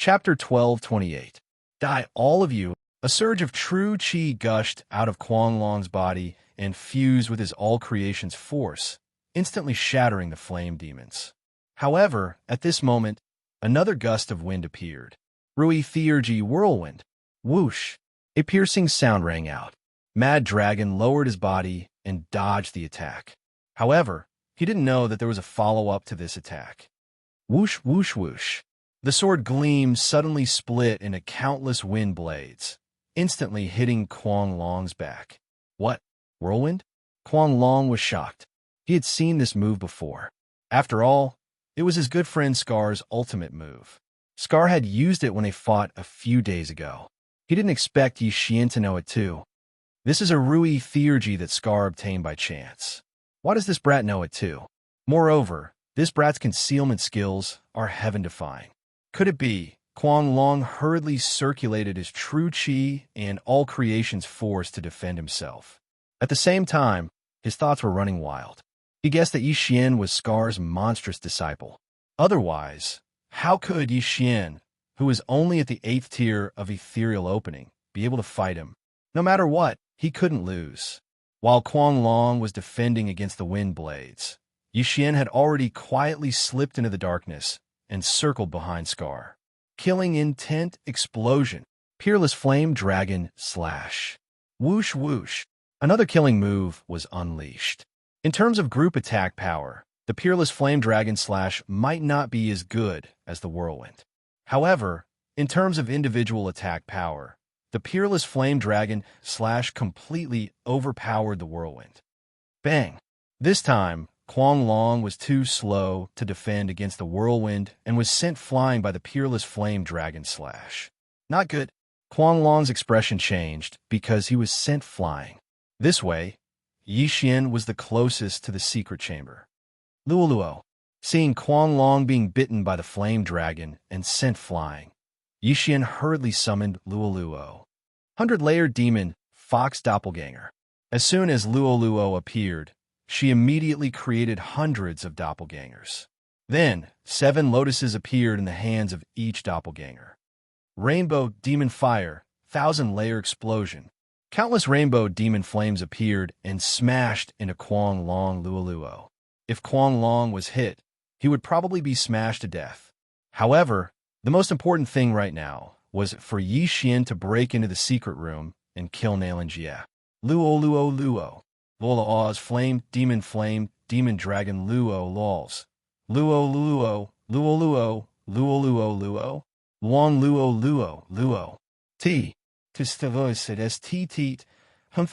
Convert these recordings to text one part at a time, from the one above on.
Chapter 12:28. Die, all of you! A surge of true qi gushed out of Quanglong's body and fused with his all-creation's force, instantly shattering the flame demons. However, at this moment, another gust of wind appeared. Rui Theurgy whirlwind. Whoosh! A piercing sound rang out. Mad Dragon lowered his body and dodged the attack. However, he didn't know that there was a follow-up to this attack. Whoosh, whoosh, whoosh. The sword gleam suddenly split into countless wind blades, instantly hitting Quanglong's back. What? Whirlwind? Quanglong was shocked. He had seen this move before. After all, it was his good friend Scar's ultimate move. Scar had used it when they fought a few days ago. He didn't expect Xianxia to know it too. This is a Rui Theurgy that Scar obtained by chance. Why does this brat know it too? Moreover, this brat's concealment skills are heaven-defying. Could it be Quanglong hurriedly circulated his true qi and all creation's force to defend himself? At the same time, his thoughts were running wild. He guessed that Yixian was Scar's monstrous disciple. Otherwise, how could Yixian, who was only at the 8th tier of ethereal opening, be able to fight him? No matter what, he couldn't lose. While Quanglong was defending against the wind blades, Yixian had already quietly slipped into the darkness and circled behind Scar. Killing intent explosion. Peerless flame dragon slash. Whoosh whoosh. Another killing move was unleashed. In terms of group attack power, the Peerless Flame Dragon Slash might not be as good as the Whirlwind. However, in terms of individual attack power, the Peerless Flame Dragon Slash completely overpowered the Whirlwind. Bang! This time, Quanglong was too slow to defend against the Whirlwind and was sent flying by the Peerless Flame Dragon Slash. Not good. Quanglong's expression changed because he was sent flying. This way, Yixian was the closest to the secret chamber. Luoluo. Seeing Quanglong being bitten by the flame dragon and sent flying, Yixian hurriedly summoned Luoluo. 100-layered demon, Fox Doppelganger. As soon as Luoluo appeared, she immediately created hundreds of doppelgangers. Then, 7 lotuses appeared in the hands of each doppelganger. Rainbow Demon Fire, 1,000-layer explosion. Countless rainbow demon flames appeared and smashed into Quanglong Luoluo. If Quanglong was hit, he would probably be smashed to death. However, the most important thing right now was for Yixian to break into the secret room and kill Xianxia. Luoluo Luo. Luoluo's flame, demon dragon Luo lols. Luo Luo, Luoluo, Luoluo Luo. Luong Luo Luo. T.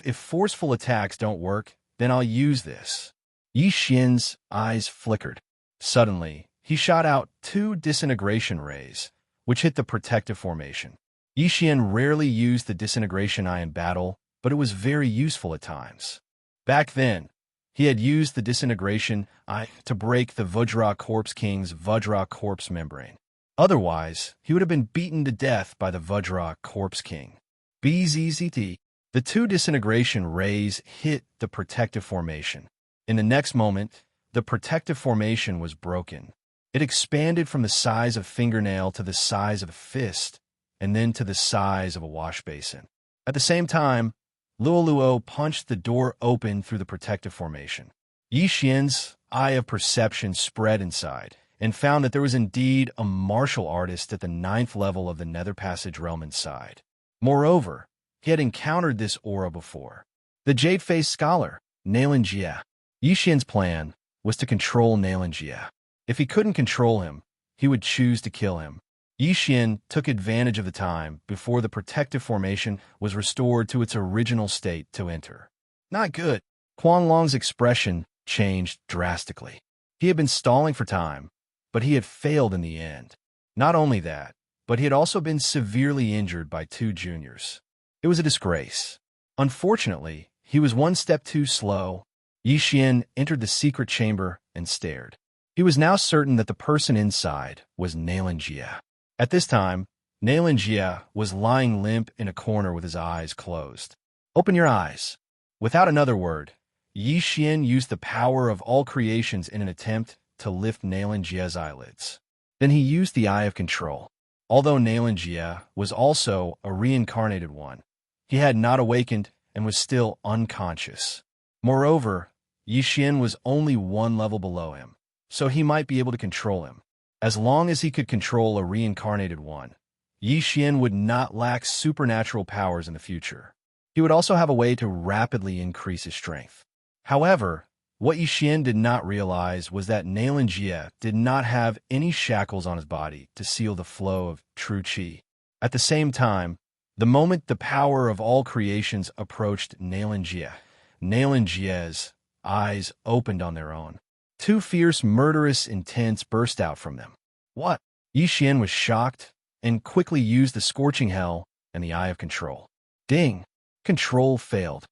If forceful attacks don't work, then I'll use this. Yixian's eyes flickered. Suddenly, he shot out 2 disintegration rays, which hit the protective formation. Yixian rarely used the disintegration eye in battle, but it was very useful at times. Back then, he had used the disintegration eye to break the Vajra Corpse King's Vajra Corpse membrane. Otherwise, he would have been beaten to death by the Vajra Corpse King. BZZT. The 2 disintegration rays hit the protective formation. In the next moment, the protective formation was broken. It expanded from the size of a fingernail to the size of a fist, and then to the size of a wash basin. At the same time, Luoluo punched the door open through the protective formation. Yixian's eye of perception spread inside, and found that there was indeed a martial artist at the 9th level of the Nether Passage realm inside. Moreover, he had encountered this aura before. The Jade-Faced Scholar, Xianxia. Yixian's plan was to control Xianxia. If he couldn't control him, he would choose to kill him. Yixian took advantage of the time before the protective formation was restored to its original state to enter. Not good. Quanglong's expression changed drastically. He had been stalling for time, but he had failed in the end. Not only that, but he had also been severely injured by 2 juniors. It was a disgrace. Unfortunately, he was 1 step too slow. Yixian entered the secret chamber and stared. He was now certain that the person inside was Xianxia. At this time, Xianxia was lying limp in a corner with his eyes closed. Open your eyes. Without another word, Yixian used the power of all creations in an attempt to lift Xianxia's eyelids. Then he used the Eye of Control. Although Xianxia was also a reincarnated one, he had not awakened and was still unconscious. Moreover, Yixian was only one level below him, so he might be able to control him. As long as he could control a reincarnated one, Yixian would not lack supernatural powers in the future. He would also have a way to rapidly increase his strength. However, what Yixian did not realize was that Xianxia did not have any shackles on his body to seal the flow of true qi. At the same time, the moment the power of all creations approached Xianxia's eyes opened on their own. Two fierce, murderous intents burst out from them. What? Yixian was shocked and quickly used the scorching hell and the eye of control. Ding! Control failed.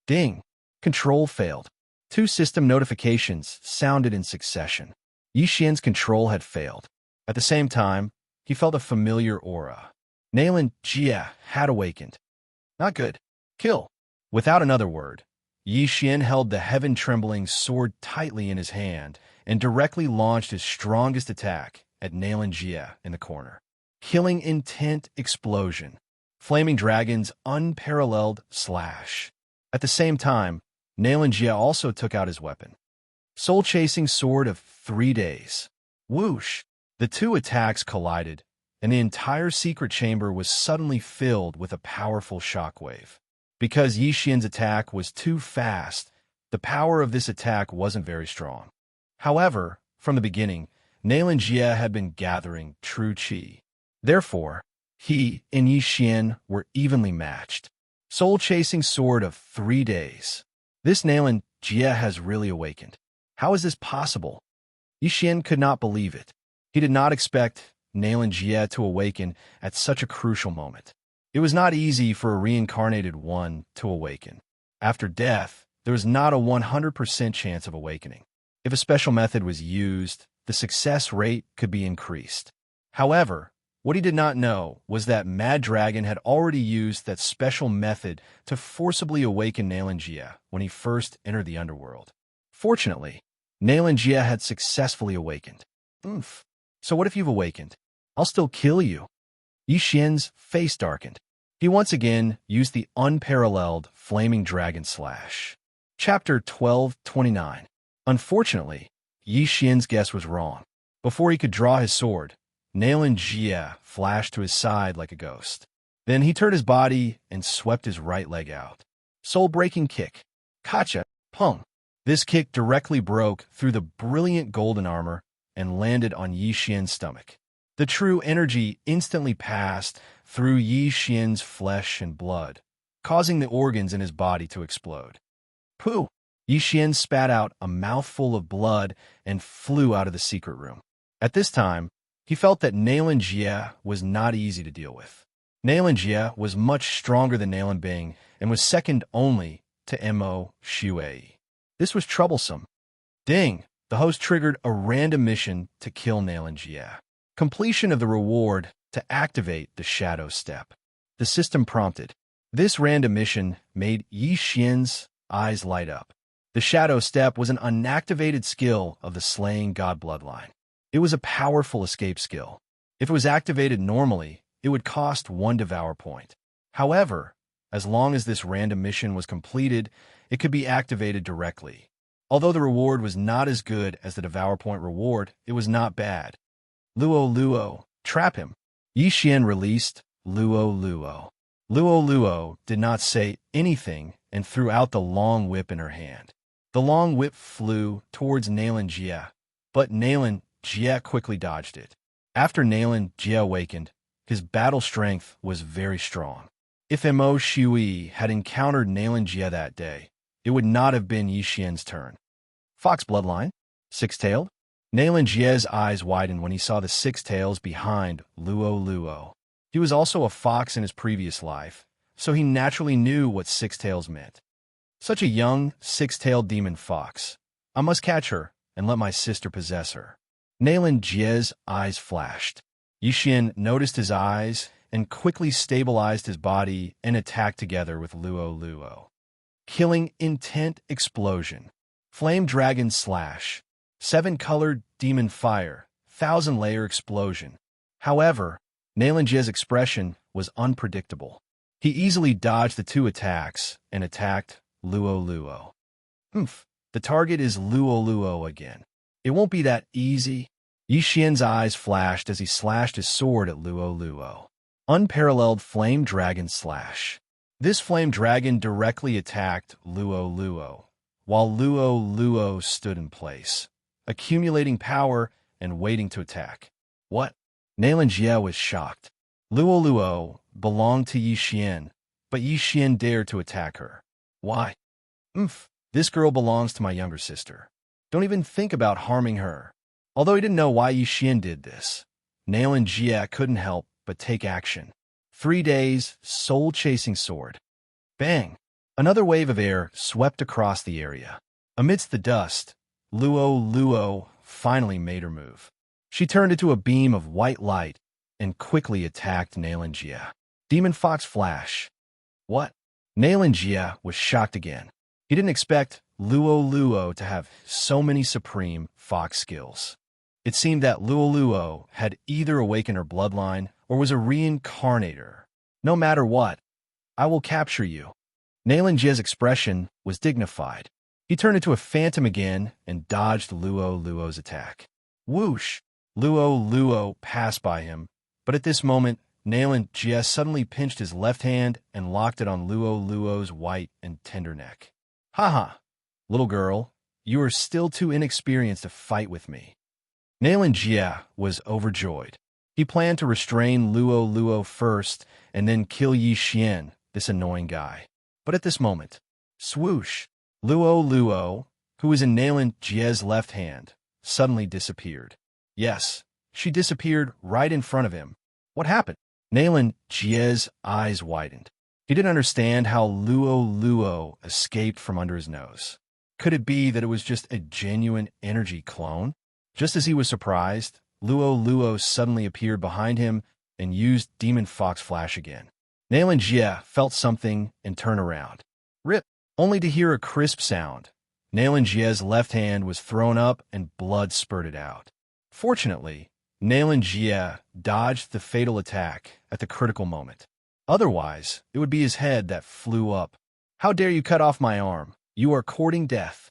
Ding! Control failed. Two system notifications sounded in succession. Yixian's control had failed. At the same time, he felt a familiar aura. Xianxia had awakened. Not good. Kill. Without another word, Yixian held the heaven-trembling sword tightly in his hand and directly launched his strongest attack at Xianxia in the corner. Killing intent explosion. Flaming dragon's unparalleled slash. At the same time, Xianxia also took out his weapon. Soul-chasing sword of 3 days. Whoosh! The two attacks collided, and the entire secret chamber was suddenly filled with a powerful shockwave. Because Yixian's attack was too fast, the power of this attack wasn't very strong. However, from the beginning, Xianxia had been gathering true qi. Therefore, he and Yixian were evenly matched. Soul-chasing sword of 3 days. This Xianxia has really awakened. How is this possible? Yixian could not believe it. He did not expect Xianxia to awaken at such a crucial moment. It was not easy for a reincarnated one to awaken. After death, there was not a 100% chance of awakening. If a special method was used, the success rate could be increased. However, what he did not know was that Mad Dragon had already used that special method to forcibly awaken Xianxia when he first entered the underworld. Fortunately, Xianxia had successfully awakened. Oomph. So what if you've awakened? I'll still kill you. Yixian's face darkened. He once again used the unparalleled Flaming Dragon Slash. Chapter 12:29. Unfortunately, Yixian's guess was wrong. Before he could draw his sword, Xianxia flashed to his side like a ghost. Then he turned his body and swept his right leg out. Soul-breaking kick. Kacha, pung. This kick directly broke through the brilliant golden armor and landed on Yixian's stomach. The true energy instantly passed through Yixian's flesh and blood, causing the organs in his body to explode. Pooh! Yixian spat out a mouthful of blood and flew out of the secret room. At this time, he felt that Xianxia was not easy to deal with. Xianxia was much stronger than Bing and was second only to Mo Shui. This was troublesome. Ding! The host triggered a random mission to kill Xianxia. Completion of the reward to activate the Shadow Step. The system prompted. This random mission made Yixian's eyes light up. The Shadow Step was an unactivated skill of the Slaying God bloodline. It was a powerful escape skill. If it was activated normally, it would cost 1 Devour point. However, as long as this random mission was completed, it could be activated directly. Although the reward was not as good as the Devour point reward, it was not bad. Luo, trap him. Yixian released Luo. Luo did not say anything and threw out the long whip in her hand. The long whip flew towards Xianxia, but Xianxia quickly dodged it. After Xianxia awakened, his battle strength was very strong. If Mo Shui had encountered Xianxia that day, it would not have been Yixian's turn. Fox bloodline? Six-tailed? Xianxia's eyes widened when he saw the 6 tails behind Luo. He was also a fox in his previous life, so he naturally knew what 6 tails meant. Such a young, 6-tailed demon fox. I must catch her and let my sister possess her. Xianxia's eyes flashed. Yixian noticed his eyes and quickly stabilized his body and attacked together with Luo. Killing intent explosion. Flame dragon slash. 7-colored demon fire. 1,000-layer explosion. However, Jia's expression was unpredictable. He easily dodged the two attacks and attacked Luo Luo. Humph, the target is Luo Luo again. It won't be that easy. Yi Xian's eyes flashed as he slashed his sword at Luo Luo. Unparalleled Flame Dragon Slash. This flame dragon directly attacked Luo Luo, while Luo Luo stood in place, accumulating power and waiting to attack. What? Jia was shocked. Luo Luo belonged to Yi Xian, but Yi Xian dared to attack her. Why? This girl belongs to my younger sister. Don't even think about harming her. Although he didn't know why Yi Xian did this, Jia couldn't help but take action. 3 days, soul-chasing sword. Bang! Another wave of air swept across the area. Amidst the dust, Luo Luo finally made her move. She turned into a beam of white light and quickly attacked Jia. Demon Fox Flash. What? Jia was shocked again. He didn't expect Luo Luo to have so many supreme fox skills. It seemed that Luo Luo had either awakened her bloodline or was a reincarnator. No matter what, I will capture you. Jia's expression was dignified. He turned into a phantom again and dodged Luo Luo's attack. Whoosh! Luo Luo passed by him, but at this moment, Jia suddenly pinched his left hand and locked it on Luo Luo's white and tender neck. Haha, little girl, you are still too inexperienced to fight with me. Jia was overjoyed. He planned to restrain Luo Luo first and then kill Yi Xian, this annoying guy. But at this moment, swoosh, Luo Luo, who was in Jia's left hand, suddenly disappeared. Yes, she disappeared right in front of him. What happened? Jia's eyes widened. He didn't understand how Luo Luo escaped from under his nose. Could it be that it was just a genuine energy clone? Just as he was surprised, Luo Luo suddenly appeared behind him and used Demon Fox Flash again. Jia felt something and turned around. Rip! Only to hear a crisp sound. Jia's left hand was thrown up and blood spurted out. Fortunately, Jia dodged the fatal attack at the critical moment. Otherwise, it would be his head that flew up. How dare you cut off my arm? You are courting death.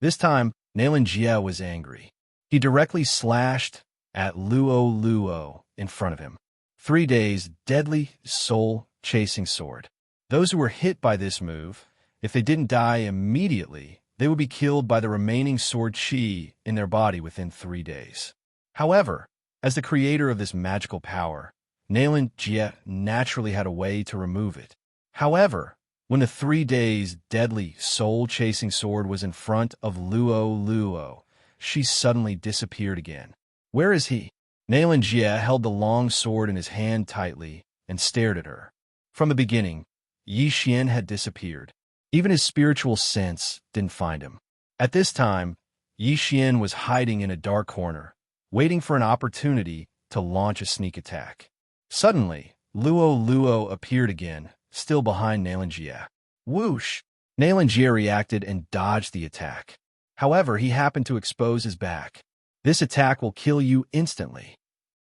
This time, Jia was angry. He directly slashed at Luo Luo in front of him. 3 days, deadly, soul-chasing sword. Those who were hit by this move, if they didn't die immediately, they would be killed by the remaining sword chi in their body within 3 days. However, as the creator of this magical power, Jia naturally had a way to remove it. However, when the 3 days deadly soul-chasing sword was in front of Luo Luo, she suddenly disappeared again. Where is he? Jia held the long sword in his hand tightly and stared at her. From the beginning, Yi Xian had disappeared. Even his spiritual sense didn't find him. At this time, Yi Xian was hiding in a dark corner, waiting for an opportunity to launch a sneak attack. Suddenly, Luo Luo appeared again, still behind Jia. Whoosh! Jia reacted and dodged the attack. However, he happened to expose his back. This attack will kill you instantly.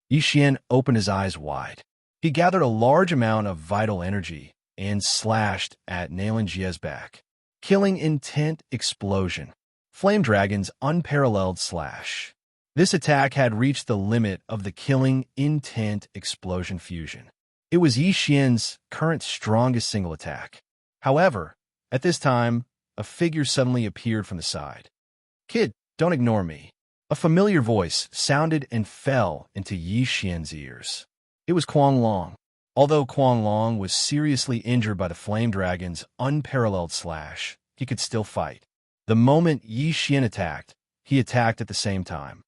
Yi Xian opened his eyes wide. He gathered a large amount of vital energy and slashed at Jia's back. Killing Intent Explosion. Flame Dragon's Unparalleled Slash. This attack had reached the limit of the Killing Intent Explosion fusion. It was Yi Xian's current strongest single attack. However, at this time, a figure suddenly appeared from the side. Kid, don't ignore me. A familiar voice sounded and fell into Yi Xian's ears. It was Kuang Long. Although Kuang Long was seriously injured by the Flame Dragon's unparalleled slash, he could still fight. The moment Yi Xian attacked, he attacked at the same time.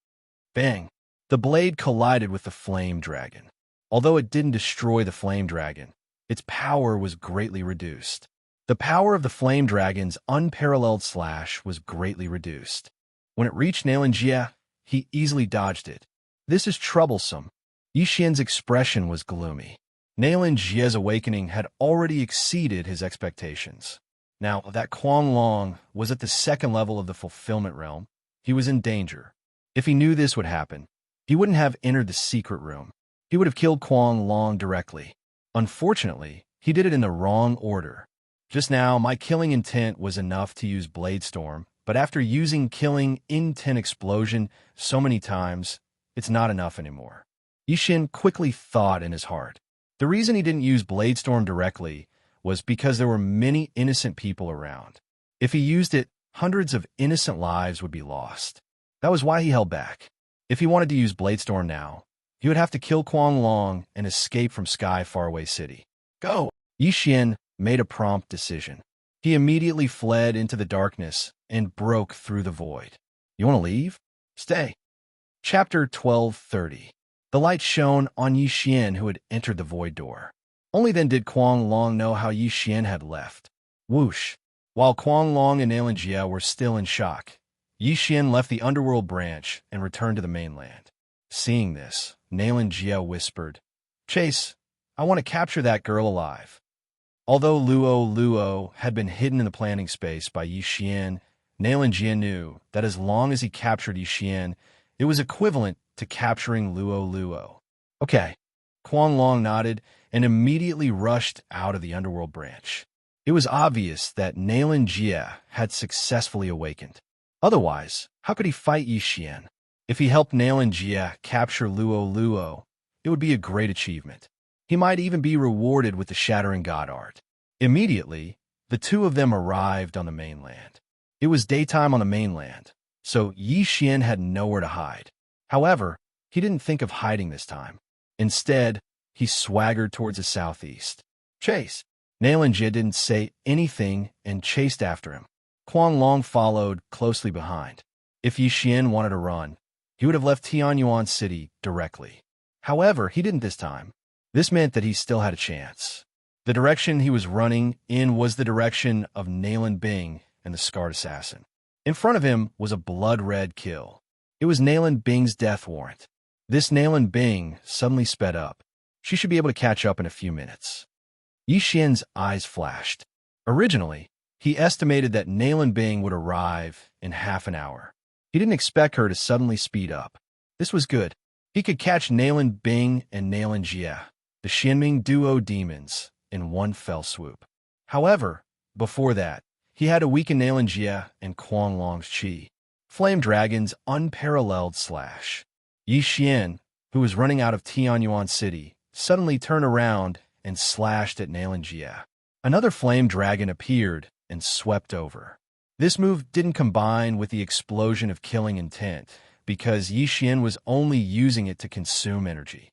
Bang! The blade collided with the Flame Dragon. Although it didn't destroy the Flame Dragon, its power was greatly reduced. The power of the Flame Dragon's unparalleled slash was greatly reduced. When it reached Jia, he easily dodged it. This is troublesome. Yi Xian's expression was gloomy. Jia's awakening had already exceeded his expectations. Now that Kuang Long was at the second level of the fulfillment realm, he was in danger. If he knew this would happen, he wouldn't have entered the secret room. He he would have killed Kuang Long directly. Unfortunately, he did it in the wrong order. Just now, my killing intent was enough to use Blade Storm, but after using killing intent explosion so many times, it's not enough anymore. Yixin quickly thought in his heart. The reason he didn't use Blade Storm directly was because there were many innocent people around. If he used it, hundreds of innocent lives would be lost. That was why he held back. If he wanted to use Blade Storm now, he would have to kill Kuang Long and escape from Sky Faraway City. Go! Yixin made a prompt decision. He immediately fled into the darkness and broke through the void. You want to leave? Stay. Chapter 1230. The light shone on Yixin, who had entered the void door. Only then did Kuang Long know how Yixin had left. Whoosh! While Kuang Long and Xianxia were still in shock, Yixin left the underworld branch and returned to the mainland. Seeing this, Xianxia whispered, "Chase, I want to capture that girl alive." Although Luo had been hidden in the planning space by Yixin, Xianxia knew that as long as he captured Yixin, it was equivalent to capturing Luo. Okay. Kuang Long nodded and immediately rushed out of the underworld branch. It was obvious that Xianxia had successfully awakened. Otherwise, how could he fight Yixin? If he helped Xianxia capture Luo, it would be a great achievement. He might even be rewarded with the Shattering God art. Immediately, the two of them arrived on the mainland. It was daytime on the mainland, so Yixin had nowhere to hide. However, he didn't think of hiding this time. Instead, he swaggered towards the southeast. Chase! Xianxia didn't say anything and chased after him. Kuang Long followed closely behind. If Yixin wanted to run, he would have left Tianyuan City directly. However, he didn't this time. This meant that he still had a chance. The direction he was running in was the direction of Nalan Bing and the Scarred Assassin. In front of him was a blood-red kill. It was Nalan Bing's death warrant. This Nalan Bing suddenly sped up. She should be able to catch up in a few minutes. Yixin's eyes flashed. Originally, he estimated that Nalan Bing would arrive in half an hour. He didn't expect her to suddenly speed up. This was good. He could catch Nalan Bing and Xianxia, the Xianming duo demons, in one fell swoop. However, before that, he had to weaken Xianxia and Kuang Long's chi. Flame Dragon's unparalleled slash. Yixin, who was running out of Tianyuan City, suddenly turned around and slashed at Xianxia. Another Flame Dragon appeared and swept over. This move didn't combine with the explosion of killing intent, because Yixin was only using it to consume energy.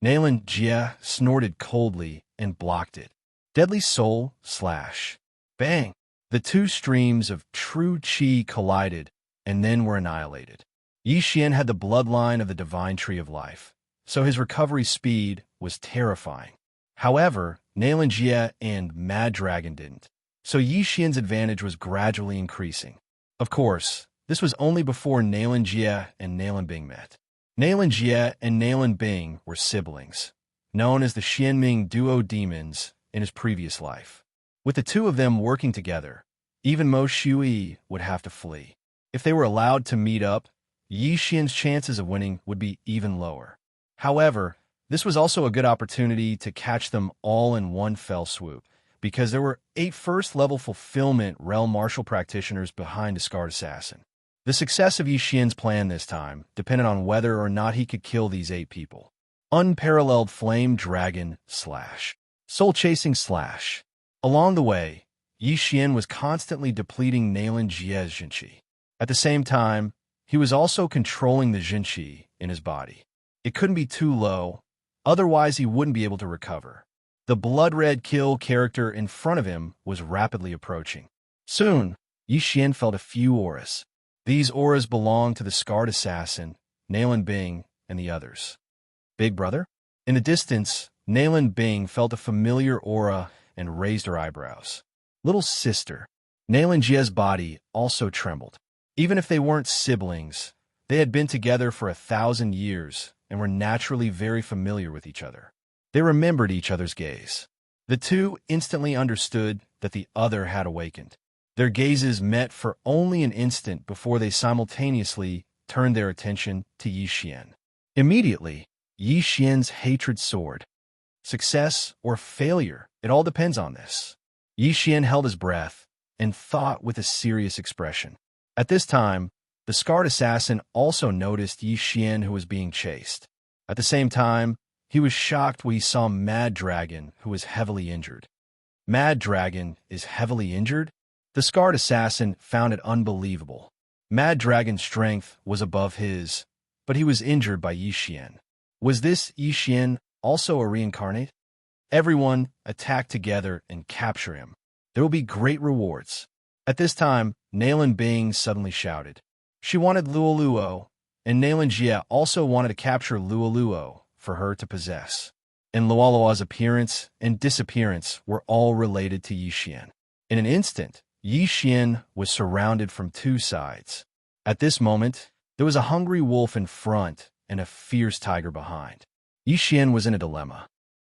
Xianxia snorted coldly and blocked it. Deadly Soul slash. Bang! The two streams of true chi collided and then were annihilated. Yixin had the bloodline of the Divine Tree of Life, so his recovery speed was terrifying. However, Xianxia and Mad Dragon didn't, so Yixin's advantage was gradually increasing. Of course, this was only before Xianxia and Nalan Bing met. Xianxia and Nalan Bing were siblings, known as the Xianming duo demons in his previous life. With the two of them working together, even Mo Shui would have to flee. If they were allowed to meet up, Yixin's chances of winning would be even lower. However, this was also a good opportunity to catch them all in one fell swoop, because there were 8 first-level fulfillment realm martial practitioners behind the Scarred Assassin. The success of Yixin's plan this time depended on whether or not he could kill these 8 people. Unparalleled Flame Dragon slash. Soul-chasing slash. Along the way, Yixin was constantly depleting Xianxia's Jinqi. At the same time, he was also controlling the Jinqi in his body. It couldn't be too low, otherwise he wouldn't be able to recover. The blood-red kill character in front of him was rapidly approaching. Soon, Yixin felt a few auras. These auras belonged to the Scarred Assassin, Nalan Bing, and the others. Big brother? In the distance, Nalan Bing felt a familiar aura and raised her eyebrows. Little sister. Xianxia's body also trembled. Even if they weren't siblings, they had been together for 1,000 years and were naturally very familiar with each other. They remembered each other's gaze. The two instantly understood that the other had awakened. Their gazes met for only an instant before they simultaneously turned their attention to Yixin. Immediately, Yi Xian's hatred sword. Success or failure, it all depends on this. Yi Xian held his breath and thought with a serious expression. At this time, the scarred assassin also noticed Yi Xian, who was being chased. At the same time, he was shocked when he saw Mad Dragon, who was heavily injured. Mad Dragon is heavily injured? The scarred assassin found it unbelievable. Mad Dragon's strength was above his, but he was injured by Yi Xian. Was this Yi Xian also a reincarnate? Everyone attack together and capture him. There will be great rewards. At this time, Nalan Bing suddenly shouted. She wanted Luoluo, and Xianxia also wanted to capture Luoluo for her to possess. And Luoluo's appearance and disappearance were all related to Yi Xian. In an instant, Yi Xian was surrounded from two sides. At this moment, there was a hungry wolf in front and a fierce tiger behind. Yi Xian was in a dilemma.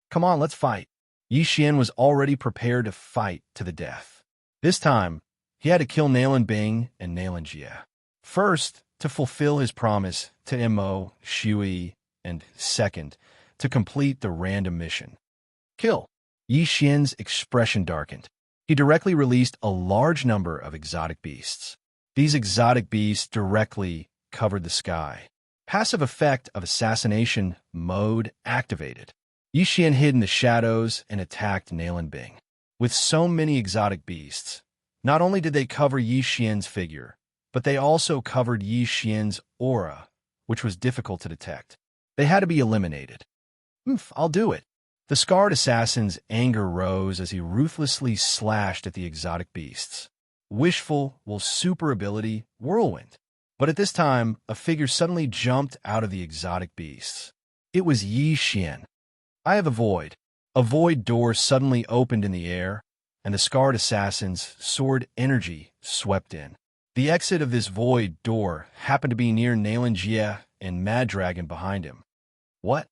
Come on, let's fight. Yi Xian was already prepared to fight to the death. This time, he had to kill Nalan Bing and Xianxia. First, to fulfill his promise to Mo, Shui, and second, to complete the random mission. Kill. Yi Xian's expression darkened. He directly released a large number of exotic beasts. These exotic beasts directly covered the sky. Passive effect of assassination mode activated. Yi Xian hid in the shadows and attacked Nalan Bing. With so many exotic beasts, not only did they cover Yi Xian's figure, but they also covered Yi Xian's aura, which was difficult to detect. They had to be eliminated. I'll do it. The scarred assassin's anger rose as he ruthlessly slashed at the exotic beasts. Wishful will super ability Whirlwind. But at this time, a figure suddenly jumped out of the exotic beasts. It was Yi Xian. I have a void. A void door suddenly opened in the air, and the scarred assassin's sword energy swept in. The exit of this void door happened to be near Xianxia and Mad Dragon behind him. What?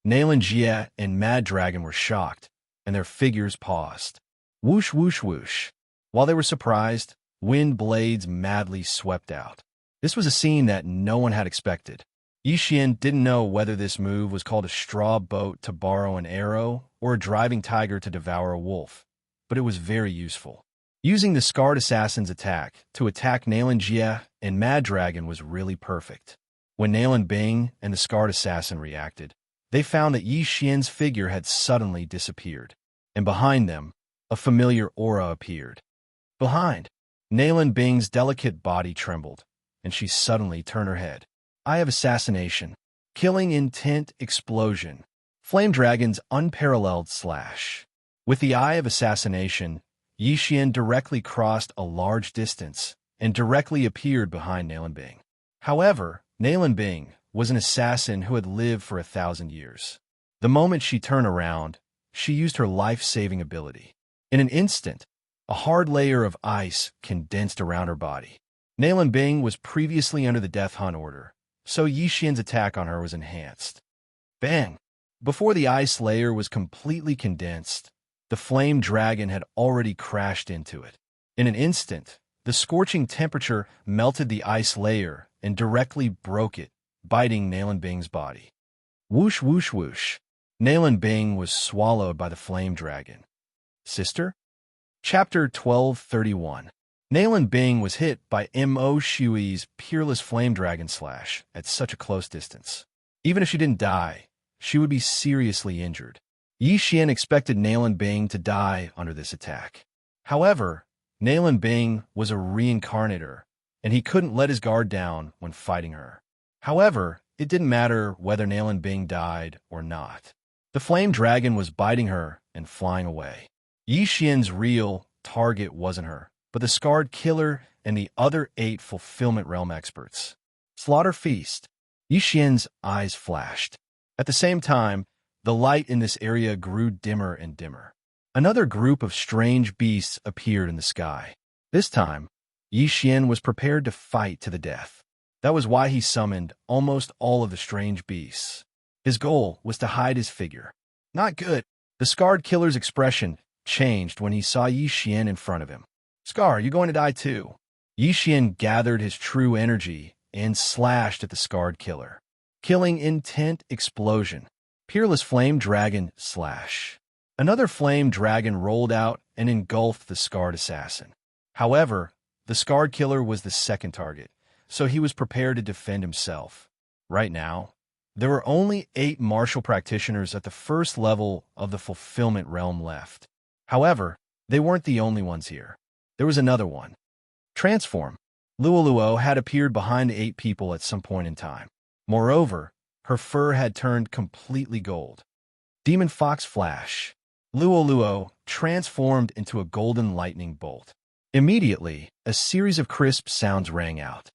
Xianxia and Mad Dragon were shocked, and their figures paused. Whoosh, whoosh, whoosh. While they were surprised, wind blades madly swept out. This was a scene that no one had expected. Yi Xian didn't know whether this move was called a straw boat to borrow an arrow or a driving tiger to devour a wolf, but it was very useful. Using the scarred assassin's attack to attack Xianxia and Mad Dragon was really perfect. When Nalan Bing and the scarred assassin reacted, they found that Yi Xian's figure had suddenly disappeared, and behind them, a familiar aura appeared. Behind, Nalan Bing's delicate body trembled, and she suddenly turned her head. Eye of Assassination. Killing Intent Explosion. Flame Dragon's unparalleled slash. With the Eye of Assassination, Yi Xian directly crossed a large distance and directly appeared behind Nalan Bing. However, Nalan Bing was an assassin who had lived for 1,000 years. The moment she turned around, she used her life-saving ability. In an instant, a hard layer of ice condensed around her body. Nalan Bing was previously under the Death Hunt order, so Yi Xian's attack on her was enhanced. Bang! Before the ice layer was completely condensed, the flame dragon had already crashed into it. In an instant, the scorching temperature melted the ice layer and directly broke it, biting Nalan Bing's body. Whoosh, whoosh, whoosh. Nalan Bing was swallowed by the flame dragon. Sister? Chapter 1231. Nalan Bing was hit by Mo Shui's peerless flame dragon slash at such a close distance. Even if she didn't die, she would be seriously injured. Yi Xian expected Nalan Bing to die under this attack. However, Nalan Bing was a reincarnator, and he couldn't let his guard down when fighting her. However, it didn't matter whether Nalan Bing died or not. The flame dragon was biting her and flying away. Yi Xian's real target wasn't her, but the scarred killer and the other 8 Fulfillment Realm experts. Slaughter Feast. Yi Xian's eyes flashed. At the same time, the light in this area grew dimmer and dimmer. Another group of strange beasts appeared in the sky. This time, Yi Xian was prepared to fight to the death. That was why he summoned almost all of the strange beasts. His goal was to hide his figure. Not good. The scarred killer's expression changed when he saw Yi Xian in front of him. Scar, you're going to die too. Yi Xian gathered his true energy and slashed at the scarred killer. Killing intent explosion. Peerless flame dragon slash. Another flame dragon rolled out and engulfed the scarred assassin. However, the scarred killer was the second target, so he was prepared to defend himself. Right now, there were only 8 martial practitioners at the first level of the fulfillment realm left. However, they weren't the only ones here. There was another one. Transform. Luoluo had appeared behind the 8 people at some point in time. Moreover, her fur had turned completely gold. Demon Fox Flash. Luoluo transformed into a golden lightning bolt. Immediately, a series of crisp sounds rang out.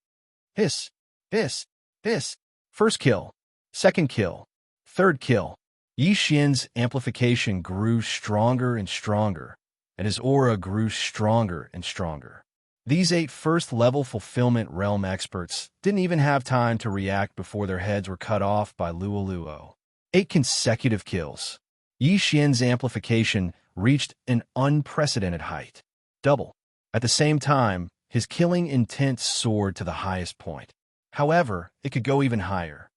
Hiss, hiss, hiss. First kill. Second kill. Third kill. Yi Xian's amplification grew stronger and stronger, and his aura grew stronger and stronger. These 8 first-level fulfillment realm experts didn't even have time to react before their heads were cut off by Luoluo. 8 consecutive kills. Yi Xian's amplification reached an unprecedented height. Double. At the same time, his killing intent soared to the highest point. However, it could go even higher.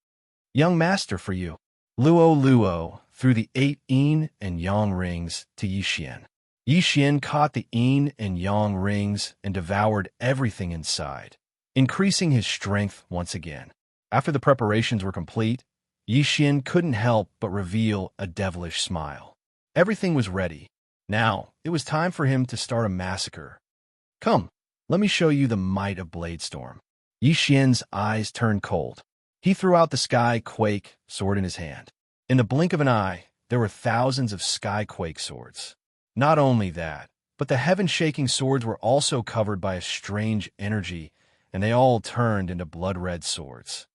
Young master for you. Luoluo threw the 8 yin and yang rings to Yi Xian. Yi Xian caught the yin and yang rings and devoured everything inside, increasing his strength once again. After the preparations were complete, Yi Xian couldn't help but reveal a devilish smile. Everything was ready. Now, it was time for him to start a massacre. Come, let me show you the might of Bladestorm. Yi Xian's eyes turned cold. He threw out the Sky Quake sword in his hand. In the blink of an eye, there were thousands of Sky Quake swords. Not only that, but the heaven-shaking swords were also covered by a strange energy, and they all turned into blood-red swords.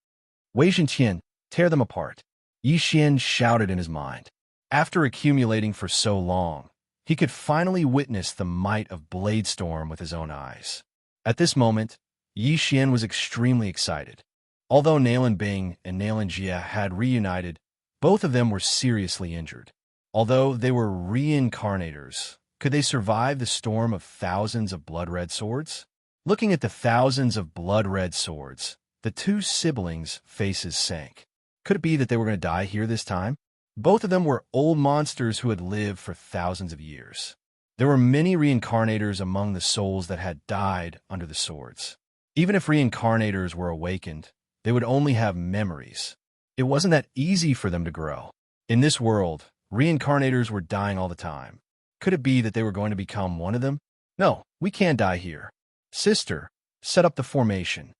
Wei Zhenqian, tear them apart. Yi Xian shouted in his mind. After accumulating for so long, he could finally witness the might of Bladestorm with his own eyes. At this moment, Yi Xian was extremely excited. Although Nalan Bing and Xianxia had reunited, both of them were seriously injured. Although they were reincarnators, could they survive the storm of thousands of blood-red swords? Looking at the thousands of blood-red swords, the 2 siblings' faces sank. Could it be that they were going to die here this time? Both of them were old monsters who had lived for thousands of years. There were many reincarnators among the souls that had died under the swords. Even if reincarnators were awakened, they would only have memories. It wasn't that easy for them to grow. In this world, reincarnators were dying all the time. Could it be that they were going to become one of them? No, we can't die here. Sister, set up the formation.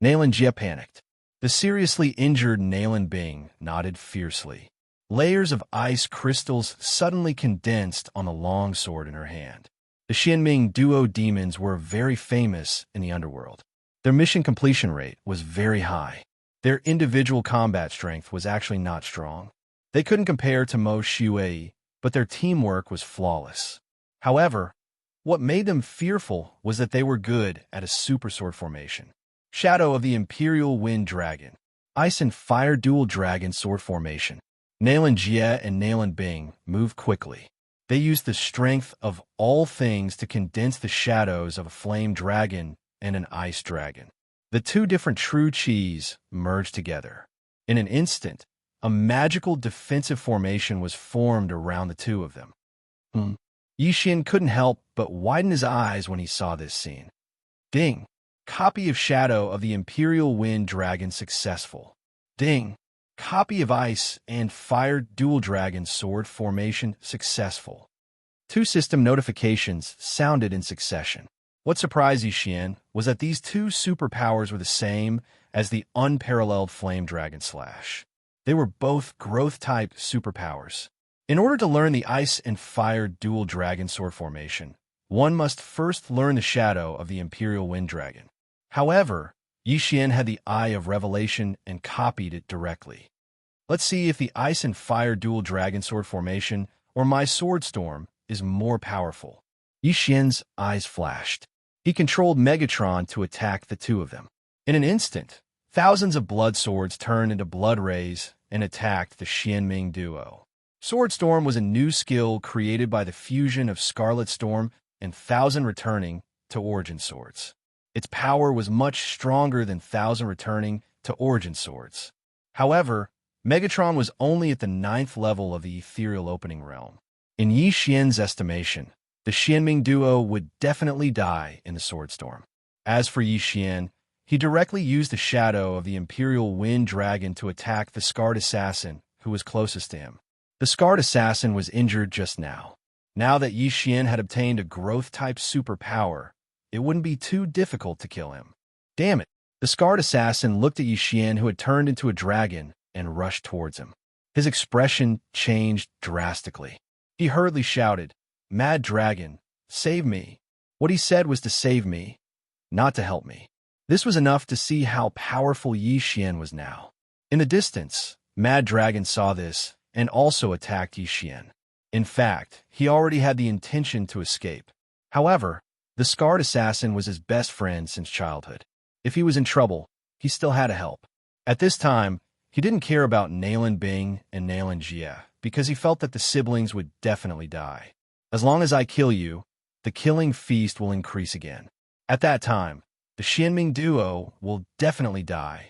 Xianxia panicked. The seriously injured Nalan Bing nodded fiercely. Layers of ice crystals suddenly condensed on the long sword in her hand. The Xianming duo demons were very famous in the underworld. Their mission completion rate was very high. Their individual combat strength was actually not strong. They couldn't compare to Mo Shui, but their teamwork was flawless. However, what made them fearful was that they were good at a super sword formation. Shadow of the Imperial Wind Dragon. Ice and Fire Dual Dragon Sword Formation. Xianxia and Nalan Bing moved quickly. They used the strength of all things to condense the shadows of a flame dragon and an ice dragon. The 2 different true chis merged together. In an instant, a magical defensive formation was formed around the 2 of them. Yi Xian couldn't help but widen his eyes when he saw this scene. Ding! Copy of Shadow of the Imperial Wind Dragon successful. Ding! Copy of Ice and Fire Dual Dragon Sword Formation successful. 2 system notifications sounded in succession. What surprised Yi Xian was that these 2 superpowers were the same as the unparalleled Flame Dragon Slash. They were both growth-type superpowers. In order to learn the Ice and Fire Dual Dragon Sword Formation, one must first learn the Shadow of the Imperial Wind Dragon. However, Yi Xian had the Eye of Revelation and copied it directly. Let's see if the Ice and Fire Dual Dragon Sword Formation or my Sword Storm is more powerful. Yi Xian's eyes flashed. He controlled Megatron to attack the 2 of them. In an instant, thousands of blood swords turned into blood rays and attacked the Xianming duo. Sword Storm was a new skill created by the fusion of Scarlet Storm and Thousand returning to Origin Swords. Its power was much stronger than Thousand returning to Origin Swords. However, Megatron was only at the 9th level of the ethereal opening realm. In Yi Xian's estimation, the Xianming duo would definitely die in the Sword Storm. As for Yi Xian, he directly used the shadow of the Imperial Wind Dragon to attack the Scarred Assassin, who was closest to him. The Scarred Assassin was injured just now. Now that Yi Xian had obtained a growth-type superpower, it wouldn't be too difficult to kill him. Damn it! The Scarred Assassin looked at Yi Xian, who had turned into a dragon, and rushed towards him. His expression changed drastically. He hurriedly shouted, "Mad Dragon, save me!" What he said was to save me, not to help me. This was enough to see how powerful Yi Xian was now. In the distance, Mad Dragon saw this and also attacked Yi Xian. In fact, he already had the intention to escape. However, the Scarred Assassin was his best friend since childhood. If he was in trouble, he still had to help. At this time, he didn't care about Nalan Bing and Nalan Jia because he felt that the siblings would definitely die. As long as I kill you, the killing feast will increase again. At that time, the Xianming duo will definitely die.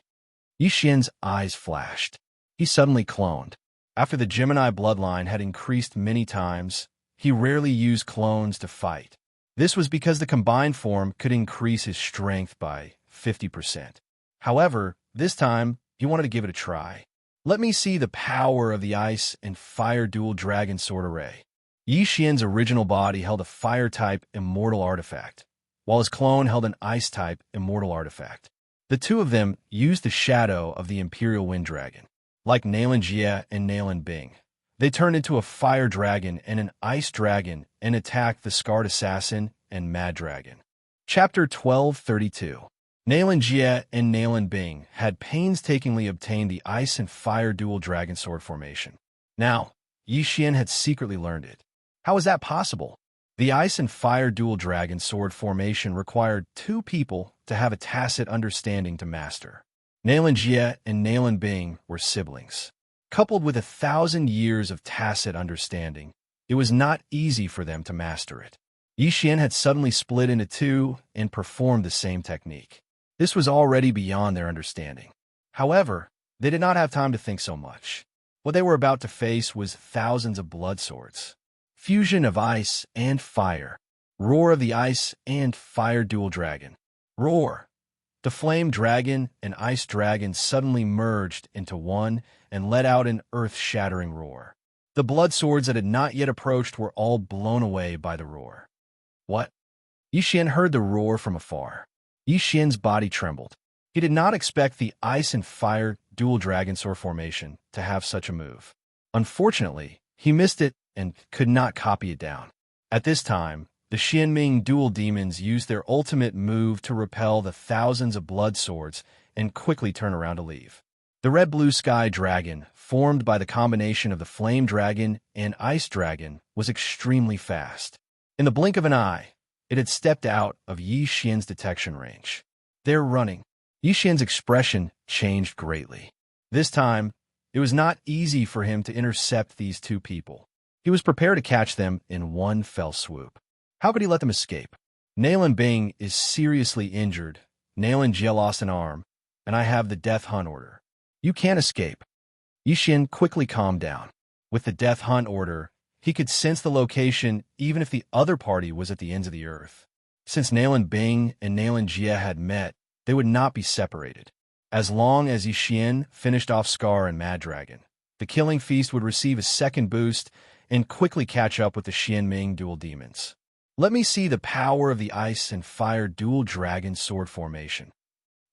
Yi Xian's eyes flashed. He suddenly cloned. After the Gemini bloodline had increased many times, he rarely used clones to fight. This was because the combined form could increase his strength by 50%. However, this time, he wanted to give it a try. Let me see the power of the Ice and Fire Dual Dragon Sword Array. Yi Xian's original body held a Fire-type Immortal Artifact, while his clone held an Ice-type Immortal Artifact. The two of them used the shadow of the Imperial Wind Dragon. Like Nalan Jia and Nalan Bing, they turned into a Fire Dragon and an Ice Dragon and attacked the Scarred Assassin and Mad Dragon. Chapter 1232. Nalan Jia and Nalan Bing had painstakingly obtained the Ice and Fire Dual Dragon Sword formation. Now, Yi Xian had secretly learned it. How was that possible? The Ice and Fire Dual Dragon Sword formation required two people to have a tacit understanding to master. Nalan Jia and Nalan Bing were siblings. Coupled with 1,000 years of tacit understanding, it was not easy for them to master it. Yi Xian had suddenly split into two and performed the same technique. This was already beyond their understanding. However, they did not have time to think so much. What they were about to face was thousands of blood swords. Fusion of Ice and Fire. Roar of the Ice and Fire Dual Dragon. Roar! The Flame Dragon and Ice Dragon suddenly merged into one and let out an earth-shattering roar. The blood swords that had not yet approached were all blown away by the roar. What? Yi Xian heard the roar from afar. Yi Xian's body trembled. He did not expect the Ice and Fire Dual Dragon Sword formation to have such a move. Unfortunately, he missed it and could not copy it down. At this time, the Xianming dual demons used their ultimate move to repel the thousands of blood swords and quickly turn around to leave. The red-blue sky dragon, formed by the combination of the Flame Dragon and Ice Dragon, was extremely fast. In the blink of an eye, it had stepped out of Yi Xian's detection range. They're running. Yi Xian's expression changed greatly. This time, it was not easy for him to intercept these two people. He was prepared to catch them in one fell swoop. How could he let them escape? Nalan Bing is seriously injured, Nalan Jia lost an arm, and I have the Death Hunt order. You can't escape. Yi Xian quickly calmed down. With the Death Hunt order, he could sense the location even if the other party was at the ends of the earth. Since Nalan Bing and Nalan Jia had met, they would not be separated. As long as Yi Xian finished off Scar and Mad Dragon, the Killing Feast would receive a second boost and quickly catch up with the Xianming dual demons. Let me see the power of the Ice and Fire Dual Dragon Sword formation.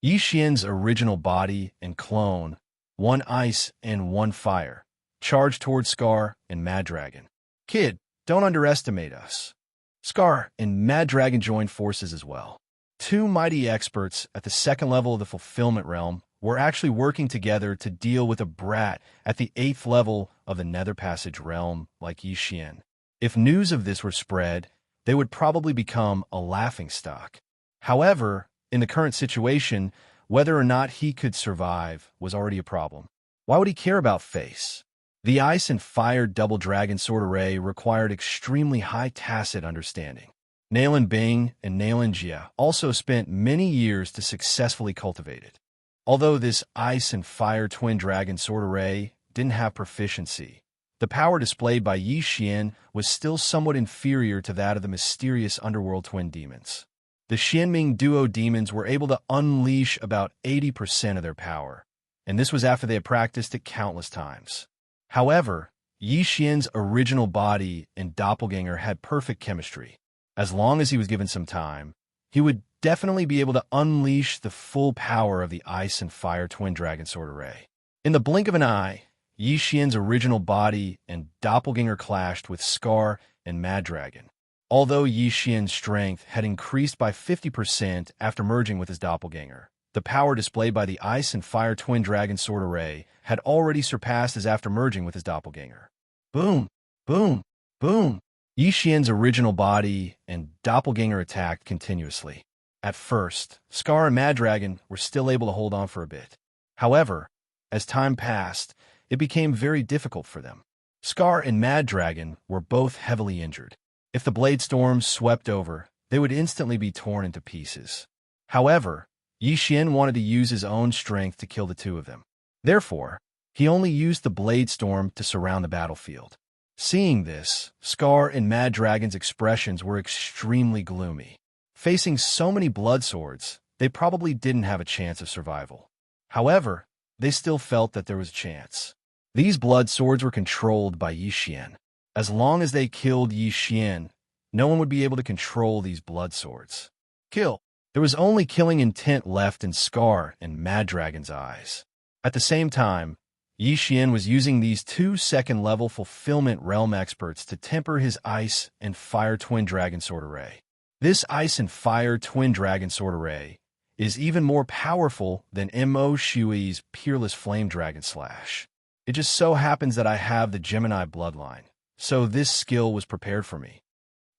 Yi Xian's original body and clone, one Ice and one Fire, charged toward Scar and Mad Dragon. Kid, don't underestimate us. Scar and Mad Dragon joined forces as well. Two mighty experts at the second level of the Fulfillment Realm were actually working together to deal with a brat at the 8th level of the Nether Passage Realm like Yi Xian. If news of this were spread, they would probably become a laughingstock. However, in the current situation, whether or not he could survive was already a problem. Why would he care about face? The Ice and Fire Double Dragon Sword Array required extremely high tacit understanding. Nalan Bing and Nalan Jia also spent many years to successfully cultivate it. Although this ice and fire twin dragon sword array didn't have proficiency, the power displayed by Xian was still somewhat inferior to that of the mysterious underworld twin demons. The Xianming duo demons were able to unleash about 80% of their power, and this was after they had practiced it countless times. However, Xian's original body and doppelganger had perfect chemistry. As long as he was given some time, he would definitely be able to unleash the full power of the ice and fire twin dragon sword array. In the blink of an eye, Xian's original body and doppelganger clashed with Scar and Mad Dragon. Although Xian's strength had increased by 50% after merging with his doppelganger, the power displayed by the ice and fire twin dragon sword array had already surpassed his after merging with his doppelganger. Boom! Boom! Boom! Xian's original body and doppelganger attacked continuously. At first, Scar and Mad Dragon were still able to hold on for a bit. However, as time passed, it became very difficult for them. Scar and Mad Dragon were both heavily injured. If the blade storms swept over, they would instantly be torn into pieces. However, Xian wanted to use his own strength to kill the two of them. Therefore, he only used the blade storm to surround the battlefield. Seeing this, Scar and Mad Dragon's expressions were extremely gloomy. Facing so many blood swords, they probably didn't have a chance of survival. However, they still felt that there was a chance. These blood swords were controlled by Xian. As long as they killed Xian, no one would be able to control these blood swords. Kill. There was only killing intent left in Scar and Mad Dragon's eyes. At the same time, Xian was using these 2 second-level fulfillment realm experts to temper his ice and fire twin dragon sword array. This ice and fire twin dragon sword array is even more powerful than Mo Shui's peerless flame dragon slash. It just so happens that I have the Gemini bloodline, so this skill was prepared for me.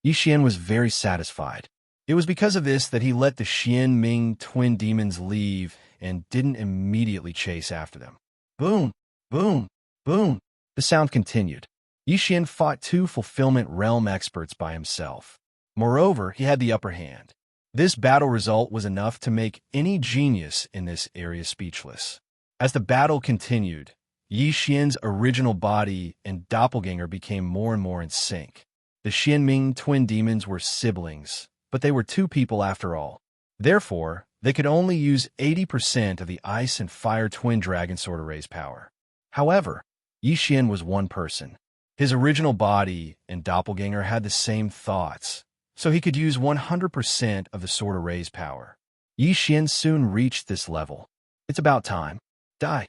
Xian was very satisfied. It was because of this that he let the Xianming twin demons leave and didn't immediately chase after them. Boom! Boom! Boom! The sound continued. Xian fought 2 fulfillment realm experts by himself. Moreover, he had the upper hand. This battle result was enough to make any genius in this area speechless. As the battle continued, Xian's original body and doppelganger became more and more in sync. The Xianming twin demons were siblings, but they were 2 people after all. Therefore, they could only use 80% of the ice and fire twin dragon sword array's power. However, Xian was one person. His original body and doppelganger had the same thoughts, so he could use 100% of the sword array's power. Xian soon reached this level. It's about time. Die.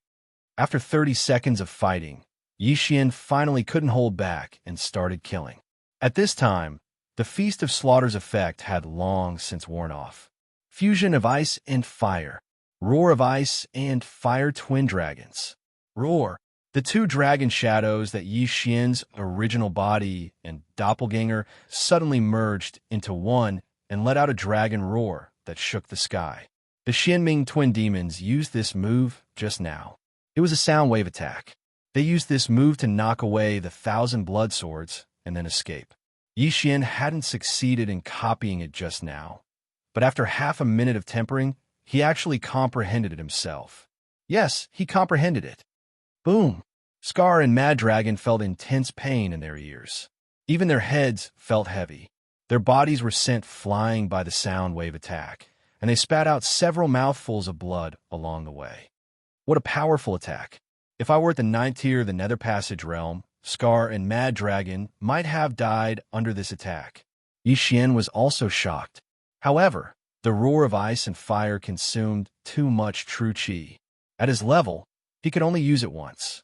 After 30 seconds of fighting, Xian finally couldn't hold back and started killing. At this time, the Feast of Slaughter's effect had long since worn off. Fusion of ice and fire. Roar of ice and fire twin dragons. Roar. The 2 dragon shadows that Xian's original body and doppelganger suddenly merged into one and let out a dragon roar that shook the sky. The Xianming twin demons used this move just now. It was a sound wave attack. They used this move to knock away the 1,000 blood swords and then escape. Xian hadn't succeeded in copying it just now, but after half a minute of tempering, he actually comprehended it himself. Yes, he comprehended it. Boom! Scar and Mad Dragon felt intense pain in their ears. Even their heads felt heavy. Their bodies were sent flying by the sound wave attack, and they spat out several mouthfuls of blood along the way. What a powerful attack. If I were at the 9th tier of the Nether Passage realm, Scar and Mad Dragon might have died under this attack. Xian was also shocked. However, the roar of ice and fire consumed too much true chi. At his level, he could only use it once.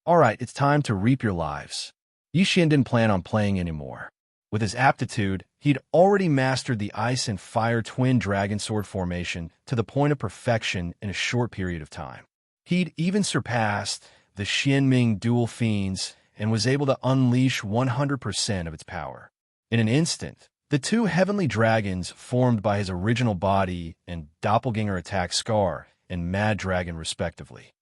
Alright, it's time to reap your lives. Xian didn't plan on playing anymore. With his aptitude, he'd already mastered the ice and fire twin dragon sword formation to the point of perfection in a short period of time. He'd even surpassed the Xianming dual fiends and was able to unleash 100% of its power. In an instant, the 2 heavenly dragons formed by his original body and doppelganger attacked Scar and Mad Dragon respectively.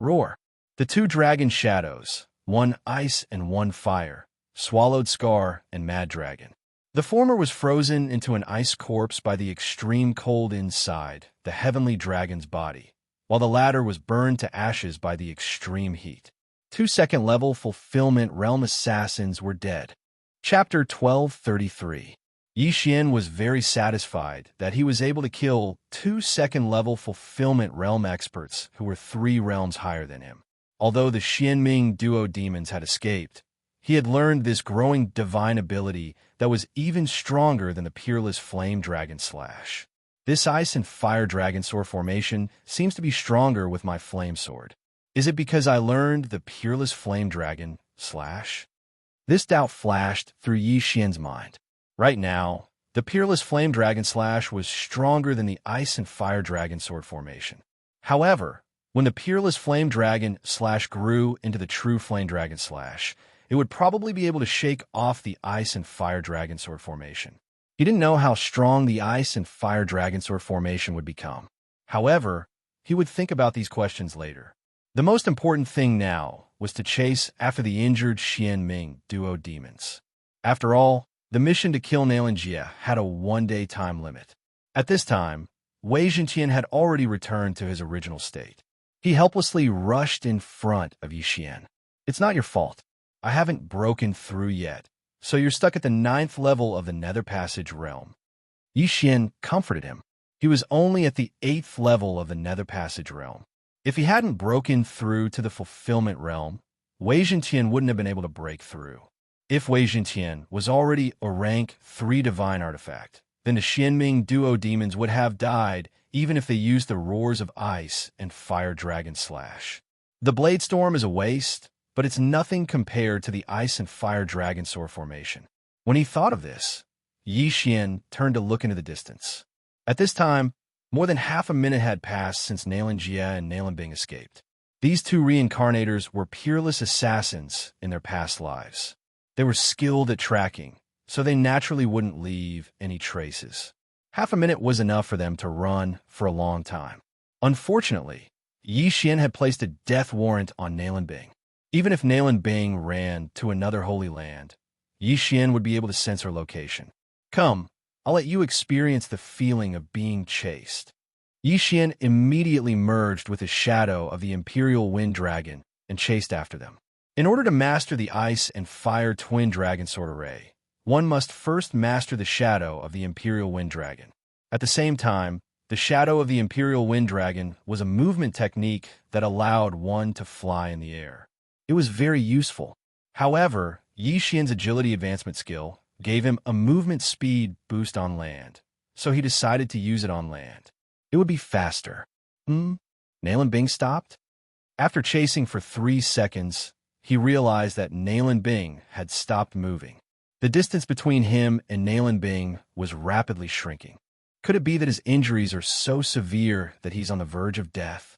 Roar. The 2 dragon shadows, one ice and one fire, swallowed Scar and Mad Dragon. The former was frozen into an ice corpse by the extreme cold inside the heavenly dragon's body, while the latter was burned to ashes by the extreme heat. 2nd level Fulfillment Realm Assassins were dead. Chapter 1233. Yi Xian was very satisfied that he was able to kill 2 2nd-level Fulfillment Realm experts who were 3 realms higher than him. Although the Xianming duo demons had escaped, he had learned this growing divine ability that was even stronger than the peerless Flame Dragon Slash. This Ice and Fire Dragon Sword formation seems to be stronger with my Flame Sword. Is it because I learned the peerless Flame Dragon Slash? This doubt flashed through Yi Xian's mind. Right now, the peerless Flame Dragon Slash was stronger than the Ice and Fire Dragon Sword formation. However, when the peerless Flame Dragon Slash grew into the true Flame Dragon Slash, it would probably be able to shake off the Ice and Fire Dragon Sword formation. He didn't know how strong the Ice and Fire Dragon Sword formation would become. However, he would think about these questions later. The most important thing now was to chase after the injured Xianming duo demons. After all, the mission to kill Xianxia had a 1-day time limit. At this time, Wei Zhenqian had already returned to his original state. He helplessly rushed in front of Yi Xian. It's not your fault. I haven't broken through yet, so you're stuck at the 9th level of the Nether Passage realm. Yi Xian comforted him. He was only at the 8th level of the Nether Passage realm. If he hadn't broken through to the Fulfillment realm, Wei Zhenqian wouldn't have been able to break through. If Wei Zhenqian was already a rank 3 divine artifact, then the Xianming duo demons would have died even if they used the roars of Ice and Fire Dragon Slash. The Blade Storm is a waste, but it's nothing compared to the Ice and Fire Dragon Sword formation. When he thought of this, Yi Xian turned to look into the distance. At this time, more than half a minute had passed since Xianxia and Bing escaped. These 2 reincarnators were peerless assassins in their past lives. They were skilled at tracking, so they naturally wouldn't leave any traces. Half a minute was enough for them to run for a long time. Unfortunately, Yi Xian had placed a death warrant on Bing. Even if Bing ran to another holy land, Yi Xian would be able to sense her location. Come, I'll let you experience the feeling of being chased. Yi Xian immediately merged with the shadow of the Imperial Wind Dragon and chased after them. In order to master the Ice and Fire Twin Dragon Sword array, one must first master the shadow of the Imperial Wind Dragon. At the same time, the shadow of the Imperial Wind Dragon was a movement technique that allowed one to fly in the air. It was very useful. However, Yi Xian's agility advancement skill gave him a movement speed boost on land, so he decided to use it on land. It would be faster. Bing stopped? After chasing for 3 seconds, he realized that Bing had stopped moving. The distance between him and Bing was rapidly shrinking. Could it be that his injuries are so severe that he's on the verge of death?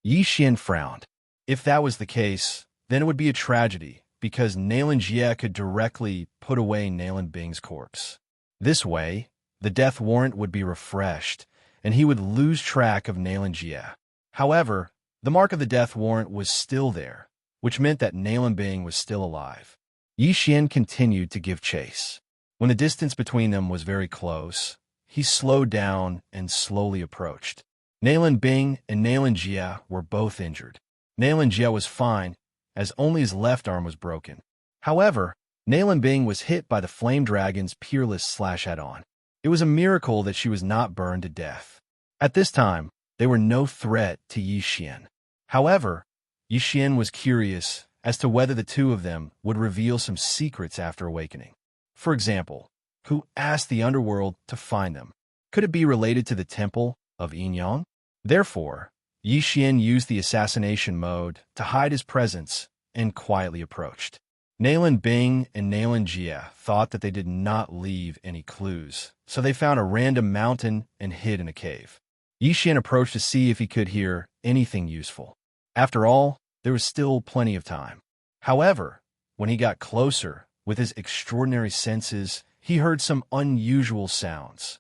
Yi Xian frowned. If that was the case, then it would be a tragedy, because Xianxia could directly put away Bing's corpse. This way, the death warrant would be refreshed, and he would lose track of Xianxia. However, the mark of the death warrant was still there, which meant that Bing was still alive. Yi Xian continued to give chase. When the distance between them was very close, he slowed down and slowly approached. Bing and Xianxia were both injured. Xianxia was fine, as only his left arm was broken. However, Bing was hit by the Flame Dragon's peerless slash head-on. It was a miracle that she was not burned to death. At this time, they were no threat to Yi Xian. However, Yi Xian was curious as to whether the 2 of them would reveal some secrets after awakening. For example, who asked the underworld to find them? Could it be related to the temple of Yin-Yang? Therefore, Yi Xian used the assassination mode to hide his presence and quietly approached. Bing and Xianxia thought that they did not leave any clues, so they found a random mountain and hid in a cave. Yi Xian approached to see if he could hear anything useful. After all, there was still plenty of time. However, when he got closer, with his extraordinary senses, he heard some unusual sounds.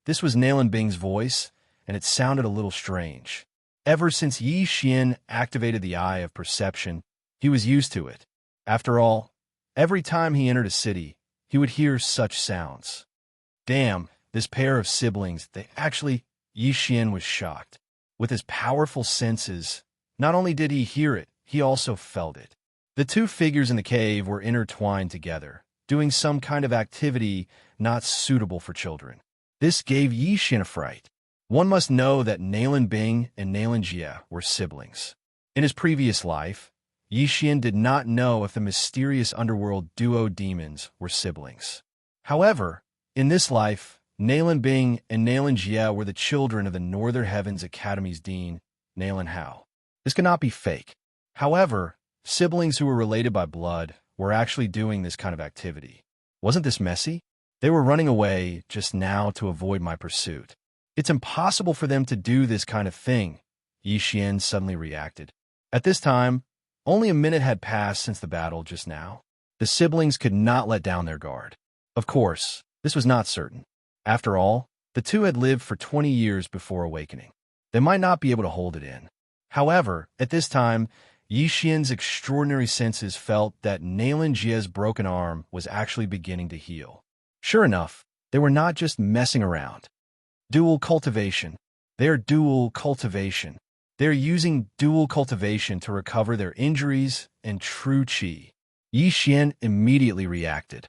This was Bing's voice, and it sounded a little strange. Ever since Yi Xian activated the Eye of Perception, he was used to it. After all, every time he entered a city, he would hear such sounds. Damn, this pair of siblings, they actually Xian was shocked. With his powerful senses, not only did he hear it, he also felt it. The two figures in the cave were intertwined together, doing some kind of activity not suitable for children. This gave Xian a fright. One must know that Nalan Bing and Nalan Jia were siblings. In his previous life, Xian did not know if the mysterious underworld duo demons were siblings. However, in this life, Nalan Bing and Nalan Jia were the children of the Northern Heavens Academy's dean, Nalan Hao. This could not be fake. However, siblings who were related by blood were actually doing this kind of activity. Wasn't this messy? They were running away just now to avoid my pursuit. It's impossible for them to do this kind of thing, Xian suddenly reacted. At this time, only a minute had passed since the battle just now. The siblings could not let down their guard. Of course, this was not certain. After all, the two had lived for 20 years before awakening. They might not be able to hold it in. However, at this time, Xian's extraordinary senses felt that Nalan Jia's broken arm was actually beginning to heal. Sure enough, they were not just messing around. Dual cultivation. They are dual cultivation. They are using dual cultivation to recover their injuries and true qi. Xian immediately reacted.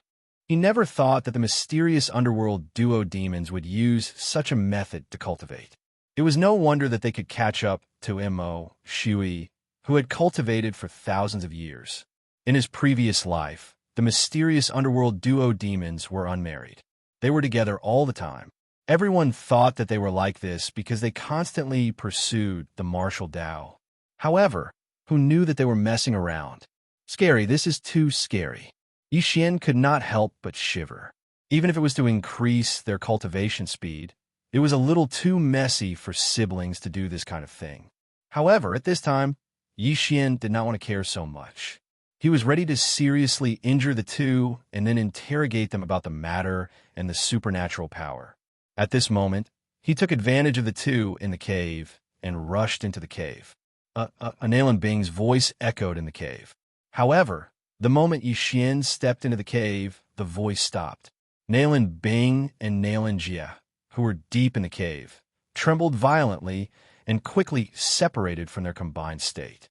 He never thought that the mysterious underworld duo demons would use such a method to cultivate. It was no wonder that they could catch up to Mo Shui, who had cultivated for thousands of years. In his previous life, the mysterious underworld duo demons were unmarried. They were together all the time. Everyone thought that they were like this because they constantly pursued the martial Tao. However, who knew that they were messing around? Scary, this is too scary. Xian could not help but shiver. Even if it was to increase their cultivation speed, it was a little too messy for siblings to do this kind of thing. However, at this time, Xian did not want to care so much. He was ready to seriously injure the two and then interrogate them about the matter and the supernatural power. At this moment, he took advantage of the two in the cave and rushed into the cave. Nalan Bing's voice echoed in the cave. However, the moment Xian stepped into the cave, the voice stopped. Nalan Bing and Nalan Jia, who were deep in the cave, trembled violently and quickly separated from their combined state.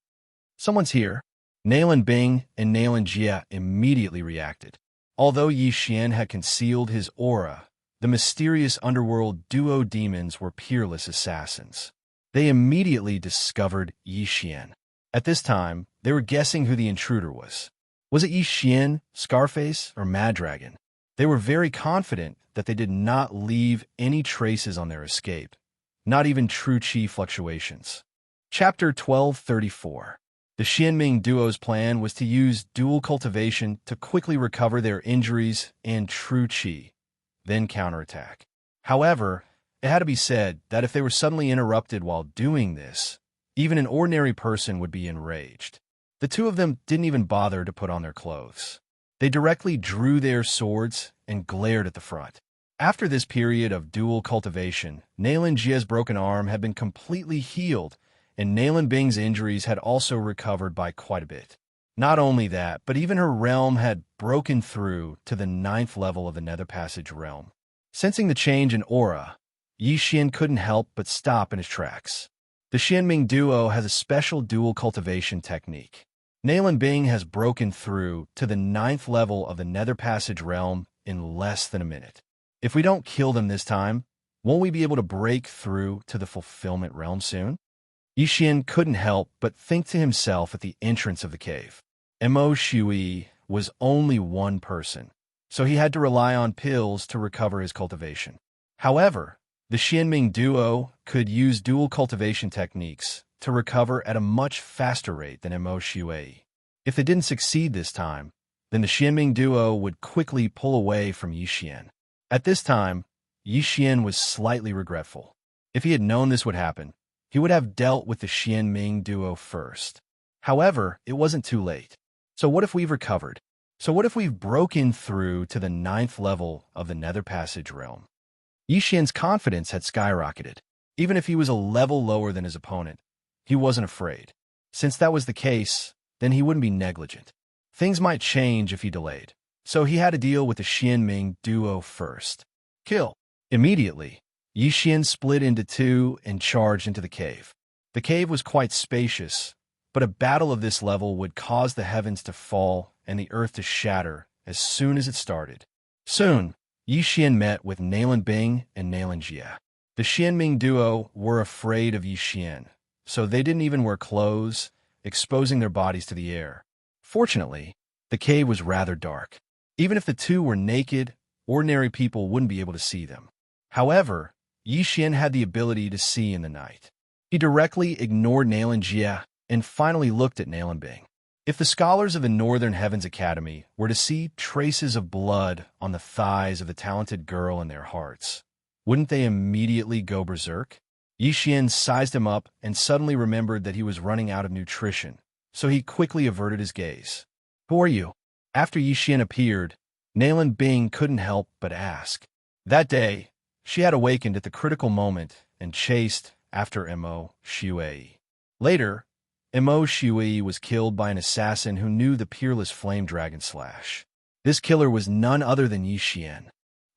Someone's here. Nalan Bing and Nalan Jia immediately reacted. Although Xian had concealed his aura, the mysterious underworld duo demons were peerless assassins. They immediately discovered Xian. At this time, they were guessing who the intruder was. Was it Xian, Scarface, or Mad Dragon? They were very confident that they did not leave any traces on their escape, not even true qi fluctuations. Chapter 1234. The Xianming duo's plan was to use dual cultivation to quickly recover their injuries and true qi, then counterattack. However, it had to be said that if they were suddenly interrupted while doing this, even an ordinary person would be enraged. The two of them didn't even bother to put on their clothes. They directly drew their swords and glared at the front. After this period of dual cultivation, Nalan Jia's broken arm had been completely healed, and Nalan Bing's injuries had also recovered by quite a bit. Not only that, but even her realm had broken through to the 9th level of the Nether Passage realm. Sensing the change in aura, Xian couldn't help but stop in his tracks. The Xianming duo has a special dual cultivation technique. Nalan Bing has broken through to the 9th level of the Nether Passage realm in less than a minute. If we don't kill them this time, won't we be able to break through to the Fulfillment realm soon? Xian couldn't help but think to himself at the entrance of the cave. Mo Shui was only one person, so he had to rely on pills to recover his cultivation. However, the Xianming duo could use dual cultivation techniques to recover at a much faster rate than Mo Shui. If they didn't succeed this time, then the Xianming duo would quickly pull away from Xian. At this time, Xian was slightly regretful. If he had known this would happen, he would have dealt with the Xianming duo first. However, it wasn't too late. So what if we've recovered? So what if we've broken through to the 9th level of the Nether Passage realm? Xian's confidence had skyrocketed. Even if he was a level lower than his opponent, he wasn't afraid. Since that was the case, then he wouldn't be negligent. Things might change if he delayed. So he had to deal with the Xianming duo first. Kill. Immediately, Yixian split into two and charged into the cave. The cave was quite spacious, but a battle of this level would cause the heavens to fall and the earth to shatter as soon as it started. Soon, Yixian met with Nalan Bing and Nalan Jia. The Xianming duo were afraid of Yixian, so they didn't even wear clothes, exposing their bodies to the air. Fortunately, the cave was rather dark. Even if the two were naked, ordinary people wouldn't be able to see them. However, Yixian had the ability to see in the night. He directly ignored Nalan Jia and finally looked at Nalan Bing. If the scholars of the Northern Heavens Academy were to see traces of blood on the thighs of the talented girl in their hearts, wouldn't they immediately go berserk? Yixian sized him up and suddenly remembered that he was running out of nutrition, so he quickly averted his gaze. "Who are you?" After Yixian appeared, Nalan Bing couldn't help but ask. That day, she had awakened at the critical moment and chased after Mo Shui. Later, Mo Shui was killed by an assassin who knew the peerless flame dragon slash. This killer was none other than Yixian.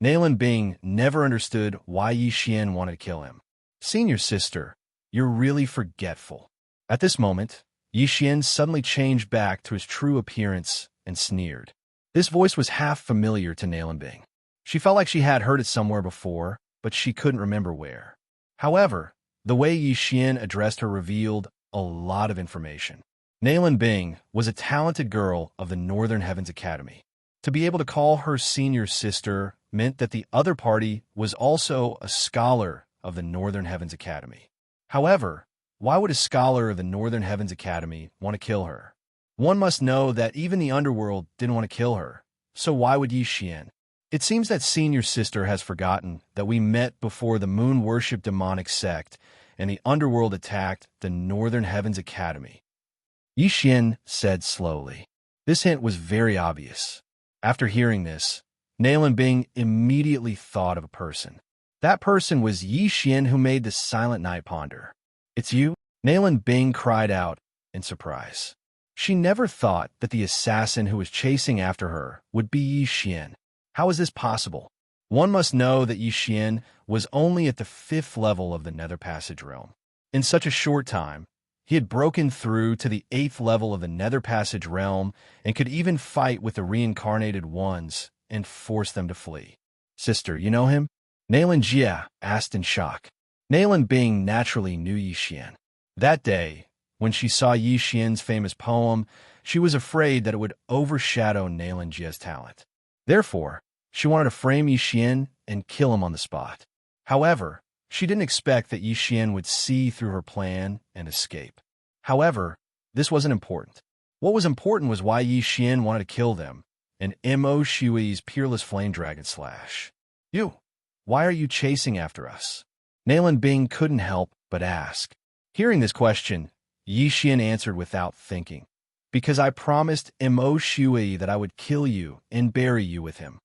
Nalan Bing never understood why Yixian wanted to kill him. "Senior sister, you're really forgetful." At this moment, Yixian suddenly changed back to his true appearance and sneered. This voice was half familiar to Nalan Bing. She felt like she had heard it somewhere before, but she couldn't remember where. However, the way Yixian addressed her revealed a lot of information. Nalan Bing was a talented girl of the Northern Heavens Academy. To be able to call her senior sister meant that the other party was also a scholar of the Northern Heavens Academy. However, why would a scholar of the Northern Heavens Academy want to kill her? One must know that even the underworld didn't want to kill her, so why would Yixian? It seems that senior sister has forgotten that we met before the moon-worship demonic sect and the underworld attacked the Northern Heavens Academy. Yixian said slowly. This hint was very obvious. After hearing this, Nalan Bing immediately thought of a person. That person was Yixian who made the Silent Night ponder. "It's you?" Nalan Bing cried out in surprise. She never thought that the assassin who was chasing after her would be Yixian. How is this possible? One must know that Yixian was only at the 5th level of the Nether Passage realm. In such a short time, he had broken through to the 8th level of the Nether Passage realm and could even fight with the reincarnated ones and force them to flee. "Sister, you know him?" Nalan Jia asked in shock. Nalan Bing naturally knew Yixian. That day, when she saw Yixian's famous poem, she was afraid that it would overshadow Nalan Jia's talent. Therefore, she wanted to frame Yixian and kill him on the spot. However, she didn't expect that Yixian would see through her plan and escape. However, this wasn't important. What was important was why Yixian wanted to kill them, and Mo Shui's peerless flame dragon slash. "You, why are you chasing after us?" Nalan Bing couldn't help but ask. Hearing this question, Yixian answered without thinking. "Because I promised Mo Shui that I would kill you and bury you with him."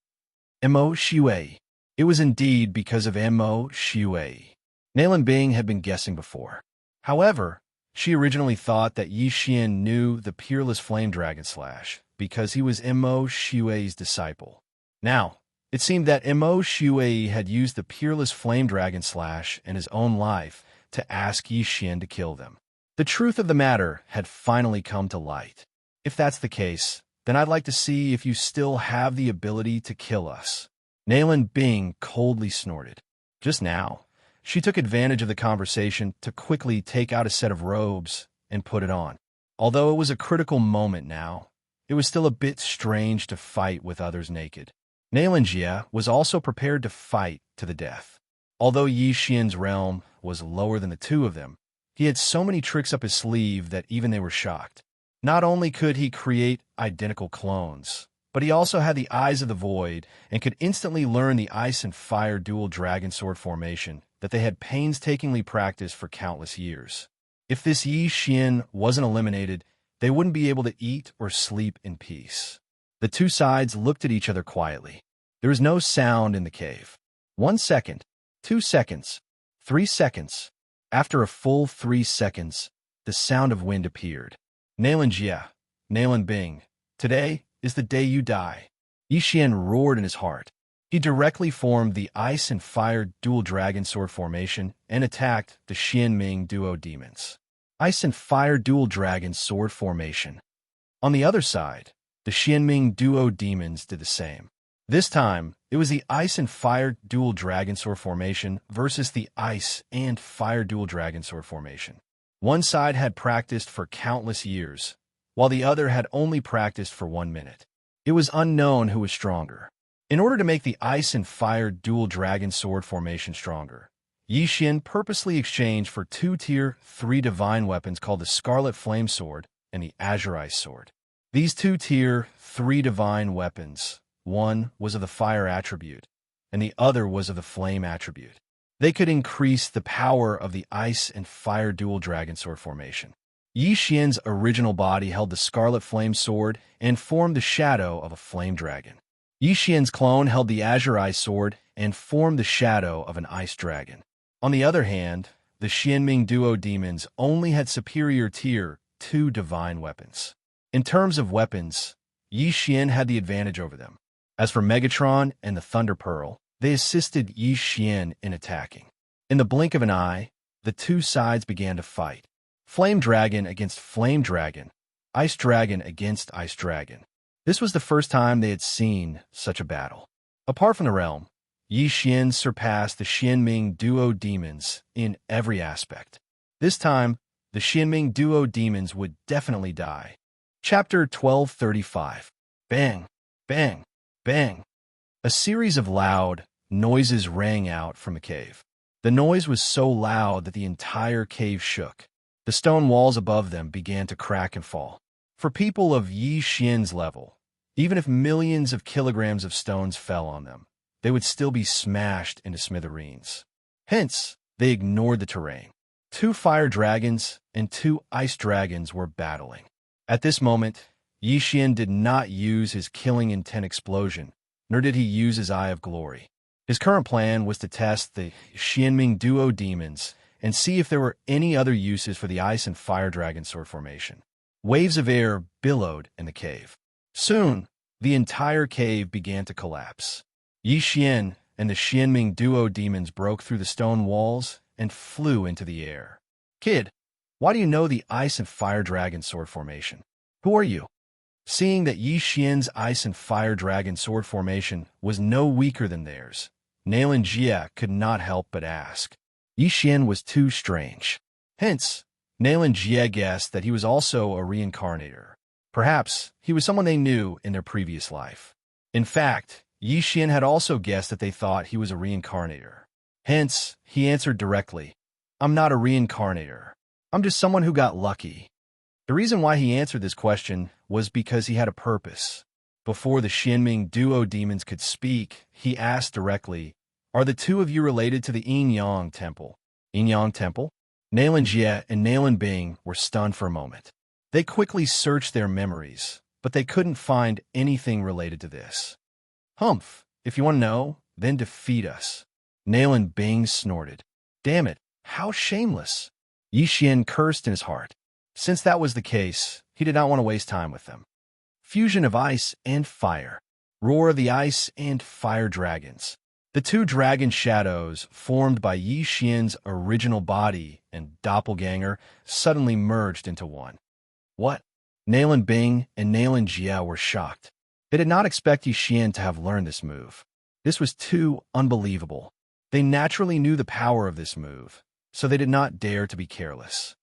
Mo Shui. It was indeed because of Mo Shui. Nalan Bing had been guessing before. However, she originally thought that Yixian knew the peerless flame dragon slash because he was Mo Shui's disciple. Now, it seemed that Mo Shui had used the peerless flame dragon slash in his own life to ask Yixian to kill them. The truth of the matter had finally come to light. If that's the case, then I'd like to see if you still have the ability to kill us. Nalan Bing coldly snorted. Just now, she took advantage of the conversation to quickly take out a set of robes and put it on. Although it was a critical moment now, it was still a bit strange to fight with others naked. Nalan Jia was also prepared to fight to the death. Although Yixian's realm was lower than the two of them, he had so many tricks up his sleeve that even they were shocked. Not only could he create identical clones, but he also had the Eyes of the Void and could instantly learn the Ice and Fire dual dragon sword formation that they had painstakingly practiced for countless years. If this Yixian wasn't eliminated, they wouldn't be able to eat or sleep in peace. The two sides looked at each other quietly. There was no sound in the cave. 1 second, 2 seconds, 3 seconds. After a full 3 seconds, the sound of wind appeared. Nalan Jia, Nalan Bing, today is the day you die. Yixian roared in his heart. He directly formed the Ice and Fire Dual Dragon Sword formation and attacked the Xianming Duo Demons. Ice and Fire Dual Dragon Sword formation. On the other side, the Xianming Duo Demons did the same. This time, it was the Ice and Fire Dual Dragon Sword formation versus the Ice and Fire Dual Dragon Sword formation. One side had practiced for countless years, while the other had only practiced for 1 minute. It was unknown who was stronger. In order to make the Ice and Fire Dual Dragon Sword formation stronger, Yi Xian purposely exchanged for 2-tier 3 divine weapons called the Scarlet Flame Sword and the Azure Ice Sword. These 2-tier 3 divine weapons, one was of the fire attribute, and the other was of the flame attribute. They could increase the power of the Ice and Fire Dual Dragon Sword formation. Yi Xian's original body held the Scarlet Flame Sword and formed the shadow of a flame dragon. Yi Xian's clone held the Azure Ice Sword and formed the shadow of an ice dragon. On the other hand, the Xianming Duo Demons only had superior tier 2 divine weapons. In terms of weapons, Yi Xian had the advantage over them. As for Megatron and the Thunder Pearl, they assisted Yi Xian in attacking. In the blink of an eye, the two sides began to fight. Flame Dragon against Flame Dragon, Ice Dragon against Ice Dragon. This was the first time they had seen such a battle. Apart from the realm, Yi Xian surpassed the Xianming Duo Demons in every aspect. This time, the Xianming Duo Demons would definitely die. Chapter 1235. Bang, bang, bang. A series of loud noises rang out from the cave. The noise was so loud that the entire cave shook. The stone walls above them began to crack and fall. For people of Yi Xian's level, even if millions of kilograms of stones fell on them, they would still be smashed into smithereens. Hence, they ignored the terrain. 2 fire dragons and 2 ice dragons were battling. At this moment, Yi Xian did not use his killing intent explosion, nor did he use his Eye of Glory. His current plan was to test the Xianming Duo Demons and see if there were any other uses for the Ice and Fire Dragon Sword formation. Waves of air billowed in the cave. Soon, the entire cave began to collapse. Yi Xian and the Xianming Duo Demons broke through the stone walls and flew into the air. Kid, why do you know the Ice and Fire Dragon Sword formation? Who are you? Seeing that Yi Xian's Ice and Fire Dragon Sword formation was no weaker than theirs, Xianxia could not help but ask. Yi Xian was too strange. Hence, Xianxia guessed that he was also a reincarnator. Perhaps he was someone they knew in their previous life. In fact, Yi Xian had also guessed that they thought he was a reincarnator. Hence, he answered directly, I'm not a reincarnator. I'm just someone who got lucky. The reason why he answered this question was because he had a purpose. Before the Xianming Duo Demons could speak, he asked directly, Are the two of you related to the Yin Yang Temple? Yin Yang Temple? Xianxia and Bing were stunned for a moment. They quickly searched their memories, but they couldn't find anything related to this. Humph, if you want to know, then defeat us. Bing snorted. Damn it, how shameless. Yi Xian cursed in his heart. Since that was the case, he did not want to waste time with them. Fusion of Ice and Fire. Roar of the Ice and Fire Dragons. The 2 dragon shadows formed by Yi Xian's original body and doppelganger suddenly merged into one. What? Bing and Xianxia were shocked. They did not expect Yi Xian to have learned this move. This was too unbelievable. They naturally knew the power of this move, so they did not dare to be careless.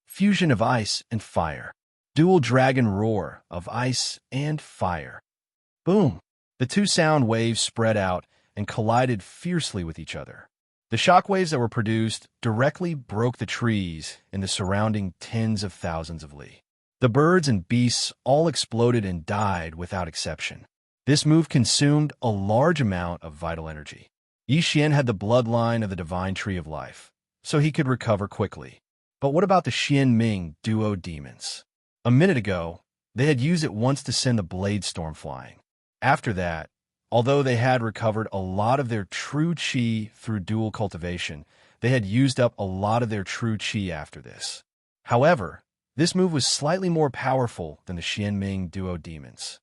Fusion of Ice and Fire. Dual Dragon Roar of Ice and Fire. Boom! The 2 sound waves spread out and collided fiercely with each other. The shockwaves that were produced directly broke the trees in the surrounding tens of thousands of li. The birds and beasts all exploded and died without exception. This move consumed a large amount of vital energy. Yi Xian had the bloodline of the Divine Tree of Life, so he could recover quickly. But what about the Xianming Duo Demons? A minute ago, they had used it once to send the Blade Storm flying. After that, although they had recovered a lot of their true qi through dual cultivation, they had used up a lot of their true qi after this. However, this move was slightly more powerful than the Xianming Duo Demons.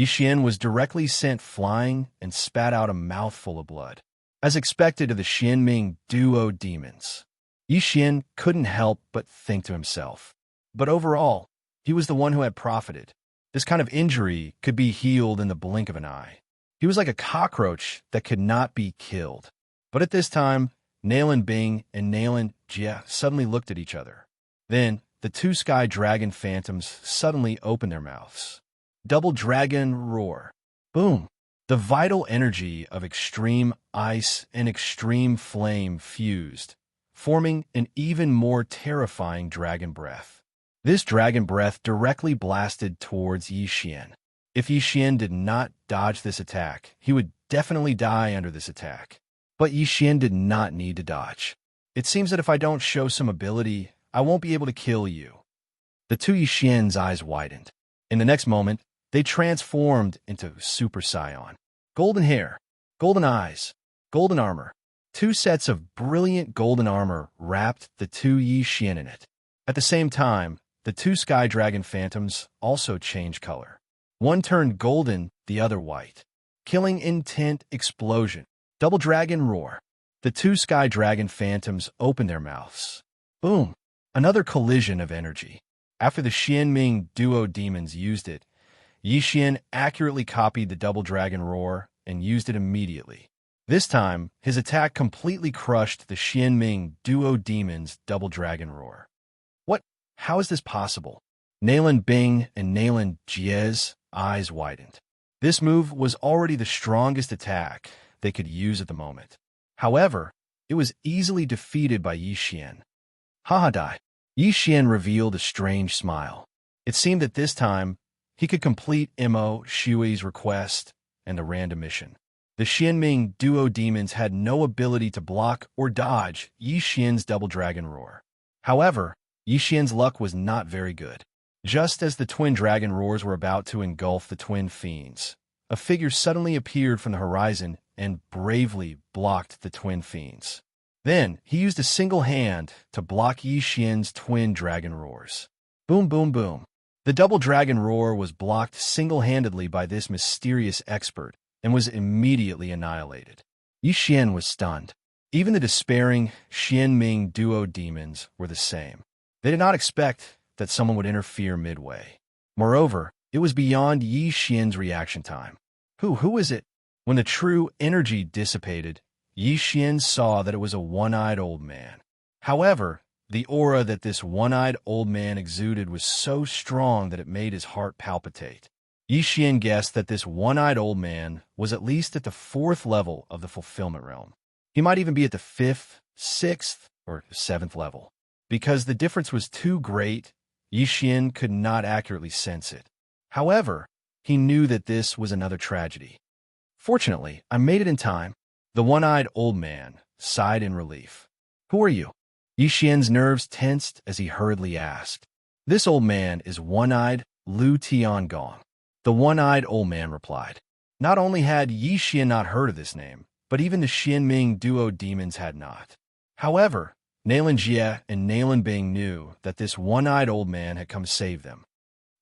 Xian was directly sent flying and spat out a mouthful of blood. As expected of the Xianming duo demons, Xian couldn't help but think to himself. But overall, he was the one who had profited. This kind of injury could be healed in the blink of an eye. He was like a cockroach that could not be killed. But at this time, Nalan Bing and Nalan Jia suddenly looked at each other. Then, the two sky dragon phantoms suddenly opened their mouths. Double dragon roar. Boom! The vital energy of extreme ice and extreme flame fused, forming an even more terrifying dragon breath. This dragon breath directly blasted towards Xian. If Xian did not dodge this attack, he would definitely die under this attack. But Xian did not need to dodge. It seems that if I don't show some ability, I won't be able to kill you. The two Xian's eyes widened. In the next moment, they transformed into Super Saiyan. Golden hair, golden eyes, golden armor. Two sets of brilliant golden armor wrapped the two Xian in it. At the same time, the two Sky Dragon Phantoms also changed color. One turned golden, the other white. Killing intent explosion. Double Dragon Roar. The two Sky Dragon Phantoms opened their mouths. Boom! Another collision of energy. After the Xianming duo demons used it, Xian accurately copied the Double Dragon Roar and used it immediately. This time, his attack completely crushed the Xianming duo demons' Double Dragon Roar. What? How is this possible? Nalan Bing and Nalan Jie's eyes widened. This move was already the strongest attack they could use at the moment. However, it was easily defeated by Xian. Haha die. Xian revealed a strange smile. It seemed that this time, he could complete Mo Shui's request and the random mission. The Xianming duo demons had no ability to block or dodge Xian's Double Dragon Roar. However, Xian's luck was not very good. Just as the twin dragon roars were about to engulf the twin fiends, a figure suddenly appeared from the horizon and bravely blocked the twin fiends. Then, he used a single hand to block Xian's twin dragon roars. Boom, boom, boom. The Double Dragon Roar was blocked single-handedly by this mysterious expert and was immediately annihilated. Xian was stunned. Even the despairing Xianming duo demons were the same. They did not expect that someone would interfere midway. Moreover, it was beyond Xian's reaction time. Who is it? When the true energy dissipated, Xian saw that it was a one-eyed old man. However, the aura that this one-eyed old man exuded was so strong that it made his heart palpitate. Xian guessed that this one-eyed old man was at least at the 4th level of the fulfillment realm. He might even be at the 5th, 6th, or 7th level. Because the difference was too great, Xian could not accurately sense it. However, he knew that this was another tragedy. Fortunately, I made it in time. The one-eyed old man sighed in relief. Who are you? Xian's nerves tensed as he hurriedly asked. This old man is one-eyed Lu Tiangong. The one-eyed old man replied. Not only had Xian not heard of this name, but even the Xianming duo demons had not. However, Nalan Jia and Nalan Bing knew that this one-eyed old man had come save them.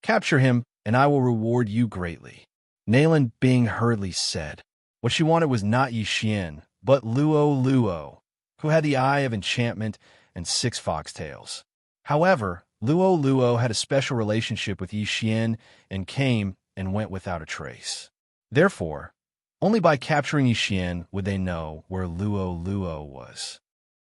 Capture him, and I will reward you greatly. Nalan Bing hurriedly said. What she wanted was not Xian, but Luo, who had the Eye of Enchantment and 6 foxtails. However, Luo had a special relationship with Xian and came and went without a trace. Therefore, only by capturing Xian would they know where Luo was.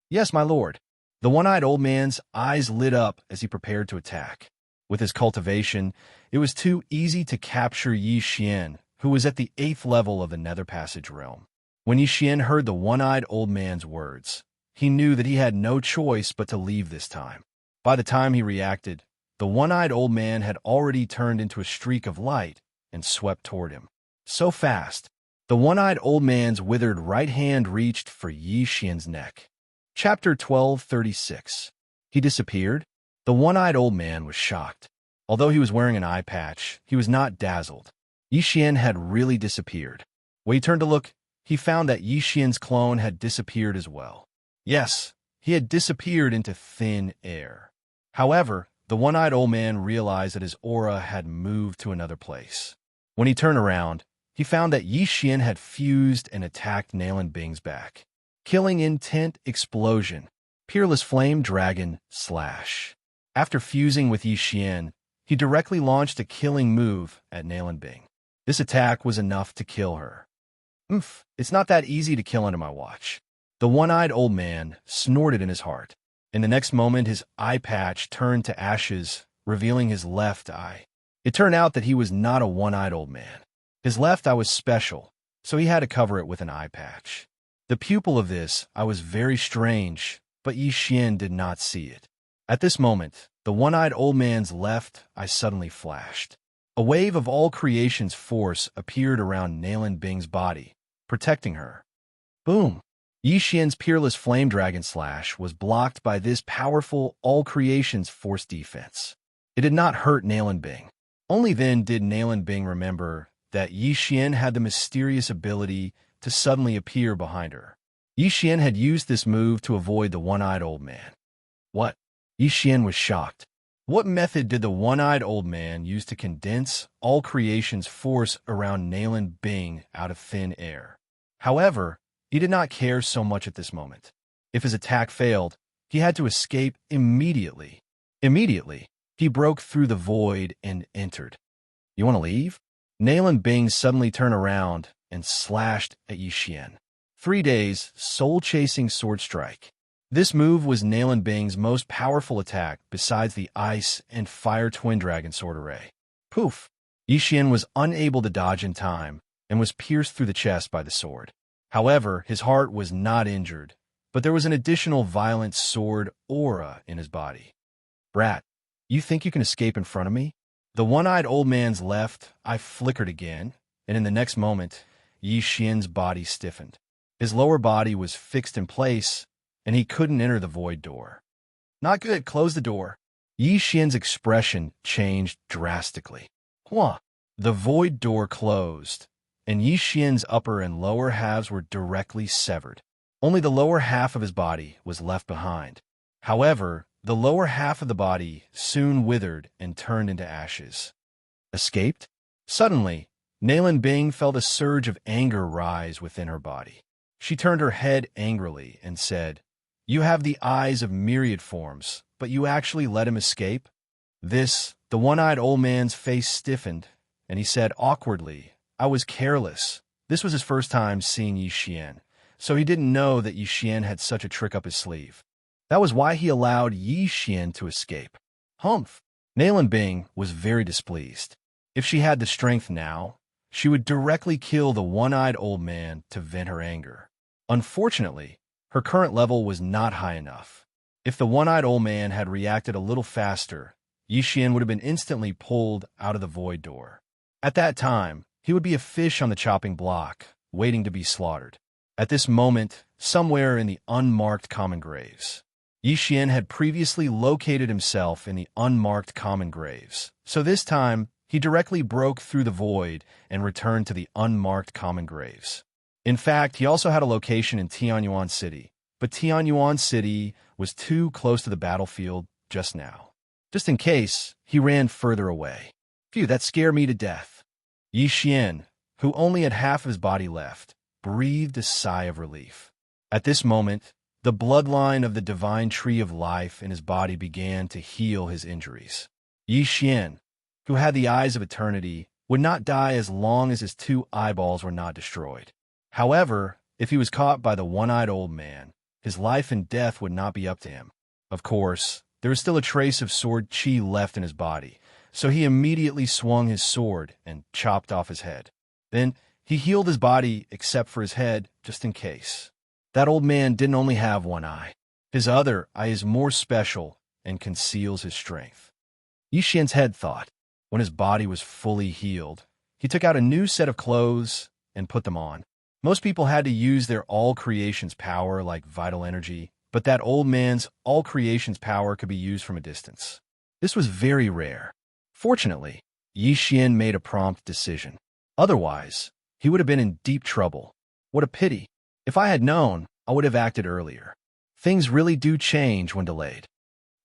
Yes, my lord. The one-eyed old man's eyes lit up as he prepared to attack. With his cultivation, it was too easy to capture Xian, who was at the 8th level of the Nether Passage realm. When Xian heard the one-eyed old man's words, he knew that he had no choice but to leave this time. By the time he reacted, the one-eyed old man had already turned into a streak of light and swept toward him. So fast, the one-eyed old man's withered right hand reached for Xian's neck. Chapter 1236. He disappeared? The one-eyed old man was shocked. Although he was wearing an eye patch, he was not dazzled. Xian had really disappeared. When he turned to look, he found that Xian's clone had disappeared as well. Yes, he had disappeared into thin air. However, the one-eyed old man realized that his aura had moved to another place. When he turned around, he found that Xian had fused and attacked Nalan Bing's back. Killing Intent Explosion. Peerless Flame Dragon Slash. After fusing with Xian, he directly launched a killing move at Nalan Bing. This attack was enough to kill her. It's not that easy to kill under my watch. The one-eyed old man snorted in his heart. In the next moment, his eye patch turned to ashes, revealing his left eye. It turned out that he was not a one-eyed old man. His left eye was special, so he had to cover it with an eye patch. The pupil of this eye was very strange, but Xian did not see it. At this moment, the one-eyed old man's left eye suddenly flashed. A wave of all creation's force appeared around Nalan Bing's body, protecting her. Boom! Xian's Peerless Flame Dragon Slash was blocked by this powerful all creation's force defense. It did not hurt Nalan Bing. Only then did Nalan Bing remember that Xian had the mysterious ability to suddenly appear behind her. Xian had used this move to avoid the one-eyed old man. What? Xian was shocked. What method did the one-eyed old man use to condense all creation's force around Nalan Bing out of thin air? However, he did not care so much at this moment. If his attack failed, he had to escape immediately. Immediately, he broke through the void and entered. You want to leave? Nalan Bing suddenly turned around and slashed at Xian. 3 days, soul-chasing sword strike. This move was Nalan Bing's most powerful attack besides the Ice and Fire Twin Dragon sword array. Poof! Xian was unable to dodge in time and was pierced through the chest by the sword. However, his heart was not injured, but there was an additional violent sword aura in his body. Brat, you think you can escape in front of me? The one-eyed old man's left eye flickered again, and in the next moment, Xian's body stiffened. His lower body was fixed in place, and he couldn't enter the void door. Not good, close the door. Xian's expression changed drastically. Huh. The void door closed, and Xian's upper and lower halves were directly severed. Only the lower half of his body was left behind. However, the lower half of the body soon withered and turned into ashes. Escaped? Suddenly, Nalan Bing felt a surge of anger rise within her body. She turned her head angrily and said, "You have the eyes of myriad forms, but you actually let him escape?" The one-eyed old man's face stiffened, and he said awkwardly, "I was careless." This was his first time seeing Xian, so he didn't know that Xian had such a trick up his sleeve. That was why he allowed Xian to escape. Humph! Nalan Bing was very displeased. If she had the strength now, she would directly kill the one-eyed old man to vent her anger. Unfortunately, her current level was not high enough. If the one-eyed old man had reacted a little faster, Xian would have been instantly pulled out of the void door. At that time, he would be a fish on the chopping block, waiting to be slaughtered. At this moment, somewhere in the unmarked common graves. Xian had previously located himself in the unmarked common graves, so this time, he directly broke through the void and returned to the unmarked common graves. In fact, he also had a location in Tianyuan City, but Tianyuan City was too close to the battlefield just now. Just in case, he ran further away. Phew, that scared me to death. Xian, who only had half of his body left, breathed a sigh of relief. At this moment, the bloodline of the divine tree of life in his body began to heal his injuries. Xian, who had the eyes of eternity, would not die as long as his 2 eyeballs were not destroyed. However, if he was caught by the one-eyed old man, his life and death would not be up to him. Of course, there was still a trace of sword chi left in his body, so he immediately swung his sword and chopped off his head. Then, he healed his body except for his head, just in case. That old man didn't only have one eye. His other eye is more special and conceals his strength. Xian's head thought. When his body was fully healed, he took out a new set of clothes and put them on. Most people had to use their all creation's power like vital energy, but that old man's all creation's power could be used from a distance. This was very rare. Fortunately, Xian made a prompt decision. Otherwise, he would have been in deep trouble. What a pity. If I had known, I would have acted earlier. Things really do change when delayed.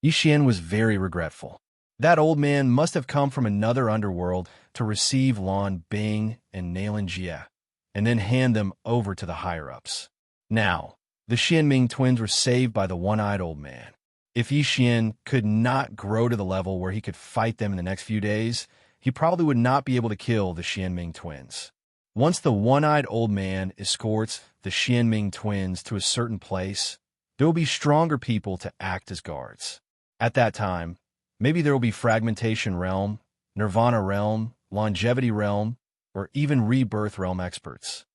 Xian was very regretful. That old man must have come from another underworld to receive Lan Bing and Xianxia, and then hand them over to the higher-ups. Now, the Xianming twins were saved by the one-eyed old man. If Yixian could not grow to the level where he could fight them in the next few days, he probably would not be able to kill the Xianming twins. Once the one-eyed old man escorts the Xianming twins to a certain place, there will be stronger people to act as guards. At that time, maybe there will be Fragmentation Realm, Nirvana Realm, Longevity Realm, or even Rebirth Realm experts.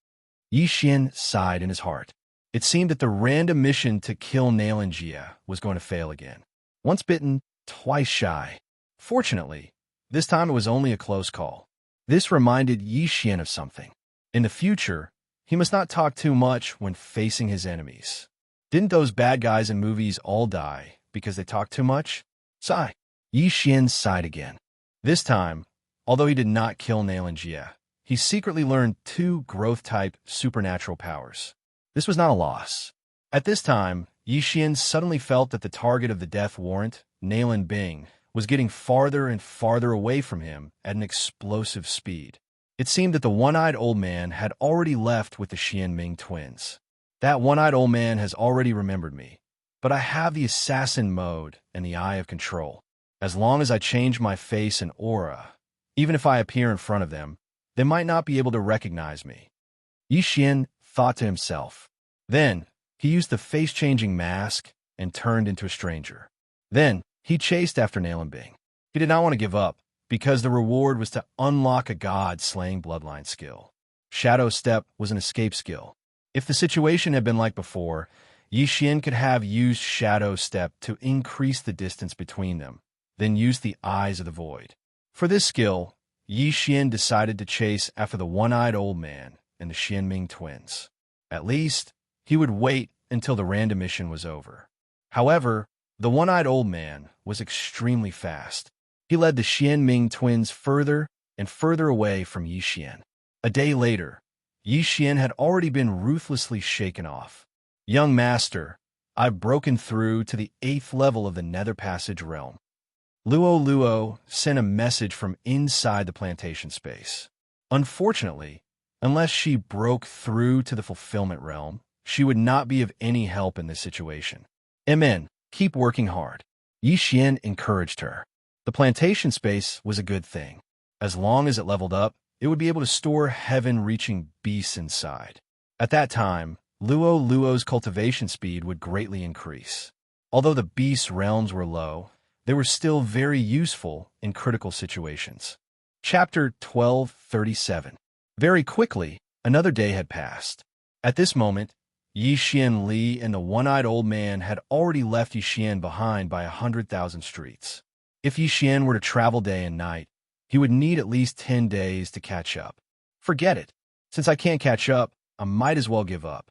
Yixian sighed in his heart. It seemed that the random mission to kill Xianxia was going to fail again. Once bitten, twice shy. Fortunately, this time it was only a close call. This reminded Yixian of something. In the future, he must not talk too much when facing his enemies. Didn't those bad guys in movies all die because they talked too much? Sigh. Yixian sighed again. This time, although he did not kill Xianxia, he secretly learned 2 growth-type supernatural powers. This was not a loss. At this time, Yixian suddenly felt that the target of the death warrant, Nalan Bing, was getting farther and farther away from him at an explosive speed. It seemed that the one-eyed old man had already left with the Xianming twins. That one-eyed old man has already remembered me, but I have the assassin mode and the eye of control. As long as I change my face and aura, even if I appear in front of them, they might not be able to recognize me. Yixian thought to himself. Then, he used the face-changing mask and turned into a stranger. Then, he chased after Nalan Bing. He did not want to give up, because the reward was to unlock a god-slaying bloodline skill. Shadow Step was an escape skill. If the situation had been like before, Yixian could have used Shadow Step to increase the distance between them, then use the Eyes of the Void. For this skill, Yixian decided to chase after the one-eyed old man and the Xianming twins. At least, he would wait until the random mission was over. However, the one-eyed old man was extremely fast. He led the Xianming twins further and further away from Yixian. A day later, Yixian had already been ruthlessly shaken off. Young master, I've broken through to the 8th level of the Nether Passage realm. Luo sent a message from inside the plantation space. Unfortunately, unless she broke through to the fulfillment realm, she would not be of any help in this situation. Amen. Keep working hard. Yixian encouraged her. The plantation space was a good thing. As long as it leveled up, it would be able to store heaven-reaching beasts inside. At that time, Luo's cultivation speed would greatly increase. Although the beast realms were low, they were still very useful in critical situations. Chapter 1237. Very quickly, another day had passed. At this moment, Yixian Li and the one-eyed old man had already left Yixian behind by 100,000 streets. If Yixian were to travel day and night, he would need at least 10 days to catch up. Forget it. Since I can't catch up, I might as well give up.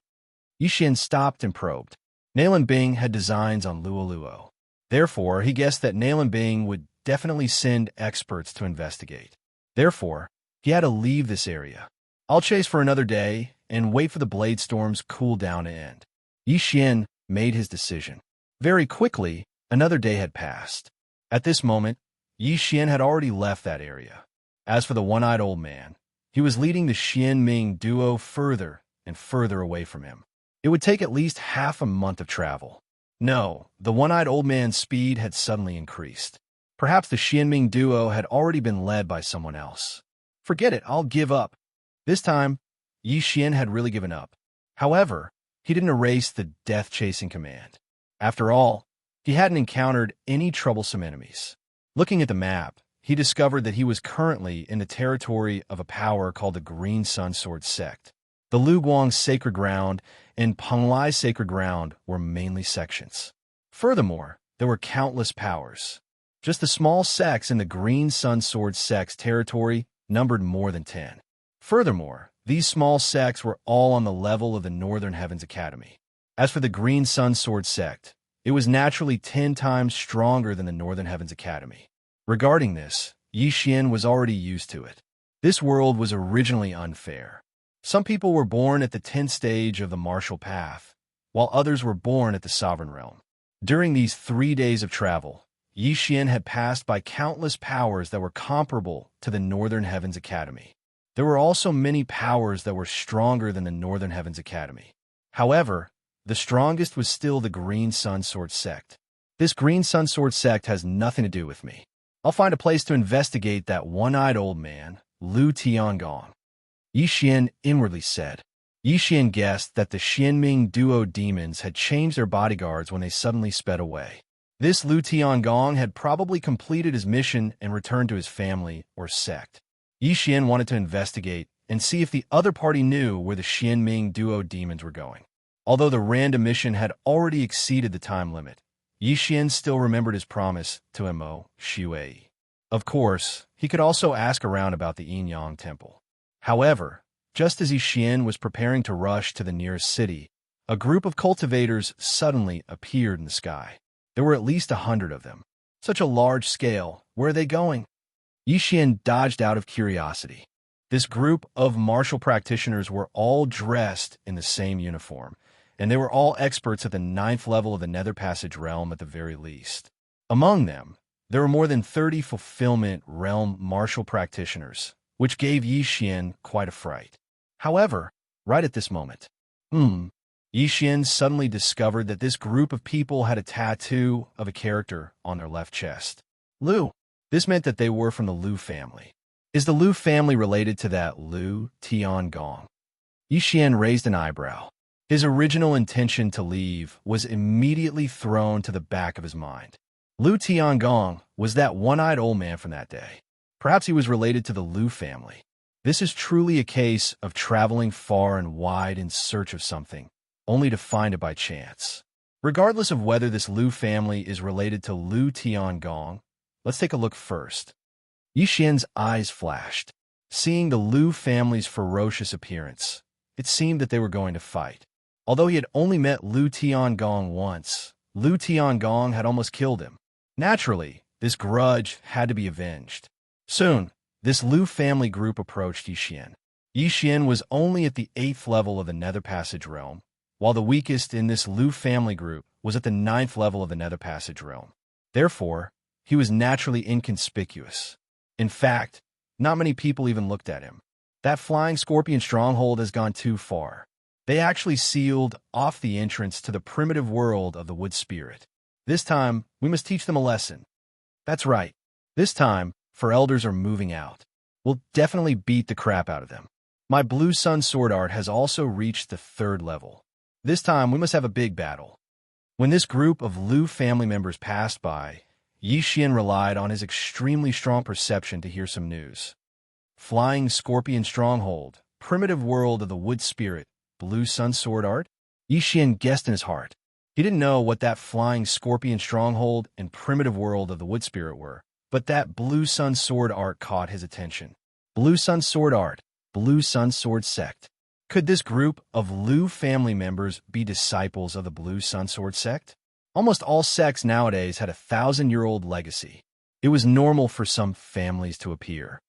Yixian stopped and probed. Nalan Bing had designs on Luo. Therefore, he guessed that Nalan Bing would definitely send experts to investigate. Therefore, he had to leave this area. I'll chase for another day and wait for the blade storm's cool down to end. Yixian made his decision. Very quickly, another day had passed. At this moment, Yixian had already left that area. As for the one-eyed old man, he was leading the Xianming duo further and further away from him. It would take at least half a month of travel. No, the one-eyed old man's speed had suddenly increased. Perhaps the Xianming duo had already been led by someone else. Forget it, I'll give up. This time, Yixian had really given up. However, he didn't erase the death-chasing command. After all, he hadn't encountered any troublesome enemies. Looking at the map, he discovered that he was currently in the territory of a power called the Green Sun Sword Sect. The Luguang Sacred Ground and Penglai Sacred Ground were mainly sections. Furthermore, there were countless powers. Just the small sects in the Green Sun Sword Sect's territory numbered more than 10. Furthermore, these small sects were all on the level of the Northern Heavens Academy. As for the Green Sun Sword Sect, it was naturally 10 times stronger than the Northern Heavens Academy. Regarding this, Yixian was already used to it. This world was originally unfair. Some people were born at the 10th stage of the martial path, while others were born at the sovereign realm. During these 3 days of travel, Yi Xian had passed by countless powers that were comparable to the Northern Heavens Academy. There were also many powers that were stronger than the Northern Heavens Academy. However, the strongest was still the Green Sun Sword sect. This Green Sun Sword sect has nothing to do with me. I'll find a place to investigate that one-eyed old man, Lu Tiangong. Yi Xian inwardly said. Yi Xian guessed that the Xianming duo demons had changed their bodyguards when they suddenly sped away. This Lu Tiangong had probably completed his mission and returned to his family or sect. Yi Xian wanted to investigate and see if the other party knew where the Xianming duo demons were going. Although the random mission had already exceeded the time limit, Yi Xian still remembered his promise to Mo Shui. Of course, he could also ask around about the Yin-Yang Temple. However, just as Yi Xian was preparing to rush to the nearest city, a group of cultivators suddenly appeared in the sky. There were at least 100 of them. Such a large scale. Where are they going? Yi Xian dodged out of curiosity. This group of martial practitioners were all dressed in the same uniform, and they were all experts at the 9th level of the Nether Passage realm at the very least. Among them, there were more than 30 Fulfillment Realm martial practitioners, which gave Yi Xian quite a fright. However, right at this moment, Yi Xian suddenly discovered that this group of people had a tattoo of a character on their left chest. Lu. This meant that they were from the Lu family. Is the Lu family related to that Lu Tiangong? Yi Xian raised an eyebrow. His original intention to leave was immediately thrown to the back of his mind. Lu Tiangong was that one-eyed old man from that day. Perhaps he was related to the Lu family. This is truly a case of traveling far and wide in search of something, only to find it by chance. Regardless of whether this Lu family is related to Lu Tiangong, let's take a look first. Yi Xian's eyes flashed. Seeing the Lu family's ferocious appearance, it seemed that they were going to fight. Although he had only met Lu Tiangong once, Lu Tiangong had almost killed him. Naturally, this grudge had to be avenged. Soon, this Lu family group approached Yi Xian. Yi Xian was only at the 8th level of the Nether Passage realm, while the weakest in this Lu family group was at the 9th level of the Nether Passage realm. Therefore, he was naturally inconspicuous. In fact, not many people even looked at him. That flying scorpion stronghold has gone too far. They actually sealed off the entrance to the primitive world of the wood spirit. This time, we must teach them a lesson. That's right. This time, for elders are moving out. We'll definitely beat the crap out of them. My blue sun sword art has also reached the 3rd level. This time, we must have a big battle. When this group of Lu family members passed by, Yi Xian relied on his extremely strong perception to hear some news. Flying Scorpion Stronghold, Primitive World of the Wood Spirit, Blue Sun Sword Art? Yi Xian guessed in his heart. He didn't know what that Flying Scorpion Stronghold and Primitive World of the Wood Spirit were, but that Blue Sun Sword Art caught his attention. Blue Sun Sword Art, Blue Sun Sword Sect. Could this group of Lu family members be disciples of the Blue Sun Sword Sect? Almost all sects nowadays had a 1,000-year-old legacy. It was normal for some families to appear.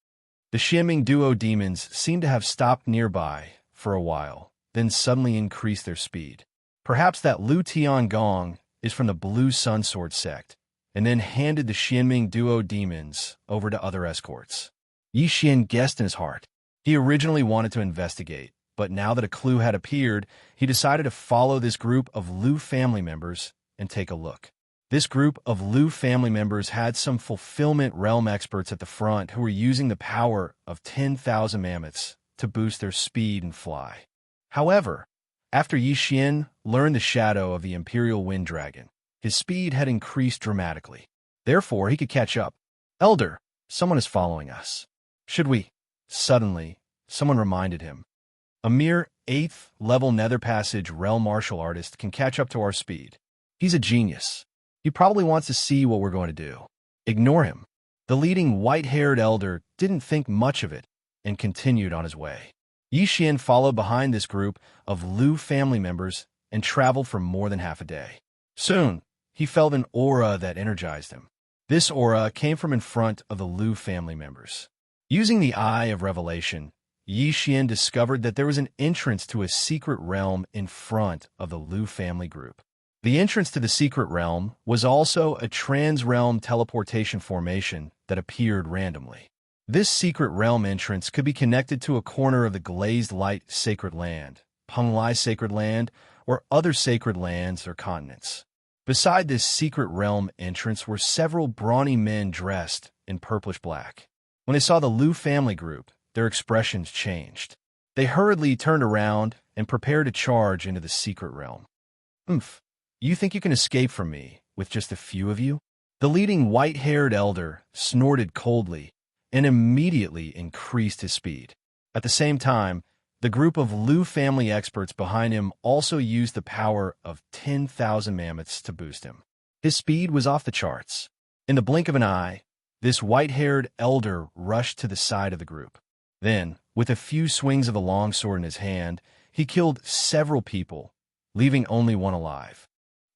The Xianming duo demons seemed to have stopped nearby for a while, then suddenly increased their speed. Perhaps that Lu Tiangong is from the Blue Sun Sword sect, and then handed the Xianming duo demons over to other escorts. Yi Xian guessed in his heart. He originally wanted to investigate, but now that a clue had appeared, he decided to follow this group of Lu family members and take a look. This group of Lu family members had some Fulfillment Realm experts at the front who were using the power of 10,000 mammoths to boost their speed and fly. However, after Yi Xian learned the shadow of the Imperial Wind Dragon, his speed had increased dramatically. Therefore, he could catch up. Elder, someone is following us. Should we? Suddenly, someone reminded him. A mere 8th level Nether Passage Realm martial artist can catch up to our speed. He's a genius. He probably wants to see what we're going to do. Ignore him. The leading white-haired elder didn't think much of it and continued on his way. Yi Xian followed behind this group of Lu family members and traveled for more than half a day. Soon, he felt an aura that energized him. This aura came from in front of the Lu family members. Using the Eye of Revelation, Yi Xian discovered that there was an entrance to a secret realm in front of the Lu family group. The entrance to the secret realm was also a trans-realm teleportation formation that appeared randomly. This secret realm entrance could be connected to a corner of the Glazed Light Sacred Land, Penglai Sacred Land, or other sacred lands or continents. Beside this secret realm entrance were several brawny men dressed in purplish black. When they saw the Liu family group, their expressions changed. They hurriedly turned around and prepared to charge into the secret realm. "Oomph, you think you can escape from me with just a few of you?" The leading white-haired elder snorted coldly and immediately increased his speed. At the same time, the group of Liu family experts behind him also used the power of 10,000 mammoths to boost him. His speed was off the charts. In the blink of an eye, this white-haired elder rushed to the side of the group. Then, with a few swings of the longsword in his hand, he killed several people, leaving only one alive.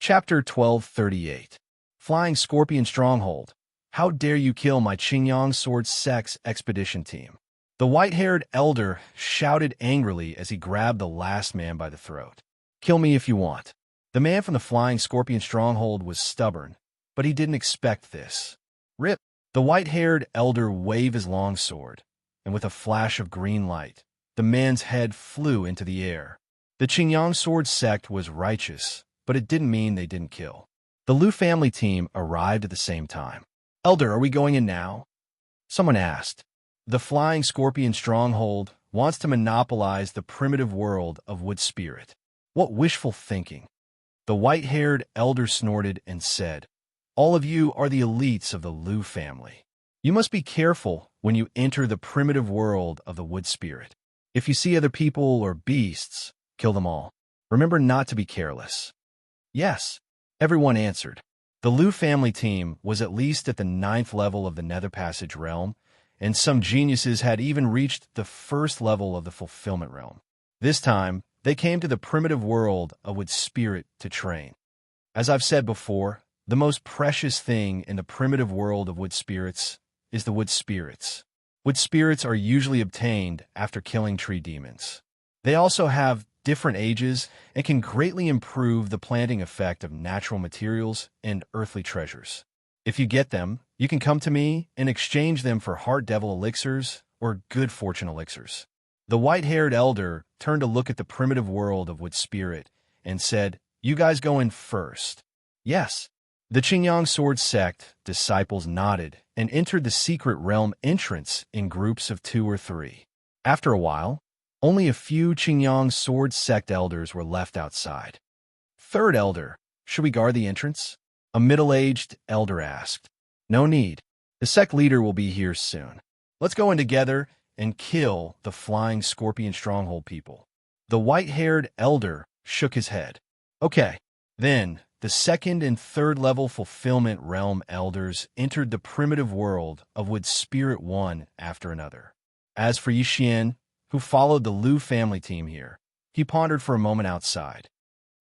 Chapter 1238. Flying Scorpion Stronghold. How dare you kill my Qingyang Sword Sex Expedition team? The white-haired elder shouted angrily as he grabbed the last man by the throat. "Kill me if you want." The man from the Flying Scorpion Stronghold was stubborn, but he didn't expect this. "Rip!" The white-haired elder waved his long sword, and with a flash of green light, the man's head flew into the air. The Qingyang Sword sect was righteous, but it didn't mean they didn't kill. The Liu family team arrived at the same time. "Elder, are we going in now?" someone asked. The Flying Scorpion Stronghold wants to monopolize the primitive world of Wood Spirit. What wishful thinking. The white-haired elder snorted and said, "All of you are the elites of the Liu family. You must be careful when you enter the primitive world of the Wood Spirit. If you see other people or beasts, kill them all. Remember not to be careless." "Yes," everyone answered. The Liu family team was at least at the 9th level of the Nether Passage realm, and some geniuses had even reached the 1st level of the Fulfillment realm. This time, they came to the primitive world of Wood Spirit to train. As I've said before, the most precious thing in the primitive world of Wood Spirits is the Wood Spirits. Wood Spirits are usually obtained after killing tree demons. They also have different ages and can greatly improve the planting effect of natural materials and earthly treasures. If you get them, you can come to me and exchange them for Heart Devil elixirs or Good Fortune elixirs. The white-haired elder turned to look at the primitive world of Wood Spirit and said, "You guys go in first." "Yes." The Qingyang Sword sect disciples nodded and entered the secret realm entrance in groups of 2 or 3. After a while, only a few Qingyang Sword sect elders were left outside. "Third elder, should we guard the entrance?" a middle-aged elder asked. "No need. The sect leader will be here soon. Let's go in together and kill the Flying Scorpion Stronghold people." The white-haired elder shook his head. "Okay." Then, the 2nd and 3rd level Fulfillment Realm elders entered the primitive world of Wood Spirit one after another. As for Yixian, who followed the Liu family team here, he pondered for a moment outside.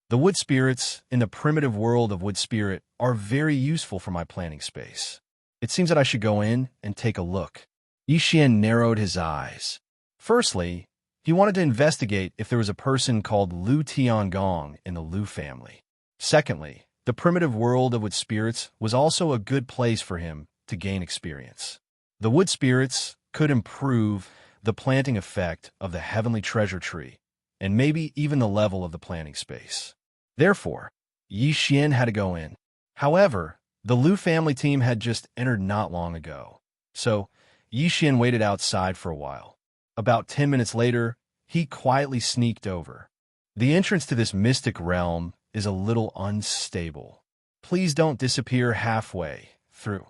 "The Wood Spirits in the primitive world of Wood Spirit are very useful for my planning space. It seems that I should go in and take a look." Yixian narrowed his eyes. Firstly, he wanted to investigate if there was a person called Liu Tiangong in the Liu family. Secondly, the primitive world of Wood Spirits was also a good place for him to gain experience. The Wood Spirits could improve the planting effect of the heavenly treasure tree, and maybe even the level of the planting space. Therefore, Yixian had to go in. However, the Liu family team had just entered not long ago, so Yixian waited outside for a while. About 10 minutes later, he quietly sneaked over. "The entrance to this mystic realm is a little unstable. Please don't disappear halfway through."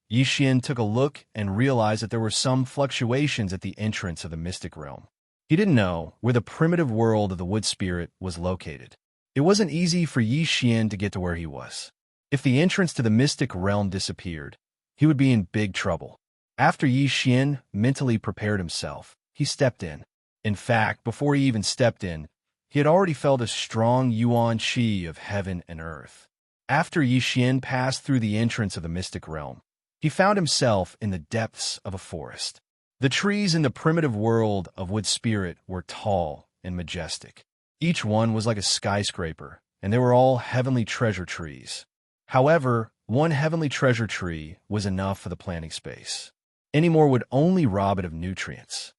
Yixian took a look and realized that there were some fluctuations at the entrance of the mystic realm. He didn't know where the primitive world of the Wood Spirit was located. It wasn't easy for Yixian to get to where he was. If the entrance to the mystic realm disappeared, he would be in big trouble. After Yixian mentally prepared himself, he stepped in. In fact, before he even stepped in, he had already felt a strong yuan qi of heaven and earth. After Yixian passed through the entrance of the mystic realm, he found himself in the depths of a forest. The trees in the primitive world of Wood Spirit were tall and majestic. Each one was like a skyscraper, and they were all heavenly treasure trees. However, one heavenly treasure tree was enough for the planting space. Any more would only rob it of nutrients.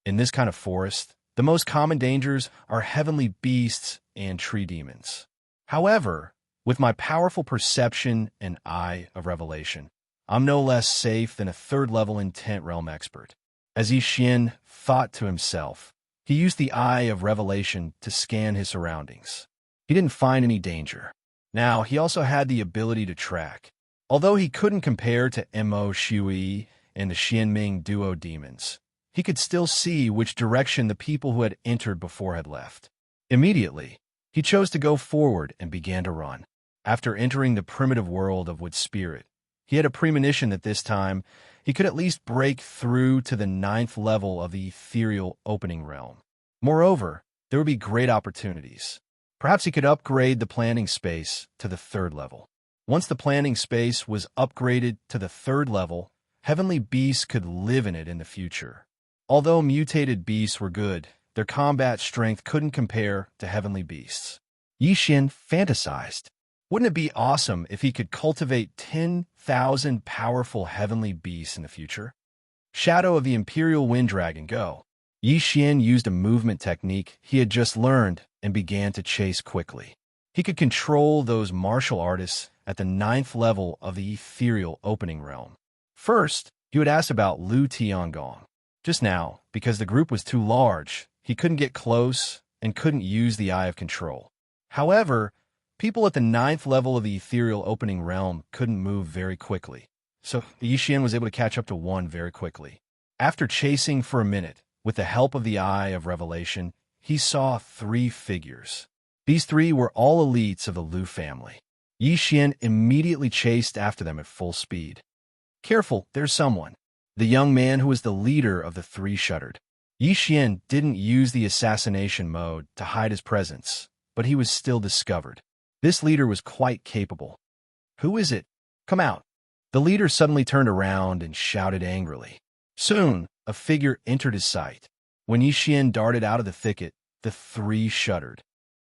In this kind of forest, the most common dangers are heavenly beasts and tree demons. However, with my powerful perception and eye of revelation, I'm no less safe than a third-level intent realm expert. As Xian thought to himself, he used the eye of revelation to scan his surroundings. He didn't find any danger. Now, he also had the ability to track. Although he couldn't compare to Mo Shui and the Xianming duo demons, he could still see which direction the people who had entered before had left. Immediately, he chose to go forward and began to run. After entering the primitive world of Wood Spirit, he had a premonition that this time he could at least break through to the 9th level of the ethereal opening realm. Moreover, there would be great opportunities. Perhaps he could upgrade the planting space to the 3rd level. Once the planting space was upgraded to the 3rd level, heavenly beasts could live in it in the future. Although mutated beasts were good, their combat strength couldn't compare to heavenly beasts. Xian fantasized. Wouldn't it be awesome if he could cultivate 10,000 powerful heavenly beasts in the future? Shadow of the Imperial Wind Dragon, go. Xian used a movement technique he had just learned and began to chase quickly. He could control those martial artists at the 9th level of the ethereal opening realm. First, he would ask about Lu Tiangong. Just now, because the group was too large, he couldn't get close and couldn't use the Eye of Control. However, people at the 9th level of the ethereal opening realm couldn't move very quickly, so Xian was able to catch up to one very quickly. After chasing for a minute, with the help of the Eye of Revelation, he saw 3 figures. These 3 were all elites of the Lu family. Xian immediately chased after them at full speed. Careful, there's someone. The young man who was the leader of the 3 shuddered. Xian didn't use the assassination mode to hide his presence, but he was still discovered. This leader was quite capable. Who is it? Come out. The leader suddenly turned around and shouted angrily. Soon, a figure entered his sight. When Xian darted out of the thicket, the 3 shuddered.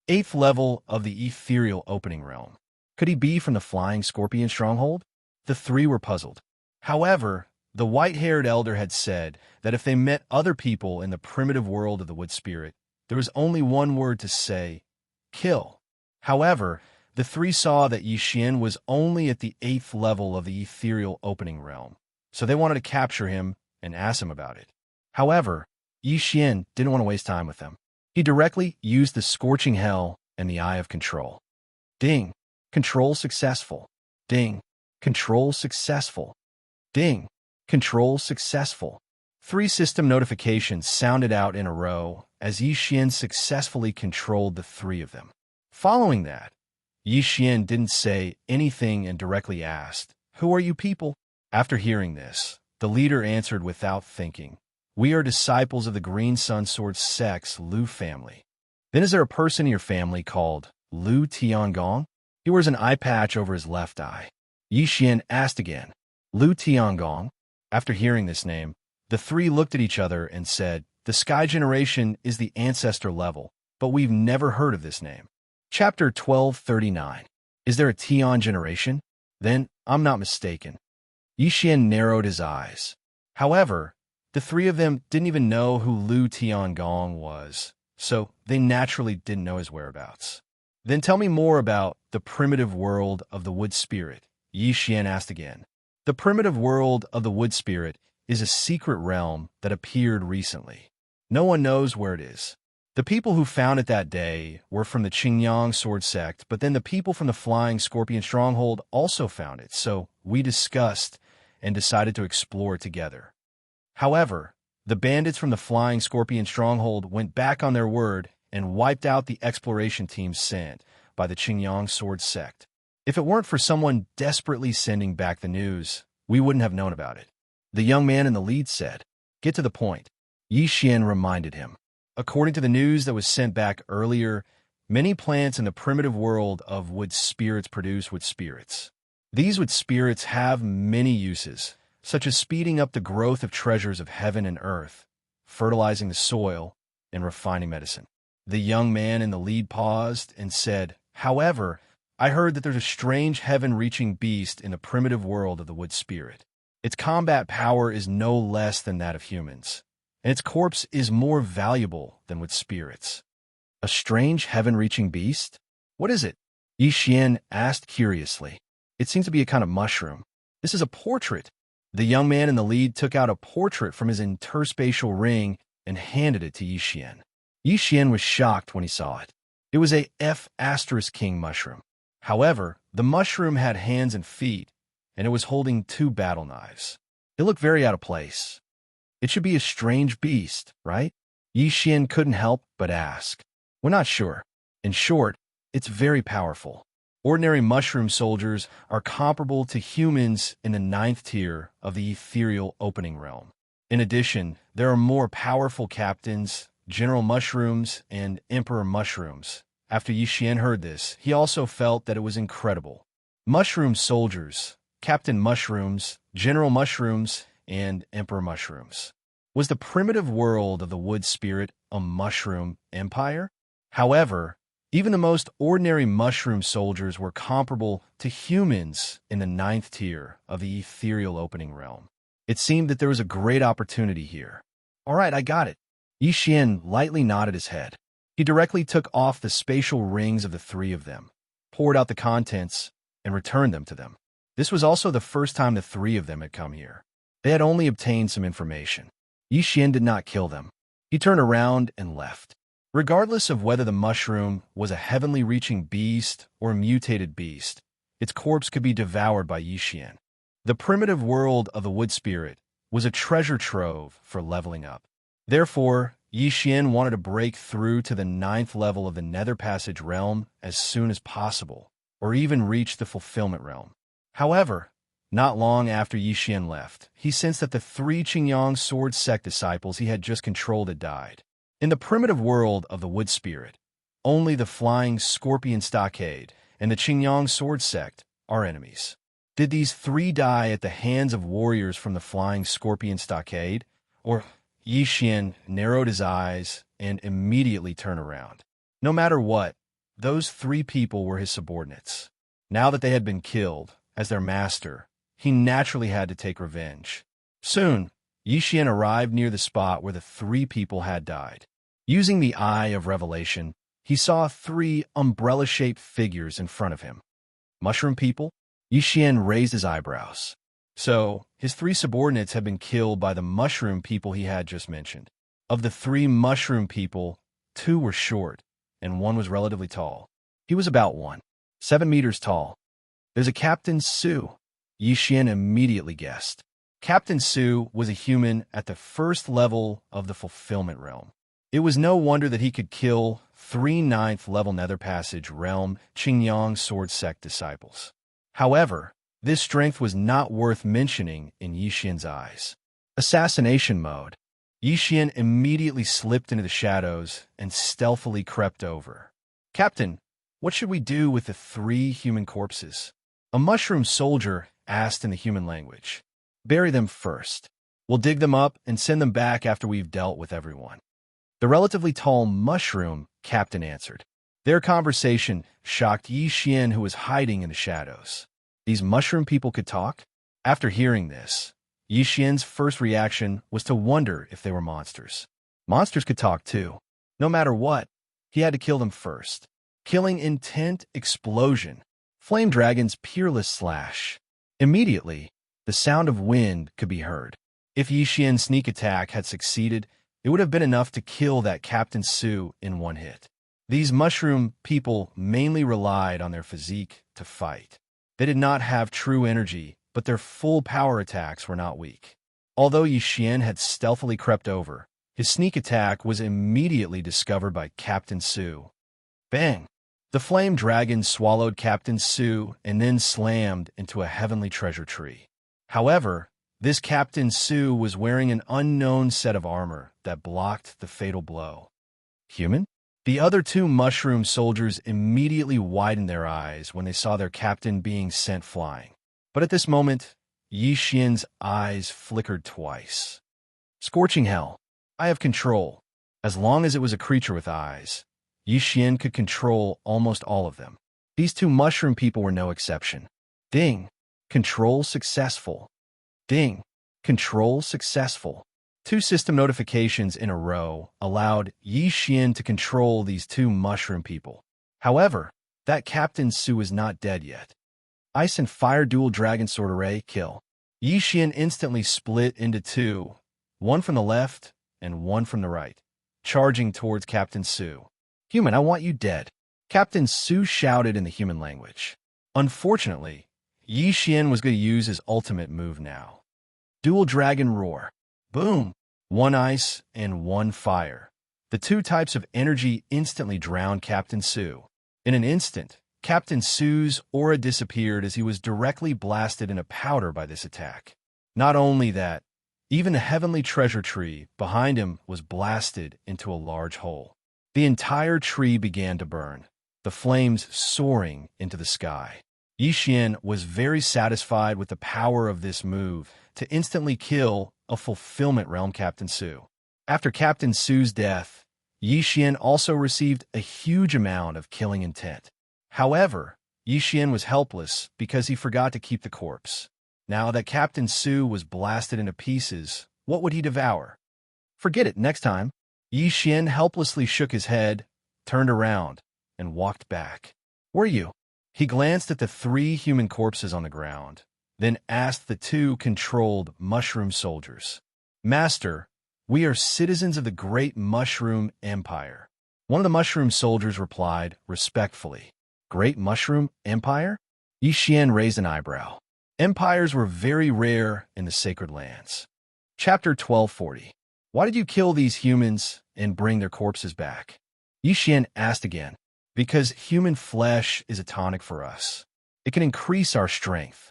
8th level of the ethereal opening realm. Could he be from the Flying Scorpion stronghold? The 3 were puzzled. However, the white-haired elder had said that if they met other people in the primitive world of the Wood Spirit, there was only one word to say, kill. However, the 3 saw that Xian was only at the 8th level of the ethereal opening realm, so they wanted to capture him and ask him about it. However, Xian didn't want to waste time with them. He directly used the Scorching Hell and the Eye of Control. Ding. Control successful. Ding. Control successful. Ding. Control successful. 3 system notifications sounded out in a row as Xian successfully controlled the 3 of them. Following that, Xian didn't say anything and directly asked, "Who are you people?" After hearing this, the leader answered without thinking, "We are disciples of the Green Sun Sword Sect's Lu family." Then is there a person in your family called Lu Tiangong? He wears an eye patch over his left eye. Xian asked again, Lu Tiangong? After hearing this name, the 3 looked at each other and said, "The Sky Generation is the ancestor level, but we've never heard of this name." Chapter 1239. Is there a Tian generation? Then I'm not mistaken. Xian narrowed his eyes. However, the 3 of them didn't even know who Lu Tiangong was, so they naturally didn't know his whereabouts. Then tell me more about the primitive world of the Wood Spirit, Xian asked again. The primitive world of the Wood Spirit is a secret realm that appeared recently. No one knows where it is. The people who found it that day were from the Qingyang Sword Sect, but then the people from the Flying Scorpion Stronghold also found it, so we discussed and decided to explore together. However, the bandits from the Flying Scorpion Stronghold went back on their word and wiped out the exploration team sent by the Qingyang Sword Sect. If it weren't for someone desperately sending back the news, we wouldn't have known about it. The young man in the lead said, "Get to the point." Xian reminded him. According to the news that was sent back earlier, many plants in the primitive world of wood spirits produce wood spirits. These wood spirits have many uses, such as speeding up the growth of treasures of heaven and earth, fertilizing the soil, and refining medicine. The young man in the lead paused and said, However, I heard that there's a strange heaven-reaching beast in the primitive world of the wood spirit. Its combat power is no less than that of humans, and its corpse is more valuable than wood spirits. A strange heaven-reaching beast? What is it? Xian asked curiously. It seems to be a kind of mushroom. This is a portrait. The young man in the lead took out a portrait from his interspatial ring and handed it to Xian. Xian was shocked when he saw it. It was a F*King mushroom. However, the mushroom had hands and feet, and it was holding 2 battle knives. It looked very out of place. It should be a strange beast, right? Xian couldn't help but ask. We're not sure. In short, it's very powerful. Ordinary mushroom soldiers are comparable to humans in the 9th tier of the ethereal opening realm. In addition, there are more powerful captains, general mushrooms, and emperor mushrooms. After Xian heard this, he also felt that it was incredible. Mushroom soldiers, captain mushrooms, general mushrooms, and emperor mushrooms. Was the primitive world of the wood spirit a mushroom empire? However, even the most ordinary mushroom soldiers were comparable to humans in the 9th tier of the ethereal opening realm. It seemed that there was a great opportunity here. All right, I got it. Xian lightly nodded his head. He directly took off the spatial rings of the 3 of them, poured out the contents, and returned them to them. This was also the first time the 3 of them had come here. They had only obtained some information. Xian did not kill them. He turned around and left. Regardless of whether the mushroom was a heavenly reaching beast or a mutated beast, its corpse could be devoured by Xian. The primitive world of the wood spirit was a treasure trove for leveling up. Therefore, Xian wanted to break through to the 9th level of the Nether Passage realm as soon as possible, or even reach the Fulfillment realm. However, not long after Xian left, he sensed that the 3 Qingyang sword sect disciples he had just controlled had died. In the primitive world of the wood spirit, only the flying scorpion stockade and the Qingyang sword sect are enemies. Did these 3 die at the hands of warriors from the flying scorpion stockade? Or Xian narrowed his eyes and immediately turned around. No matter what, those 3 people were his subordinates. Now that they had been killed, as their master, he naturally had to take revenge. Soon, Xian arrived near the spot where the 3 people had died. Using the Eye of Revelation, he saw 3 umbrella-shaped figures in front of him. Mushroom people? Xian raised his eyebrows. So, his 3 subordinates had been killed by the mushroom people he had just mentioned. Of the 3 mushroom people, 2 were short, and 1 was relatively tall. He was about 7 meters tall. There's a Captain Su. Xian immediately guessed. Captain Su was a human at the 1st level of the Fulfillment realm. It was no wonder that he could kill 3 9th level Nether Passage realm Qingyang sword sect disciples. However, this strength was not worth mentioning in Xian's eyes. Assassination mode. Xian immediately slipped into the shadows and stealthily crept over. Captain, what should we do with the 3 human corpses? A mushroom soldier asked in the human language. Bury them first. We'll dig them up and send them back after we've dealt with everyone. The relatively tall mushroom captain answered. Their conversation shocked Xian, who was hiding in the shadows. These mushroom people could talk? After hearing this, Xian's first reaction was to wonder if they were monsters. Monsters could talk too. No matter what, he had to kill them first. Killing intent explosion. Flame dragon's peerless slash. Immediately, the sound of wind could be heard. If Xian's sneak attack had succeeded, it would have been enough to kill that Captain Su in 1 hit. These mushroom people mainly relied on their physique to fight. They did not have true energy, but their full power attacks were not weak. Although Xian had stealthily crept over, his sneak attack was immediately discovered by Captain Su. Bang! The flame dragon swallowed Captain Su and then slammed into a heavenly treasure tree. However, this Captain Su was wearing an unknown set of armor that blocked the fatal blow. Human? The other 2 mushroom soldiers immediately widened their eyes when they saw their captain being sent flying. But at this moment, Xian's eyes flickered twice. Scorching hell. I have control. As long as it was a creature with eyes, Xian could control almost all of them. These two mushroom people were no exception. Ding. Control successful. Ding. Control successful. Two system notifications in a row allowed Xian to control these two mushroom people. However, that Captain Su is not dead yet. Ice and Fire Dual Dragon Sword Array kill. Xian instantly split into two, one from the left and one from the right, charging towards Captain Su. Human, I want you dead. Captain Su shouted in the human language. Unfortunately, Xian was going to use his ultimate move now. Dual Dragon Roar. Boom! One ice and one fire. The two types of energy instantly drowned Captain Su. In an instant, Captain Su's aura disappeared as he was directly blasted in a powder by this attack. Not only that, even the heavenly treasure tree behind him was blasted into a large hole. The entire tree began to burn, the flames soaring into the sky. Xian was very satisfied with the power of this move to instantly kill a fulfillment realm Captain Su. After Captain Su's death, Xian also received a huge amount of killing intent. However, Xian was helpless because he forgot to keep the corpse. Now that Captain Su was blasted into pieces, what would he devour? Forget it, next time. Xian helplessly shook his head, turned around, and walked back. Were you? He glanced at the three human corpses on the ground, then asked the two controlled mushroom soldiers. Master, we are citizens of the great Mushroom Empire. One of the mushroom soldiers replied respectfully. Great Mushroom Empire? Xian raised an eyebrow. Empires were very rare in the Sacred Lands. Chapter 1240. Why did you kill these humans and bring their corpses back? Xian asked again. Because human flesh is a tonic for us. It can increase our strength.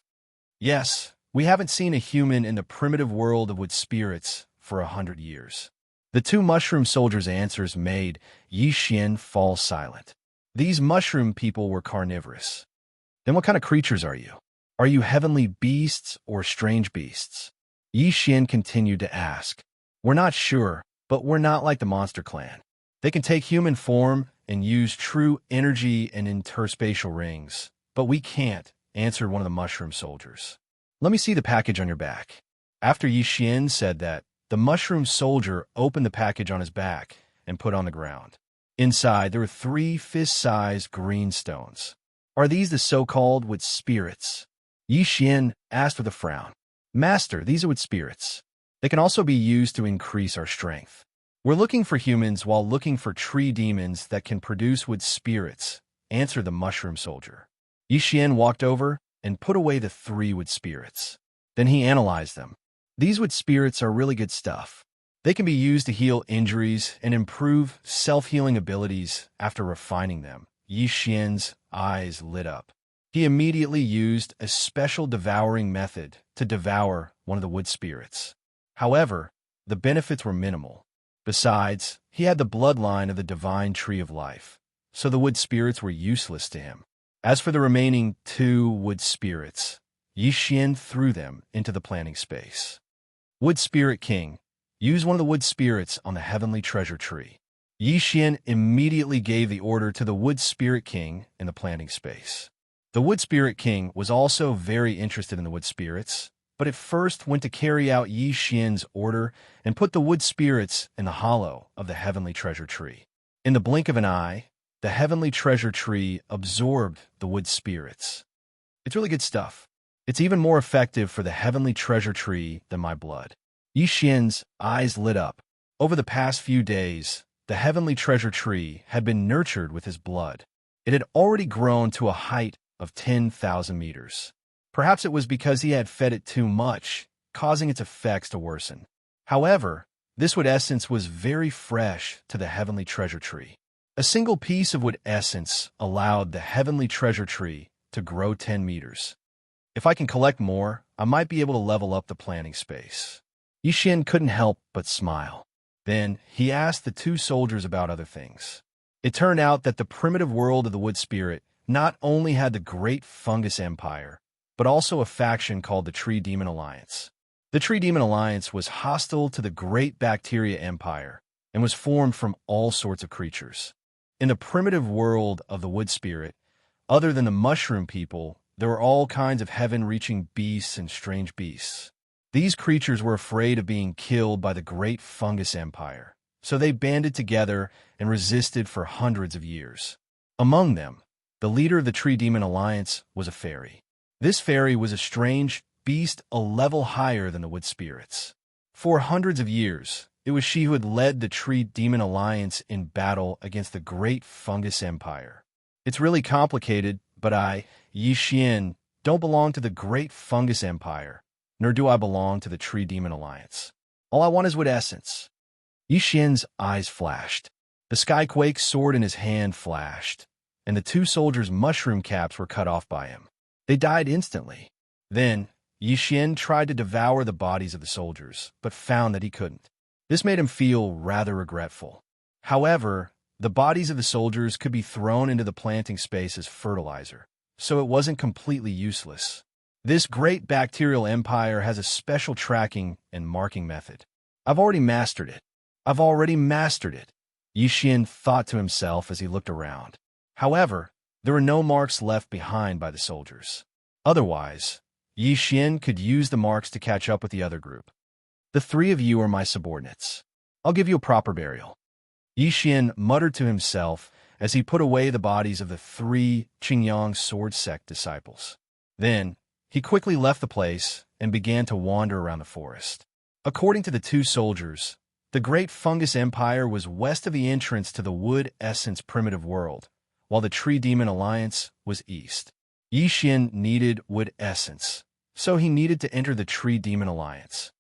Yes, we haven't seen a human in the primitive world of wood spirits for 100 years. The two mushroom soldiers' answers made Xian fall silent. These mushroom people were carnivorous. Then what kind of creatures are you? Are you heavenly beasts or strange beasts? Xian continued to ask. We're not sure, but we're not like the monster clan. They can take human form and use true energy and interspatial rings, but we can't, answered one of the mushroom soldiers. Let me see the package on your back. After Xian said that, the mushroom soldier opened the package on his back and put on the ground. Inside, there were 3 fist-sized green stones. Are these the so-called wood spirits? Xian asked with a frown. Master, these are wood spirits. They can also be used to increase our strength. We're looking for humans while looking for tree demons that can produce wood spirits, answered the mushroom soldier. Xian walked over and put away the 3 wood spirits. Then he analyzed them. These wood spirits are really good stuff. They can be used to heal injuries and improve self-healing abilities after refining them. Xian's eyes lit up. He immediately used a special devouring method to devour one of the wood spirits. However, the benefits were minimal. Besides, he had the bloodline of the divine tree of life, so the wood spirits were useless to him. As for the remaining 2 wood spirits, Xian threw them into the planting space. Wood Spirit King, use one of the wood spirits on the heavenly treasure tree. Xian immediately gave the order to the Wood Spirit King in the planting space. The Wood Spirit King was also very interested in the wood spirits, but at first went to carry out Xian's order and put the wood spirits in the hollow of the heavenly treasure tree. In the blink of an eye, the heavenly treasure tree absorbed the wood spirits. It's really good stuff. It's even more effective for the heavenly treasure tree than my blood. Xian's eyes lit up. Over the past few days, the heavenly treasure tree had been nurtured with his blood. It had already grown to a height of 10,000 meters. Perhaps it was because he had fed it too much, causing its effects to worsen. However, this wood essence was very fresh to the heavenly treasure tree. A single piece of wood essence allowed the heavenly treasure tree to grow 10 meters. If I can collect more, I might be able to level up the planting space. Xian couldn't help but smile. Then he asked the 2 soldiers about other things. It turned out that the primitive world of the wood spirit not only had the Great Fungus Empire, but also a faction called the Tree Demon Alliance. The Tree Demon Alliance was hostile to the Great Bacteria Empire and was formed from all sorts of creatures. In the primitive world of the wood spirit, Other than the mushroom people, there were all kinds of heaven-reaching beasts and strange beasts. These creatures were afraid of being killed by the great fungus empire, so they banded together and resisted for hundreds of years. Among them, the leader of the Tree Demon Alliance was a fairy. This fairy was a strange beast a level higher than the wood spirits. For hundreds of years, it was she who had led the Tree Demon Alliance in battle against the great fungus empire. It's really complicated, but I, Xian, don't belong to the great fungus empire, nor do I belong to the Tree Demon Alliance. All I want is wood essence. Xian's eyes flashed. The skyquake sword in his hand flashed, and the two soldiers' mushroom caps were cut off by him. They died instantly. Then, Xian tried to devour the bodies of the soldiers, but found that he couldn't. This made him feel rather regretful. However, the bodies of the soldiers could be thrown into the planting space as fertilizer, so it wasn't completely useless. This great bacterial empire has a special tracking and marking method. I've already mastered it. Xian thought to himself as he looked around. However, there were no marks left behind by the soldiers. Otherwise, Xian could use the marks to catch up with the other group. The three of you are my subordinates. I'll give you a proper burial. Xian muttered to himself as he put away the bodies of the three Qingyang sword sect disciples. Then, he quickly left the place and began to wander around the forest. According to the two soldiers, the great fungus empire was west of the entrance to the wood essence primitive world, while the Tree Demon Alliance was east. Xian needed wood essence, so he needed to enter the Tree Demon Alliance.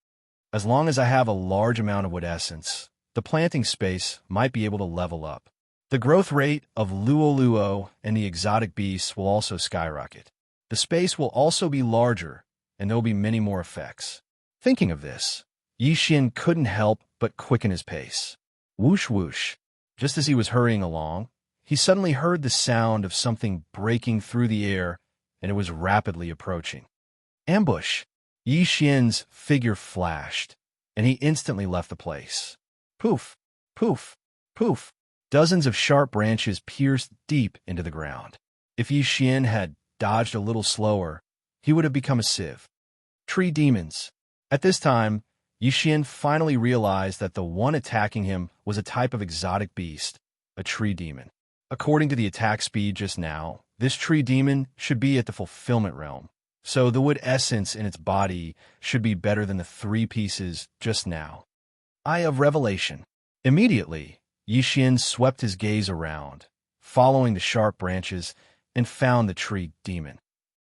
As long as I have a large amount of wood essence, the planting space might be able to level up. The growth rate of Luo and the exotic beasts will also skyrocket. The space will also be larger, and there will be many more effects. Thinking of this, Xian couldn't help but quicken his pace. Whoosh whoosh. Just as he was hurrying along, he suddenly heard the sound of something breaking through the air, and it was rapidly approaching. Ambush! Xian's figure flashed, and he instantly left the place. Poof! Poof! Poof! Dozens of sharp branches pierced deep into the ground. If Xian had dodged a little slower, he would have become a sieve. Tree demons. At this time, Xian finally realized that the one attacking him was a type of exotic beast, a tree demon. According to the attack speed just now, this tree demon should be at the fulfillment realm, so the wood essence in its body should be better than the three pieces just now. Eye of Revelation. Immediately, Xian swept his gaze around, following the sharp branches, and found the tree demon.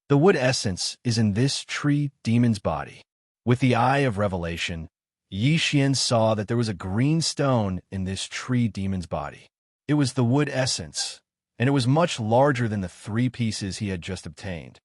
The wood essence is in this tree demon's body. With the Eye of Revelation, Xian saw that there was a green stone in this tree demon's body. It was the wood essence, and it was much larger than the three pieces he had just obtained.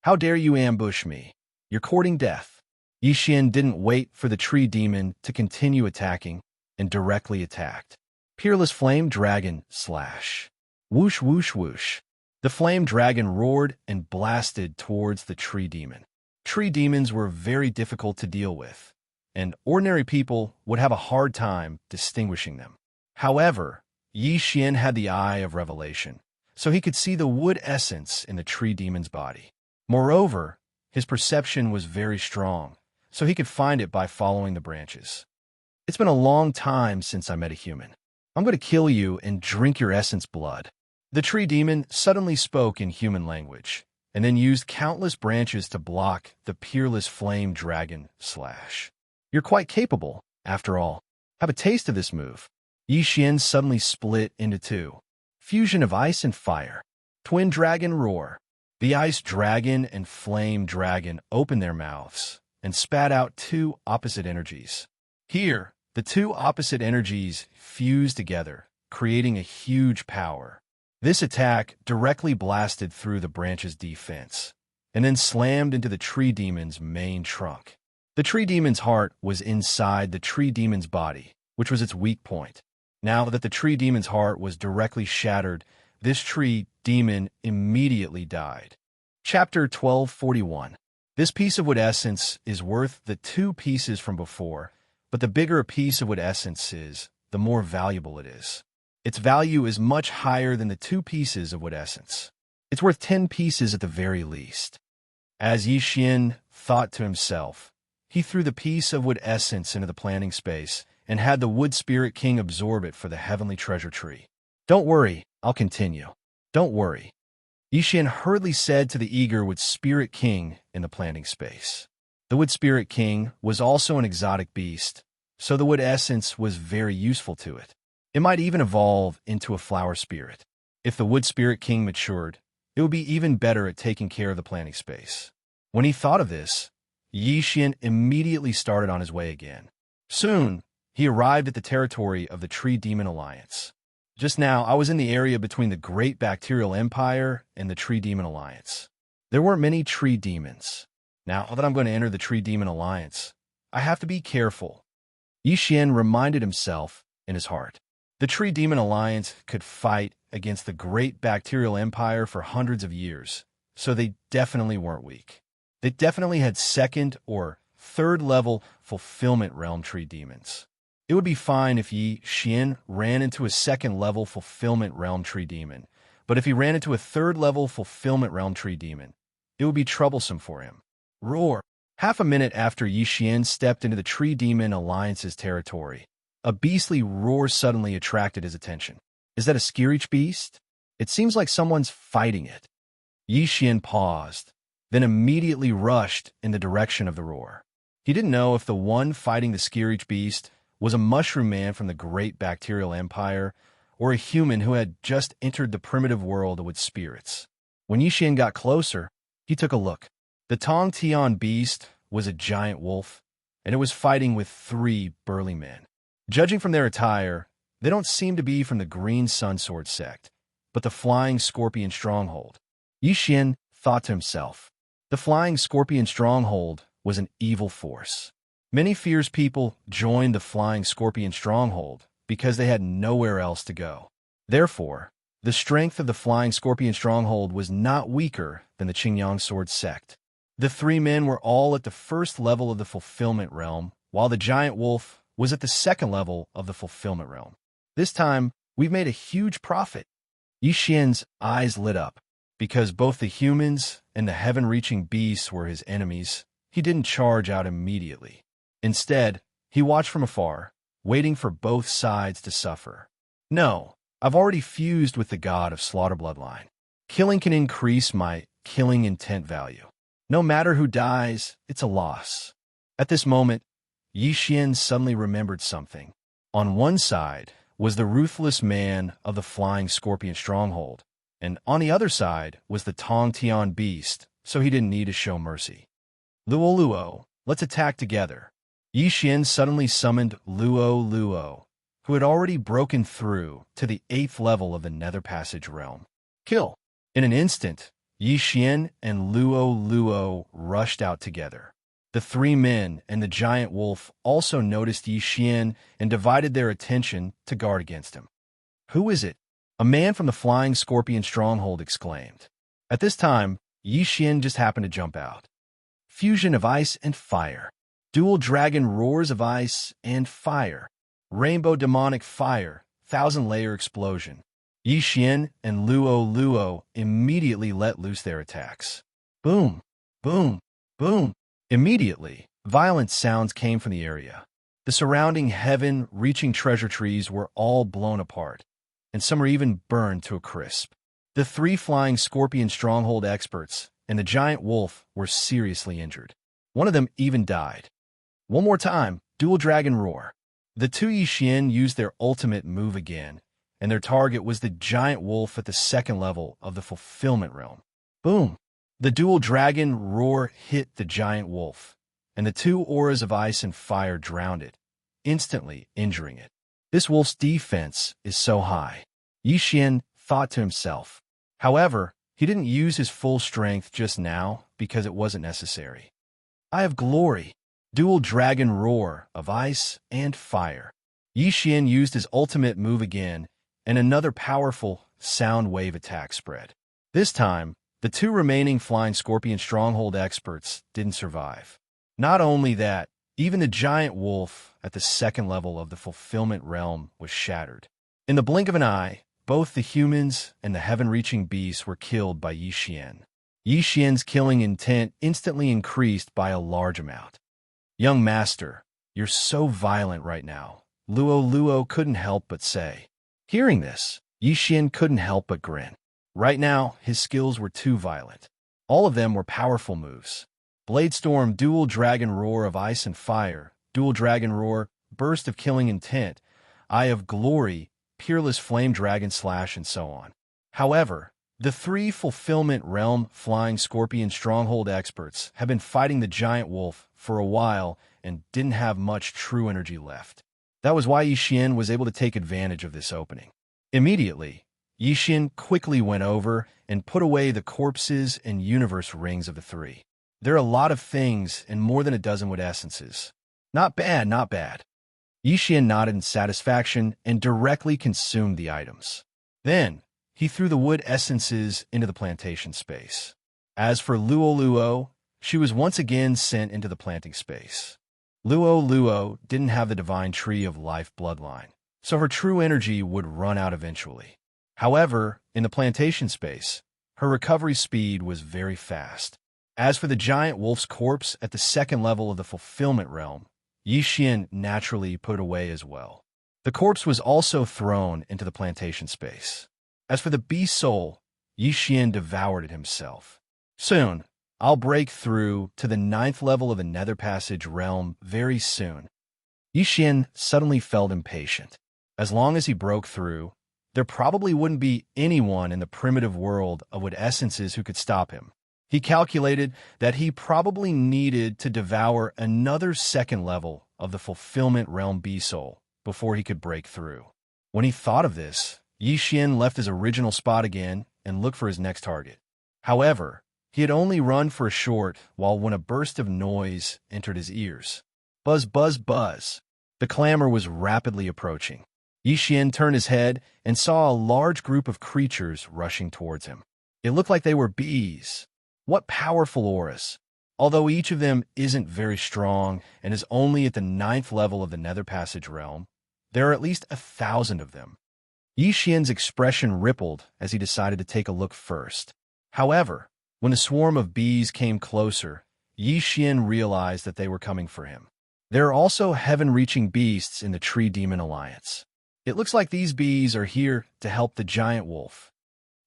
How dare you ambush me? You're courting death. Xian didn't wait for the tree demon to continue attacking and directly attacked. Peerless Flame Dragon slash. Whoosh whoosh whoosh. The flame dragon roared and blasted towards the tree demon. Tree demons were very difficult to deal with, and ordinary people would have a hard time distinguishing them. However, Xian had the Eye of Revelation, so he could see the wood essence in the tree demon's body. Moreover, his perception was very strong, so he could find it by following the branches. It's been a long time since I met a human. I'm going to kill you and drink your essence blood. The tree demon suddenly spoke in human language, and then used countless branches to block the peerless flame dragon slash. You're quite capable, after all. Have a taste of this move. Xian suddenly split into two. Fusion of ice and fire. Twin dragon roar. The ice dragon and flame dragon opened their mouths and spat out two opposite energies. Here, the two opposite energies fused together, creating a huge power. This attack directly blasted through the branch's defense, and then slammed into the tree demon's main trunk. The tree demon's heart was inside the tree demon's body, which was its weak point. Now that the tree demon's heart was directly shattered, this tree demon immediately died. Chapter 1241. This piece of wood essence is worth the two pieces from before, but the bigger a piece of wood essence is, the more valuable it is. Its value is much higher than the two pieces of wood essence. It's worth 10 pieces at the very least. As Yixian thought to himself, he threw the piece of wood essence into the planting space and had the wood spirit king absorb it for the heavenly treasure tree. Don't worry, I'll continue. Don't worry. Yixian hurriedly said to the eager wood spirit king in the planting space. The wood spirit king was also an exotic beast, so the wood essence was very useful to it. It might even evolve into a flower spirit. If the wood spirit king matured, it would be even better at taking care of the planting space. When he thought of this, Yixian immediately started on his way again. Soon, he arrived at the territory of the Tree Demon Alliance. Just now, I was in the area between the Great Bacterial Empire and the Tree Demon Alliance. There weren't many tree demons. Now that I'm going to enter the Tree Demon Alliance, I have to be careful. Yixian reminded himself in his heart. The Tree Demon Alliance could fight against the Great Bacterial Empire for hundreds of years, so they definitely weren't weak. They definitely had second or third level fulfillment realm tree demons. It would be fine if Yixian ran into a second level fulfillment realm tree demon, but if he ran into a third level fulfillment realm tree demon, it would be troublesome for him. Roar! Half a minute after Yixian stepped into the Tree Demon Alliance's territory, a beastly roar suddenly attracted his attention. Is that a Skirich beast? It seems like someone's fighting it. Yixian paused, then immediately rushed in the direction of the roar. He didn't know if the one fighting the Skirich beast was a mushroom man from the Great Bacterial Empire or a human who had just entered the primitive world with spirits. When Yixian got closer, he took a look. The Tong Tian beast was a giant wolf, and it was fighting with 3 burly men. Judging from their attire, they don't seem to be from the Green Sunsword sect, but the Flying Scorpion Stronghold. Yixian thought to himself, the Flying Scorpion Stronghold was an evil force. Many fierce people joined the Flying Scorpion Stronghold because they had nowhere else to go. Therefore, the strength of the Flying Scorpion Stronghold was not weaker than the Qingyang Sword sect. The 3 men were all at the first level of the fulfillment realm, while the giant wolf was at the second level of the fulfillment realm. This time, we've made a huge profit. Yixian's eyes lit up. Because both the humans and the heaven-reaching beasts were his enemies, he didn't charge out immediately. Instead, he watched from afar, waiting for both sides to suffer. No, I've already fused with the god of slaughter bloodline. Killing can increase my killing intent value. No matter who dies, it's a loss. At this moment, Yixian suddenly remembered something. On one side was the ruthless man of the Flying Scorpion Stronghold, and on the other side was the Tong Tian beast, so he didn't need to show mercy. Luo, let's attack together. Yixian suddenly summoned Luo, who had already broken through to the 8th level of the Nether Passage realm. Kill! In an instant, Yixian and Luo rushed out together. The 3 men and the giant wolf also noticed Yixian and divided their attention to guard against him. Who is it? A man from the Flying Scorpion Stronghold exclaimed. At this time, Yixian just happened to jump out. Fusion of ice and fire. Dual dragon roars of ice and fire. Rainbow demonic fire. 1,000-layer explosion. Yixian and Luo immediately let loose their attacks. Boom, boom, boom. Immediately, violent sounds came from the area. The surrounding heaven-reaching treasure trees were all blown apart, and some were even burned to a crisp. The 3 Flying Scorpion Stronghold experts and the giant wolf were seriously injured. One of them even died. One more time, Dual Dragon Roar. The 2 Yixian used their ultimate move again, and their target was the giant wolf at the second level of the fulfillment realm. Boom! The Dual Dragon Roar hit the giant wolf, and the 2 auras of ice and fire drowned it, instantly injuring it. This wolf's defense is so high, Yixian thought to himself. However, he didn't use his full strength just now because it wasn't necessary. I have glory, Dual Dragon Roar of ice and fire. Yixian used his ultimate move again, and another powerful sound wave attack spread. This time, the 2 remaining Flying Scorpion Stronghold experts didn't survive. Not only that, even the giant wolf at the second level of the fulfillment realm was shattered. In the blink of an eye, Both the humans and the heaven-reaching beasts were killed by Yi Xian. Yi Xian's killing intent instantly increased by a large amount. "Young master, you're so violent right now," Luo couldn't help but say. Hearing this, Yi Xian couldn't help but grin. Right now, his skills were too violent. All of them were powerful moves. Blade Storm, Dual Dragon Roar of Ice and Fire, Dual Dragon Roar, Burst of Killing Intent, Eye of Glory, Peerless Flame Dragon Slash, and so on. However, the three Fulfillment Realm Flying Scorpion Stronghold experts have been fighting the giant wolf for a while and didn't have much true energy left. That was why Yi Xian was able to take advantage of this opening. Immediately, Yi Xian quickly went over and put away the corpses and universe rings of the three. There are a lot of things and more than a dozen wood essences. Not bad, not bad. Yi Xian nodded in satisfaction and directly consumed the items. Then, he threw the wood essences into the plantation space. As for Luo, she was once again sent into the planting space. Luo didn't have the divine tree of life bloodline, so her true energy would run out eventually. However, in the plantation space, her recovery speed was very fast. As for the giant wolf's corpse at the second level of the fulfillment realm, Yi Xian naturally put it away as well. The corpse was also thrown into the plantation space. As for the beast soul, Yi Xian devoured it himself. Soon, I'll break through to the 9th level of the Nether Passage realm very soon. Yi Xian suddenly felt impatient. As long as he broke through, there probably wouldn't be anyone in the primitive world of wood essences who could stop him. He calculated that he probably needed to devour another second level of the Fulfillment Realm Beast Soul before he could break through. When he thought of this, Yi Xian left his original spot again and looked for his next target. However, he had only run for a short while when a burst of noise entered his ears. Buzz, buzz, buzz. The clamor was rapidly approaching. Yi Xian turned his head and saw a large group of creatures rushing towards him. It looked like they were bees. What powerful auras! Although each of them isn't very strong and is only at the 9th level of the Nether Passage realm, there are at least 1,000 of them. Yi Xian's expression rippled as he decided to take a look first. However, when the swarm of bees came closer, Yi Xian realized that they were coming for him. There are also heaven-reaching beasts in the Tree Demon Alliance. It looks like these bees are here to help the giant wolf.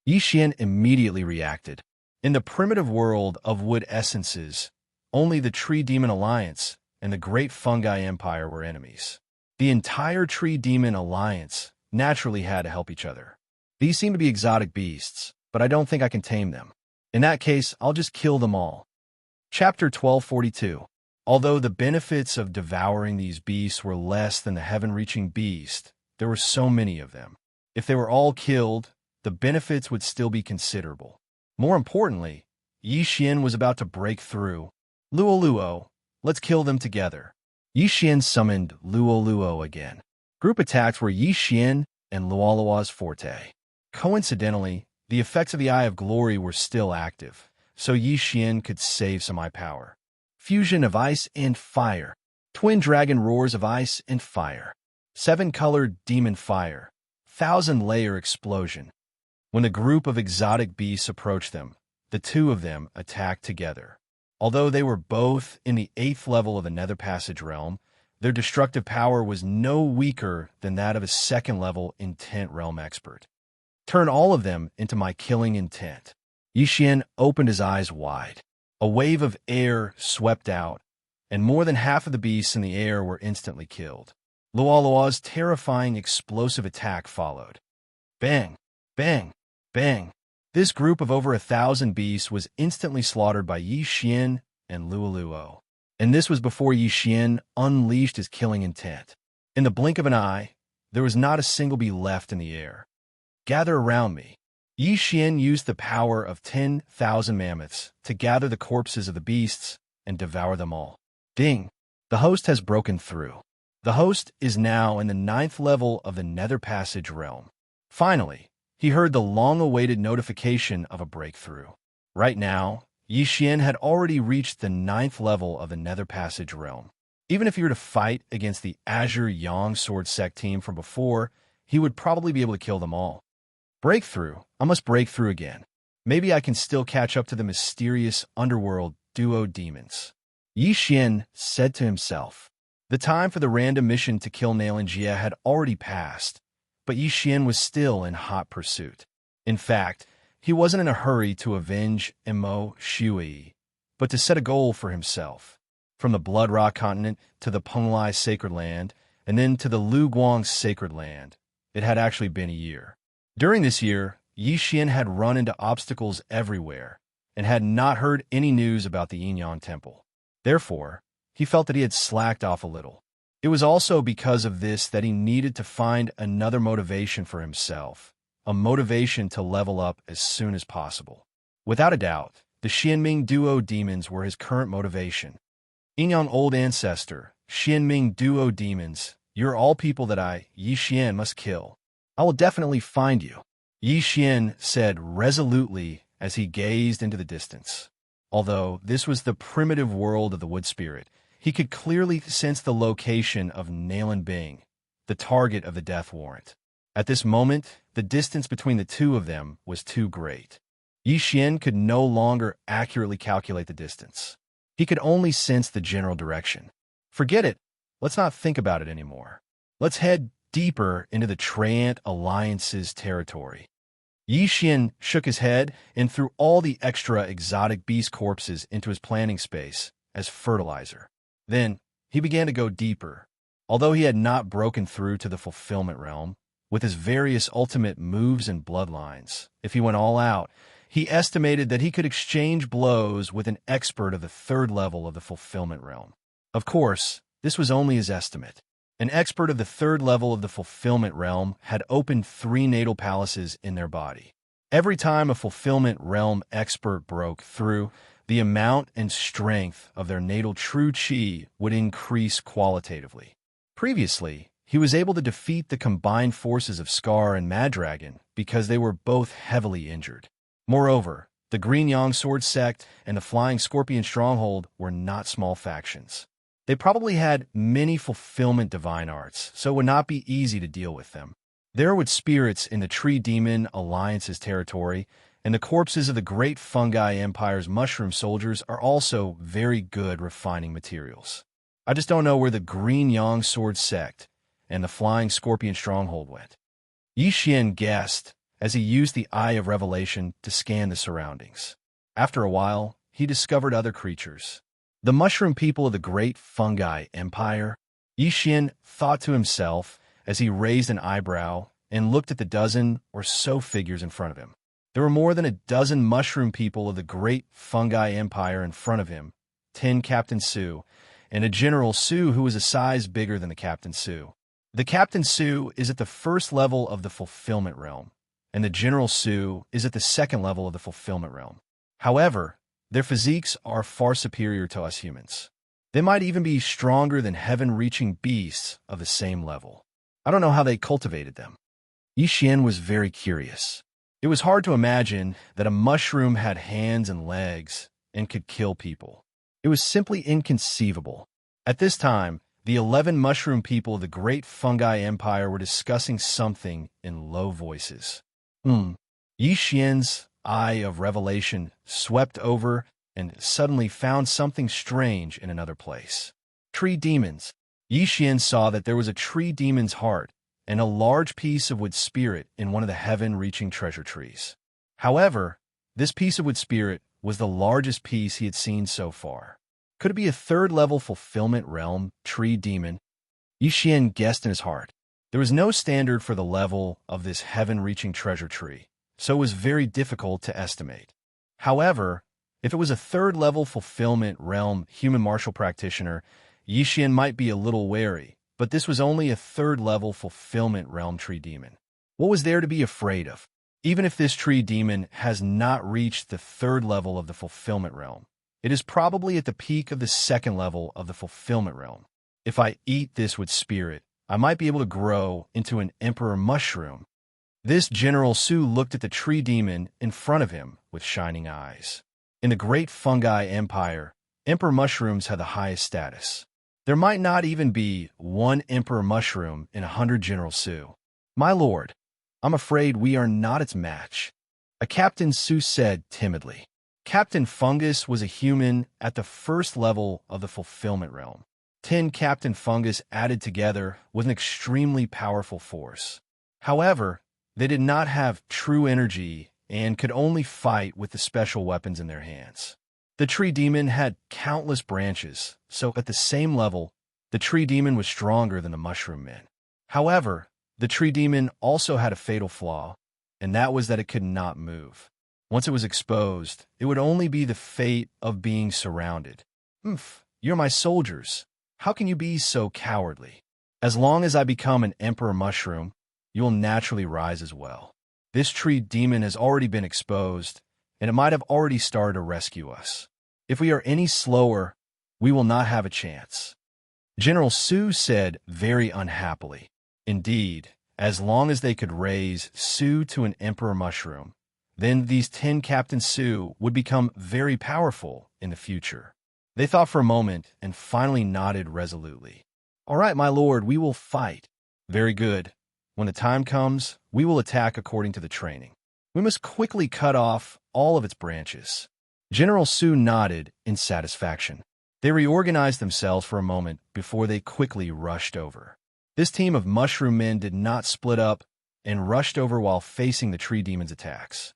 Yi Xian immediately reacted. In the primitive world of wood essences, only the Tree Demon Alliance and the Great Fungi Empire were enemies. The entire Tree Demon Alliance naturally had to help each other. These seem to be exotic beasts, but I don't think I can tame them. In that case, I'll just kill them all. Chapter 1242. Although the benefits of devouring these beasts were less than the heaven-reaching beast, there were so many of them. If they were all killed, the benefits would still be considerable. More importantly, Yi Xian was about to break through. Luo, let's kill them together. Yi Xian summoned Luo again. Group attacks were Yi Xian and Luo's forte. Coincidentally, the effects of the Eye of Glory were still active, so Yi Xian could save some eye power. Fusion of Ice and Fire. Twin Dragon Roars of Ice and Fire. 7-colored Demon Fire. 1,000-layer Explosion. When the group of exotic beasts approached them, the two of them attacked together. Although they were both in the 8th level of the Nether Passage realm, their destructive power was no weaker than that of a 2nd-level Intent Realm expert. Turn all of them into my killing intent. Yi Xian opened his eyes wide. A wave of air swept out, and more than half of the beasts in the air were instantly killed. Luo's terrifying explosive attack followed. Bang! Bang! Bang! This group of over 1,000 beasts was instantly slaughtered by Yi Xian and Luo. And this was before Yi Xian unleashed his killing intent. In the blink of an eye, there was not a single bee left in the air. Gather around me. Yi Xian used the power of 10,000 mammoths to gather the corpses of the beasts and devour them all. Ding! The host has broken through. The host is now in the 9th level of the Nether Passage realm. Finally, he heard the long-awaited notification of a breakthrough. Right now, Yi Xian had already reached the 9th level of the Nether Passage realm. Even if he were to fight against the Azure Yang Sword Sect team from before, he would probably be able to kill them all. Breakthrough. I must break through again. Maybe I can still catch up to the mysterious underworld duo demons. Yi Xian said to himself. The time for the random mission to kill Xianxia had already passed, but Yi Xian was still in hot pursuit. In fact, he wasn't in a hurry to avenge Imo Shui, but to set a goal for himself. From the Blood Rock continent to the Penglai sacred land, and then to the Lu Guang sacred land, it had actually been a year. During this year, Yi Xian had run into obstacles everywhere and had not heard any news about the Yinyan temple. Therefore, he felt that he had slacked off a little. It was also because of this that he needed to find another motivation for himself, a motivation to level up as soon as possible. Without a doubt, the Xianming Duo demons were his current motivation. Yinyan old ancestor, Xianming Duo demons, you're all people that I, Yi Xian, must kill. I will definitely find you, Yi Xian said resolutely as he gazed into the distance. Although this was the primitive world of the wood spirit, he could clearly sense the location of Nalan Bing, the target of the death warrant. At this moment, the distance between the two of them was too great. Yi Xian could no longer accurately calculate the distance. He could only sense the general direction. Forget it. Let's not think about it anymore. Let's head deeper into the Trant Alliance's territory. Yi Xian shook his head and threw all the extra exotic beast corpses into his planting space as fertilizer. Then, he began to go deeper. Although he had not broken through to the fulfillment realm, with his various ultimate moves and bloodlines, if he went all out, he estimated that he could exchange blows with an expert of the third level of the fulfillment realm. Of course, this was only his estimate. An expert of the third level of the fulfillment realm had opened 3 natal palaces in their body. Every time a fulfillment realm expert broke through, the amount and strength of their natal true chi would increase qualitatively. Previously, he was able to defeat the combined forces of Scar and Mad Dragon because they were both heavily injured. Moreover, the Green Yang Sword Sect and the Flying Scorpion Stronghold were not small factions. They probably had many fulfillment divine arts, so it would not be easy to deal with them. There were spirits in the Tree Demon Alliance's territory, and the corpses of the Great Fungi Empire's mushroom soldiers are also very good refining materials. I just don't know where the Green Yang Sword Sect and the Flying Scorpion Stronghold went. Yi Xian guessed as he used the Eye of Revelation to scan the surroundings. After a while, he discovered other creatures. The mushroom people of the Great Fungi Empire, Yi Xian thought to himself as he raised an eyebrow and looked at the dozen or so figures in front of him. There were more than a dozen mushroom people of the Great Fungi Empire in front of him, 10 Captain Su, and a General Su who was a size bigger than the Captain Su. The Captain Su is at the first level of the fulfillment realm, and the General Su is at the second level of the fulfillment realm. However, their physiques are far superior to us humans. They might even be stronger than heaven-reaching beasts of the same level. I don't know how they cultivated them. Yi Xian was very curious. It was hard to imagine that a mushroom had hands and legs and could kill people. It was simply inconceivable. At this time, the 11 mushroom people of the Great Fungi Empire were discussing something in low voices. Yi Xian's Eye of Revelation swept over and suddenly found something strange in another place. Tree demons. Yi Xian saw that there was a tree demon's heart and a large piece of wood spirit in one of the heaven-reaching treasure trees. However, this piece of wood spirit was the largest piece he had seen so far. Could it be a third-level fulfillment realm tree demon? Yi Xian guessed in his heart. There was no standard for the level of this heaven-reaching treasure tree, so it was very difficult to estimate. However, if it was a third-level fulfillment realm human martial practitioner, Yi Xian might be a little wary, but this was only a third-level fulfillment realm tree demon. What was there to be afraid of? Even if this tree demon has not reached the third level of the fulfillment realm, it is probably at the peak of the second level of the fulfillment realm. If I eat this with spirit, I might be able to grow into an emperor mushroom. This General Su looked at the tree demon in front of him with shining eyes. In the Great Fungi Empire, emperor mushrooms had the highest status. There might not even be one emperor mushroom in 100 General Su. My lord, I'm afraid we are not its match, a Captain Su said timidly. Captain Fungus was a human at the first level of the fulfillment realm. 10 Captain Fungus added together was an extremely powerful force. However, they did not have true energy and could only fight with the special weapons in their hands. The tree demon had countless branches, so at the same level, the tree demon was stronger than the mushroom men. However, the tree demon also had a fatal flaw, and that was that it could not move. Once it was exposed, it would only be the fate of being surrounded. You're my soldiers. How can you be so cowardly? As long as I become an emperor mushroom, you will naturally rise as well. This tree demon has already been exposed, and it might have already started to rescue us. If we are any slower, we will not have a chance. General Su said very unhappily. Indeed, as long as they could raise Su to an emperor mushroom, then these 10 Captain Su would become very powerful in the future. They thought for a moment and finally nodded resolutely. All right, my lord, we will fight. Very good. When the time comes, we will attack according to the training. We must quickly cut off all of its branches. General Su nodded in satisfaction. They reorganized themselves for a moment before they quickly rushed over. This team of mushroom men did not split up and rushed over while facing the tree demon's attacks.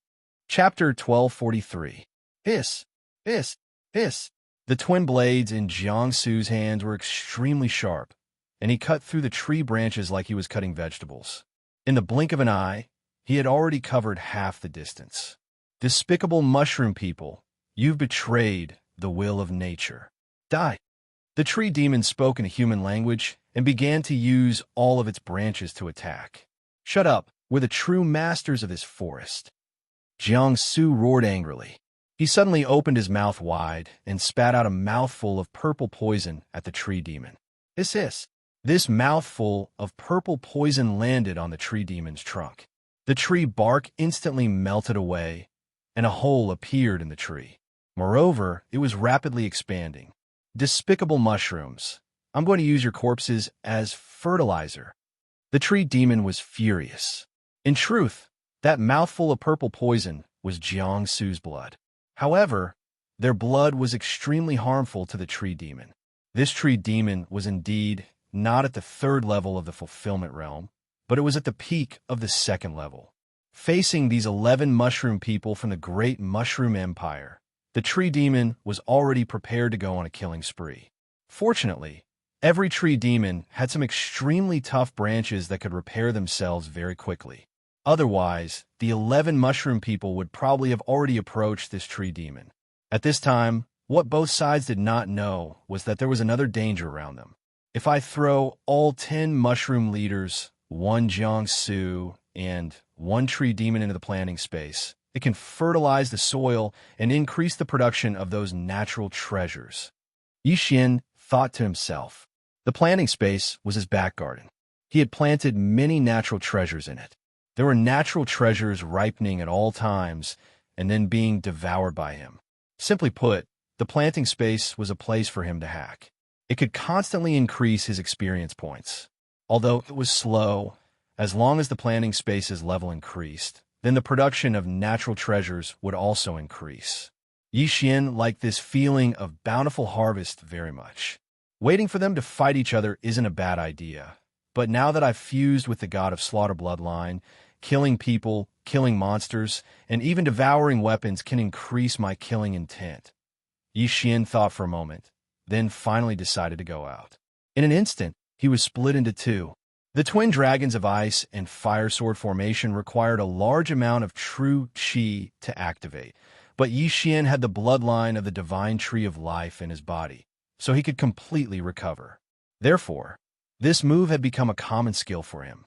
Chapter 1243. Hiss! Hiss! Hiss! The twin blades in Xianxia's hands were extremely sharp, and he cut through the tree branches like he was cutting vegetables. In the blink of an eye, he had already covered half the distance. Despicable mushroom people, you've betrayed the will of nature. Die! The tree demon spoke in a human language and began to use all of its branches to attack. Shut up! We're the true masters of this forest. Xianxia roared angrily. He suddenly opened his mouth wide and spat out a mouthful of purple poison at the tree demon. Hiss! This mouthful of purple poison landed on the tree demon's trunk. The tree bark instantly melted away, and a hole appeared in the tree. Moreover, it was rapidly expanding. Despicable mushrooms, I'm going to use your corpses as fertilizer. The tree demon was furious. In truth, that mouthful of purple poison was Xianxia's blood. However, their blood was extremely harmful to the tree demon. This tree demon was indeed not at the third level of the fulfillment realm, but it was at the peak of the second level. Facing these 11 mushroom people from the great mushroom empire, the tree demon was already prepared to go on a killing spree. Fortunately, every tree demon had some extremely tough branches that could repair themselves very quickly. Otherwise, the 11 mushroom people would probably have already approached this tree demon. At this time, what both sides did not know was that there was another danger around them. If I throw all 10 mushroom leaders, 1 Xianxia, and 1 tree demon into the planting space, it can fertilize the soil and increase the production of those natural treasures. Yixian thought to himself. The planting space was his back garden. He had planted many natural treasures in it. There were natural treasures ripening at all times and then being devoured by him. Simply put, the planting space was a place for him to hack. It could constantly increase his experience points. Although it was slow, as long as the planting space's level increased, then the production of natural treasures would also increase. Yixian liked this feeling of bountiful harvest very much. Waiting for them to fight each other isn't a bad idea, but now that I've fused with the god of slaughter bloodline, killing people, killing monsters, and even devouring weapons can increase my killing intent. Yixian thought for a moment, then finally decided to go out. In an instant, he was split into 2. The twin dragons of ice and fire sword formation required a large amount of true qi to activate, but Yixian had the bloodline of the divine tree of life in his body, so he could completely recover. Therefore, this move had become a common skill for him.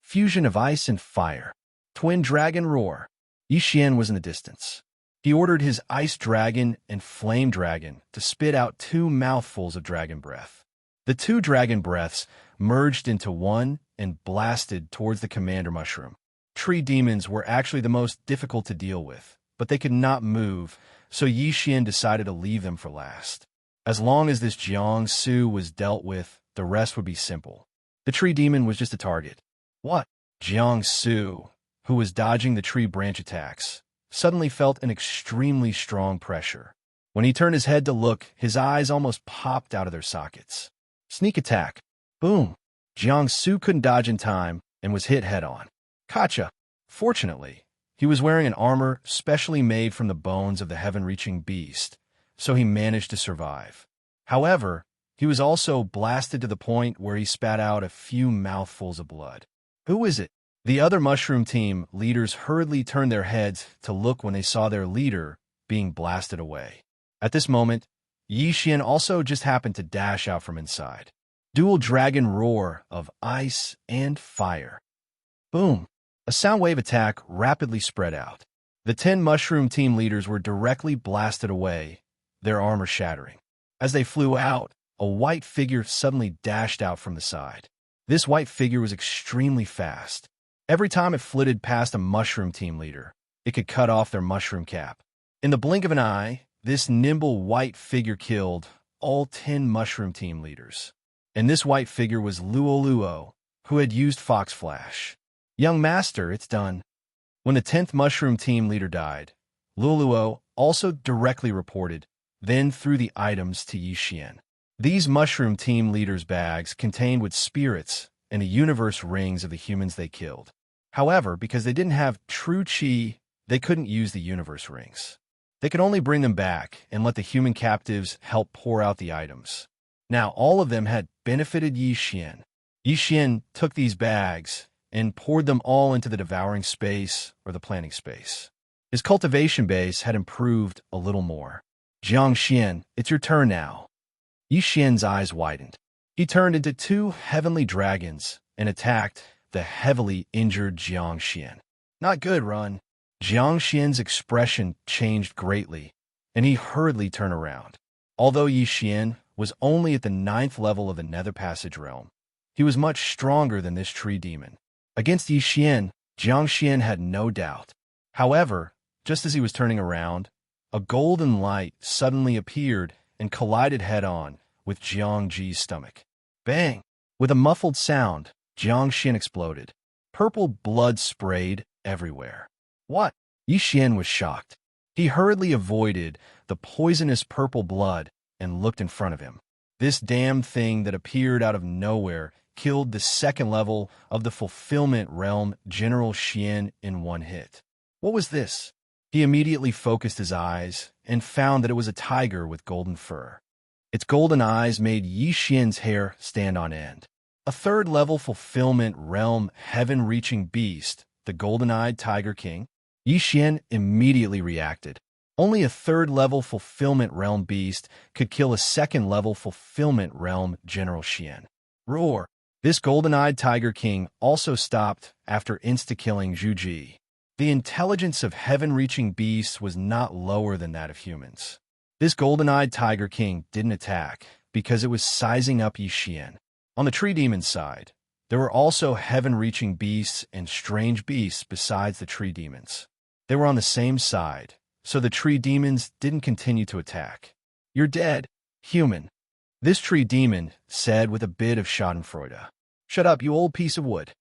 Fusion of ice and fire. Twin dragon roar. Yixian was in the distance. He ordered his ice dragon and flame dragon to spit out 2 mouthfuls of dragon breath. The 2 dragon breaths merged into one and blasted towards the commander mushroom. Tree demons were actually the most difficult to deal with, but they could not move, so Yixian decided to leave them for last. As long as this Xianxia was dealt with, the rest would be simple. The tree demon was just a target. What? Xianxia, who was dodging the tree branch attacks, suddenly felt an extremely strong pressure. When he turned his head to look, his eyes almost popped out of their sockets. Sneak attack. Boom. Xianxia couldn't dodge in time and was hit head-on. Gotcha. Fortunately, he was wearing an armor specially made from the bones of the heaven-reaching beast, so he managed to survive. However, he was also blasted to the point where he spat out a few mouthfuls of blood. Who is it? The other mushroom team leaders hurriedly turned their heads to look when they saw their leader being blasted away. At this moment, Xianxia also just happened to dash out from inside. Dual dragon roar of ice and fire. Boom! A sound wave attack rapidly spread out. The 10 mushroom team leaders were directly blasted away, their armor shattering. As they flew out, a white figure suddenly dashed out from the side. This white figure was extremely fast. Every time it flitted past a mushroom team leader, it could cut off their mushroom cap. In the blink of an eye, this nimble white figure killed all 10 mushroom team leaders. And this white figure was Luo, who had used Fox Flash. Young Master, it's done. When the 10th mushroom team leader died, Luo also directly reported, then threw the items to Xianxia. These mushroom team leaders' bags contained with spirits and the universe rings of the humans they killed. However, because they didn't have true chi, they couldn't use the universe rings. They could only bring them back and let the human captives help pour out the items. Now, all of them had benefited Xianxia. Xianxia took these bags and poured them all into the devouring space or the planting space. His cultivation base had improved a little more. Xianxia, it's your turn now. Xianxia's eyes widened. He turned into 2 heavenly dragons and attacked the heavily injured Xianxia. Not good, Run. Xianxia's expression changed greatly, and he hurriedly turned around. Although Xianxia was only at the 9th level of the Nether Passage realm, he was much stronger than this tree demon. Against Xianxia had no doubt. However, just as he was turning around, a golden light suddenly appeared and collided head-on with Xianxia's stomach. Bang! With a muffled sound, Xianxia exploded. Purple blood sprayed everywhere. What? Xianxia was shocked. He hurriedly avoided the poisonous purple blood and looked in front of him. This damn thing that appeared out of nowhere killed the 2nd level of the Fulfillment Realm General Xian in one hit. What was this? He immediately focused his eyes and found that it was a tiger with golden fur. Its golden eyes made Xianxia's hair stand on end. A 3rd level Fulfillment Realm heaven-reaching beast, the golden-eyed Tiger King. Xianxia immediately reacted. Only a 3rd level Fulfillment Realm beast could kill a 2nd level Fulfillment Realm General Xian. Roar! This golden-eyed Tiger King also stopped after insta-killing Zhuji. The intelligence of heaven-reaching beasts was not lower than that of humans. This golden-eyed Tiger King didn't attack because it was sizing up Xianxia. On the tree demon's side, there were also heaven-reaching beasts and strange beasts besides the tree demons. They were on the same side, so the tree demons didn't continue to attack. You're dead, human. This tree demon said with a bit of schadenfreude. Shut up, you old piece of wood.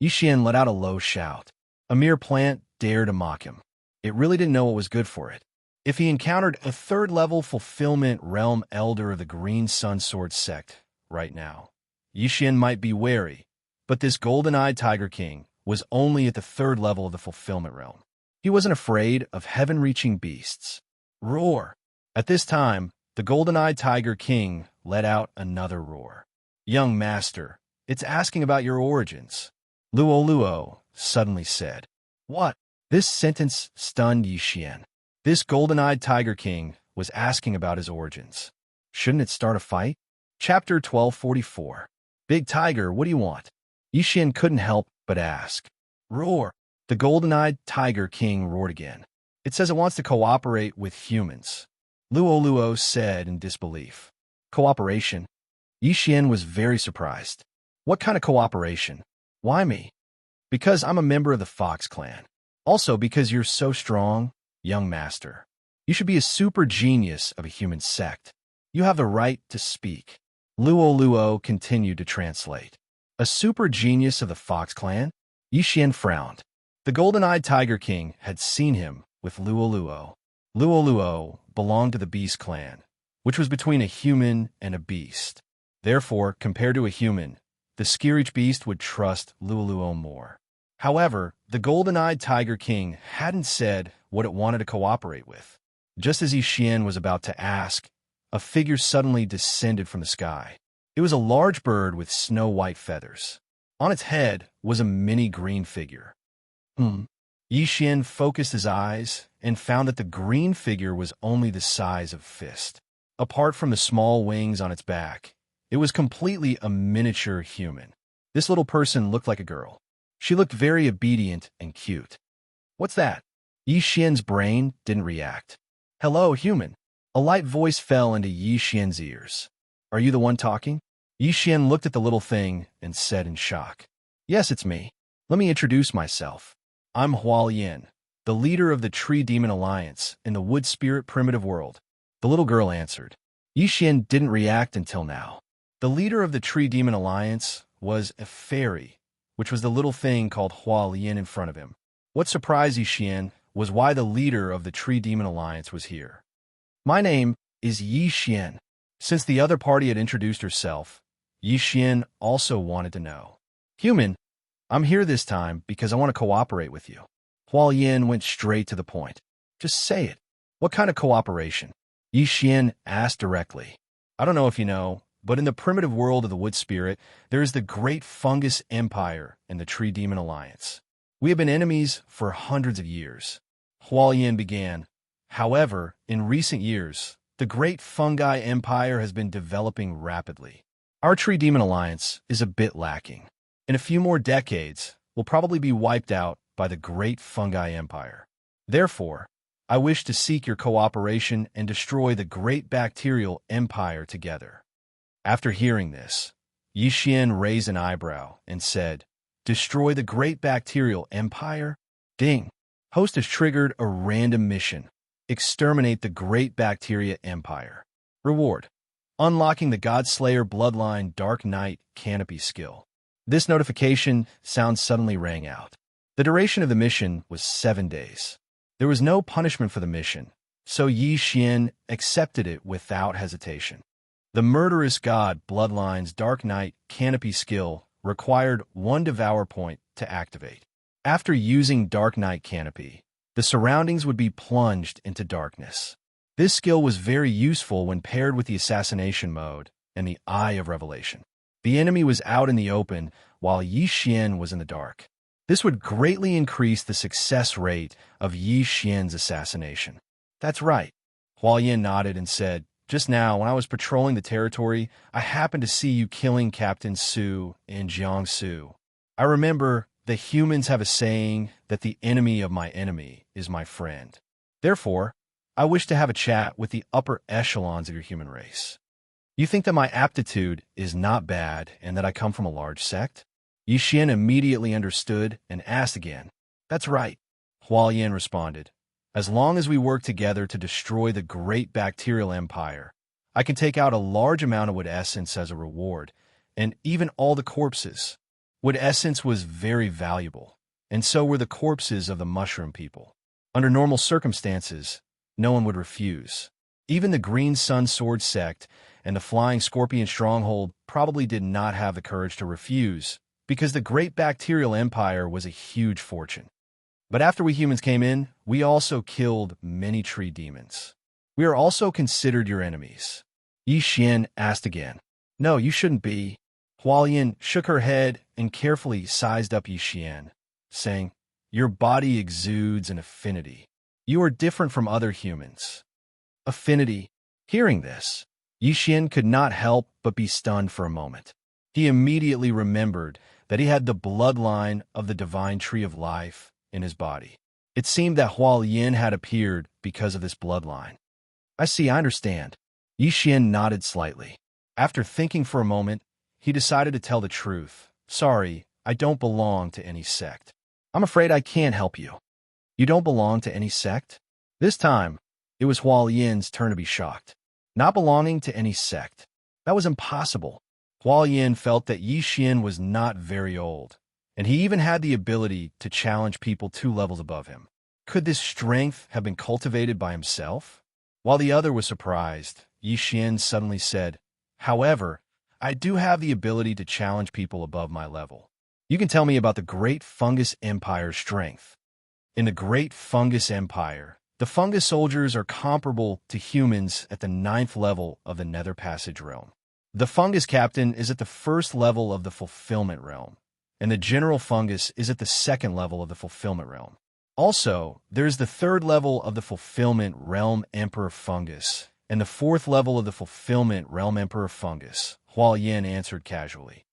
Xianxia let out a low shout. A mere plant dared to mock him. It really didn't know what was good for it. If he encountered a 3rd level Fulfillment Realm Elder of the Green Sun Sword sect right now, Xianxia might be wary, but this golden-eyed Tiger King was only at the 3rd level of the Fulfillment Realm. He wasn't afraid of heaven-reaching beasts. Roar! At this time, the golden-eyed Tiger King let out another roar. Young Master, it's asking about your origins. Luo suddenly said. What? This sentence stunned Xianxia. This golden-eyed Tiger King was asking about his origins. Shouldn't it start a fight? Chapter 1244. Big Tiger, what do you want? Xianxia couldn't help but ask. Roar! The golden-eyed Tiger King roared again. It says it wants to cooperate with humans. Luo said in disbelief. Cooperation? Xianxia was very surprised. What kind of cooperation? Why me? Because I'm a member of the Fox clan. Also because you're so strong, young master. You should be a super genius of a human sect. You have the right to speak. Luo continued to translate. A super genius of the Fox clan? Yi Xian frowned. The golden-eyed Tiger King had seen him with Luo Luo. Luo Luo belonged to the beast clan, which was between a human and a beast. Therefore, compared to a human, the Skirich beast would trust Luo Luo more. However, the golden-eyed Tiger King hadn't said what it wanted to cooperate with. Just as Yi Xian was about to ask, a figure suddenly descended from the sky. It was a large bird with snow-white feathers. On its head was a mini green figure. Yi Xian focused his eyes and found that the green figure was only the size of a fist. Apart from the small wings on its back, it was completely a miniature human. This little person looked like a girl. She looked very obedient and cute. What's that? Yi Xian's brain didn't react. Hello, human. A light voice fell into Yi Xian's ears. Are you the one talking? Yi Xian looked at the little thing and said in shock. Yes, it's me. Let me introduce myself. I'm Hualian, the leader of the Tree Demon Alliance in the Wood Spirit Primitive World. The little girl answered. Yi Xian didn't react until now. The leader of the Tree Demon Alliance was a fairy, which was the little thing called Hualian in front of him. What surprised Yi Xian was why the leader of the Tree Demon Alliance was here. My name is Yi Xian. Since the other party had introduced herself, Yi Xian also wanted to know. Human, I'm here this time because I want to cooperate with you. Hualian went straight to the point. Just say it. What kind of cooperation? Yi Xian asked directly. I don't know if you know, but in the primitive world of the Wood Spirit, there is the Great Fungus Empire and the Tree Demon Alliance. We have been enemies for hundreds of years. Hualian began. However, in recent years, the Great Fungi Empire has been developing rapidly. Our Tree Demon Alliance is a bit lacking. In a few more decades, we'll probably be wiped out by the Great Fungi Empire. Therefore, I wish to seek your cooperation and destroy the Great Bacterial Empire together. After hearing this, Yi Xian raised an eyebrow and said, Destroy the Great Bacterial Empire? Ding! Host has triggered a random mission. Exterminate the Great Bacteria Empire. Reward. Unlocking the Godslayer Bloodline Dark Knight Canopy skill. This notification sound suddenly rang out. The duration of the mission was 7 days. There was no punishment for the mission, so Yi Xian accepted it without hesitation. The Murderous God Bloodline's Dark Knight Canopy skill required 1 Devour point to activate. After using Dark Knight Canopy, the surroundings would be plunged into darkness. This skill was very useful when paired with the Assassination mode and the Eye of Revelation. The enemy was out in the open while Yi Xian was in the dark. This would greatly increase the success rate of Yi Xian's assassination. That's right. Hualian nodded and said, Just now, when I was patrolling the territory, I happened to see you killing Captain Su in Jiangsu. I remember the humans have a saying that the enemy of my enemy is my friend. Therefore, I wish to have a chat with the upper echelons of your human race. You think that my aptitude is not bad and that I come from a large sect? Yi Xian immediately understood and asked again. That's right, Hualian responded. As long as we work together to destroy the Great Bacterial Empire, I can take out a large amount of wood essence as a reward, and even all the corpses. Wood essence was very valuable, and so were the corpses of the mushroom people. Under normal circumstances, no one would refuse. Even the Green Sun Sword sect and the Flying Scorpion Stronghold probably did not have the courage to refuse, because the Great Bacterial Empire was a huge fortune. But after we humans came in, we also killed many tree demons. We are also considered your enemies. Yi Xian asked again. No, you shouldn't be. Hualian shook her head and carefully sized up Yi Xian, saying, Your body exudes an affinity. You are different from other humans. Affinity. Hearing this, Yi Xian could not help but be stunned for a moment. He immediately remembered that he had the bloodline of the divine tree of life in his body. It seemed that Hualian had appeared because of this bloodline. I see, I understand. Yi Xian nodded slightly. After thinking for a moment, he decided to tell the truth. Sorry, I don't belong to any sect. I'm afraid I can't help you. You don't belong to any sect? This time, it was Hualian's turn to be shocked. Not belonging to any sect. That was impossible. Hualian felt that Yi Xian was not very old, and he even had the ability to challenge people 2 levels above him. Could this strength have been cultivated by himself? While the other was surprised, Xian suddenly said, "However, I do have the ability to challenge people above my level. You can tell me about the Great Fungus Empire's strength." In the Great Fungus Empire, the fungus soldiers are comparable to humans at the 9th level of the Nether Passage realm. The fungus captain is at the 1st level of the Fulfillment realm, and the general fungus is at the 2nd level of the Fulfillment realm. Also, there is the 3rd level of the Fulfillment realm Emperor Fungus, and the 4th level of the Fulfillment realm Emperor Fungus, Hualien answered casually.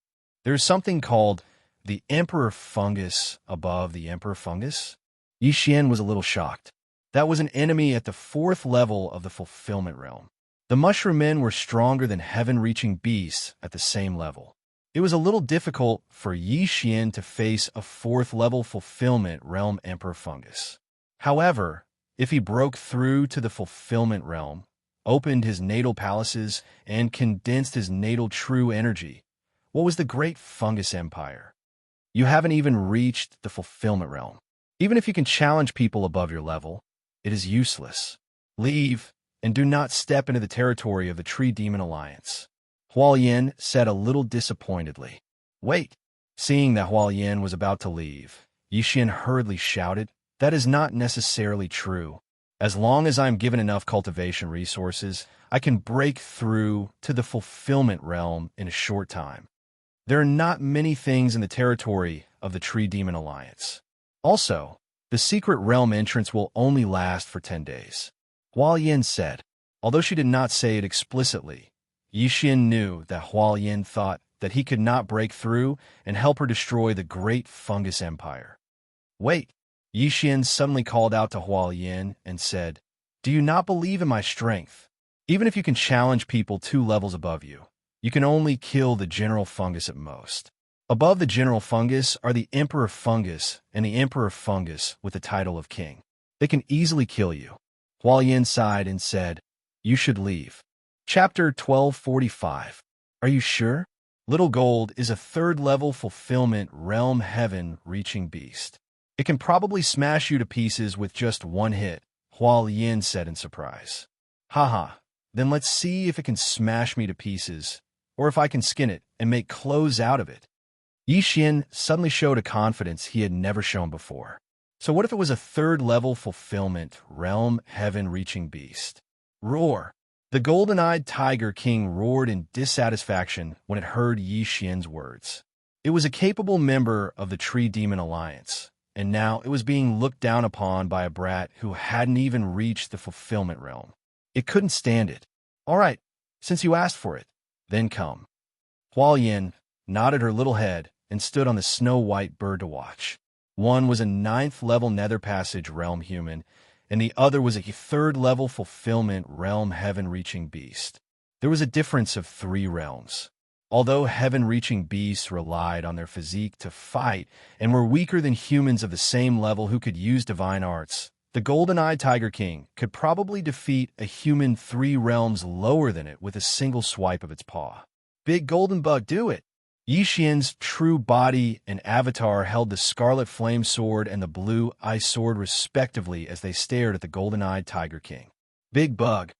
There is something called the Emperor Fungus above the Emperor Fungus? Xian was a little shocked. That was an enemy at the 4th level of the Fulfillment realm. The Mushroom Men were stronger than heaven-reaching beasts at the same level. It was a little difficult for Xian to face a 4th-level Fulfillment realm Emperor Fungus. However, if he broke through to the Fulfillment realm, opened his natal palaces, and condensed his natal true energy, what was the Great Fungus Empire? You haven't even reached the Fulfillment realm. Even if you can challenge people above your level, it is useless. Leave, and do not step into the territory of the Tree Demon Alliance. Hualien said a little disappointedly. Wait. Seeing that Hualien was about to leave, Xian hurriedly shouted, "That is not necessarily true. As long as I am given enough cultivation resources, I can break through to the Fulfillment realm in a short time. There are not many things in the territory of the Tree Demon Alliance. Also, the secret realm entrance will only last for 10 days. Hualien said. Although she did not say it explicitly, Xian knew that Hualien thought that he could not break through and help her destroy the Great Fungus Empire. Wait, Xian suddenly called out to Hualien and said, "Do you not believe in my strength? Even if you can challenge people 2 levels above you, you can only kill the General Fungus at most. Above the General Fungus are the Emperor Fungus and the Emperor Fungus with the title of King. They can easily kill you." Hualien sighed and said, "You should leave." Chapter 1245. Are you sure? Little Gold is a 3rd-level Fulfillment realm heaven-reaching beast. It can probably smash you to pieces with just one hit, Hualien said in surprise. Haha, then let's see if it can smash me to pieces, or if I can skin it and make clothes out of it. Xian suddenly showed a confidence he had never shown before. So what if it was a 3rd-level Fulfillment realm heaven-reaching beast? Roar! The golden-eyed Tiger King roared in dissatisfaction when it heard Xian's words. It was a capable member of the Tree Demon Alliance, and now it was being looked down upon by a brat who hadn't even reached the Fulfillment realm. It couldn't stand it. All right, since you asked for it, then come. Hualien nodded her little head and stood on the snow-white bird to watch. One was a 9th-level Nether Passage realm human, and the other was a 3rd-level Fulfillment realm heaven-reaching beast. There was a difference of 3 realms. Although heaven-reaching beasts relied on their physique to fight and were weaker than humans of the same level who could use divine arts, the golden-eyed Tiger King could probably defeat a human 3 realms lower than it with a single swipe of its paw. Big Golden Bug, do it! Xian's true body and avatar held the scarlet flame sword and the blue ice sword respectively as they stared at the golden-eyed Tiger King. Big Bug.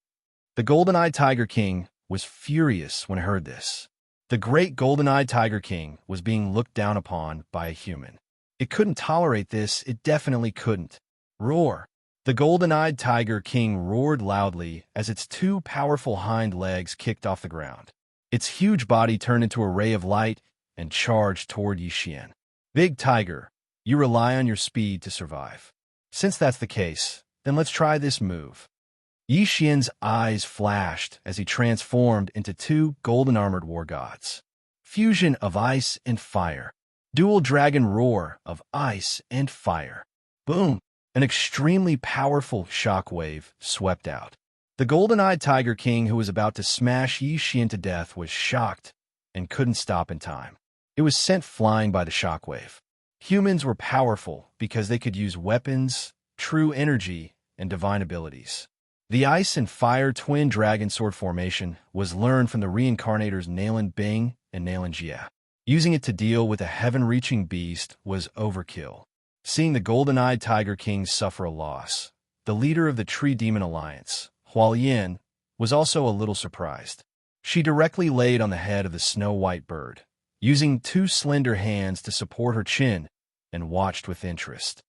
The golden-eyed Tiger King was furious when he heard this. The great golden-eyed Tiger King was being looked down upon by a human. It couldn't tolerate this, it definitely couldn't. Roar! The golden-eyed Tiger King roared loudly as its 2 powerful hind legs kicked off the ground. Its huge body turned into a ray of light and charged toward Xian. Big Tiger, you rely on your speed to survive. Since that's the case, then let's try this move. Xian's eyes flashed as he transformed into 2 golden-armored war gods. Fusion of ice and fire. Dual dragon roar of ice and fire. Boom! An extremely powerful shockwave swept out. The golden-eyed Tiger King who was about to smash Xian to death was shocked and couldn't stop in time. It was sent flying by the shockwave. Humans were powerful because they could use weapons, true energy, and divine abilities. The ice and fire twin dragon sword formation was learned from the reincarnators Nalan Bing and Nalan Jia. Using it to deal with a heaven-reaching beast was overkill. Seeing the golden-eyed Tiger King suffer a loss, the leader of the Tree Demon Alliance, Hualien, was also a little surprised. She directly laid on the head of the snow-white bird, using two slender hands to support her chin, and watched with interest.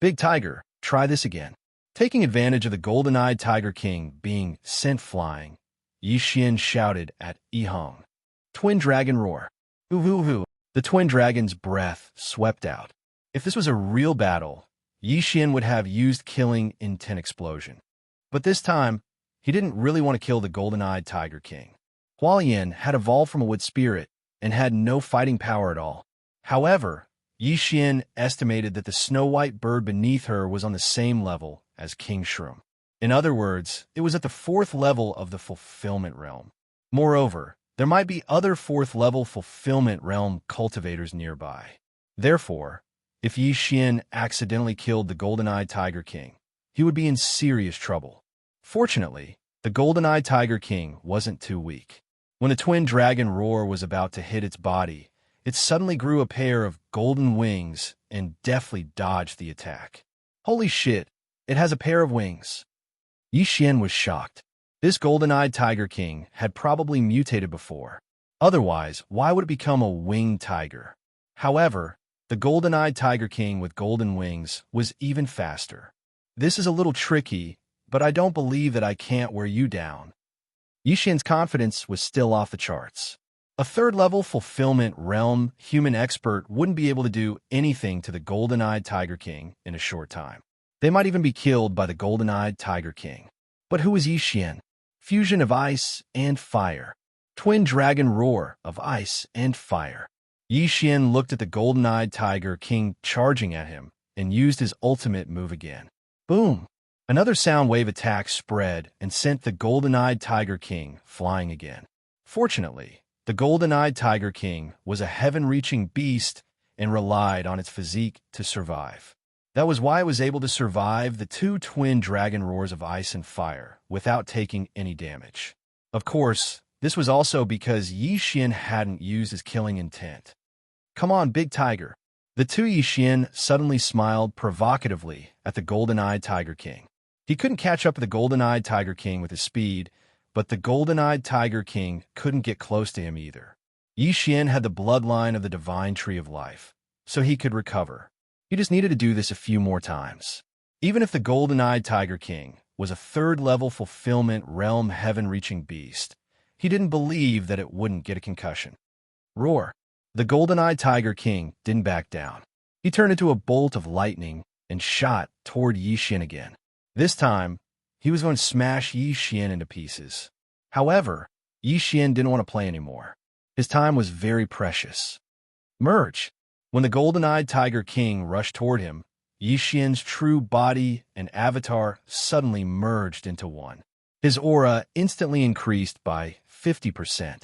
"Big Tiger, try this again." Taking advantage of the golden-eyed Tiger King being sent flying, Yi Xian shouted at Yi Hong. Twin Dragon Roar. Ooh. The twin dragon's breath swept out. If this was a real battle, Yi Xian would have used Killing Intent Explosion. But this time, he didn't really want to kill the golden-eyed Tiger King. Hualien had evolved from a wood spirit and had no fighting power at all. However, Yi Xian estimated that the snow-white bird beneath her was on the same level as King Shroom. In other words, it was at the 4th level of the Fulfillment Realm. Moreover, there might be other 4th-level Fulfillment Realm cultivators nearby. Therefore, if Yi Xian accidentally killed the golden-eyed Tiger King, he would be in serious trouble. Fortunately, the golden-eyed Tiger King wasn't too weak. When the twin dragon roar was about to hit its body, it suddenly grew a pair of golden wings and deftly dodged the attack. Holy shit, it has a pair of wings. Yi Xian was shocked. This golden-eyed Tiger King had probably mutated before. Otherwise, why would it become a winged tiger? However, the golden-eyed Tiger King with golden wings was even faster. This is a little tricky, but I don't believe that I can't wear you down. Yi Xian's confidence was still off the charts. A 3rd-level Fulfillment Realm human expert wouldn't be able to do anything to the golden-eyed Tiger King in a short time. They might even be killed by the golden-eyed Tiger King. But who is Yi Xian? Fusion of ice and fire. Twin dragon roar of ice and fire. Yi Xian looked at the golden-eyed Tiger King charging at him and used his ultimate move again. Boom! Another sound wave attack spread and sent the golden-eyed Tiger King flying again. Fortunately, the golden-eyed Tiger King was a heaven-reaching beast and relied on its physique to survive. That was why it was able to survive the 2 twin dragon roars of ice and fire without taking any damage. Of course, this was also because Yi Xian hadn't used his killing intent. Come on, Big Tiger. The 2 Yi Xian suddenly smiled provocatively at the golden-eyed Tiger King. He couldn't catch up with the golden-eyed Tiger King with his speed, but the golden-eyed Tiger King couldn't get close to him either. Yi Xian had the bloodline of the divine tree of life, so he could recover. He just needed to do this a few more times. Even if the golden-eyed Tiger King was a 3rd-level Fulfillment Realm heaven-reaching beast, he didn't believe that it wouldn't get a concussion. Roar! The golden-eyed Tiger King didn't back down. He turned into a bolt of lightning and shot toward Yi Xian again. This time, he was going to smash Yi Xian into pieces. However, Yi Xian didn't want to play anymore. His time was very precious. Merge! When the golden-eyed Tiger King rushed toward him, Yi Xian's true body and avatar suddenly merged into one. His aura instantly increased by 50%.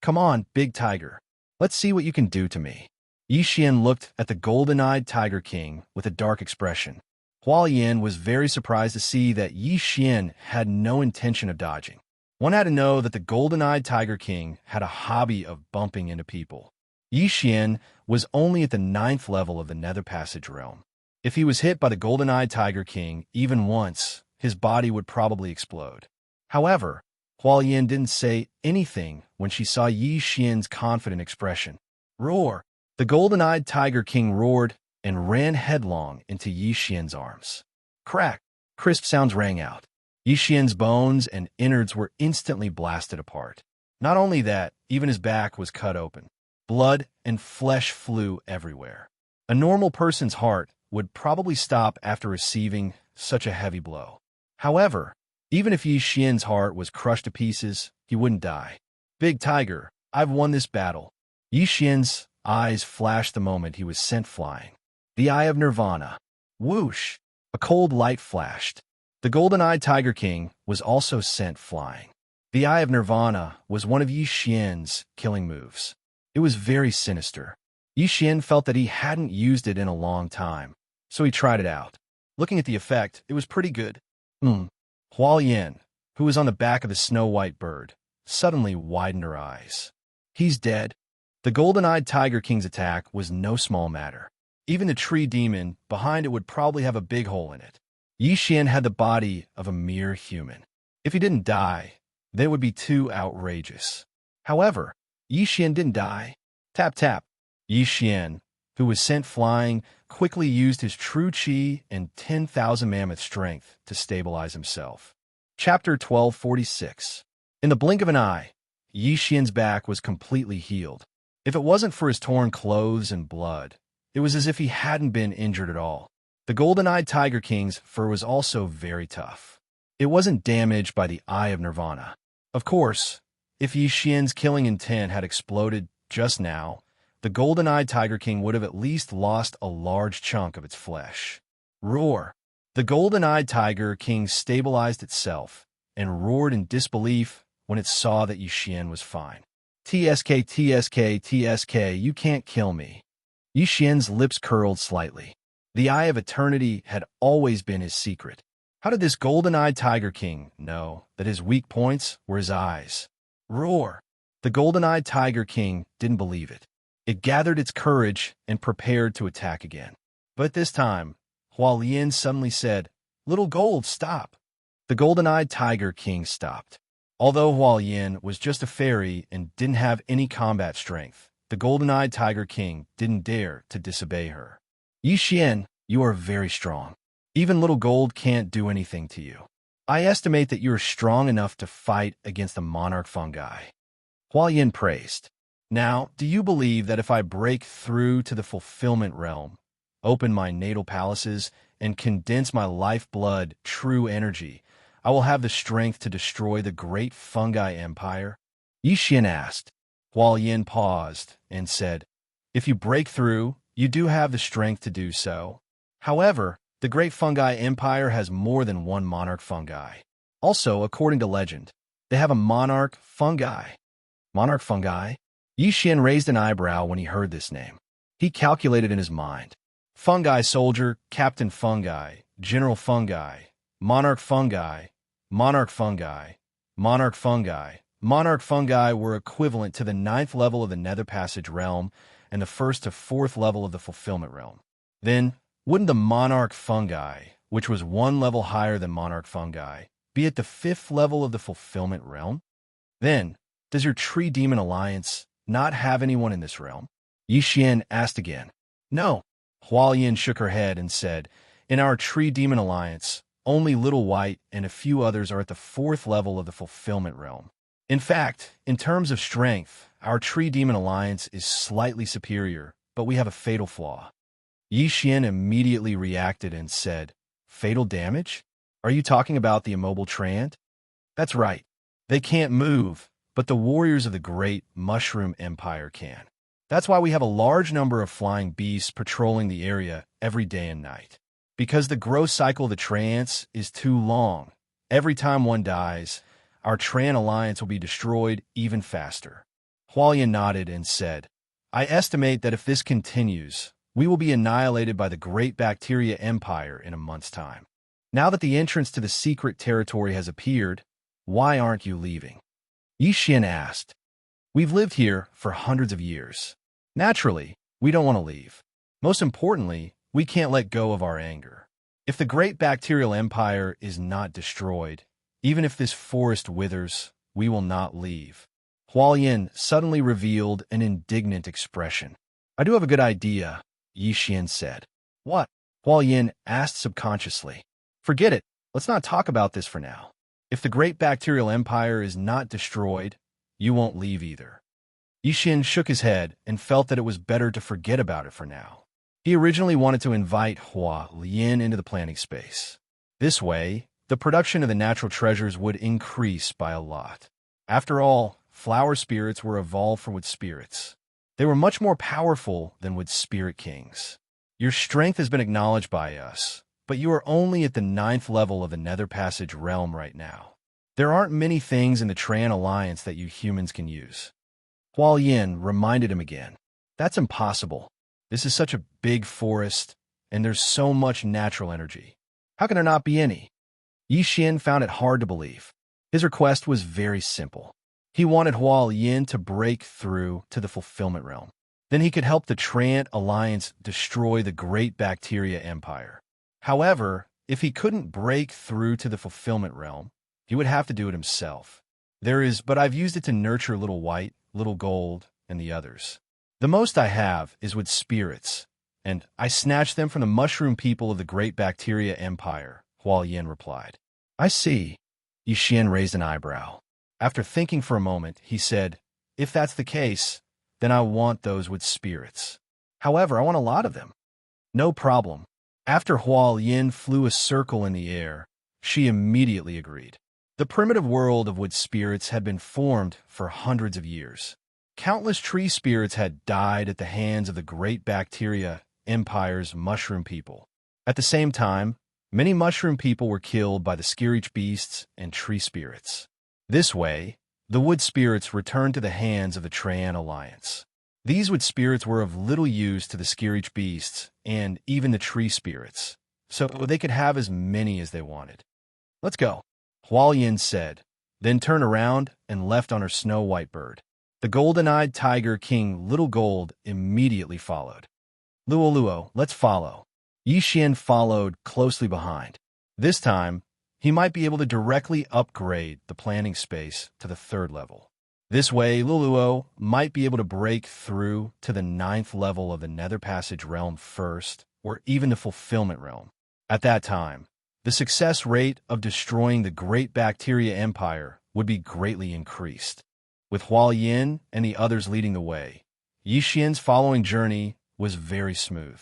Come on, Big Tiger. Let's see what you can do to me. Yi Xian looked at the golden-eyed Tiger King with a dark expression. Hualien was very surprised to see that Yi Xian had no intention of dodging. One had to know that the golden-eyed Tiger King had a hobby of bumping into people. Yi Xian was only at the 9th level of the Nether Passage realm. If he was hit by the golden-eyed Tiger King even once, his body would probably explode. However, Hualien didn't say anything when she saw Yi Xian's confident expression. Roar! The golden-eyed Tiger King roared and ran headlong into Yi Xian's arms. Crack! Crisp sounds rang out. Yi Xian's bones and innards were instantly blasted apart. Not only that, even his back was cut open. Blood and flesh flew everywhere. A normal person's heart would probably stop after receiving such a heavy blow. However, even if Yi Xian's heart was crushed to pieces, he wouldn't die. Big Tiger, I've won this battle. Yi Xian's eyes flashed the moment he was sent flying. The Eye of Nirvana. Whoosh! A cold light flashed. The golden-eyed Tiger King was also sent flying. The Eye of Nirvana was one of Yi Xian's killing moves. It was very sinister. Yi Xian felt that he hadn't used it in a long time, so he tried it out. Looking at the effect, it was pretty good. Hualien, who was on the back of the snow-white bird, suddenly widened her eyes. He's dead. The golden-eyed Tiger King's attack was no small matter. Even the tree demon behind it would probably have a big hole in it. Xian had the body of a mere human. If he didn't die, that would be too outrageous. However, Xian didn't die. Tap tap. Xian, who was sent flying, quickly used his true chi and 10,000 mammoth strength to stabilize himself. Chapter 1246. In the blink of an eye, Xian's back was completely healed. If it wasn't for his torn clothes and blood, it was as if he hadn't been injured at all. The golden-eyed Tiger King's fur was also very tough. It wasn't damaged by the Eye of Nirvana. Of course, if Xian's killing intent had exploded just now, the golden-eyed Tiger King would have at least lost a large chunk of its flesh. Roar! The golden-eyed Tiger King stabilized itself and roared in disbelief when it saw that Xian was fine. TSK, TSK, TSK, you can't kill me. Xian's lips curled slightly. The Eye of Eternity had always been his secret. How did this golden-eyed Tiger King know that his weak points were his eyes? Roar! The golden-eyed Tiger King didn't believe it. It gathered its courage and prepared to attack again. But this time, Hualien suddenly said, "Little Gold, stop." The golden-eyed Tiger King stopped. Although Hualien was just a fairy and didn't have any combat strength, the golden-eyed Tiger King didn't dare to disobey her. Xian, you are very strong. Even Little Gold can't do anything to you. I estimate that you are strong enough to fight against the monarch fungi. Hualien praised. Now, do you believe that if I break through to the fulfillment realm, open my natal palaces, and condense my lifeblood, true energy, I will have the strength to destroy the great fungi empire? Xian asked. Hualien paused and said, if you break through, you do have the strength to do so. However, the great fungi empire has more than one monarch fungi. Also, according to legend, they have a monarch fungi. Monarch fungi? Xian raised an eyebrow when he heard this name. He calculated in his mind. Fungi soldier, captain fungi, general fungi, monarch fungi, monarch fungi, monarch fungi. Monarch fungi were equivalent to the 9th level of the Nether Passage realm and the 1st to 4th level of the Fulfillment realm. Then, wouldn't the monarch fungi, which was 1 level higher than monarch fungi, be at the 5th level of the Fulfillment realm? Then, does your Tree Demon Alliance not have anyone in this realm? Xian asked again. No. Hualien shook her head and said, in our Tree Demon Alliance, only Little White and a few others are at the 4th level of the Fulfillment realm. In fact, in terms of strength, our Tree Demon Alliance is slightly superior, but we have a fatal flaw. Xian immediately reacted and said, fatal damage? Are you talking about the immobile Treant? That's right. They can't move, but the warriors of the great Mushroom Empire can. That's why we have a large number of flying beasts patrolling the area every day and night. Because the growth cycle of the Treants is too long. Every time one dies, our Treant Alliance will be destroyed even faster. Hualien nodded and said, I estimate that if this continues, we will be annihilated by the Great Bacteria Empire in a month's time. Now that the entrance to the secret territory has appeared, why aren't you leaving? Xian asked. We've lived here for hundreds of years. Naturally, we don't want to leave. Most importantly, we can't let go of our anger. If the Great Bacterial Empire is not destroyed, even if this forest withers, we will not leave. Hualien suddenly revealed an indignant expression. I do have a good idea, Xian said. What? Hualien asked subconsciously. Forget it. Let's not talk about this for now. If the Great Bacterial Empire is not destroyed, you won't leave either. Xian shook his head and felt that it was better to forget about it for now. He originally wanted to invite Hualien into the planting space. This way, the production of the natural treasures would increase by a lot. After all, flower spirits were evolved from wood spirits. They were much more powerful than wood spirit kings. Your strength has been acknowledged by us, but you are only at the 9th level of the Nether Passage realm right now. There aren't many things in the Treant Alliance that you humans can use. Hualien reminded him again. That's impossible. This is such a big forest, and there's so much natural energy. How can there not be any? Xian found it hard to believe. His request was very simple. He wanted Huo Yin to break through to the fulfillment realm. Then he could help the Trant Alliance destroy the Great Bacteria Empire. However, if he couldn't break through to the fulfillment realm, he would have to do it himself. But I've used it to nurture Little White, Little Gold, and the others. The most I have is with spirits, and I snatched them from the mushroom people of the Great Bacteria Empire, Huo Yin replied. I see. Yixian raised an eyebrow. After thinking for a moment, he said, if that's the case, then I want those with spirits. However, I want a lot of them. No problem. After Huo Yin flew a circle in the air, she immediately agreed. The primitive world of wood spirits had been formed for hundreds of years. Countless tree spirits had died at the hands of the Great Bacteria Empire's mushroom people. At the same time, many mushroom people were killed by the Skirich beasts and tree spirits. This way, the wood spirits returned to the hands of the Trant Alliance. These wood spirits were of little use to the Skirich beasts and even the tree spirits, so they could have as many as they wanted. Let's go, Huo Yin said, then turned around and left on her snow-white bird. The golden-eyed tiger king Little Gold immediately followed. Luo, let's follow. Yixian followed closely behind. This time, he might be able to directly upgrade the planning space to the 3rd level. This way, Luo might be able to break through to the 9th level of the Nether Passage realm first, or even the Fulfillment realm. At that time, the success rate of destroying the Great Bacteria Empire would be greatly increased. With Huo Yin and the others leading the way, Yixian's following journey was very smooth.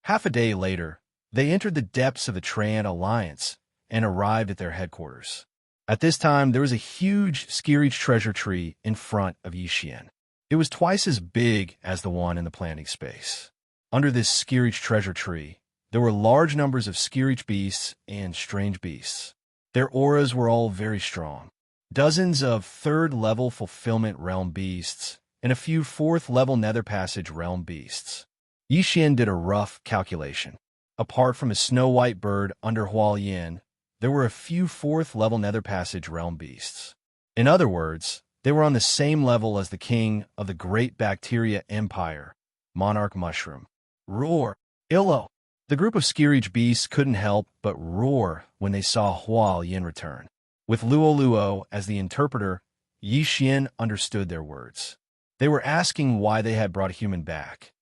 Half a day later, they entered the depths of the Trant Alliance and arrived at their headquarters. At this time, there was a huge Skirich treasure tree in front of Yixian. It was twice as big as the one in the planting space. Under this Skirich treasure tree, there were large numbers of Skirich beasts and strange beasts. Their auras were all very strong. Dozens of 3rd-level Fulfillment Realm beasts, and a few 4th-level Nether Passage Realm beasts. Yixian did a rough calculation. Apart from a snow-white bird under Huo Yin, there were a few 4th-level Nether Passage Realm beasts. In other words, they were on the same level as the king of the Great Bacteria Empire, Monarch Mushroom. Roar! Illo! The group of Skirich beasts couldn't help but roar when they saw Huo Yin return. With Luo as the interpreter, Yixian understood their words. They were asking why they had brought a human back.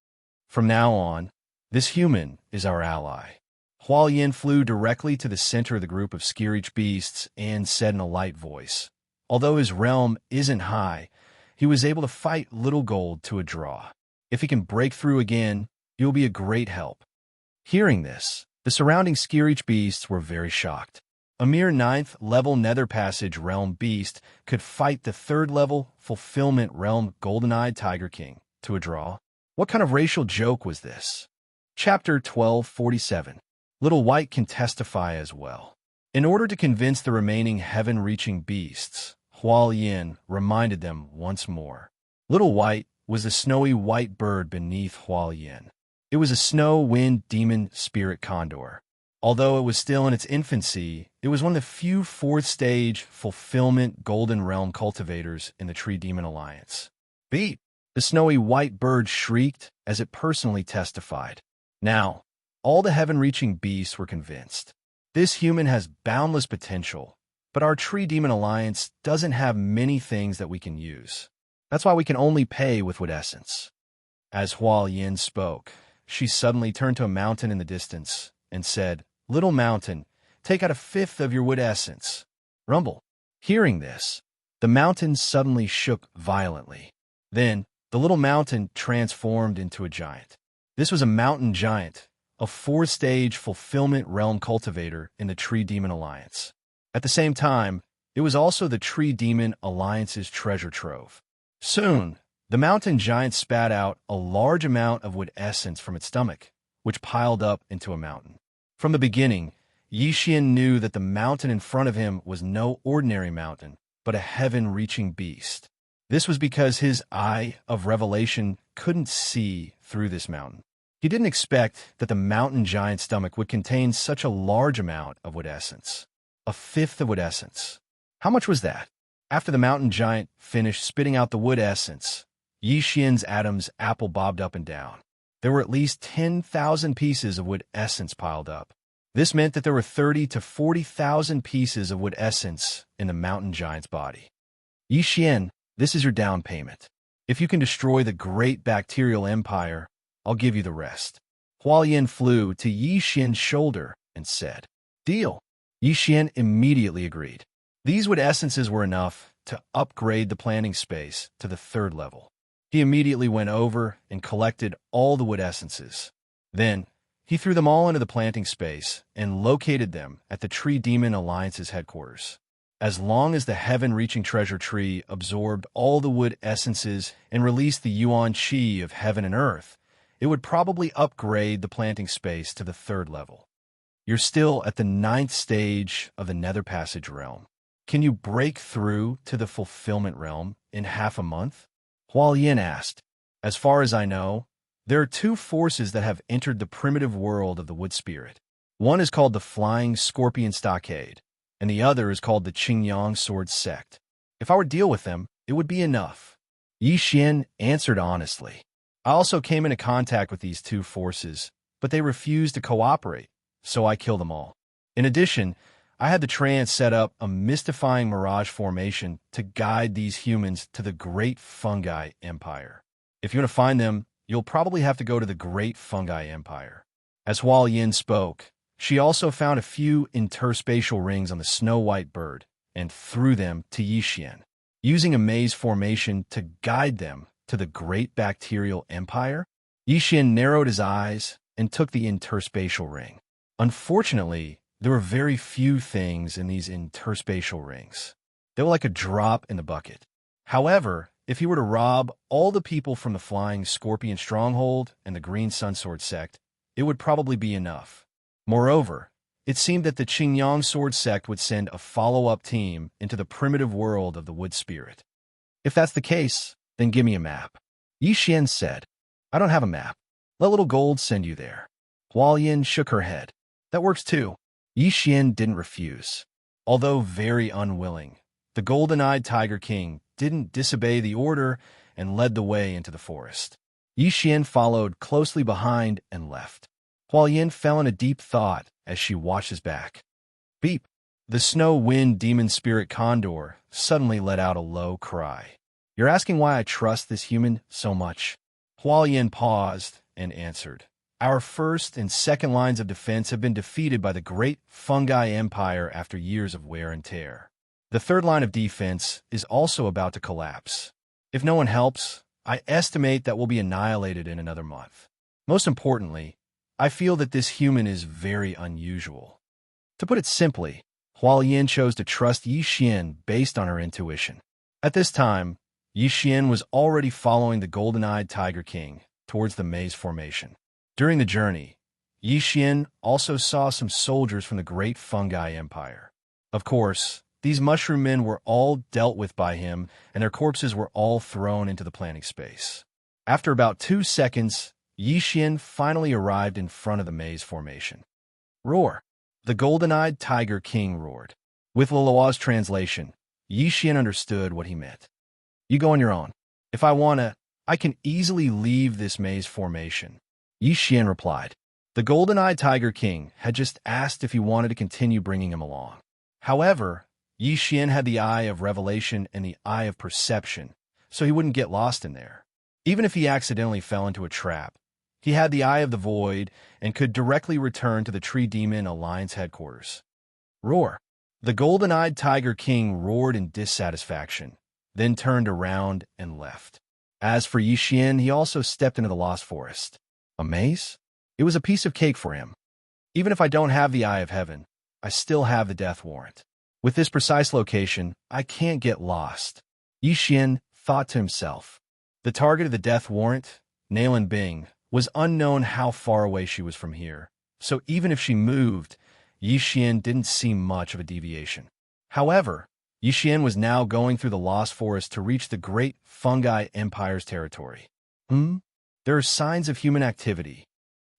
From now on, this human is our ally. Huo Yin flew directly to the center of the group of Skirich beasts and said in a light voice, although his realm isn't high, he was able to fight Little Gold to a draw. If he can break through again, he will be a great help. Hearing this, the surrounding Skirich beasts were very shocked. A mere 9th-level Nether Passage Realm beast could fight the 3rd-level Fulfillment Realm Golden-Eyed Tiger King to a draw. What kind of racial joke was this? Chapter 1247. Little White can testify as well. In order to convince the remaining heaven-reaching beasts, Huo Yin reminded them once more. Little White was the snowy white bird beneath Huo Yin. It was a snow-wind demon spirit condor. Although it was still in its infancy, it was one of the few 4th-stage Fulfillment Golden Realm cultivators in the Tree Demon Alliance. Beep! The snowy white bird shrieked as it personally testified. Now, all the heaven-reaching beasts were convinced. This human has boundless potential, but our Tree Demon Alliance doesn't have many things that we can use. That's why we can only pay with wood essence. As Huo Yin spoke, she suddenly turned to a mountain in the distance and said, Little mountain, take out 1/5 of your wood essence. Rumble. Hearing this, the mountain suddenly shook violently. Then, the little mountain transformed into a giant. This was a mountain giant, a 4th-stage Fulfillment Realm cultivator in the Tree Demon Alliance. At the same time, it was also the Tree Demon Alliance's treasure trove. Soon, the mountain giant spat out a large amount of wood essence from its stomach, which piled up into a mountain. From the beginning, Yixian knew that the mountain in front of him was no ordinary mountain, but a heaven-reaching beast. This was because his eye of revelation couldn't see through this mountain. He didn't expect that the mountain giant's stomach would contain such a large amount of wood essence. 1/5 of wood essence. How much was that? After the mountain giant finished spitting out the wood essence, Yi Xian's Adam's apple bobbed up and down. There were at least 10,000 pieces of wood essence piled up. This meant that there were 30 to 40,000 pieces of wood essence in the mountain giant's body. Yi Xian, this is your down payment. If you can destroy the great bacterial empire, I'll give you the rest. Hualien flew to Yi Xian's shoulder and said, "Deal." Yi Xian immediately agreed. These wood essences were enough to upgrade the planting space to the 3rd level. He immediately went over and collected all the wood essences. Then, he threw them all into the planting space and located them at the Tree Demon Alliance's headquarters. As long as the heaven-reaching treasure tree absorbed all the wood essences and released the yuan qi of heaven and earth, it would probably upgrade the planting space to the 3rd level. You're still at the 9th stage of the Nether Passage realm. Can you break through to the Fulfillment realm in half a month? Hualien asked. As far as I know, there are 2 forces that have entered the primitive world of the Wood Spirit. One is called the Flying Scorpion Stockade, and the other is called the Qingyang Sword Sect. If I were to deal with them, it would be enough. Yi Xian answered honestly. I also came into contact with these 2 forces, but they refused to cooperate, so I killed them all. In addition, I had the trance set up a mystifying mirage formation to guide these humans to the Great Fungi Empire. If you want to find them, you'll probably have to go to the Great Fungi Empire. As Hualien spoke, she also found a few interspatial rings on the snow-white bird and threw them to Yi Xian. Using a maze formation to guide them to the Great Bacterial Empire, Yi Xian narrowed his eyes and took the interspatial ring. Unfortunately, there were very few things in these interspatial rings. They were like a drop in the bucket. However, if he were to rob all the people from the Flying Scorpion Stronghold and the Green Sunsword Sect, it would probably be enough. Moreover, it seemed that the Qingyang Sword Sect would send a follow-up team into the primitive world of the Wood Spirit. If that's the case, then give me a map. Yi Xian said, I don't have a map. Let Little Gold send you there. Hualien shook her head. That works too. Yi Xian didn't refuse. Although very unwilling, the golden-eyed Tiger King didn't disobey the order and led the way into the forest. Yi Xian followed closely behind and left. Hualien fell in a deep thought as she watched his back. Beep! The snow-wind demon spirit condor suddenly let out a low cry. You're asking why I trust this human so much? Hualien paused and answered. Our 1st and 2nd lines of defense have been defeated by the Great Fungi Empire after years of wear and tear. The 3rd line of defense is also about to collapse. If no one helps, I estimate that we'll be annihilated in another month. Most importantly, I feel that this human is very unusual. To put it simply, Hualien chose to trust Yi Xian based on her intuition. At this time, Yi Xian was already following the golden-eyed Tiger King towards the maze formation. During the journey, Yi Xian also saw some soldiers from the Great Fungi Empire. Of course, these mushroom men were all dealt with by him, and their corpses were all thrown into the planting space. After about 2 seconds, Yi Xian finally arrived in front of the maze formation. Roar! The golden-eyed Tiger King roared. With Lulua's translation, Yi Xian understood what he meant. You go on your own. If I wanna, I can easily leave this maze formation. Yi Xian replied. The golden-eyed Tiger King had just asked if he wanted to continue bringing him along. However, Yi Xian had the eye of revelation and the eye of perception, so he wouldn't get lost in there. Even if he accidentally fell into a trap, he had the eye of the void and could directly return to the Tree Demon Alliance headquarters. Roar! The golden-eyed Tiger King roared in dissatisfaction, then turned around and left. As for Yi Xian, he also stepped into the Lost Forest. A maze? It was a piece of cake for him. Even if I don't have the Eye of Heaven, I still have the death warrant. With this precise location, I can't get lost. Yi Xian thought to himself. The target of the death warrant, Nailin Bing, was unknown how far away she was from here, so even if she moved, Yi Xian didn't see much of a deviation. However, Yi Xian was now going through the Lost Forest to reach the Great Fungi Empire's territory. There are signs of human activity.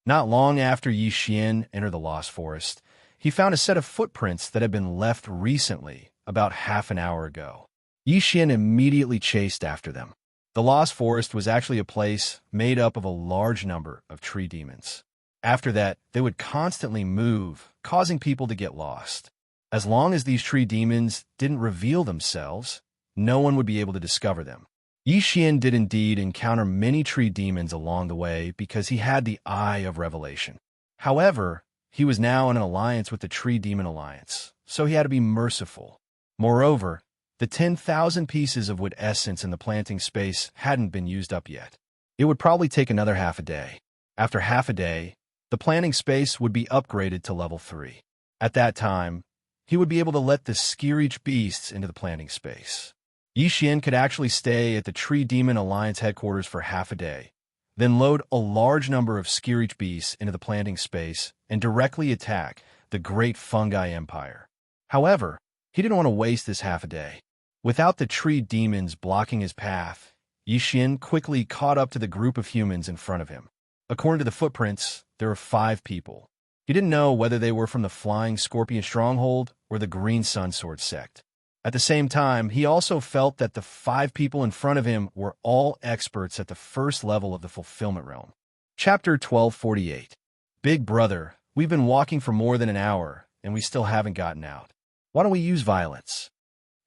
Not long after Yi Xian entered the Lost Forest, he found a set of footprints that had been left recently, about half an hour ago. Yi Xian immediately chased after them. The Lost Forest was actually a place made up of a large number of tree demons. After that, they would constantly move, causing people to get lost. As long as these tree demons didn't reveal themselves, no one would be able to discover them. Yi Xian did indeed encounter many tree demons along the way because he had the Eye of Revelation. However, he was now in an alliance with the Tree Demon Alliance, so he had to be merciful. Moreover, the 10,000 pieces of wood essence in the planting space hadn't been used up yet. It would probably take another half a day. After half a day, the planting space would be upgraded to level 3. At that time, he would be able to let the Skirich beasts into the planting space. Yi Xian could actually stay at the Tree Demon Alliance headquarters for half a day, then load a large number of Skirich beasts into the planting space and directly attack the Great Fungi Empire. However, he didn't want to waste this half a day. Without the tree demons blocking his path, Yi Xian quickly caught up to the group of humans in front of him. According to the footprints, there were 5 people. He didn't know whether they were from the Flying Scorpion Stronghold or the Green Sun Sword sect. At the same time, he also felt that the 5 people in front of him were all experts at the first level of the Fulfillment Realm. Chapter 1248. Big Brother, we've been walking for more than an hour, and we still haven't gotten out. Why don't we use violence?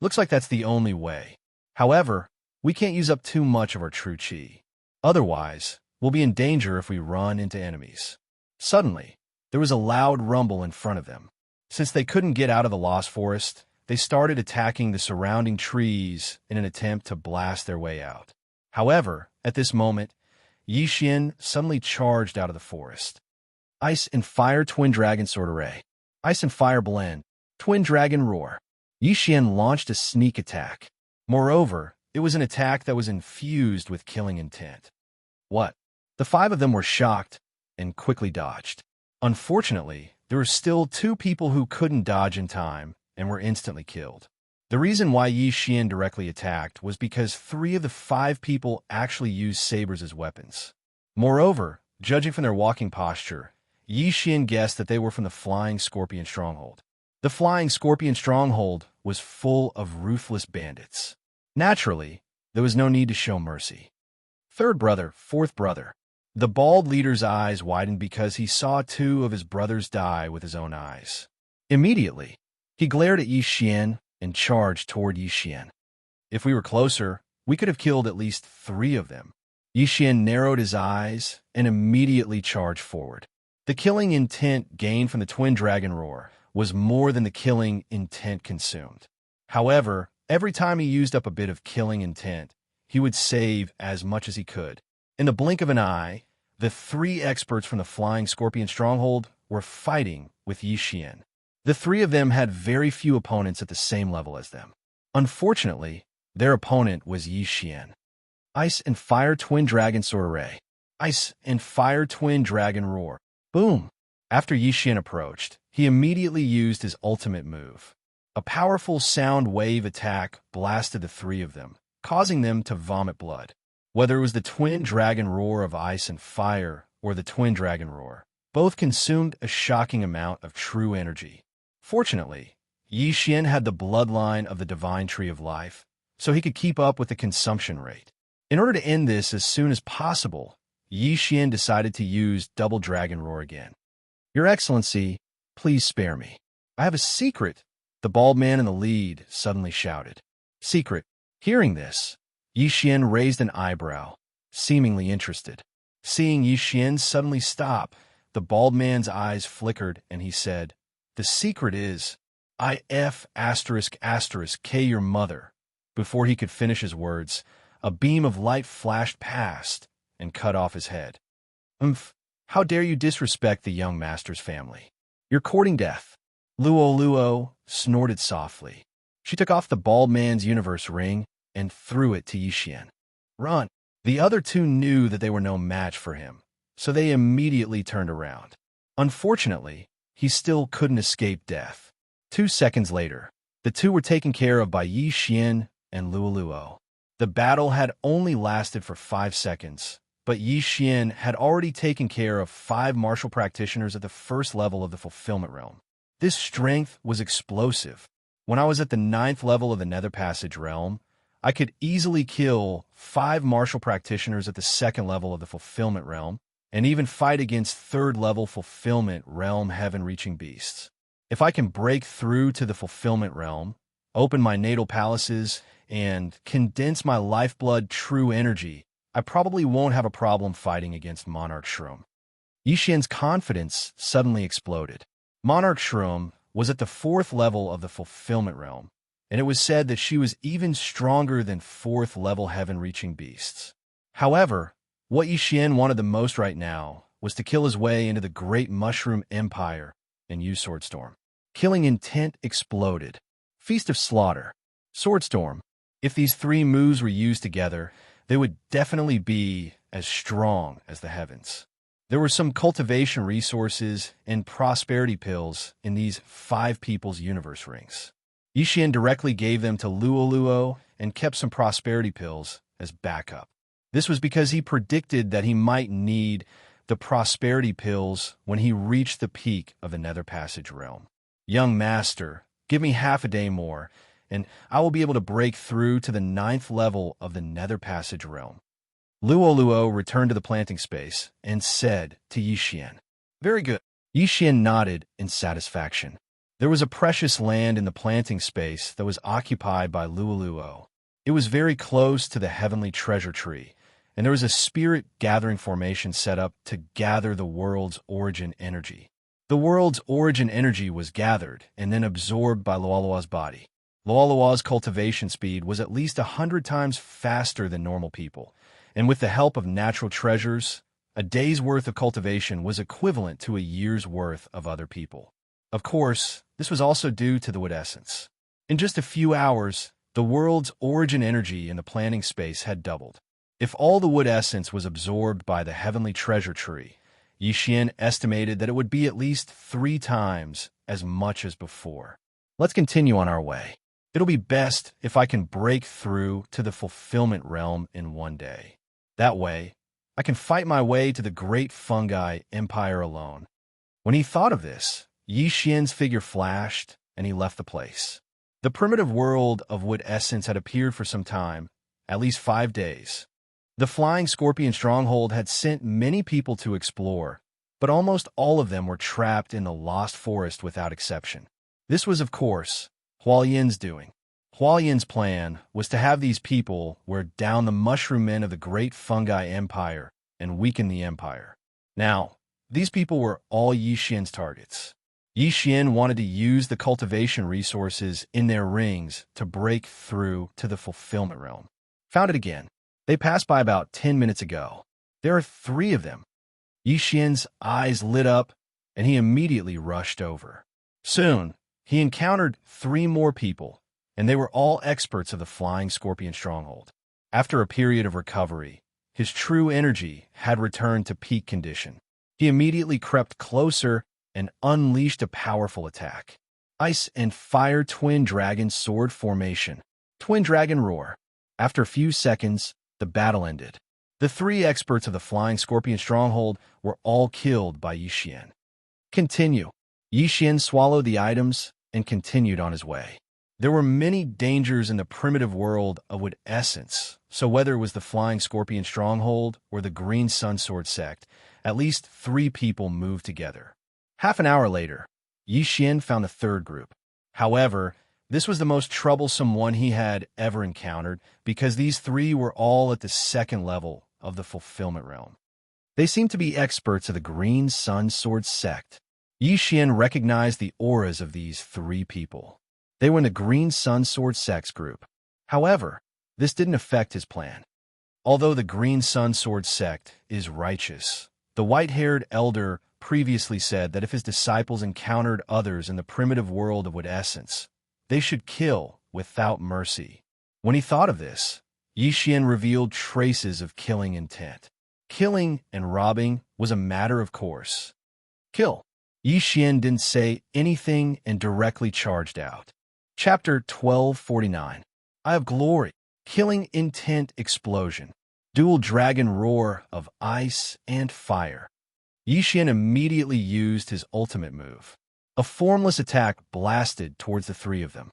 Looks like that's the only way. However, we can't use up too much of our true chi. Otherwise, we'll be in danger if we run into enemies. Suddenly, there was a loud rumble in front of them. Since they couldn't get out of the Lost Forest, they started attacking the surrounding trees in an attempt to blast their way out. However, at this moment, Yi Xian suddenly charged out of the forest. Ice and Fire Twin Dragon Sword Array. Ice and Fire Blend. Twin Dragon Roar. Yi Xian launched a sneak attack. Moreover, it was an attack that was infused with killing intent. What? The 5 of them were shocked and quickly dodged. Unfortunately, there were still 2 people who couldn't dodge in time and were instantly killed. The reason why Yi Xian directly attacked was because 3 of the 5 people actually used sabers as weapons. Moreover, judging from their walking posture, Yi Xian guessed that they were from the Flying Scorpion Stronghold. The Flying Scorpion Stronghold was full of ruthless bandits. Naturally, there was no need to show mercy. Third brother, fourth brother. The bald leader's eyes widened because he saw 2 of his brothers die with his own eyes. Immediately, he glared at Yi Xian and charged toward Yi Xian. If we were closer, we could have killed at least 3 of them. Yi Xian narrowed his eyes and immediately charged forward. The killing intent gained from the Twin Dragon Roar was more than the killing intent consumed. However, every time he used up a bit of killing intent, he would save as much as he could. In the blink of an eye, the 3 experts from the Flying Scorpion Stronghold were fighting with Yi Xian. The 3 of them had very few opponents at the same level as them. Unfortunately, their opponent was Yi Xian. Ice and Fire Twin Dragon Sword Array. Ice and Fire Twin Dragon Roar. Boom! After Yi Xian approached, he immediately used his ultimate move. A powerful sound wave attack blasted the 3 of them, causing them to vomit blood. Whether it was the Twin Dragon Roar of Ice and Fire or the Twin Dragon Roar, both consumed a shocking amount of true energy. Fortunately, Yi Xian had the bloodline of the Divine Tree of Life, so he could keep up with the consumption rate. In order to end this as soon as possible, Yi Xian decided to use Double Dragon Roar again. Your Excellency, please spare me. I have a secret, the bald man in the lead suddenly shouted. Secret. Hearing this, Yi Xian raised an eyebrow, seemingly interested. Seeing Yi Xian suddenly stop, the bald man's eyes flickered and he said, The secret is, K your mother. Before he could finish his words, a beam of light flashed past and cut off his head. How dare you disrespect the young master's family? You're courting death. Luo snorted softly. She took off the bald man's universe ring and threw it to Yi Xian. Run! The other 2 knew that they were no match for him, so they immediately turned around. Unfortunately, he still couldn't escape death. 2 seconds later, the 2 were taken care of by Yi Xian and Luo. The battle had only lasted for 5 seconds, but Yi Xian had already taken care of 5 martial practitioners at the first level of the Fulfillment Realm. This strength was explosive. When I was at the 9th level of the Nether Passage Realm, I could easily kill 5 martial practitioners at the second level of the fulfillment realm, and even fight against third-level fulfillment realm heaven-reaching beasts. If I can break through to the fulfillment realm, open my natal palaces, and condense my lifeblood true energy, I probably won't have a problem fighting against Monarch Shroom. Yixian's confidence suddenly exploded. Monarch Shroom was at the 4th level of the fulfillment realm, and it was said that she was even stronger than 4th-level heaven-reaching beasts. However, what Yixian wanted the most right now was to kill his way into the Great Mushroom Empire and use Swordstorm. Killing intent exploded. Feast of Slaughter. Swordstorm. If these 3 moves were used together, they would definitely be as strong as the heavens. There were some cultivation resources and prosperity pills in these 5 people's universe rings. Yixian directly gave them to Luoluo and kept some prosperity pills as backup. This was because he predicted that he might need the prosperity pills when he reached the peak of the Nether Passage realm. Young master, give me half a day more, and I will be able to break through to the 9th level of the Nether Passage realm. Luoluo returned to the planting space and said to Yixian, "Very good." Yixian nodded in satisfaction. There was a precious land in the planting space that was occupied by Luoluo. It was very close to the heavenly treasure tree, and there was a spirit-gathering formation set up to gather the world's origin energy. The world's origin energy was gathered and then absorbed by Luoluo's body. Luoluo's cultivation speed was at least 100 times faster than normal people, and with the help of natural treasures, a day's worth of cultivation was equivalent to a year's worth of other people. Of course, this was also due to the wood essence. In just a few hours, the world's origin energy in the planting space had doubled. If all the wood essence was absorbed by the heavenly treasure tree, Yixian estimated that it would be at least 3 times as much as before. Let's continue on our way. It'll be best if I can break through to the fulfillment realm in one day. That way, I can fight my way to the great fungi empire alone. When he thought of this, Yixian's figure flashed, and he left the place. The primitive world of wood essence had appeared for some time, at least 5 days. The flying scorpion stronghold had sent many people to explore, but almost all of them were trapped in the lost forest without exception. This was, of course, Hualyan's doing. Hualyan's plan was to have these people wear down the mushroom men of the great fungi empire and weaken the empire. Now, these people were all Yixian's targets. Yixian wanted to use the cultivation resources in their rings to break through to the fulfillment realm. Found it again. They passed by about 10 minutes ago. There are 3 of them. Yixian's eyes lit up, and he immediately rushed over. Soon, he encountered 3 more people, and they were all experts of the flying scorpion stronghold. After a period of recovery, his true energy had returned to peak condition. He immediately crept closer and unleashed a powerful attack. Ice and Fire Twin Dragon Sword Formation. Twin Dragon Roar. After a few seconds, the battle ended. The 3 experts of the Flying Scorpion Stronghold were all killed by Yixian. Continue. Yixian swallowed the items and continued on his way. There were many dangers in the primitive world of wood essence, so whether it was the Flying Scorpion Stronghold or the Green Sun Sword sect, at least 3 people moved together. Half an hour later, Yixian found the 3rd group. However, this was the most troublesome one he had ever encountered because these 3 were all at the 2nd level of the fulfillment realm. They seemed to be experts of the Green Sun Sword sect. Yixian recognized the auras of these 3 people. They were in the Green Sun Sword sect's group. However, this didn't affect his plan. Although the Green Sun Sword sect is righteous, the white-haired elder previously said that if his disciples encountered others in the primitive world of wood essence, they should kill without mercy. When he thought of this, Yixian revealed traces of killing intent. Killing and robbing was a matter of course. Kill. Yixian didn't say anything and directly charged out. Chapter 1249. I have glory. Killing intent explosion. Dual dragon roar of ice and fire. Yixian immediately used his ultimate move. A formless attack blasted towards the 3 of them.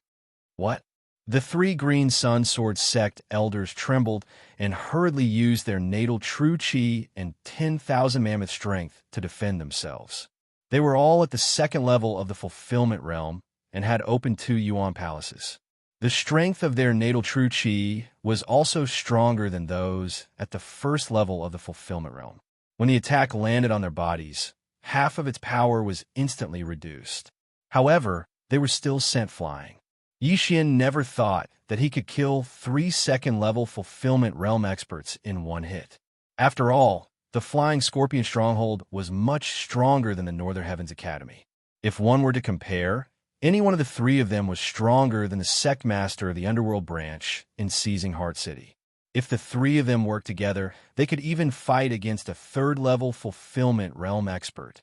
What? The three Green Sun Sword sect elders trembled and hurriedly used their natal true chi and 10,000 mammoth strength to defend themselves. They were all at the second level of the fulfillment realm and had opened 2 Yuan palaces. The strength of their natal true chi was also stronger than those at the first level of the fulfillment realm. When the attack landed on their bodies, half of its power was instantly reduced. However, they were still sent flying. Yixian never thought that he could kill 3 second-level fulfillment realm experts in one hit. After all, the Flying Scorpion Stronghold was much stronger than the Northern Heavens Academy. If one were to compare, any one of the 3 of them was stronger than the sect master of the Underworld branch in seizing Heart City. If the 3 of them worked together, they could even fight against a 3rd-level fulfillment realm expert.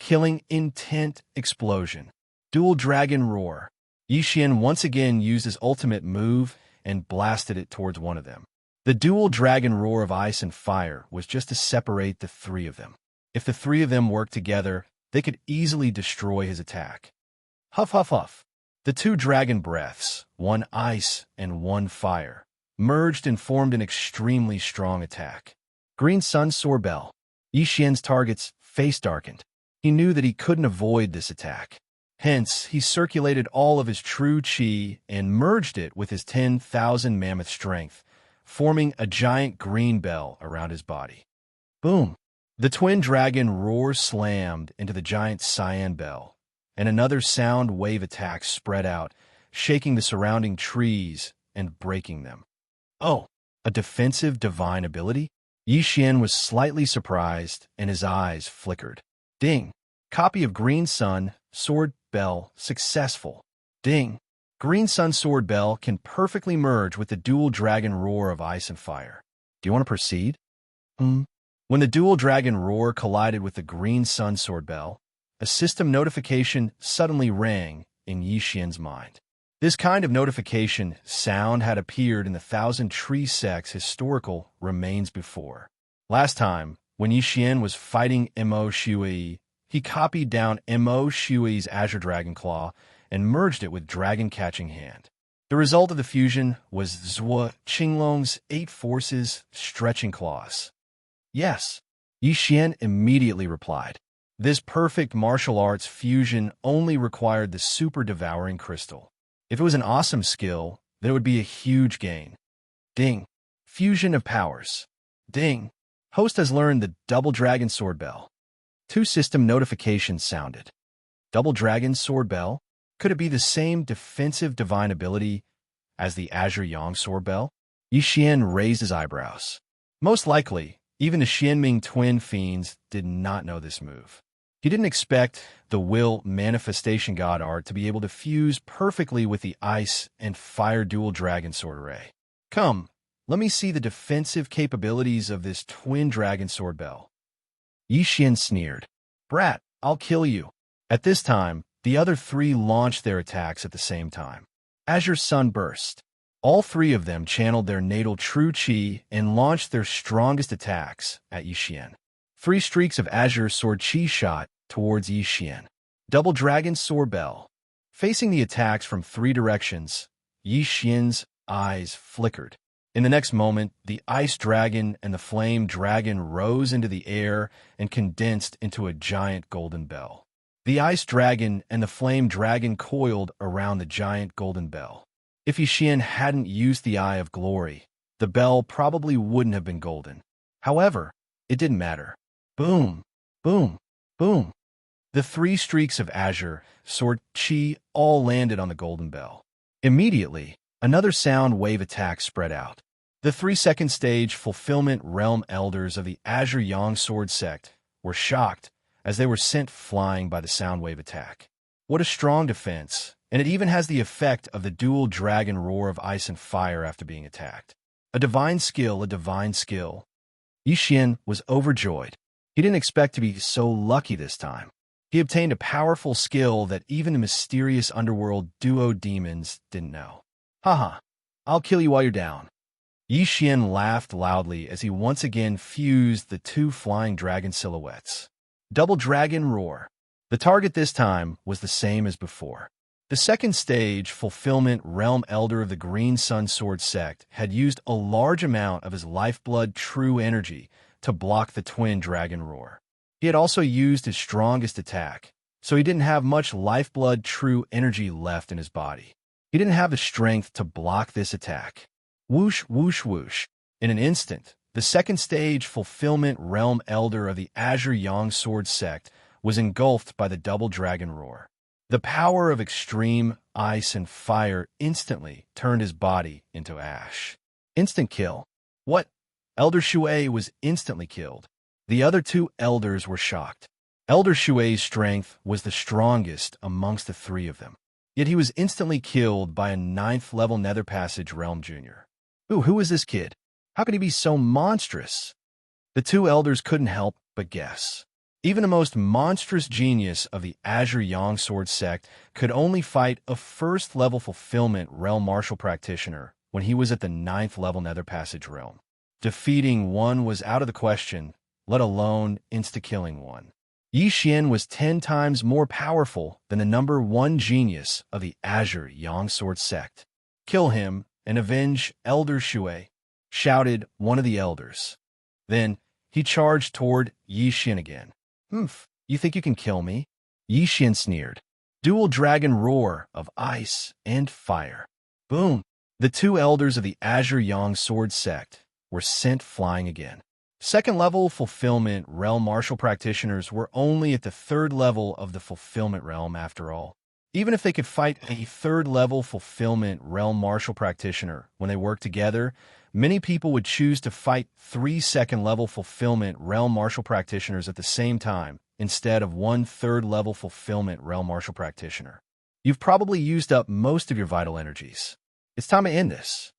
Killing Intent Explosion. Dual Dragon Roar. Yixian once again used his ultimate move and blasted it towards one of them. The dual dragon roar of ice and fire was just to separate the 3 of them. If the 3 of them worked together, they could easily destroy his attack. Huff, huff, huff. The 2 dragon breaths, one ice and one fire, merged and formed an extremely strong attack. Green Sun Sword Bell. Yixian's target's face darkened. He knew that he couldn't avoid this attack. Hence, he circulated all of his true chi and merged it with his 10,000 mammoth strength, forming a giant green bell around his body. Boom! The twin dragon roar slammed into the giant cyan bell, and another sound wave attack spread out, shaking the surrounding trees and breaking them. Oh, a defensive divine ability? Yixian was slightly surprised, and his eyes flickered. Ding! Copy of Green Sun Sword Bell successful. Ding! Green Sun Sword Bell can perfectly merge with the dual dragon roar of ice and fire. Do you want to proceed? When the dual dragon roar collided with the Green Sun Sword Bell, a system notification suddenly rang in Yixian's mind. This kind of notification sound had appeared in the Thousand Tree Sect's historical remains before. Last time, when Yixian was fighting Mo Shui, he copied down Mo Shui's Azure Dragon Claw and merged it with Dragon Catching Hand. The result of the fusion was Zhuo Qinglong's 8 Forces Stretching Claws. Yes, Yixian immediately replied. This perfect martial arts fusion only required the Super Devouring Crystal. If it was an awesome skill, then it would be a huge gain. Ding! Fusion of powers. Ding! Host has learned the Double Dragon Sword Bell. 2 system notifications sounded. Double Dragon Sword Bell? Could it be the same defensive divine ability as the Azure Yang Sword Bell? Yixian raised his eyebrows. Most likely, even the Xianming twin fiends did not know this move. He didn't expect the Will Manifestation God art to be able to fuse perfectly with the Ice and Fire Dual Dragon Sword Array. Come, let me see the defensive capabilities of this twin dragon sword bell. Yixian sneered. Brat, I'll kill you. At this time, the other 3 launched their attacks at the same time. Azure Sun Burst. All 3 of them channeled their natal true chi and launched their strongest attacks at Yixian. 3 streaks of Azure Sword Chi shot towards Yixian. Double Dragon Sword Bell. Facing the attacks from 3 directions, Yixian's eyes flickered. In the next moment, the Ice Dragon and the Flame Dragon rose into the air and condensed into a giant golden bell. The Ice Dragon and the Flame Dragon coiled around the giant golden bell. If Yixian hadn't used the Eye of Glory, the bell probably wouldn't have been golden. However, it didn't matter. Boom, boom, boom. The 3 streaks of Azure Sword Chi all landed on the golden bell. Immediately, another sound wave attack spread out. The 3-second stage fulfillment realm elders of the Azure Yang Sword sect were shocked as they were sent flying by the sound wave attack. What a strong defense, and it even has the effect of the dual dragon roar of ice and fire after being attacked. A divine skill, a divine skill. Yixian was overjoyed. He didn't expect to be so lucky this time. He obtained a powerful skill that even the mysterious underworld duo demons didn't know. Haha, I'll kill you while you're down. Yixian laughed loudly as he once again fused the 2 flying dragon silhouettes. Double Dragon Roar. The target this time was the same as before. The second stage, Fulfillment Realm Elder of the Green Sun Sword Sect, had used a large amount of his lifeblood true energy to block the twin dragon roar. He had also used his strongest attack, so he didn't have much lifeblood true energy left in his body. He didn't have the strength to block this attack. Whoosh, whoosh, whoosh. In an instant, the second stage, Fulfillment Realm Elder of the Azure Yang Sword Sect, was engulfed by the double dragon roar. The power of extreme ice and fire instantly turned his body into ash. Instant kill. What? Elder Shui was instantly killed. The other two elders were shocked. Elder Shui's strength was the strongest amongst the three of them. Yet he was instantly killed by a 9th-level Nether Passage Realm Junior. Who is this kid? How could he be so monstrous? The two elders couldn't help but guess. Even the most monstrous genius of the Azure Yang Sword Sect could only fight a 1st-level Fulfillment Realm Martial Practitioner when he was at the 9th-level Nether Passage Realm. Defeating one was out of the question, let alone insta-killing one. Yi Xian was 10 times more powerful than the number 1 genius of the Azure Yang Sword Sect. Kill him and avenge Elder Shui, shouted one of the elders. Then he charged toward Yi Xian again. You think you can kill me? Yi Xian sneered. Dual dragon roar of ice and fire. Boom! The two elders of the Azure Yang Sword Sect were sent flying again. 2nd-level Fulfillment Realm Martial Practitioners were only at the 3rd level of the Fulfillment Realm after all. Even if they could fight a 3rd-level Fulfillment Realm Martial Practitioner when they worked together, many people would choose to fight 3 2nd-level Fulfillment Realm Martial Practitioners at the same time, instead of 1 3rd-level Fulfillment Realm Martial Practitioner. You've probably used up most of your vital energies. It's time to end this.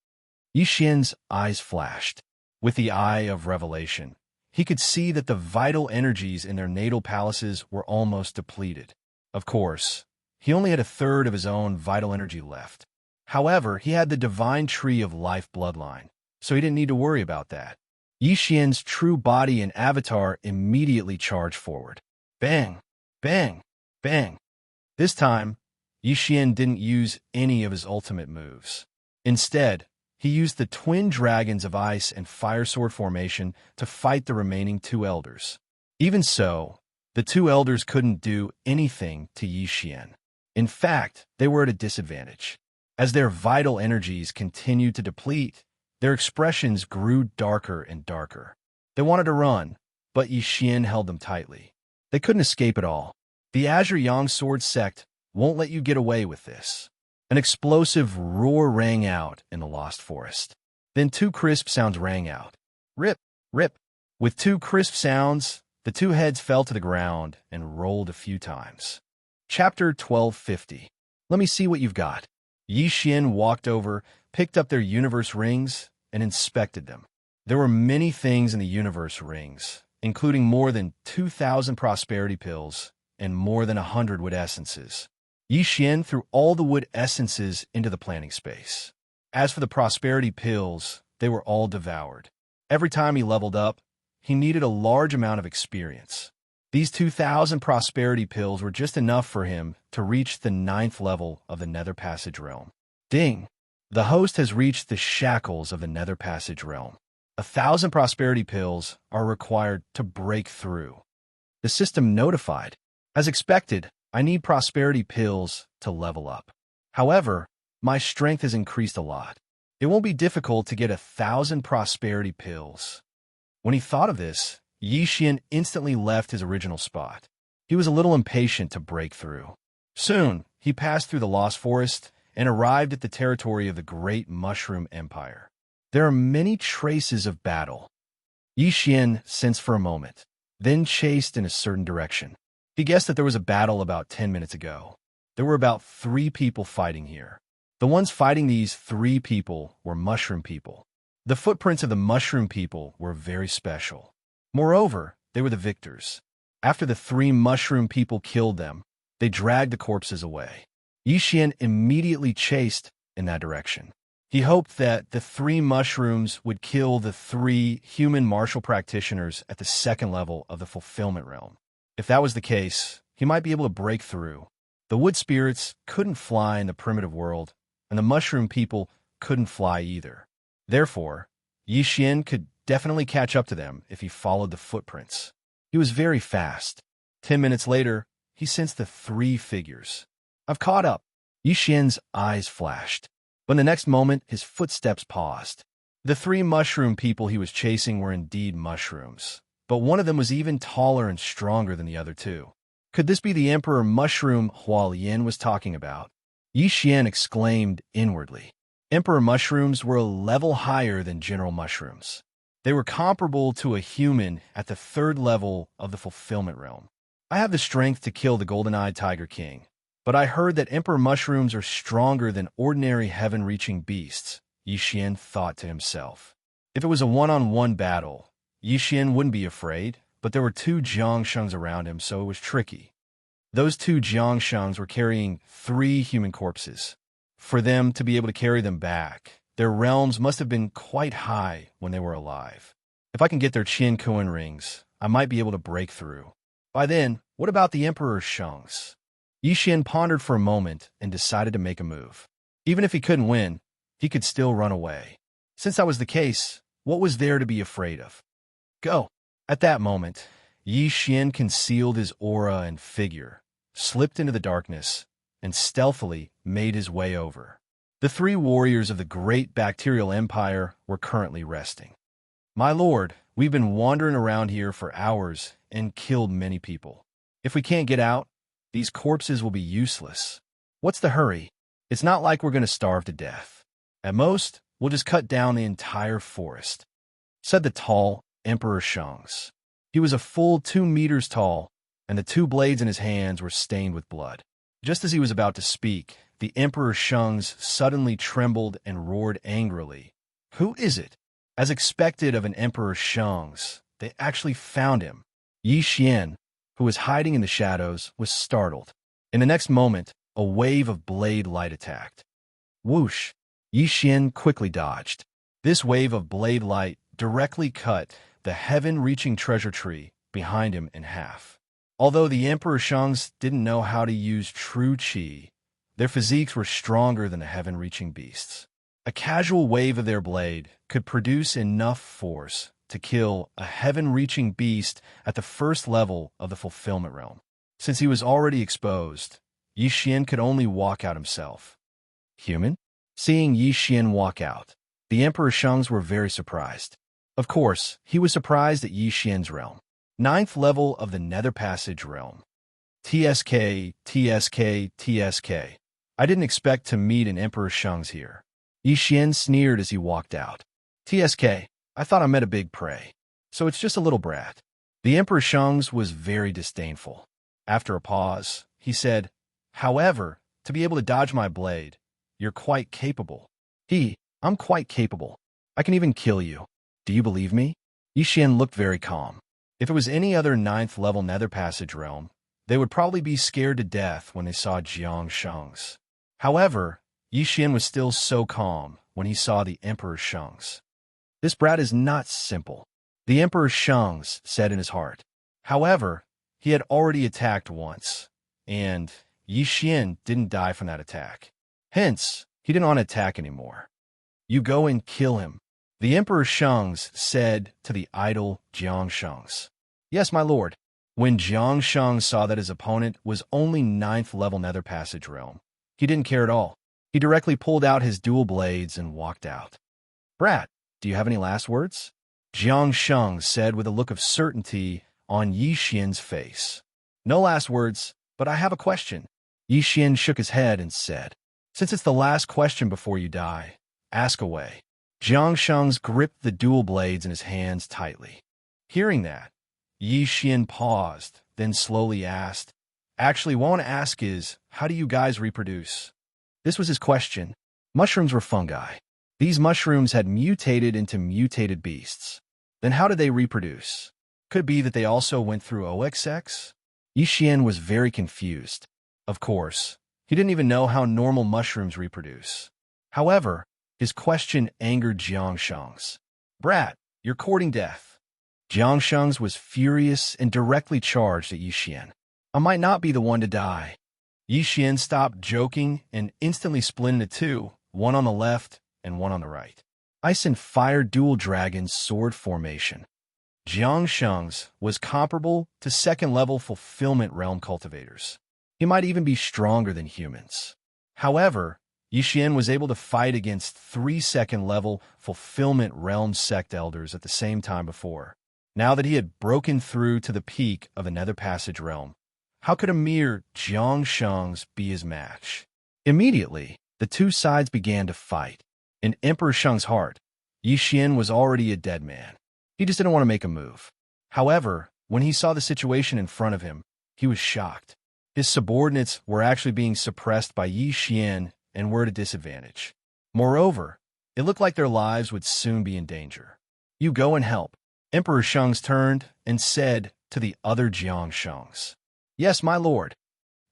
Yi Xian's eyes flashed. With the eye of revelation, he could see that the vital energies in their natal palaces were almost depleted. Of course, he only had 1/3 of his own vital energy left. However, he had the divine tree of life bloodline, so he didn't need to worry about that. Yi Xian's true body and avatar immediately charged forward. Bang! Bang! Bang! This time, Yi Xian didn't use any of his ultimate moves. Instead, he used the twin dragons of ice and fire sword formation to fight the remaining two elders. Even so, the two elders couldn't do anything to Yi Xian. In fact, they were at a disadvantage. As their vital energies continued to deplete, their expressions grew darker and darker. They wanted to run, but Yi Xian held them tightly. They couldn't escape at all. The Azure Yang Sword Sect won't let you get away with this. An explosive roar rang out in the Lost Forest. Then 2 crisp sounds rang out. Rip, rip. With 2 crisp sounds, the 2 heads fell to the ground and rolled a few times. Chapter 1250. Let me see what you've got. Yi Xian walked over, picked up their universe rings, and inspected them. There were many things in the universe rings, including more than 2,000 prosperity pills and more than 100 wood essences. Yi Xian threw all the wood essences into the planting space. As for the prosperity pills, they were all devoured. Every time he leveled up, he needed a large amount of experience. These 2,000 prosperity pills were just enough for him to reach the 9th level of the Nether Passage Realm. Ding! The host has reached the shackles of the Nether Passage Realm. 1,000 prosperity pills are required to break through. The system notified. As expected, I need prosperity pills to level up. However, my strength has increased a lot. It won't be difficult to get 1,000 prosperity pills. When he thought of this, Yi Xian instantly left his original spot. He was a little impatient to break through. Soon, he passed through the Lost Forest and arrived at the territory of the Great Mushroom Empire. There are many traces of battle. Yi Xian sensed for a moment, then chased in a certain direction. He guessed that there was a battle about 10 minutes ago. There were about 3 people fighting here. The ones fighting these 3 people were mushroom people. The footprints of the mushroom people were very special. Moreover, they were the victors. After the 3 mushroom people killed them, they dragged the corpses away. Yi Xian immediately chased in that direction. He hoped that the 3 mushrooms would kill the 3 human martial practitioners at the 2nd level of the Fulfillment Realm. If that was the case, he might be able to break through. The wood spirits couldn't fly in the primitive world, and the mushroom people couldn't fly either. Therefore, Xian could definitely catch up to them if he followed the footprints. He was very fast. 10 minutes later, he sensed the three figures. "I've caught up." Xian's eyes flashed. But in the next moment, his footsteps paused. The three mushroom people he was chasing were indeed mushrooms, but one of them was even taller and stronger than the other two. Could this be the Emperor Mushroom Hualien was talking about? Xian exclaimed inwardly. Emperor mushrooms were a level higher than general mushrooms. They were comparable to a human at the third level of the fulfillment realm. "I have the strength to kill the golden-eyed Tiger King, but I heard that Emperor mushrooms are stronger than ordinary heaven-reaching beasts," Xian thought to himself. If it was a one-on-one battle, Xian wouldn't be afraid, but there were two Xianxias around him, so it was tricky. Those two Xianxias were carrying 3 human corpses. For them to be able to carry them back, their realms must have been quite high when they were alive. If I can get their Qin Kuan rings, I might be able to break through. By then, what about the Emperor Shang's? Xian pondered for a moment and decided to make a move. Even if he couldn't win, he could still run away. Since that was the case, what was there to be afraid of? Go! At that moment, Xian concealed his aura and figure, slipped into the darkness, and stealthily made his way over. The 3 warriors of the great bacterial empire were currently resting. "My lord, we've been wandering around here for hours and killed many people. If we can't get out, these corpses will be useless. What's the hurry? It's not like we're going to starve to death. At most, we'll just cut down the entire forest," said the tall Emperor Shang's. He was a full 2 meters tall, and the 2 blades in his hands were stained with blood. Just as he was about to speak, the Emperor Shang's suddenly trembled and roared angrily. "Who is it?" As expected of an Emperor Shang's, they actually found him. Xian, who was hiding in the shadows, was startled. In the next moment, a wave of blade light attacked. Whoosh! Xian quickly dodged. This wave of blade light directly cut the heaven-reaching treasure tree behind him in half. Although the Emperor Shang's didn't know how to use true qi, their physiques were stronger than the heaven-reaching beasts. A casual wave of their blade could produce enough force to kill a heaven-reaching beast at the first level of the fulfillment realm. Since he was already exposed, Xian could only walk out himself. Human? Seeing Xian walk out, the Emperor Shang's were very surprised. Of course, he was surprised at Xian's realm. 9th level of the Nether Passage realm. TSK, TSK, TSK. I didn't expect to meet an Emperor Shang's here. Xian sneered as he walked out. TSK, I thought I met a big prey. So it's just a little brat. The Emperor Shang's was very disdainful. After a pause, he said, "However, to be able to dodge my blade, you're quite capable." I'm quite capable. I can even kill you. Do you believe me?" Xian looked very calm. If it was any other 9th level Nether Passage realm, they would probably be scared to death when they saw Xianxia's. However, Xian was still so calm when he saw the Emperor Shang's. "This brat is not simple," the Emperor Shang's said in his heart. However, he had already attacked once, and Xian didn't die from that attack. Hence, he didn't want to attack anymore. "You go and kill him," the Emperor Shang's said to the idle Xianxia's. "Yes, my lord." When Xianxiang saw that his opponent was only 9th level Nether Passage realm, he didn't care at all. He directly pulled out his dual blades and walked out. "Brat, do you have any last words?" Xianxiang said with a look of certainty on Xian's face. "No last words, but I have a question." Xian shook his head and said, "Since it's the last question before you die, ask away." Xianxiang gripped the dual blades in his hands tightly. Hearing that, Xian paused, then slowly asked, "Actually, what I want to ask is, how do you guys reproduce?" This was his question. Mushrooms were fungi. These mushrooms had mutated into mutated beasts. Then how did they reproduce? Could it be that they also went through OXX? Xian was very confused. Of course, he didn't even know how normal mushrooms reproduce. However, his question angered Xianxiang's. "Brat, you're courting death." Xianxiang's was furious and directly charged at Xian. "I might not be the one to die. Yi Xian stopped joking and instantly split into two, one on the left and one on the right. Ice and Fire Dual Dragon Sword Formation. Xianxia's was comparable to second-level Fulfillment Realm cultivators. He might even be stronger than humans. However, Yi Xian was able to fight against 3 second-level Fulfillment Realm sect elders at the same time before. Now that he had broken through to the peak of another passage realm, how could a mere Xianxia's be his match? Immediately, the two sides began to fight. In Emperor Sheng's heart, Yi Xian was already a dead man. He just didn't want to make a move. However, when he saw the situation in front of him, he was shocked. His subordinates were actually being suppressed by Yi Xian and were at a disadvantage. Moreover, it looked like their lives would soon be in danger. "You go and help." Emperor Sheng's turned and said to the other Xianxia's. "Yes, my lord."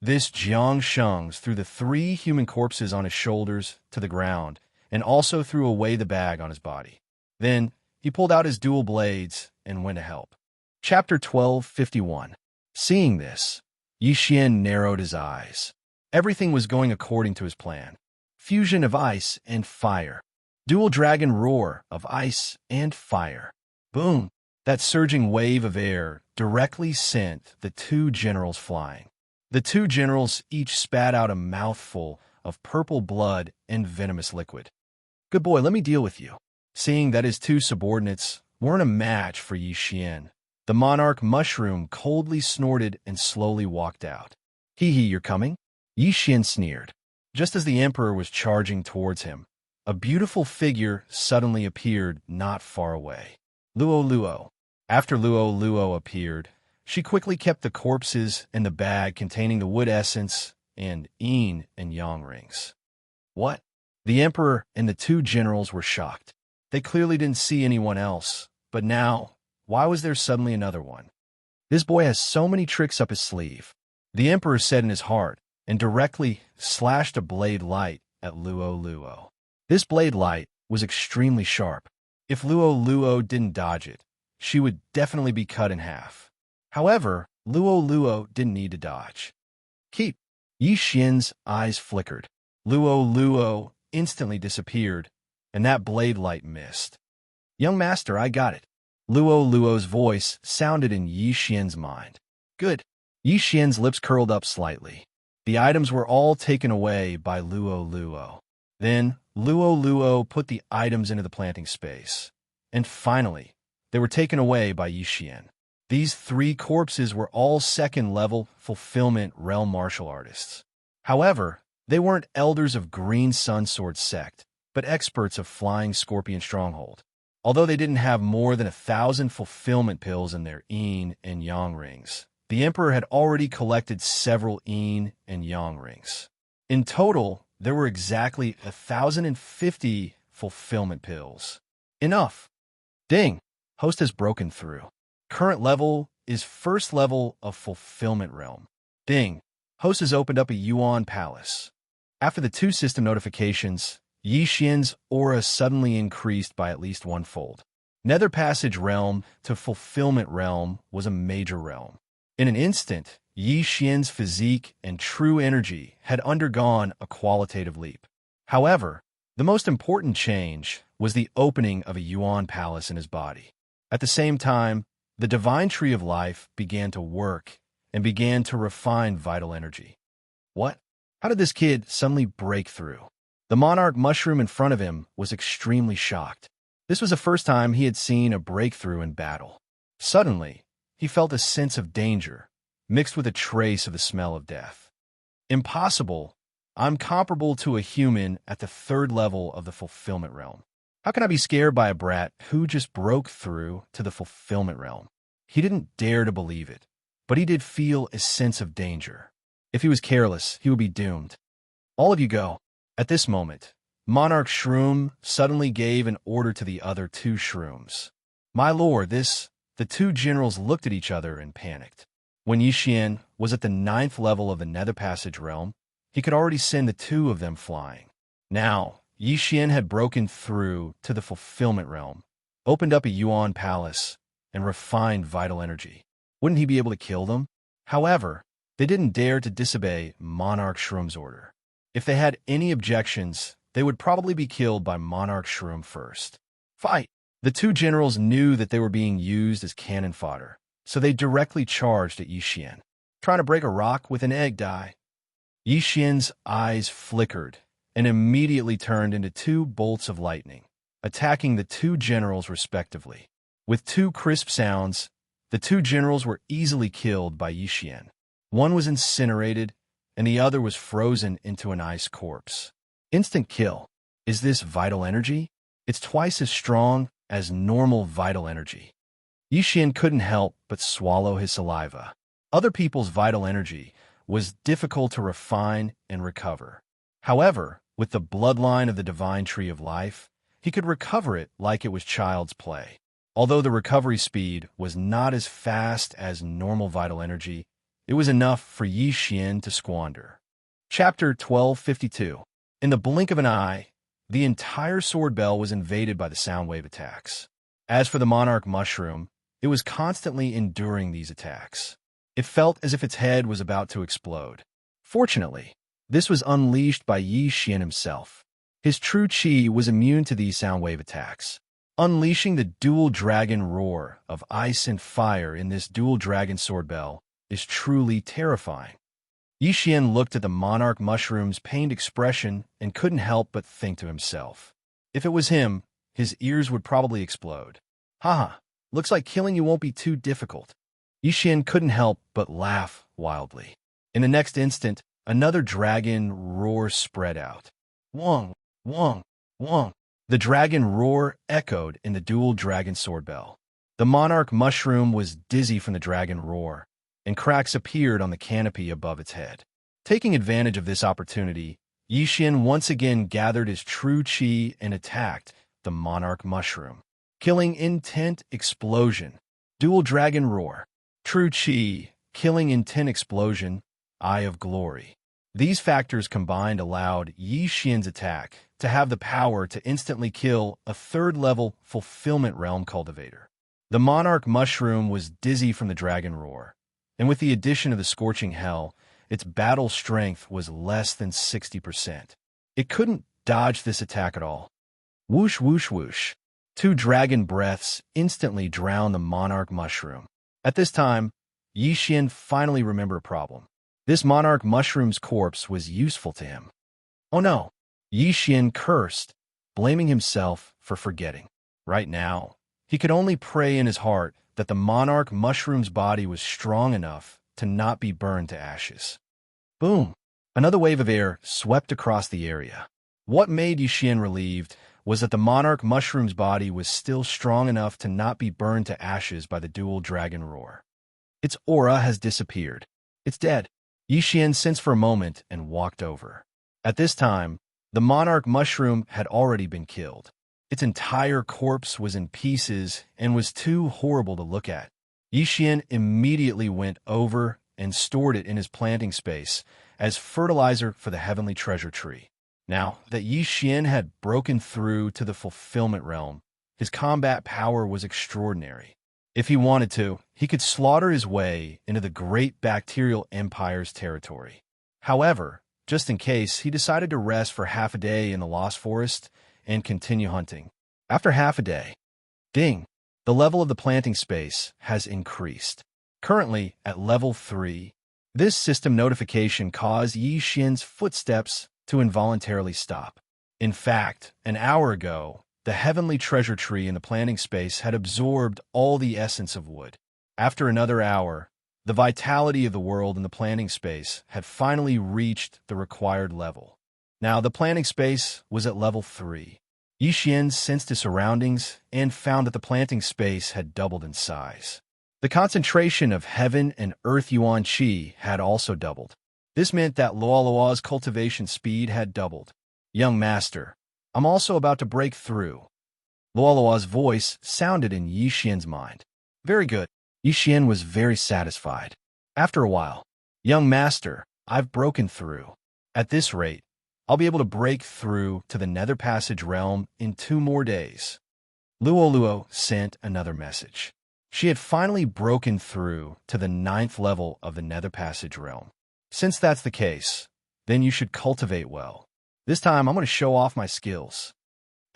This Xianxia's threw the 3 human corpses on his shoulders to the ground and also threw away the bag on his body. Then, he pulled out his dual blades and went to help. Chapter 12:51. Seeing this, Yi Xian narrowed his eyes. Everything was going according to his plan. Fusion of ice and fire. Dual dragon roar of ice and fire. Boom! That surging wave of air directly sent the 2 generals flying. The 2 generals each spat out a mouthful of purple blood and venomous liquid. "Good boy, let me deal with you." Seeing that his 2 subordinates weren't a match for Yi Xian, the monarch mushroom coldly snorted and slowly walked out. "Hee hee, you're coming?" Yi Xian sneered. Just as the emperor was charging towards him, a beautiful figure suddenly appeared not far away. Luo Luo. After Luo Luo appeared, she quickly kept the corpses and the bag containing the wood essence and yin and yang rings. What? The emperor and the 2 generals were shocked. They clearly didn't see anyone else, but now, why was there suddenly another one? "This boy has so many tricks up his sleeve," the emperor said in his heart, and directly slashed a blade light at Luo Luo. This blade light was extremely sharp. If Luo Luo didn't dodge it, she would definitely be cut in half. However, Luo Luo didn't need to dodge. "Keep!" Yi Xian's eyes flickered. Luo Luo instantly disappeared, and that blade light missed. "Young master, I got it." Luo Luo's voice sounded in Yi Xian's mind. "Good." Yi Xian's lips curled up slightly. The items were all taken away by Luo Luo. Then, Luo Luo put the items into the planting space. And finally, they were taken away by Yi Xian. These 3 corpses were all second-level Fulfillment Realm martial artists. However, they weren't elders of Green Sun Sword sect, but experts of Flying Scorpion Stronghold. Although they didn't have more than 1,000 fulfillment pills in their yin and yang rings, the emperor had already collected several yin and yang rings. In total, there were exactly 1,050 fulfillment pills. Enough! Ding! Host has broken through. Current level is first level of Fulfillment Realm. Ding! Host has opened up a Yuan Palace. After the 2 system notifications, Yi Xian's aura suddenly increased by at least 1-fold. Nether Passage Realm to Fulfillment Realm was a major realm. In an instant, Yi Xian's physique and true energy had undergone a qualitative leap. However, the most important change was the opening of a Yuan Palace in his body. At the same time, the Divine Tree of Life began to work and began to refine vital energy. What? How did this kid suddenly break through? The monarch mushroom in front of him was extremely shocked. This was the first time he had seen a breakthrough in battle. Suddenly, he felt a sense of danger, mixed with a trace of the smell of death. "Impossible. I'm comparable to a human at the 3rd level of the Fulfillment Realm. How can I be scared by a brat who just broke through to the Fulfillment Realm?" He didn't dare to believe it, but he did feel a sense of danger. If he was careless, he would be doomed. "All of you go." At this moment, Monarch Shroom suddenly gave an order to the other 2 shrooms. "My lord, this..." The 2 generals looked at each other and panicked. When Yi Xian was at the 9th level of the Nether Passage Realm, he could already send the 2 of them flying. Now, Yi Xian had broken through to the Fulfillment Realm, opened up a Yuan Palace, and refined vital energy. Wouldn't he be able to kill them? However, They didn't dare to disobey Monarch Shroom's order. If they had any objections, they would probably be killed by Monarch Shroom first. Fight! The two generals knew that they were being used as cannon fodder, so they directly charged at Yixian, trying to break a rock with an egg die. Yixian's eyes flickered and immediately turned into two bolts of lightning, attacking the two generals respectively. With two crisp sounds, the two generals were easily killed by Yixian. One was incinerated, and the other was frozen into an ice corpse. Instant kill. Is this vital energy? It's twice as strong as normal vital energy. Yixian couldn't help but swallow his saliva. Other people's vital energy was difficult to refine and recover. However, with the bloodline of the divine tree of life, he could recover it like it was child's play. Although the recovery speed was not as fast as normal vital energy, it was enough for Yixian to squander. Chapter 1252. In the blink of an eye, the entire sword bell was invaded by the sound wave attacks. As for the monarch mushroom, it was constantly enduring these attacks. It felt as if its head was about to explode. Fortunately, this was unleashed by Yixian himself. His true chi was immune to these sound wave attacks. Unleashing the dual dragon roar of ice and fire in this dual dragon sword bell is truly terrifying. Yixian looked at the monarch mushroom's pained expression and couldn't help but think to himself. If it was him, his ears would probably explode. Haha, looks like killing you won't be too difficult. Yixian couldn't help but laugh wildly. In the next instant, another dragon roar spread out. Wong, wong, wong. The dragon roar echoed in the dual dragon sword bell. The monarch mushroom was dizzy from the dragon roar, and cracks appeared on the canopy above its head. Taking advantage of this opportunity, Yixian once again gathered his true chi and attacked the monarch mushroom. Killing intent explosion. Dual dragon roar. True chi, killing intent explosion, eye of glory. These factors combined allowed Yixian's attack to have the power to instantly kill a third-level fulfillment realm cultivator. The monarch mushroom was dizzy from the dragon roar, and with the addition of the scorching hell, its battle strength was less than 60%. It couldn't dodge this attack at all. Whoosh, whoosh, whoosh. Two dragon breaths instantly drowned the monarch mushroom. At this time, Yixian finally remembered a problem. This monarch mushroom's corpse was useful to him. Oh no! Yixian cursed, blaming himself for forgetting. Right now, he could only pray in his heart that the monarch mushroom's body was strong enough to not be burned to ashes. Boom! Another wave of air swept across the area. What made Yixian relieved was that the monarch mushroom's body was still strong enough to not be burned to ashes by the dual dragon roar. Its aura has disappeared. It's dead. Yixian sensed for a moment and walked over. At this time, the monarch mushroom had already been killed. Its entire corpse was in pieces and was too horrible to look at. Yixian immediately went over and stored it in his planting space as fertilizer for the heavenly treasure tree. Now that Yixian had broken through to the fulfillment realm, his combat power was extraordinary. If he wanted to, he could slaughter his way into the great bacterial empire's territory. However, just in case, he decided to rest for half a day in the Lost Forest and continue hunting. After half a day, ding, the level of the planting space has increased. Currently at level 3, this system notification caused Yixian's footsteps to involuntarily stop. In fact, an hour ago, the heavenly treasure tree in the planting space had absorbed all the essence of wood. After another hour, the vitality of the world in the planting space had finally reached the required level. Now, the planting space was at level 3. Yixian sensed his surroundings and found that the planting space had doubled in size. The concentration of heaven and earth yuan qi had also doubled. This meant that Luolua's cultivation speed had doubled. Young master, I'm also about to break through. Luolua's voice sounded in Yixian's mind. Very good. Yixian was very satisfied. After a while, young master, I've broken through. At this rate, I'll be able to break through to the Nether Passage realm in 2 more days. Luoluo sent another message. She had finally broken through to the 9th level of the Nether Passage realm. Since that's the case, then you should cultivate well. This time, I'm going to show off my skills.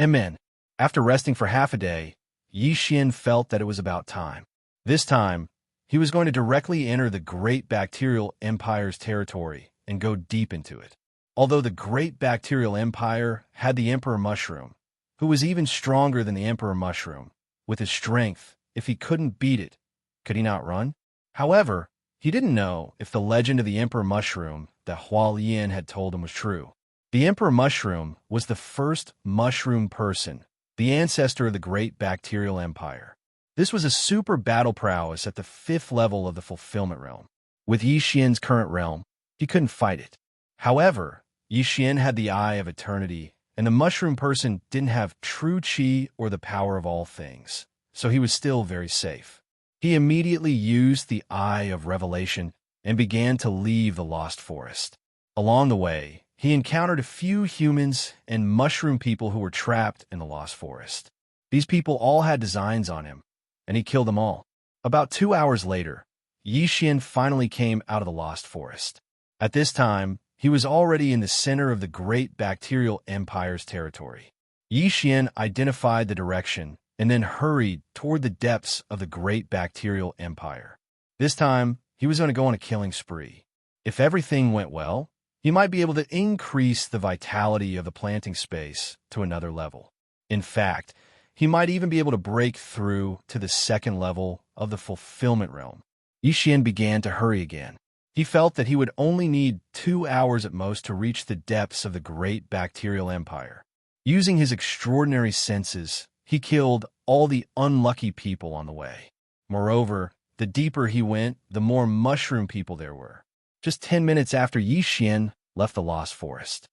Amen. After resting for half a day, Xian felt that it was about time. This time, he was going to directly enter the Great Bacterial Empire's territory and go deep into it. Although the Great Bacterial Empire had the Emperor Mushroom, who was even stronger than the Emperor Mushroom, with his strength, if he couldn't beat it, could he not run? However, he didn't know if the legend of the Emperor Mushroom that Hualien had told him was true. The Emperor Mushroom was the first mushroom person, the ancestor of the Great Bacterial Empire. This was a super battle prowess at the 5th level of the Fulfillment Realm. With Xian's current realm, he couldn't fight it. However, Xian had the Eye of Eternity, and the mushroom person didn't have true Qi or the power of all things, so he was still very safe. He immediately used the Eye of Revelation and began to leave the Lost Forest. Along the way, he encountered a few humans and mushroom people who were trapped in the Lost Forest. These people all had designs on him, and he killed them all. About 2 hours later, Xian finally came out of the Lost Forest. At this time, he was already in the center of the Great Bacterial Empire's territory. Xian identified the direction and then hurried toward the depths of the Great Bacterial Empire. This time, he was going to go on a killing spree. If everything went well, he might be able to increase the vitality of the planting space to another level. In fact, he might even be able to break through to the 2nd level of the Fulfillment Realm. Xian began to hurry again. He felt that he would only need 2 hours at most to reach the depths of the Great Bacterial Empire. Using his extraordinary senses, he killed all the unlucky people on the way. Moreover, the deeper he went, the more mushroom people there were. Just 10 minutes after Xian left the Lost Forest.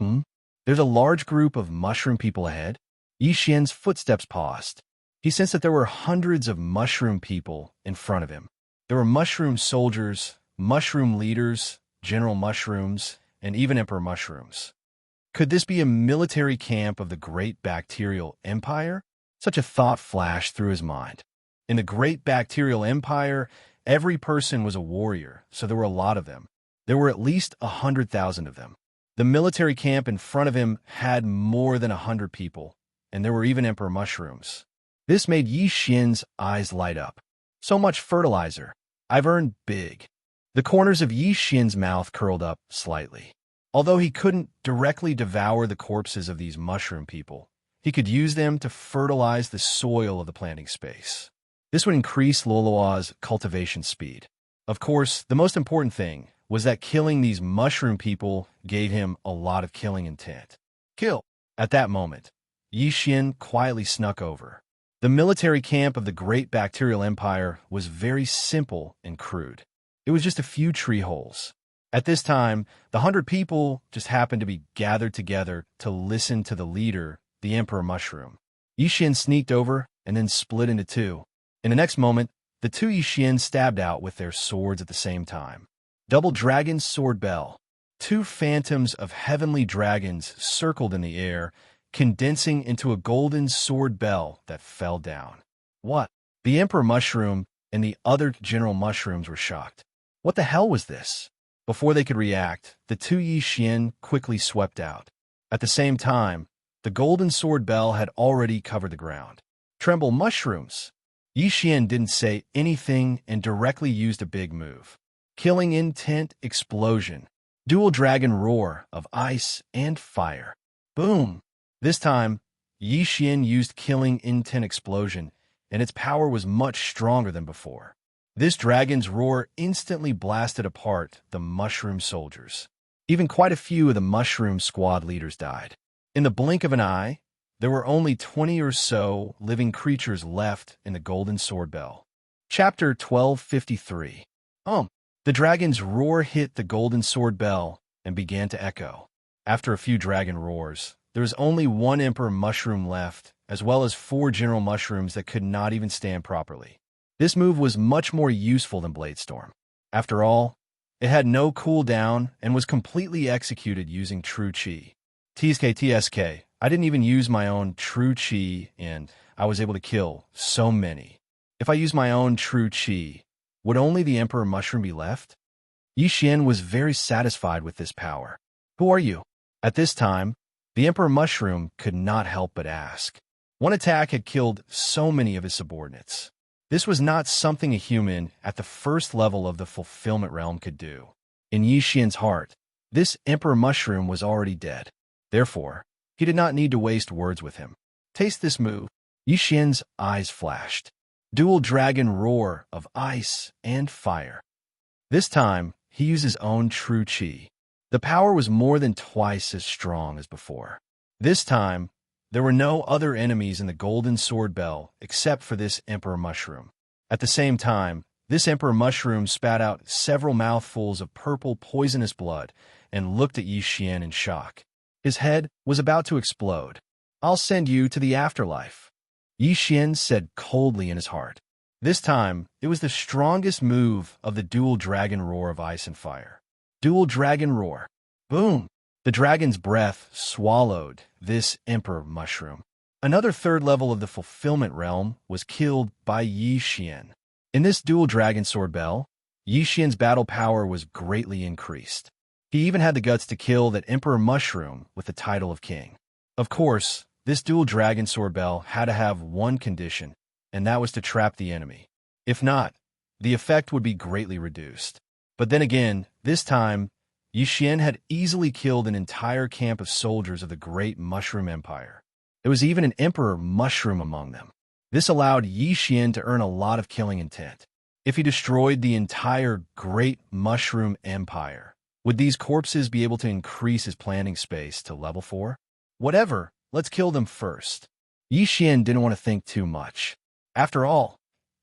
There's a large group of mushroom people ahead. Xian's footsteps paused. He sensed that there were hundreds of mushroom people in front of him. There were mushroom soldiers, mushroom leaders, general mushrooms, and even emperor mushrooms. Could this be a military camp of the Great Bacterial Empire? Such a thought flashed through his mind. In the Great Bacterial Empire, every person was a warrior, so there were a lot of them. There were at least 100,000 of them. The military camp in front of him had more than 100 people, and there were even emperor mushrooms. This made Xian's eyes light up. So much fertilizer. I've earned big. The corners of Xian's mouth curled up slightly. Although he couldn't directly devour the corpses of these mushroom people, he could use them to fertilize the soil of the planting space. This would increase Loloa's cultivation speed. Of course, the most important thing was that killing these mushroom people gave him a lot of killing intent. Kill! At that moment, Xian quietly snuck over. The military camp of the Great Bacterial Empire was very simple and crude. It was just a few tree holes. At this time, the 100 people just happened to be gathered together to listen to the leader, the Emperor Mushroom. Xian sneaked over and then split into two. In the next moment, the two Xian stabbed out with their swords at the same time. Double Dragon Sword Bell. 2 phantoms of heavenly dragons circled in the air, condensing into a golden sword bell that fell down. What? The Emperor Mushroom and the other general mushrooms were shocked. What the hell was this? Before they could react, the 2 Xian quickly swept out. At the same time, the golden sword bell had already covered the ground. Tremble mushrooms! Xian didn't say anything and directly used a big move. Killing intent explosion. Dual dragon roar of ice and fire. Boom! This time, Xian used killing intent explosion, and its power was much stronger than before. This dragon's roar instantly blasted apart the mushroom soldiers. Even quite a few of the mushroom squad leaders died. In the blink of an eye, there were only 20 or so living creatures left in the Golden Sword Bell. Chapter 1253. The dragon's roar hit the Golden Sword Bell and began to echo. After a few dragon roars, there was only 1 Emperor Mushroom left, as well as 4 General Mushrooms that could not even stand properly. This move was much more useful than Bladestorm. After all, it had no cooldown and was completely executed using True Qi. TSK, I didn't even use my own True Qi, and I was able to kill so many. If I use my own true qi, would only the Emperor Mushroom be left? Yi Xian was very satisfied with this power. Who are you? At this time, the Emperor Mushroom could not help but ask. One attack had killed so many of his subordinates. This was not something a human at the first level of the fulfillment realm could do. In Yi Xian's heart, this Emperor Mushroom was already dead. Therefore, he did not need to waste words with him. Taste this move. Yi Xian's eyes flashed. Dual Dragon Roar of ice and fire. This time, he used his own true qi. The power was more than twice as strong as before. This time, there were no other enemies in the Golden Sword Bell except for this Emperor Mushroom. At the same time, this Emperor Mushroom spat out several mouthfuls of purple poisonous blood and looked at Yi Xian in shock. His head was about to explode. I'll send you to the afterlife, Yi Xian said coldly in his heart. This time, it was the strongest move of the Dual Dragon Roar of ice and fire. Dual Dragon Roar. Boom! The dragon's breath swallowed this Emperor Mushroom. Another third level of the fulfillment realm was killed by Yi Xian. In this Dual Dragon Sword Bell, Yi Xian's battle power was greatly increased. He even had the guts to kill that Emperor Mushroom with the title of king. Of course, this Dual Dragon Sword Bell had to have one condition, and that was to trap the enemy. If not, the effect would be greatly reduced. But then again, this time, Yi Xian had easily killed an entire camp of soldiers of the Great Mushroom Empire. There was even an Emperor Mushroom among them. This allowed Yi Xian to earn a lot of killing intent. If he destroyed the entire Great Mushroom Empire, would these corpses be able to increase his planning space to level 4? Whatever, let's kill them first. Yi Xian didn't want to think too much. After all,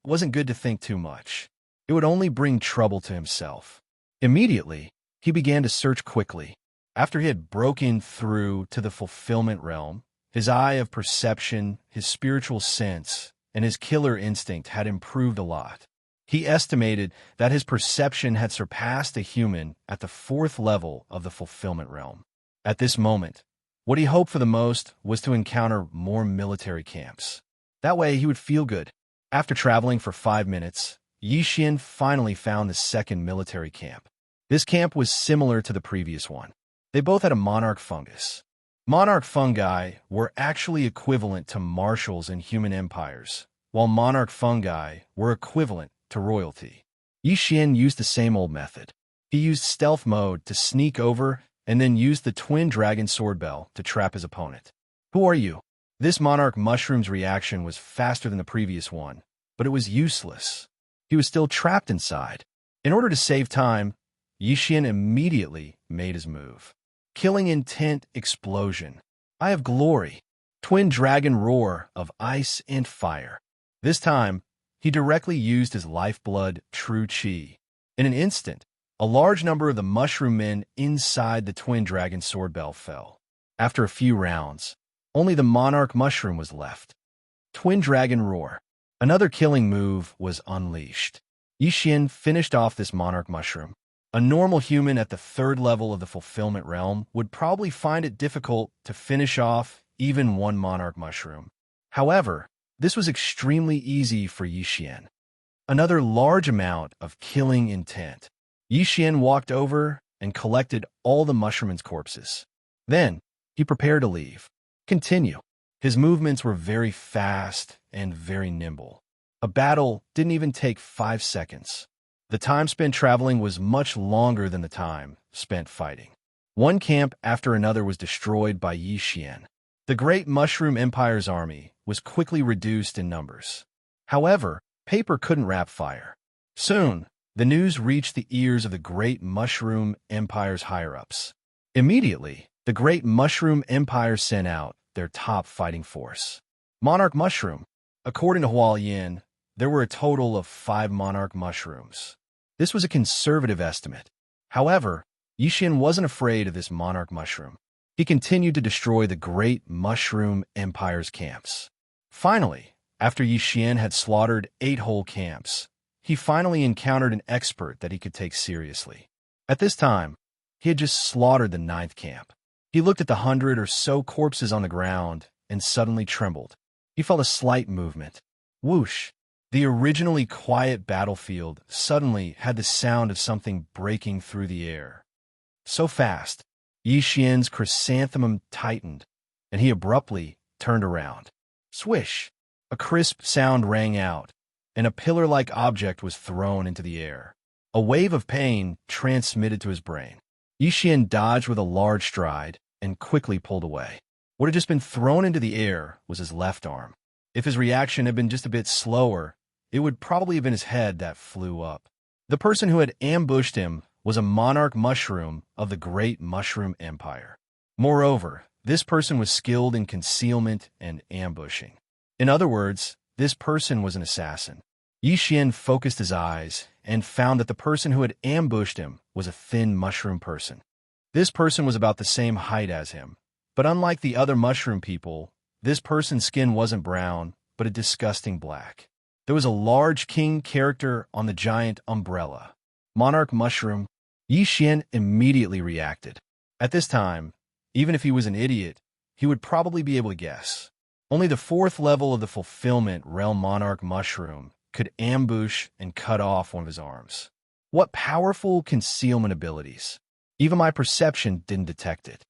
it wasn't good to think too much. It would only bring trouble to himself. Immediately, he began to search quickly. After he had broken through to the fulfillment realm, his eye of perception, his spiritual sense, and his killer instinct had improved a lot. He estimated that his perception had surpassed a human at the 4th level of the fulfillment realm. At this moment, what he hoped for the most was to encounter more military camps. That way he would feel good. After traveling for 5 minutes, Yi Xian finally found the second military camp. This camp was similar to the previous one. They both had a monarch fungus. Monarch fungi were actually equivalent to marshals in human empires, while monarch fungi were equivalent to royalty. Yi Xian used the same old method. He used stealth mode to sneak over and then used the Twin Dragon Sword Bell to trap his opponent. Who are you? This monarch mushroom's reaction was faster than the previous one, but it was useless. He was still trapped inside. In order to save time, Yi Xian immediately made his move. Killing intent explosion. I have glory. Twin Dragon Roar of ice and fire. This time, he directly used his lifeblood true qi. In an instant, a large number of the mushroom men inside the Twin Dragon Sword Bell fell. After a few rounds, only the monarch mushroom was left. Twin Dragon Roar. Another killing move was unleashed. Yi Xian finished off this monarch mushroom. A normal human at the 3rd level of the fulfillment realm would probably find it difficult to finish off even one monarch mushroom. However, this was extremely easy for Yi Xian. Another large amount of killing intent. Yi Xian walked over and collected all the mushroom's corpses. Then, he prepared to leave. Continue. His movements were very fast and very nimble. A battle didn't even take 5 seconds. The time spent traveling was much longer than the time spent fighting. One camp after another was destroyed by Yi Xian. The Great Mushroom Empire's army was quickly reduced in numbers. However, paper couldn't wrap fire. Soon, the news reached the ears of the Great Mushroom Empire's higher-ups. Immediately, the Great Mushroom Empire sent out their top fighting force. Monarch Mushroom. According to Hualien, there were a total of 5 monarch mushrooms. This was a conservative estimate. However, Yi Xian wasn't afraid of this monarch mushroom. He continued to destroy the Great Mushroom Empire's camps. Finally, after Yi Xian had slaughtered 8 whole camps, he finally encountered an expert that he could take seriously. At this time, he had just slaughtered the 9th camp. He looked at the 100 or so corpses on the ground and suddenly trembled. He felt a slight movement. Whoosh! The originally quiet battlefield suddenly had the sound of something breaking through the air. So fast, Yi Xian's chrysanthemum tightened, and he abruptly turned around. Swish! A crisp sound rang out, and a pillar-like object was thrown into the air. A wave of pain transmitted to his brain. Yi Xian dodged with a large stride and quickly pulled away. What had just been thrown into the air was his left arm. If his reaction had been just a bit slower, it would probably have been his head that flew up. The person who had ambushed him was a monarch mushroom of the great mushroom empire. Moreover, this person was skilled in concealment and ambushing. In other words, this person was an assassin. Yi Xian focused his eyes and found that the person who had ambushed him was a thin mushroom person. This person was about the same height as him, but unlike the other mushroom people, this person's skin wasn't brown, but a disgusting black. There was a large king character on the giant umbrella. Monarch mushroom. Yi Xian immediately reacted. At this time, even if he was an idiot, he would probably be able to guess. Only the 4th level of the fulfillment realm monarch mushroom could ambush and cut off one of his arms. What powerful concealment abilities. Even my perception didn't detect it.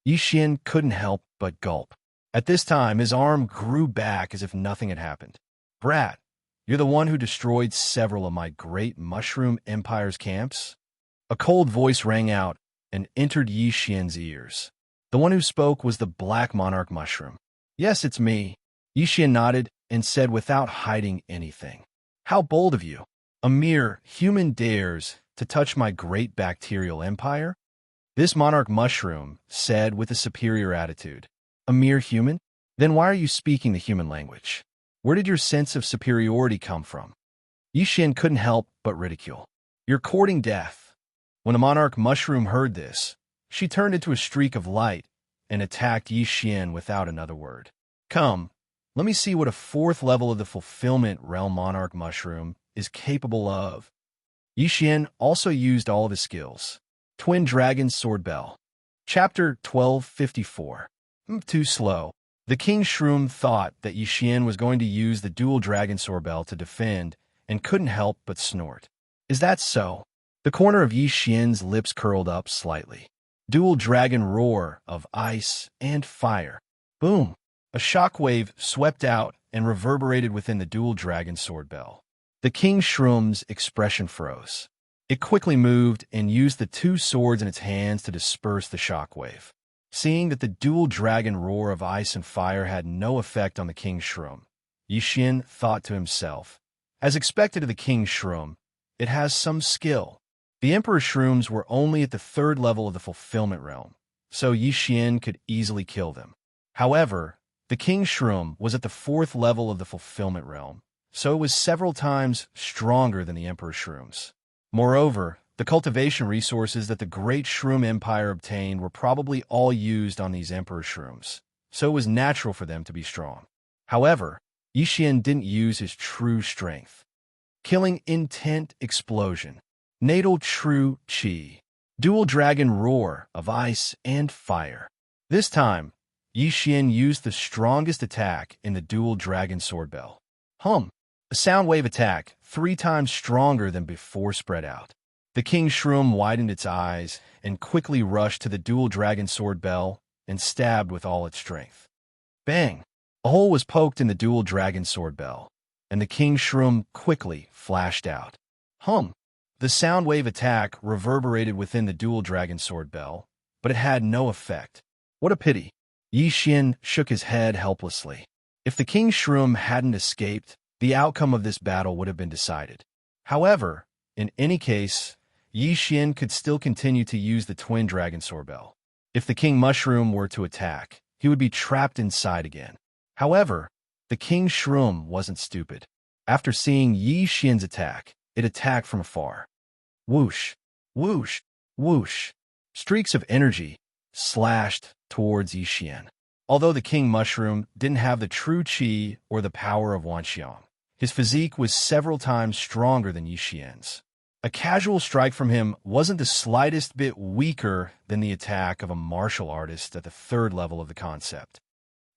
Yi Xian couldn't help but gulp. At this time, his arm grew back as if nothing had happened. Brat, you're the one who destroyed several of my great mushroom empire's camps? A cold voice rang out and entered Yi Xian's ears. The one who spoke was the black monarch mushroom. Yes, it's me. Yi Xian nodded and said without hiding anything. How bold of you. A mere human dares to touch my great bacterial empire? This monarch mushroom said with a superior attitude. A mere human? Then why are you speaking the human language? Where did your sense of superiority come from? Yi Xian couldn't help but ridicule. You're courting death. When the monarch mushroom heard this, she turned into a streak of light and attacked Yi Xian without another word. Come, let me see what a 4th level of the fulfillment realm monarch mushroom is capable of. Yi Xian also used all of his skills. Twin Dragon Sword Bell. Chapter 1254. Too slow. The King Shroom thought that Yi Xian was going to use the dual Dragon Sword Bell to defend and couldn't help but snort. Is that so? The corner of Yi Xian's lips curled up slightly. Dual Dragon Roar of ice and fire. Boom! A shockwave swept out and reverberated within the dual Dragon Sword Bell. The King Shroom's expression froze. It quickly moved and used the 2 swords in its hands to disperse the shockwave. Seeing that the dual dragon roar of ice and fire had no effect on the King Shroom, Yi Xian thought to himself, as expected of the King Shroom, it has some skill. The Emperor Shrooms were only at the 3rd level of the fulfillment realm, so Yi Xian could easily kill them. However, the King Shroom was at the 4th level of the fulfillment realm, so it was several times stronger than the Emperor Shrooms. Moreover, the cultivation resources that the Great Shroom Empire obtained were probably all used on these Emperor Shrooms, so it was natural for them to be strong. However, Yi Xian didn't use his true strength. Killing Intent Explosion. Natal True Qi. Dual Dragon Roar of ice and fire. This time, Yi Xian used the strongest attack in the Dual Dragon Sword Bell. A sound wave attack 3 times stronger than before spread out. The King Shroom widened its eyes and quickly rushed to the Dual Dragon Sword Bell and stabbed with all its strength. Bang! A hole was poked in the Dual Dragon Sword Bell, and the King Shroom quickly flashed out. The sound wave attack reverberated within the Dual Dragon Sword Bell, but it had no effect. What a pity. Yi Xian shook his head helplessly. If the King Shroom hadn't escaped, the outcome of this battle would have been decided. However, in any case, Yi Xian could still continue to use the Twin Dragon Sword Bell. If the King Mushroom were to attack, he would be trapped inside again. However, the King Shroom wasn't stupid. After seeing Yi Xian's attack, it attacked from afar. Whoosh, whoosh, whoosh. Streaks of energy slashed towards Yi Xian. Although the King Mushroom didn't have the true Qi or the power of Wuxia, his physique was several times stronger than Yi Xian's. A casual strike from him wasn't the slightest bit weaker than the attack of a martial artist at the 3rd level of the concept.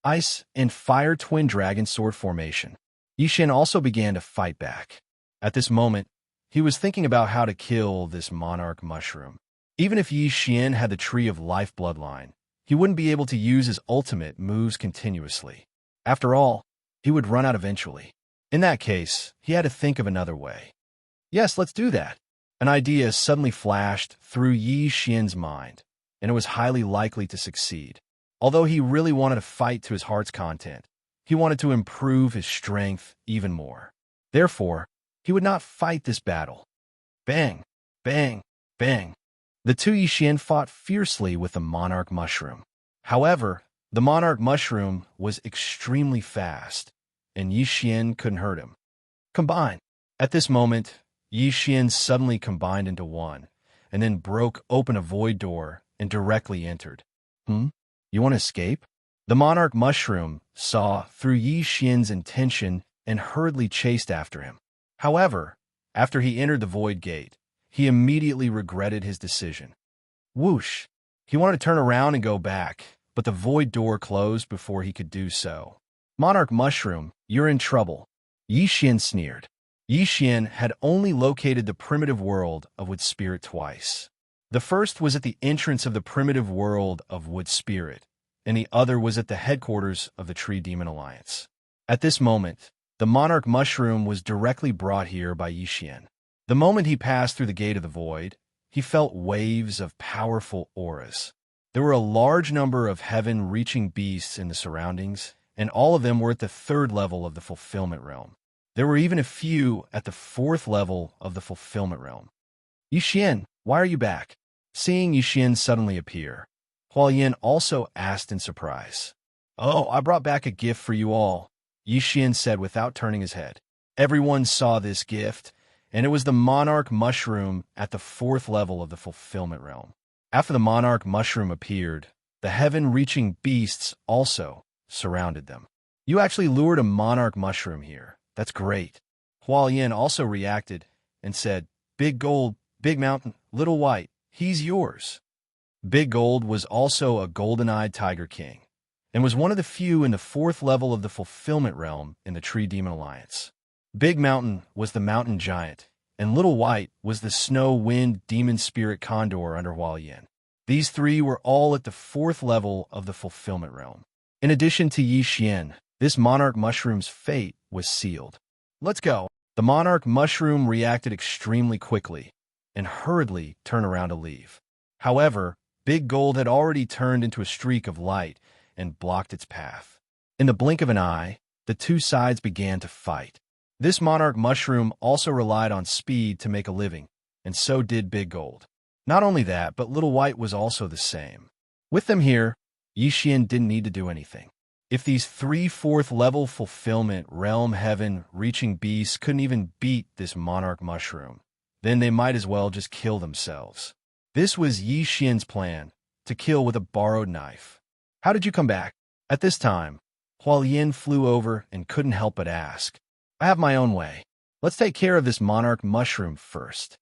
Ice and Fire Twin Dragon Sword Formation. Yixin also began to fight back. At this moment, he was thinking about how to kill this monarch mushroom. Even if Yixin had the Tree of Life bloodline, he wouldn't be able to use his ultimate moves continuously. After all, he would run out eventually. In that case, he had to think of another way. Yes, let's do that. An idea suddenly flashed through Yi Xian's mind, and it was highly likely to succeed. Although he really wanted to fight to his heart's content, he wanted to improve his strength even more. Therefore, he would not fight this battle. Bang, bang, bang. The two Yi Xian fought fiercely with the monarch mushroom. However, the monarch mushroom was extremely fast, and Yi Xian couldn't hurt him. Combine. At this moment, Yi Xian suddenly combined into one, and then broke open a void door and directly entered. You want to escape? The monarch mushroom saw through Yi Xian's intention and hurriedly chased after him. However, after he entered the void gate, he immediately regretted his decision. Whoosh! He wanted to turn around and go back, but the void door closed before he could do so. Monarch mushroom, you're in trouble. Yi Xian sneered. Yi Xian had only located the primitive world of Wood Spirit twice. The first was at the entrance of the primitive world of Wood Spirit, and the other was at the headquarters of the Tree Demon Alliance. At this moment, the monarch mushroom was directly brought here by Yi Xian. The moment he passed through the gate of the void, he felt waves of powerful auras. There were a large number of heaven-reaching beasts in the surroundings, and all of them were at the 3rd level of the fulfillment realm. There were even a few at the 4th level of the fulfillment realm. Yi Xian, why are you back? Seeing Yi Xian suddenly appear, Hualien also asked in surprise. Oh, I brought back a gift for you all, Yi Xian said without turning his head. Everyone saw this gift, and it was the monarch mushroom at the 4th level of the fulfillment realm. After the monarch mushroom appeared, the heaven-reaching beasts also surrounded them. You actually lured a monarch mushroom here. That's great. Hualien also reacted and said, Big Gold, Big Mountain, Little White, he's yours. Big Gold was also a golden-eyed tiger king, and was one of the few in the 4th level of the fulfillment realm in the Tree Demon Alliance. Big Mountain was the mountain giant, and Little White was the snow wind demon spirit condor under Hualien. These three were all at the 4th level of the fulfillment realm. In addition to Yi Xian, this monarch mushroom's fate was sealed. Let's go. The monarch mushroom reacted extremely quickly and hurriedly turned around to leave. However, Big Gold had already turned into a streak of light and blocked its path. In the blink of an eye, the two sides began to fight. This monarch mushroom also relied on speed to make a living, and so did Big Gold. Not only that, but Little White was also the same. With them here, Yi Xian didn't need to do anything. If these 3 4th level fulfillment realm heaven-reaching beasts couldn't even beat this monarch mushroom, then they might as well just kill themselves. This was Yi Xian's plan, to kill with a borrowed knife. How did you come back? At this time, Hualien flew over and couldn't help but ask. I have my own way. Let's take care of this monarch mushroom first.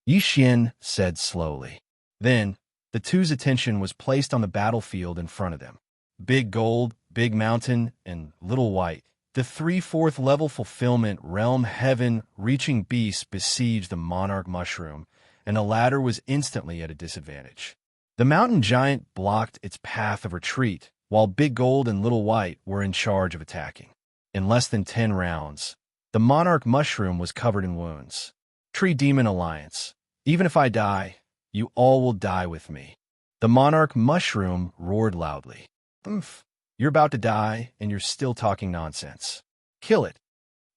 Yi Xian said slowly. Then, the two's attention was placed on the battlefield in front of them. Big Gold, Big Mountain, and Little White, the 3 4th level fulfillment realm heaven-reaching beasts besieged the monarch mushroom, and the latter was instantly at a disadvantage. The mountain giant blocked its path of retreat, while Big Gold and Little White were in charge of attacking. In less than 10 rounds, the monarch mushroom was covered in wounds. Tree Demon Alliance, even if I die, you all will die with me. The monarch mushroom roared loudly. You're about to die, and you're still talking nonsense. Kill it.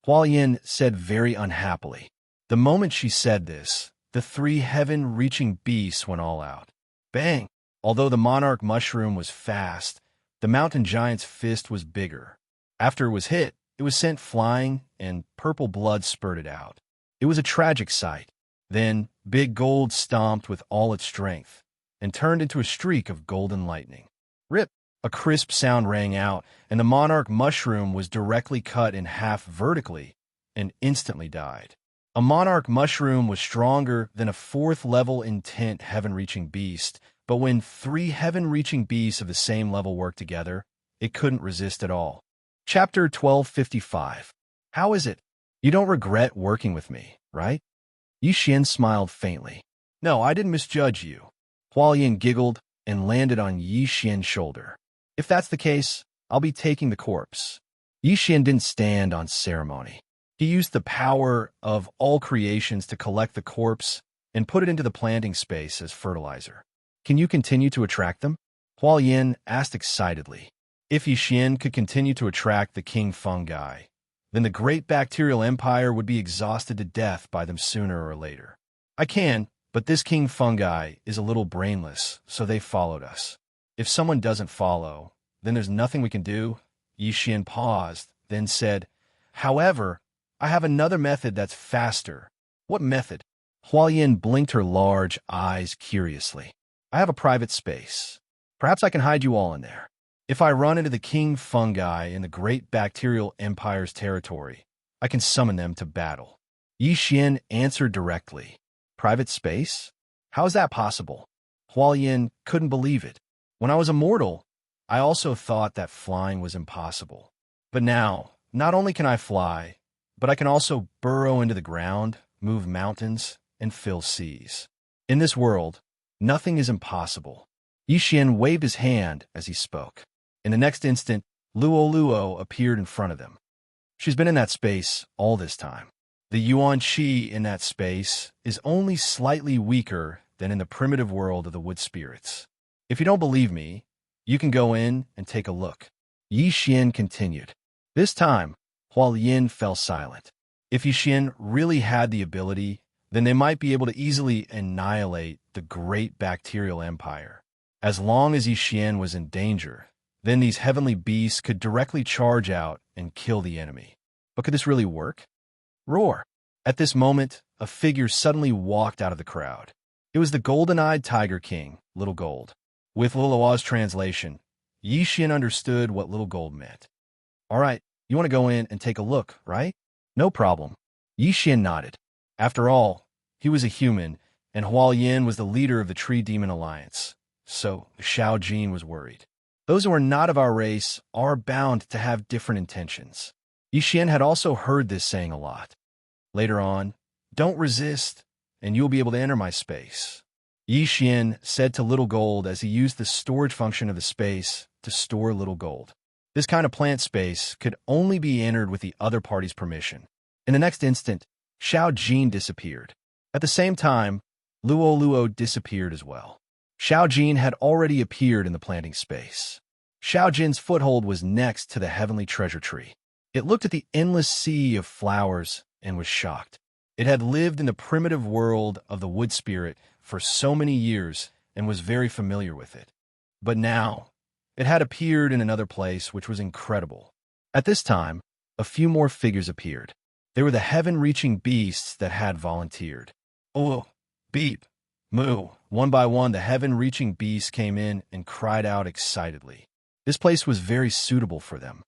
Hualien said very unhappily. The moment she said this, the 3 heaven-reaching beasts went all out. Bang! Although the monarch mushroom was fast, the mountain giant's fist was bigger. After it was hit, it was sent flying, and purple blood spurted out. It was a tragic sight. Then, Big Gold stomped with all its strength, and turned into a streak of golden lightning. Rip! A crisp sound rang out, and the monarch mushroom was directly cut in half vertically, and instantly died. A monarch mushroom was stronger than a 4th level intent heaven-reaching beast, but when 3 heaven-reaching beasts of the same level worked together, it couldn't resist at all. Chapter 1255. How is it? You don't regret working with me, right? Yixian smiled faintly. No, I didn't misjudge you. Hualien giggled and landed on Yixian's shoulder. If that's the case, I'll be taking the corpse. Yixian didn't stand on ceremony. He used the power of all creations to collect the corpse and put it into the planting space as fertilizer. Can you continue to attract them? Hualien asked excitedly. If Yixian could continue to attract the king fungi, then the great bacterial empire would be exhausted to death by them sooner or later. I can, but this king fungi is a little brainless, so they followed us. If someone doesn't follow, then there's nothing we can do. Yixian paused, then said, however, I have another method that's faster. What method? Hualien blinked her large eyes curiously. I have a private space. Perhaps I can hide you all in there. If I run into the king fungi in the great bacterial empire's territory, I can summon them to battle. Yixian answered directly. Private space? How is that possible? Hualien couldn't believe it. When I was immortal, I also thought that flying was impossible. But now, not only can I fly, but I can also burrow into the ground, move mountains, and fill seas. In this world, nothing is impossible. Yixian waved his hand as he spoke. In the next instant, Luo appeared in front of them. She's been in that space all this time. The yuan qi in that space is only slightly weaker than in the primitive world of the wood spirits. If you don't believe me, you can go in and take a look. Yixian continued. This time, Hualien fell silent. If Yixian really had the ability, then they might be able to easily annihilate the great bacterial empire. As long as Yixian was in danger, then these heavenly beasts could directly charge out and kill the enemy. But could this really work? Roar! At this moment, a figure suddenly walked out of the crowd. It was the golden-eyed Tiger King, Little Gold. With Luo's translation, Yixian understood what Little Gold meant. All right, you want to go in and take a look, right? No problem. Yixian nodded. After all, he was a human, and Hualien was the leader of the Tree Demon Alliance. So Xiao Jin was worried. Those who are not of our race are bound to have different intentions. Yixian had also heard this saying a lot. Later on, don't resist, and you'll be able to enter my space. Yixian said to Little Gold as he used the storage function of the space to store Little Gold. This kind of plant space could only be entered with the other party's permission. In the next instant, Xiao Jin disappeared. At the same time, Luo disappeared as well. Xiao Jin had already appeared in the planting space. Xiao Jin's foothold was next to the heavenly treasure tree. It looked at the endless sea of flowers and was shocked. It had lived in the primitive world of the wood spirit for so many years and was very familiar with it. But now, it had appeared in another place which was incredible. At this time, a few more figures appeared. They were the heaven-reaching beasts that had volunteered. Oh, beep, moo. One by one, the heaven-reaching beasts came in and cried out excitedly. This place was very suitable for them.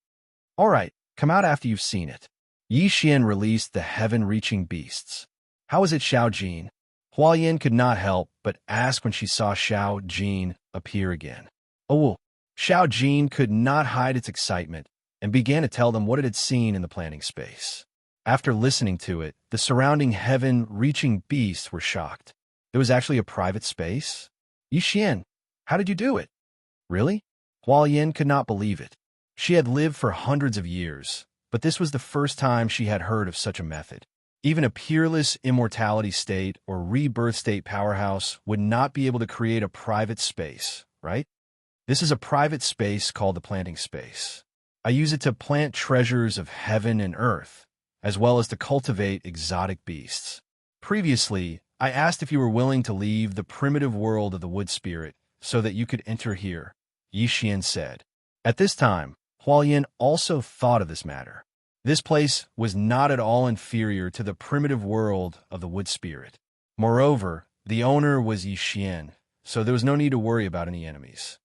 All right, come out after you've seen it. Yixian released the heaven-reaching beasts. How is it, Xiao Jin? Hualien could not help but ask when she saw Xiao Jin appear again. Oh, Xiao Jin could not hide its excitement and began to tell them what it had seen in the planting space. After listening to it, the surrounding heaven-reaching beasts were shocked. There was actually a private space? Yixian, how did you do it? Really? Hualien could not believe it. She had lived for hundreds of years, but this was the first time she had heard of such a method. Even a peerless immortality state or rebirth state powerhouse would not be able to create a private space, right? This is a private space called the planting space. I use it to plant treasures of heaven and earth, as well as to cultivate exotic beasts. Previously, I asked if you were willing to leave the primitive world of the wood spirit so that you could enter here, Yixian said. At this time, Hualien also thought of this matter. This place was not at all inferior to the primitive world of the wood spirit. Moreover, the owner was Yixian, so there was no need to worry about any enemies.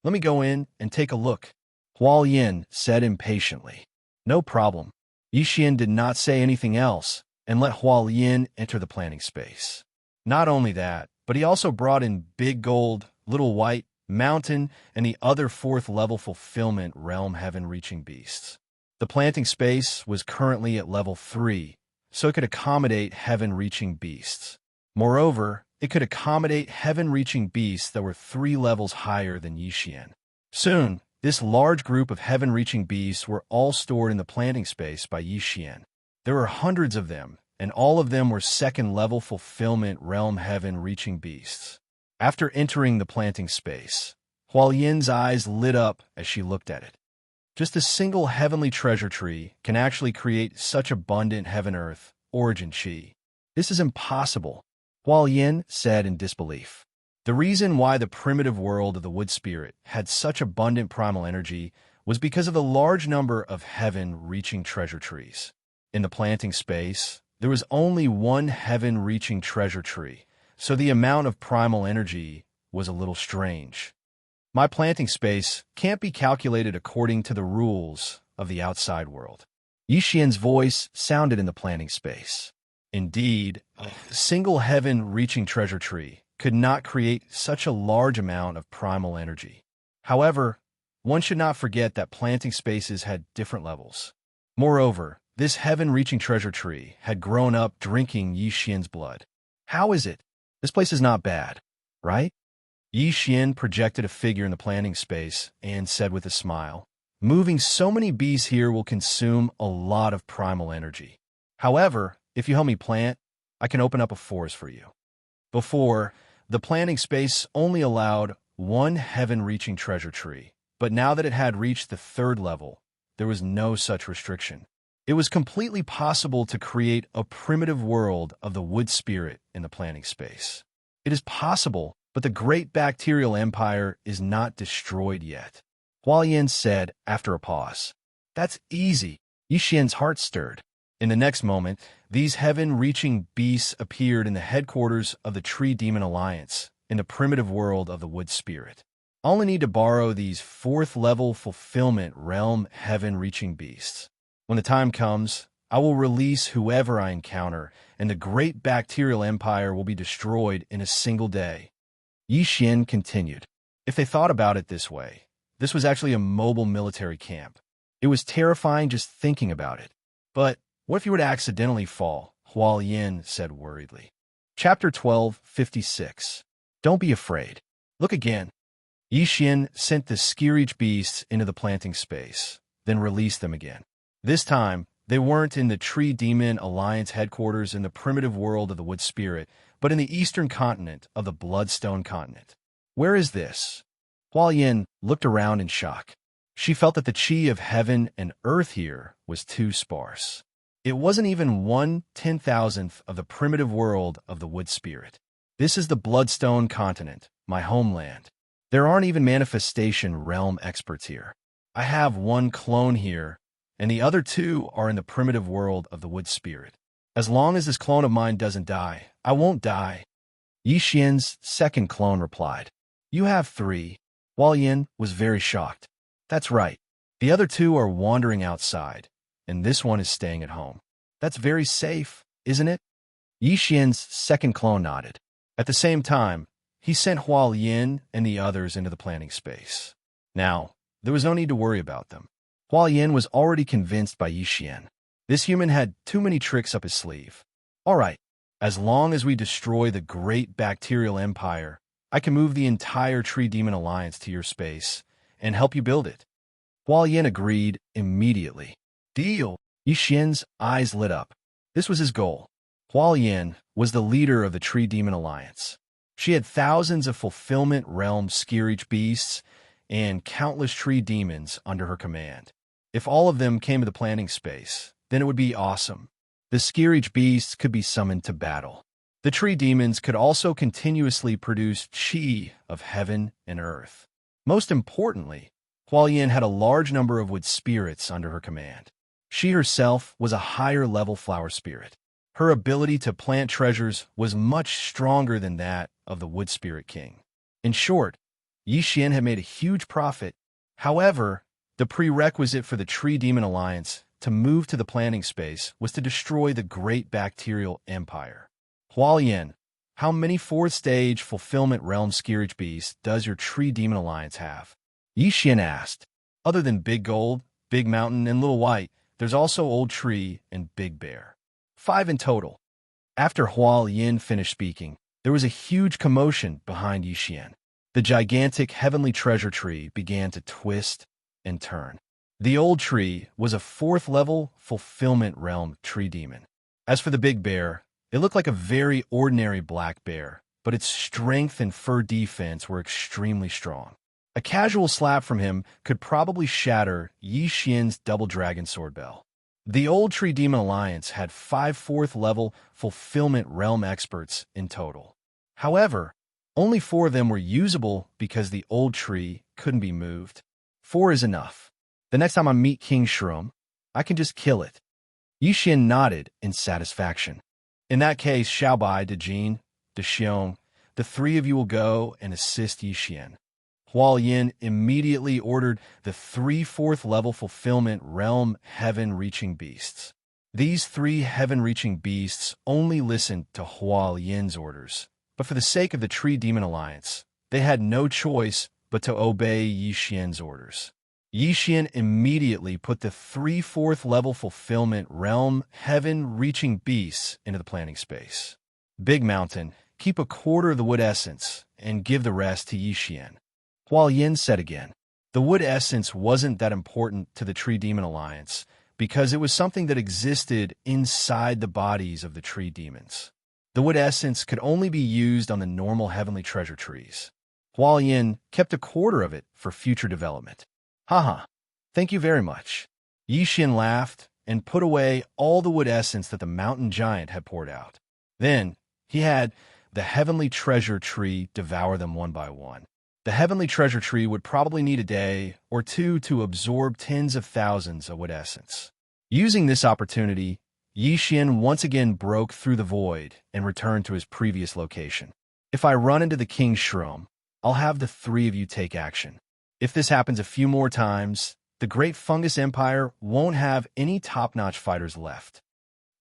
Let me go in and take a look, Hualien said impatiently. No problem. Yixian did not say anything else and let Hualien enter the planting space. Not only that, but he also brought in Big Gold, Little White, Mountain, and the other fourth-level fulfillment realm heaven-reaching beasts. The planting space was currently at level 3, so it could accommodate heaven-reaching beasts. Moreover, it could accommodate heaven-reaching beasts that were 3 levels higher than Yixian. Soon, this large group of heaven-reaching beasts were all stored in the planting space by Yixian. There were hundreds of them, and all of them were second-level fulfillment realm heaven-reaching beasts. After entering the planting space, Hualyan's eyes lit up as she looked at it. Just a single heavenly treasure tree can actually create such abundant heaven-earth origin chi. This is impossible, Hualyan said in disbelief. The reason why the primitive world of the wood spirit had such abundant primal energy was because of the large number of heaven-reaching treasure trees. In the planting space, there was only one heaven-reaching treasure tree, so the amount of primal energy was a little strange. My planting space can't be calculated according to the rules of the outside world. Yixian's voice sounded in the planting space. Indeed, a single heaven-reaching treasure tree could not create such a large amount of primal energy. However, one should not forget that planting spaces had different levels. Moreover, this heaven-reaching treasure tree had grown up drinking Yixian's blood. How is it? This place is not bad, right? Yixian projected a figure in the planting space and said with a smile, "Moving so many bees here will consume a lot of primal energy. However, if you help me plant, I can open up a forest for you." Before, the planting space only allowed one heaven-reaching treasure tree, but now that it had reached the 3rd level, there was no such restriction. It was completely possible to create a primitive world of the wood spirit in the planting space. It is possible, but the great bacterial empire is not destroyed yet, Hualyan said after a pause. That's easy. Yixian's heart stirred. In the next moment, these heaven-reaching beasts appeared in the headquarters of the Tree Demon Alliance, in the primitive world of the wood spirit. I only need to borrow these 4th-level fulfillment realm heaven-reaching beasts. When the time comes, I will release whoever I encounter, and the great bacterial empire will be destroyed in a single day. Yixian continued. If they thought about it this way, this was actually a mobile military camp. It was terrifying just thinking about it. But what if you were to accidentally fall? Hualyan said worriedly. Chapter 12:56. Don't be afraid. Look again. Yixian sent the Skirich beasts into the planting space, then released them again. This time, they weren't in the Tree Demon Alliance headquarters in the primitive world of the wood spirit, but in the eastern continent of the Bloodstone continent. Where is this? Hualyan looked around in shock. She felt that the chi of heaven and earth here was too sparse. It wasn't even 1/10,000th of the primitive world of the wood spirit. This is the Bloodstone continent, my homeland. There aren't even manifestation realm experts here. I have one clone here, and the other 2 are in the primitive world of the wood spirit. As long as this clone of mine doesn't die, I won't die. Yixian's 2nd clone replied. You have 3. Hualyan was very shocked. That's right. The other 2 are wandering outside, and this one is staying at home. That's very safe, isn't it? Yixian's 2nd clone nodded. At the same time, he sent Hualyan and the others into the planting space. Now, there was no need to worry about them. Hualyan was already convinced by Yixian. This human had too many tricks up his sleeve. All right, as long as we destroy the great bacterial empire, I can move the entire Tree Demon Alliance to your space and help you build it. Hualyan agreed immediately. Deal! Yixian's eyes lit up. This was his goal. Hualyan was the leader of the Tree Demon Alliance. She had thousands of fulfillment realm Skirich beasts and countless tree demons under her command. If all of them came to the planting space, then it would be awesome. The Skirich beasts could be summoned to battle. The tree demons could also continuously produce chi of heaven and earth. Most importantly, Hualyan had a large number of wood spirits under her command. She herself was a higher-level flower spirit. Her ability to plant treasures was much stronger than that of the wood spirit king. In short, Yixian had made a huge profit. However, the prerequisite for the Tree Demon Alliance to move to the planting space was to destroy the great bacterial empire. Hualyan, how many 4th-stage fulfillment realm Skirich beasts does your Tree Demon Alliance have? Yixian asked. Other than Big Gold, Big Mountain, and Little White. There's also Old Tree and Big Bear. 5 in total. After Hua Yin finished speaking, there was a huge commotion behind Yixian. The gigantic heavenly treasure tree began to twist and turn. The Old Tree was a 4th-level fulfillment realm tree demon. As for the Big Bear, it looked like a very ordinary black bear, but its strength and fur defense were extremely strong. A casual slap from him could probably shatter Yixian's double dragon sword bell. The Old Tree Demon Alliance had 5 4th-level fulfillment realm experts in total. However, only 4 of them were usable because the Old Tree couldn't be moved. 4 is enough. The next time I meet King Shroom, I can just kill it. Yixian nodded in satisfaction. In that case, Xiaobai, Dejin, Dexiong, the 3 of you will go and assist Yixian. Hua Yin immediately ordered the 3 4th-level fulfillment realm heaven-reaching beasts. These 3 heaven-reaching beasts only listened to Hua Yin's orders, but for the sake of the Tree Demon Alliance, they had no choice but to obey Yixian's orders. Yixian immediately put the 3 4th-level fulfillment realm heaven-reaching beasts into the planning space. Big Mountain, keep a quarter of the wood essence and give the rest to Yixian. Hua Yin said again. The wood essence wasn't that important to the Tree Demon Alliance because it was something that existed inside the bodies of the tree demons. The wood essence could only be used on the normal heavenly treasure trees. Hua Yin kept a quarter of it for future development. Haha, thank you very much. Yixian laughed and put away all the wood essence that the mountain giant had poured out. Then he had the heavenly treasure tree devour them one by one. The heavenly treasure tree would probably need a day or 2 to absorb tens of thousands of wood essence. Using this opportunity, Yixian once again broke through the void and returned to his previous location. If I run into the King Shroom, I'll have the 3 of you take action. If this happens a few more times, the Great Fungus Empire won't have any top-notch fighters left.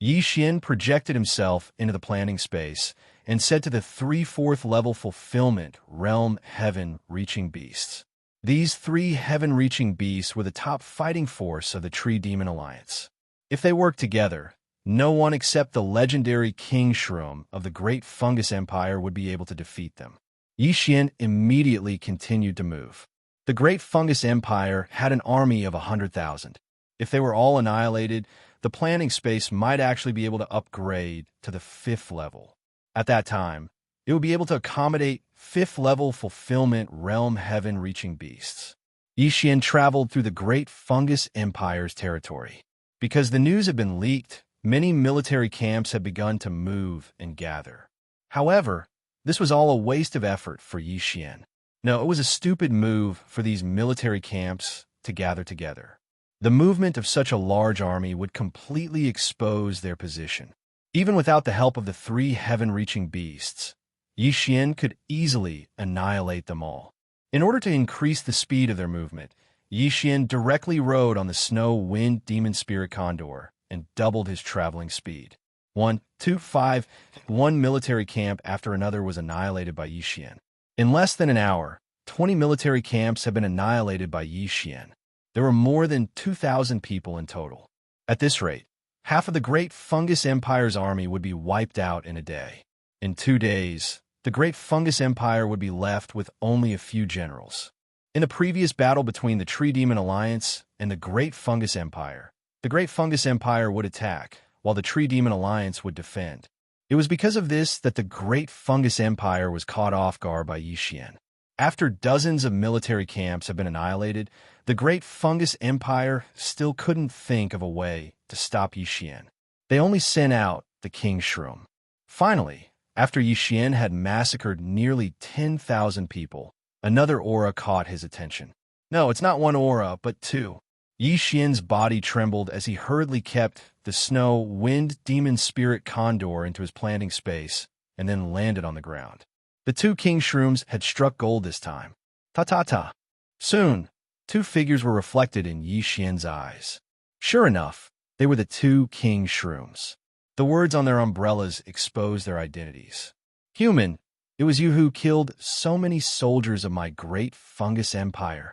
Yixian projected himself into the planning space and said to the 3 4th-level fulfillment realm heaven-reaching beasts. These 3 heaven-reaching beasts were the top fighting force of the Tree Demon Alliance. If they worked together, no one except the legendary King Shroom of the Great Fungus Empire would be able to defeat them. Yixian immediately continued to move. The Great Fungus Empire had an army of 100,000. If they were all annihilated, the planning space might actually be able to upgrade to the 5th level. At that time, it would be able to accommodate 5th-level fulfillment realm heaven-reaching beasts. Yixian traveled through the Great Fungus Empire's territory. Because the news had been leaked, many military camps had begun to move and gather. However, this was all a waste of effort for Yixian. No, it was a stupid move for these military camps to gather together. The movement of such a large army would completely expose their position. Even without the help of the 3 heaven-reaching beasts, Yixian could easily annihilate them all. In order to increase the speed of their movement, Yixian directly rode on the snow wind demon spirit condor and doubled his traveling speed. 1, 2, 5, one military camp after another was annihilated by Yixian. In less than an hour, 20 military camps had been annihilated by Yixian. There were more than 2,000 people in total. At this rate, half of the Great Fungus Empire's army would be wiped out in a day. In 2 days, the Great Fungus Empire would be left with only a few generals. In the previous battle between the Tree Demon Alliance and the Great Fungus Empire, the Great Fungus Empire would attack, while the Tree Demon Alliance would defend. It was because of this that the Great Fungus Empire was caught off guard by Yixian. After dozens of military camps had been annihilated, the Great Fungus Empire still couldn't think of a way to stop Yixian. They only sent out the King Shroom. Finally, after Yixian had massacred nearly 10,000 people, another aura caught his attention. No, it's not one aura, but 2. Yixian's body trembled as he hurriedly kept the snow wind demon spirit condor into his planting space and then landed on the ground. The 2 King Shrooms had struck gold this time. Ta-ta-ta. Soon, 2 figures were reflected in Yixian's eyes. Sure enough, they were the 2 King Shrooms. The words on their umbrellas exposed their identities. Human, it was you who killed so many soldiers of my Great Fungus Empire.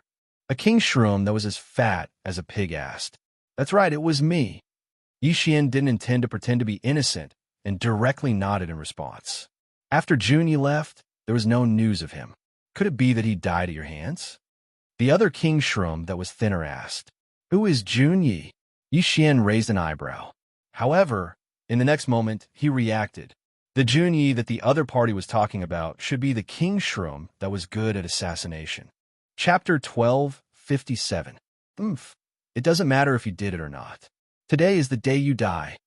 A king shroom that was as fat as a pig asked. That's right, it was me. Yixian didn't intend to pretend to be innocent and directly nodded in response. After Junyi left, there was no news of him. Could it be that he died at your hands? The other king shroom that was thinner asked. Who is Junyi? Yixian raised an eyebrow. However, in the next moment, he reacted. The Junyi that the other party was talking about should be the king shroom that was good at assassination. Chapter 12:57. It doesn't matter if you did it or not. Today is the day you die.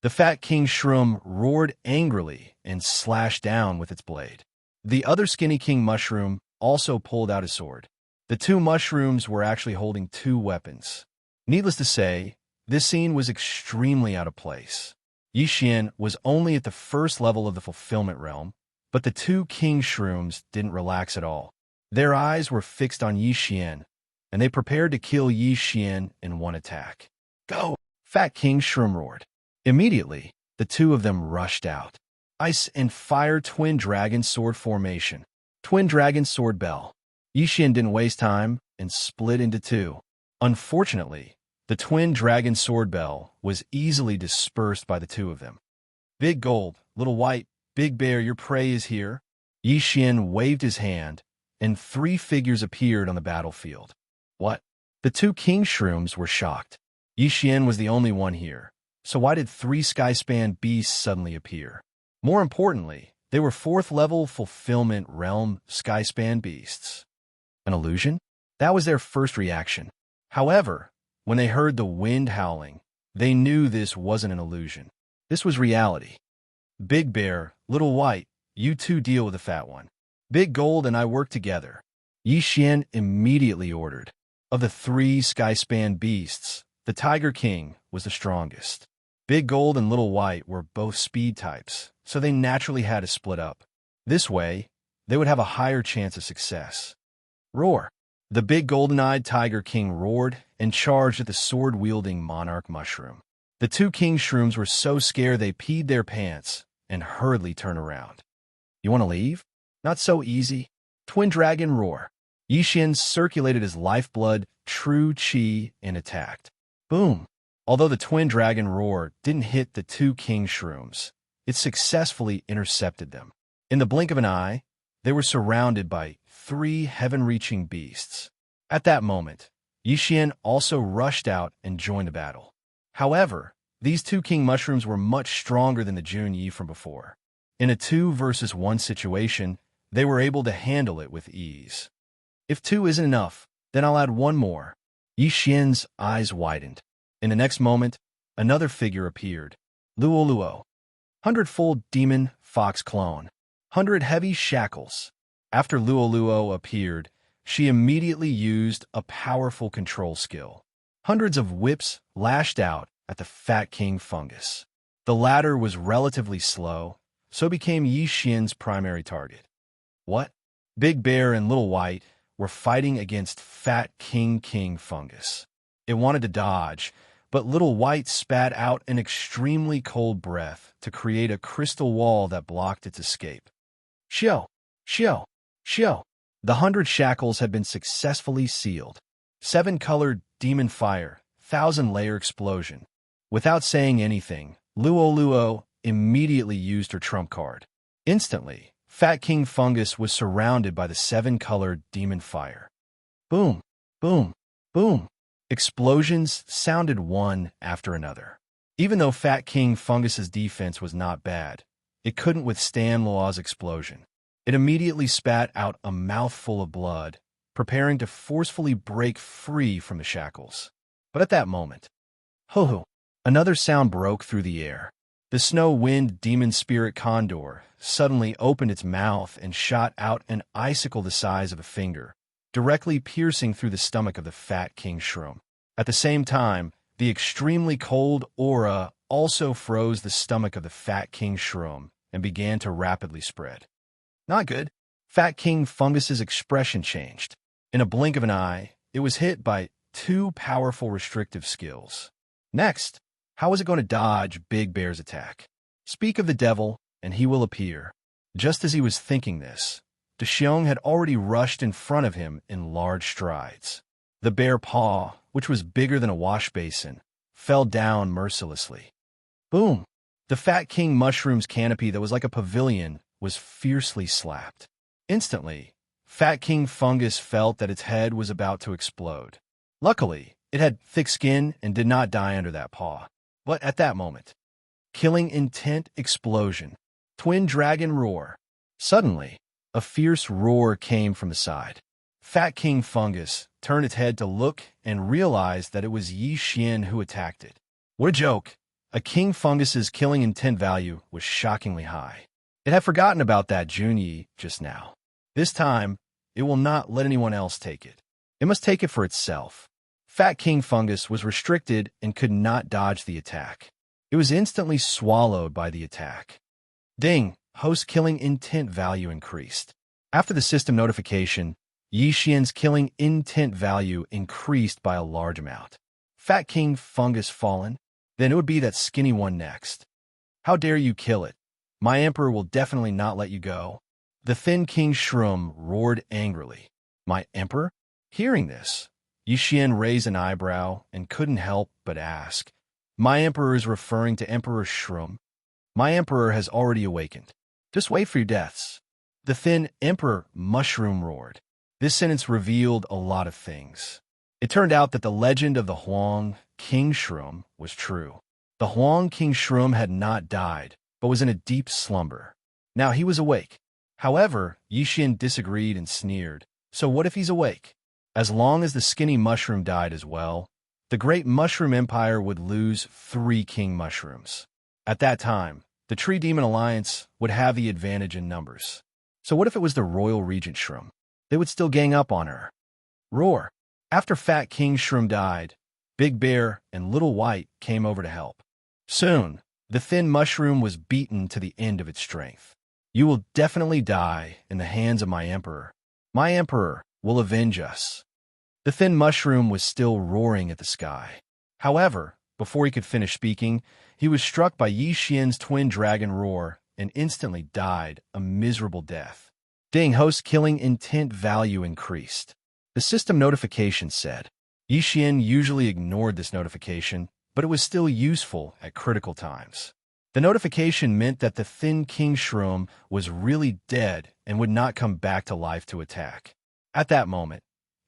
The fat king shroom roared angrily and slashed down with its blade. The other skinny king mushroom also pulled out his sword. The two mushrooms were actually holding two weapons. Needless to say, this scene was extremely out of place. Yixian was only at the first level of the fulfillment realm, but the two king shrooms didn't relax at all. Their eyes were fixed on Yixian, and they prepared to kill Yixian in one attack. Go! Fat King Shroom roared. Immediately, the two of them rushed out. Ice and Fire Twin Dragon Sword Formation. Twin Dragon Sword Bell. Yixian didn't waste time and split into two. Unfortunately, the Twin Dragon Sword Bell was easily dispersed by the two of them. Big Gold, Little White, Big Bear, your prey is here. Yixian waved his hand, and three figures appeared on the battlefield. What? The two king shrooms were shocked. Yixian was the only one here, so why did three Skyspan beasts suddenly appear? More importantly, they were fourth-level fulfillment realm Skyspan beasts. An illusion? That was their first reaction. However, when they heard the wind howling, they knew this wasn't an illusion. This was reality. Big Bear, Little White, you two deal with the fat one. Big Gold and I work together. Yixian immediately ordered. Of the three Skyspan beasts, the Tiger King was the strongest. Big Gold and Little White were both speed types, so they naturally had to split up. This way, they would have a higher chance of success. Roar! The big golden-eyed Tiger King roared and charged at the sword-wielding Monarch Mushroom. The two King Shrooms were so scared they peed their pants and hurriedly turned around. You want to leave? Not so easy. Twin Dragon Roar. Yixian circulated his lifeblood, true chi, and attacked. Boom! Although the Twin Dragon Roar didn't hit the two King Shrooms, it successfully intercepted them. In the blink of an eye, they were surrounded by three heaven-reaching beasts. At that moment, Yixian also rushed out and joined the battle. However, these two King Mushrooms were much stronger than the Junyi from before. In a 2-versus-1 situation, they were able to handle it with ease. If two isn't enough, then I'll add one more. Yixian's eyes widened. In the next moment, another figure appeared. Luo Luo. 100-fold Demon Fox Clone. 100 Heavy Shackles. After Luo Luo appeared, she immediately used a powerful control skill. Hundreds of whips lashed out at the Fat King Fungus. The latter was relatively slow, so became Yixian's primary target. What? Big Bear and Little White were fighting against Fat King Fungus. It wanted to dodge, but Little White spat out an extremely cold breath to create a crystal wall that blocked its escape. Shio! Shio! Shio! The 100 shackles had been successfully sealed. 7-colored demon fire, 1,000-layer explosion. Without saying anything, Luo Luo immediately used her trump card. Instantly, Fat King Fungus was surrounded by the 7-colored demon fire. Boom! Boom! Boom! Explosions sounded one after another. Even though Fat King Fungus's defense was not bad, it couldn't withstand Luo's explosion. It immediately spat out a mouthful of blood, preparing to forcefully break free from the shackles. But at that moment, ho-ho, another sound broke through the air. The snow wind demon spirit condor suddenly opened its mouth and shot out an icicle the size of a finger, directly piercing through the stomach of the Fat King Shroom. At the same time, the extremely cold aura also froze the stomach of the Fat King Shroom and began to rapidly spread. Not good. Fat King Fungus's expression changed. In a blink of an eye, it was hit by two powerful restrictive skills. Next, how was it going to dodge Big Bear's attack? Speak of the devil, and he will appear. Just as he was thinking this, Dexiong had already rushed in front of him in large strides. The bare paw, which was bigger than a wash basin, fell down mercilessly. Boom! The fat king mushroom's canopy that was like a pavilion was fiercely slapped. Instantly, fat king fungus felt that its head was about to explode. Luckily, it had thick skin and did not die under that paw. But at that moment, killing intent explosion, twin dragon roar. Suddenly, a fierce roar came from the side. Fat king fungus turned its head to look and realized that it was Xianxia who attacked it. What a joke! A king fungus's killing intent value was shockingly high. It had forgotten about that Junyi just now. This time, it will not let anyone else take it. It must take it for itself. Fat king fungus was restricted and could not dodge the attack. It was instantly swallowed by the attack. Ding! Host killing intent value increased. After the system notification, Yixian's killing intent value increased by a large amount. Fat king fungus fallen? Then it would be that skinny one next. How dare you kill it? My emperor will definitely not let you go. The thin king shroom roared angrily. My emperor? Hearing this, Yixian raised an eyebrow and couldn't help but ask. My emperor is referring to Emperor Shroom. My emperor has already awakened. Just wait for your deaths. The thin emperor mushroom roared. This sentence revealed a lot of things. It turned out that the legend of the Huang King Shroom was true. The Huang King Shroom had not died, but was in a deep slumber. Now he was awake. However, Yixian disagreed and sneered. So what if he's awake? As long as the skinny mushroom died as well, the great mushroom empire would lose 3 king mushrooms. At that time, the Tree Demon Alliance would have the advantage in numbers. So what if it was the royal regent shroom? They would still gang up on her. Roar! After Fat King Shroom died, Big Bear and Little White came over to help. Soon, the thin mushroom was beaten to the end of its strength. You will definitely die in the hands of my emperor. My emperor will avenge us. The thin mushroom was still roaring at the sky. However, before he could finish speaking, he was struck by Yixian's twin dragon roar and instantly died a miserable death. Ding! Host killing intent value increased. The system notification said. Yixian usually ignored this notification, but it was still useful at critical times. The notification meant that the thin king shroom was really dead and would not come back to life to attack. At that moment,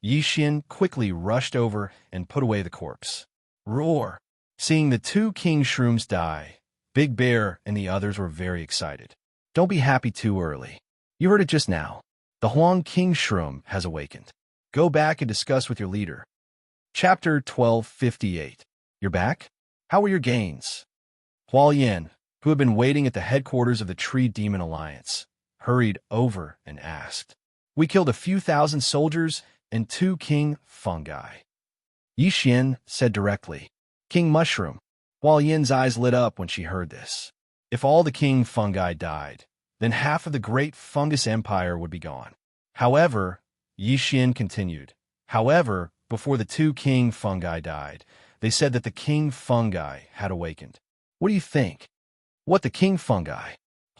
Yixian quickly rushed over and put away the corpse. Roar! Seeing the 2 king shrooms die, Big Bear and the others were very excited. Don't be happy too early. You heard it just now. The Huang King Shroom has awakened. Go back and discuss with your leader. Chapter 1258. You're back? How were your gains? Hualien, who had been waiting at the headquarters of the Tree Demon Alliance, hurried over and asked. We killed a few thousand soldiers and 2 king fungi. Yixian said directly. King Mushroom. Hualien's eyes lit up when she heard this. If all the king fungi died, then half of the great fungus empire would be gone. However, Yixian continued. However, before the 2 king fungi died, they said that the king fungi had awakened. What do you think? What, the king fungi?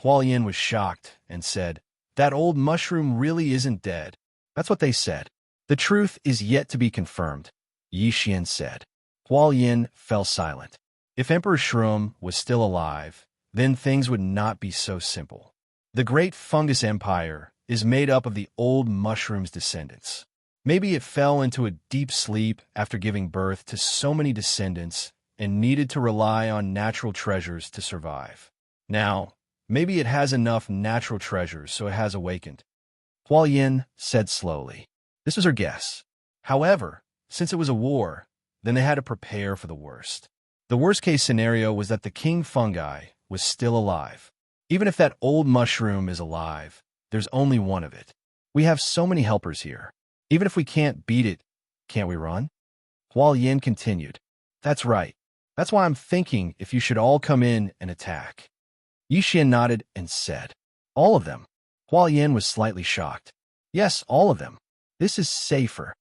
Hualien was shocked and said, that old mushroom really isn't dead. That's what they said. The truth is yet to be confirmed, Yixian said. Hualien fell silent. If Emperor Shroom was still alive, then things would not be so simple. The great fungus empire is made up of the old mushroom's descendants. Maybe it fell into a deep sleep after giving birth to so many descendants and needed to rely on natural treasures to survive. Now, maybe it has enough natural treasures so it has awakened. Hualien said slowly. This was her guess. However, since it was a war, then they had to prepare for the worst. The worst-case scenario was that the king fungi was still alive. Even if that old mushroom is alive, there's only one of it. We have so many helpers here. Even if we can't beat it, can't we run? Hualien continued. That's right. That's why I'm thinking if you should all come in and attack. Yixian nodded and said, all of them. Hualien was slightly shocked. Yes, all of them. This is safer.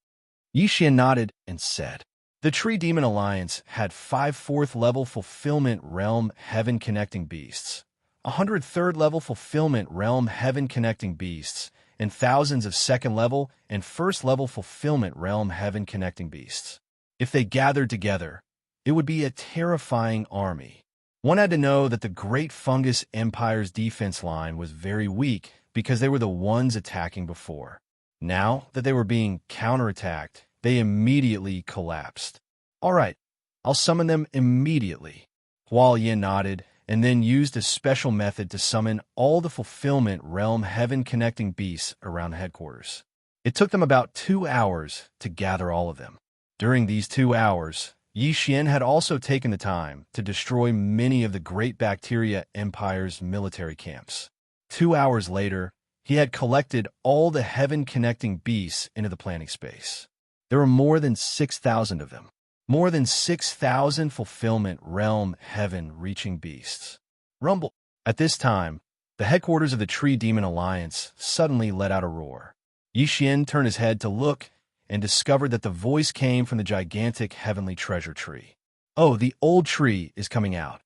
Yixian nodded and said, the Tree Demon Alliance had 5 4th-level Fulfillment Realm Heaven-Connecting Beasts, 103rd-level Fulfillment Realm Heaven-Connecting Beasts, and thousands of second-level and first-level fulfillment realm heaven connecting beasts. If they gathered together, it would be a terrifying army. One had to know that the Great Fungus Empire's defense line was very weak because they were the ones attacking before. Now that they were being counterattacked, they immediately collapsed. "All right, I'll summon them immediately." Huo Yin nodded and then used a special method to summon all the fulfillment realm heaven-connecting beasts around headquarters. It took them about 2 hours to gather all of them. During these 2 hours, Yi Xian had also taken the time to destroy many of the Great Bacteria Empire's military camps. 2 hours later, he had collected all the heaven-connecting beasts into the planning space. There were more than 6,000 of them. More than 6,000 fulfillment realm heaven-reaching beasts. Rumble. At this time, the headquarters of the Tree Demon Alliance suddenly let out a roar. Yi Xian turned his head to look and discovered that the voice came from the gigantic heavenly treasure tree. "Oh, the old tree is coming out,"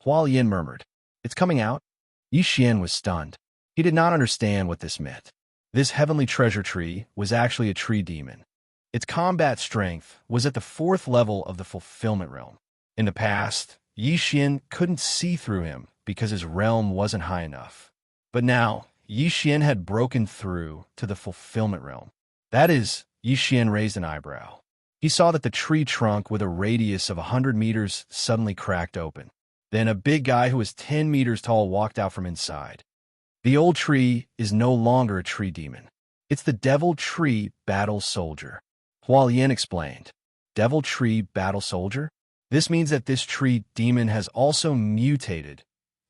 Huo Yin murmured. "It's coming out?" Yi Xian was stunned. He did not understand what this meant. This heavenly treasure tree was actually a tree demon. Its combat strength was at the 4th level of the fulfillment realm. In the past, Yi Xian couldn't see through him because his realm wasn't high enough. But now, Yi Xian had broken through to the fulfillment realm. That is, Yi Xian raised an eyebrow. He saw that the tree trunk with a radius of 100 meters suddenly cracked open. Then a big guy who was 10 meters tall walked out from inside. The old tree is no longer a tree demon. It's the Devil Tree Battle Soldier. Huo Yin explained. Devil Tree Battle Soldier? This means that this tree demon has also mutated.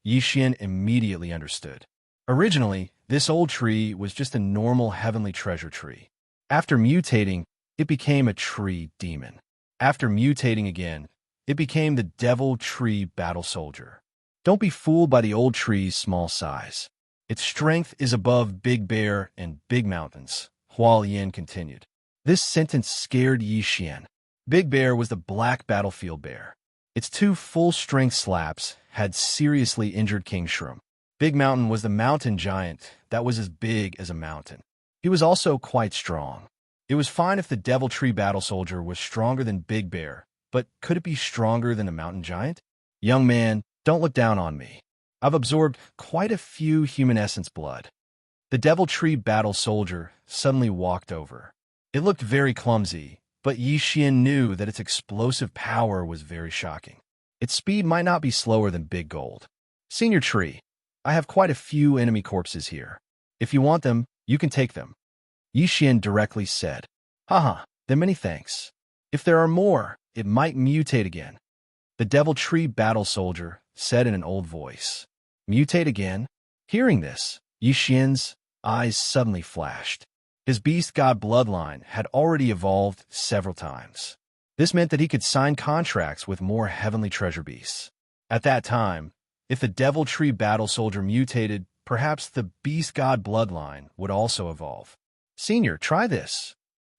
Yi Xian immediately understood. Originally, this old tree was just a normal heavenly treasure tree. After mutating, it became a tree demon. After mutating again, it became the Devil Tree Battle Soldier. Don't be fooled by the old tree's small size. Its strength is above Big Bear and Big Mountains, Huo Yin continued. This sentence scared Yi Xian. Big Bear was the black battlefield bear. Its 2 full-strength slaps had seriously injured King Shroom. Big Mountain was the mountain giant that was as big as a mountain. He was also quite strong. It was fine if the Devil Tree Battle Soldier was stronger than Big Bear, but could it be stronger than a mountain giant? Young man, don't look down on me. I've absorbed quite a few human essence blood. The Devil Tree Battle Soldier suddenly walked over. It looked very clumsy, but Yi Xian knew that its explosive power was very shocking. Its speed might not be slower than Big Gold. Senior Tree, I have quite a few enemy corpses here. If you want them, you can take them. Yi Xian directly said. Haha, then many thanks. If there are more, it might mutate again. The Devil Tree Battle Soldier said in an old voice. Mutate again? Hearing this, Yi Xian's eyes suddenly flashed. His beast god bloodline had already evolved several times. This meant that he could sign contracts with more heavenly treasure beasts. At that time, if the Devil Tree Battle Soldier mutated, perhaps the beast god bloodline would also evolve. Senior, try this.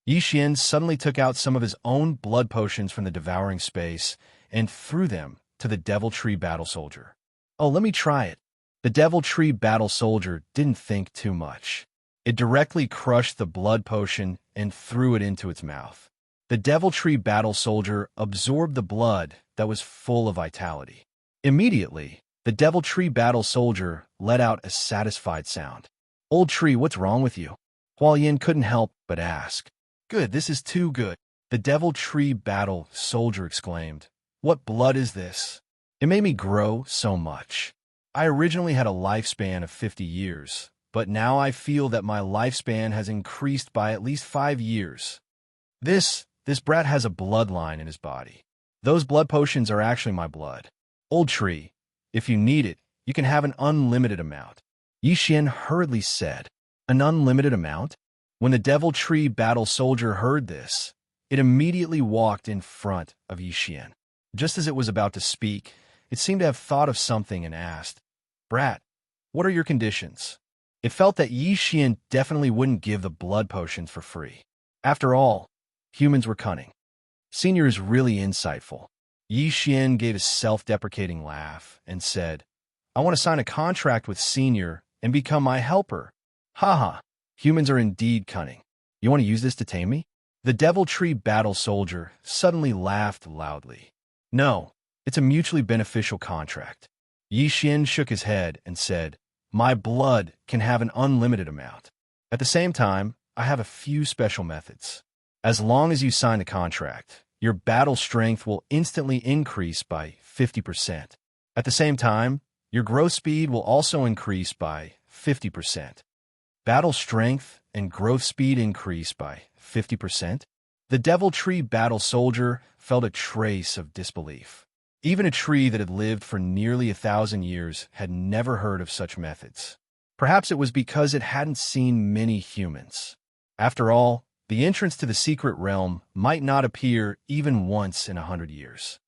Yi Xian suddenly took out some of his own blood potions from the devouring space and threw them to the Devil Tree Battle Soldier. Oh, let me try it. The Devil Tree Battle Soldier didn't think too much. It directly crushed the blood potion and threw it into its mouth. The Devil Tree Battle Soldier absorbed the blood that was full of vitality. Immediately, the Devil Tree Battle Soldier let out a satisfied sound. Old tree, what's wrong with you? Huo Yin couldn't help but ask. Good, this is too good. The Devil Tree Battle Soldier exclaimed. What blood is this? It made me grow so much. I originally had a lifespan of 50 years, but now I feel that my lifespan has increased by at least 5 years. This brat has a bloodline in his body. Those blood potions are actually my blood. Old tree, if you need it, you can have an unlimited amount. Yi Xian hurriedly said. An unlimited amount? When the Devil Tree Battle Soldier heard this, it immediately walked in front of Yi Xian. Just as it was about to speak, it seemed to have thought of something and asked, Brat, what are your conditions? It felt that Yi Xian definitely wouldn't give the blood potions for free. After all, humans were cunning. Senior is really insightful. Yi Xian gave a self-deprecating laugh and said, I want to sign a contract with Senior and become my helper. Haha, Humans are indeed cunning. You want to use this to tame me? The Devil Tree Battle Soldier suddenly laughed loudly. No, it's a mutually beneficial contract. Yi Xin shook his head and said, My blood can have an unlimited amount. At the same time, I have a few special methods. As long as you sign the contract, your battle strength will instantly increase by 50%. At the same time, your growth speed will also increase by 50%. Battle strength and growth speed increase by 50%? The Devil Tree Battle Soldier felt a trace of disbelief. Even a tree that had lived for nearly 1,000 years had never heard of such methods. Perhaps it was because it hadn't seen many humans. After all, the entrance to the secret realm might not appear even once in 100 years.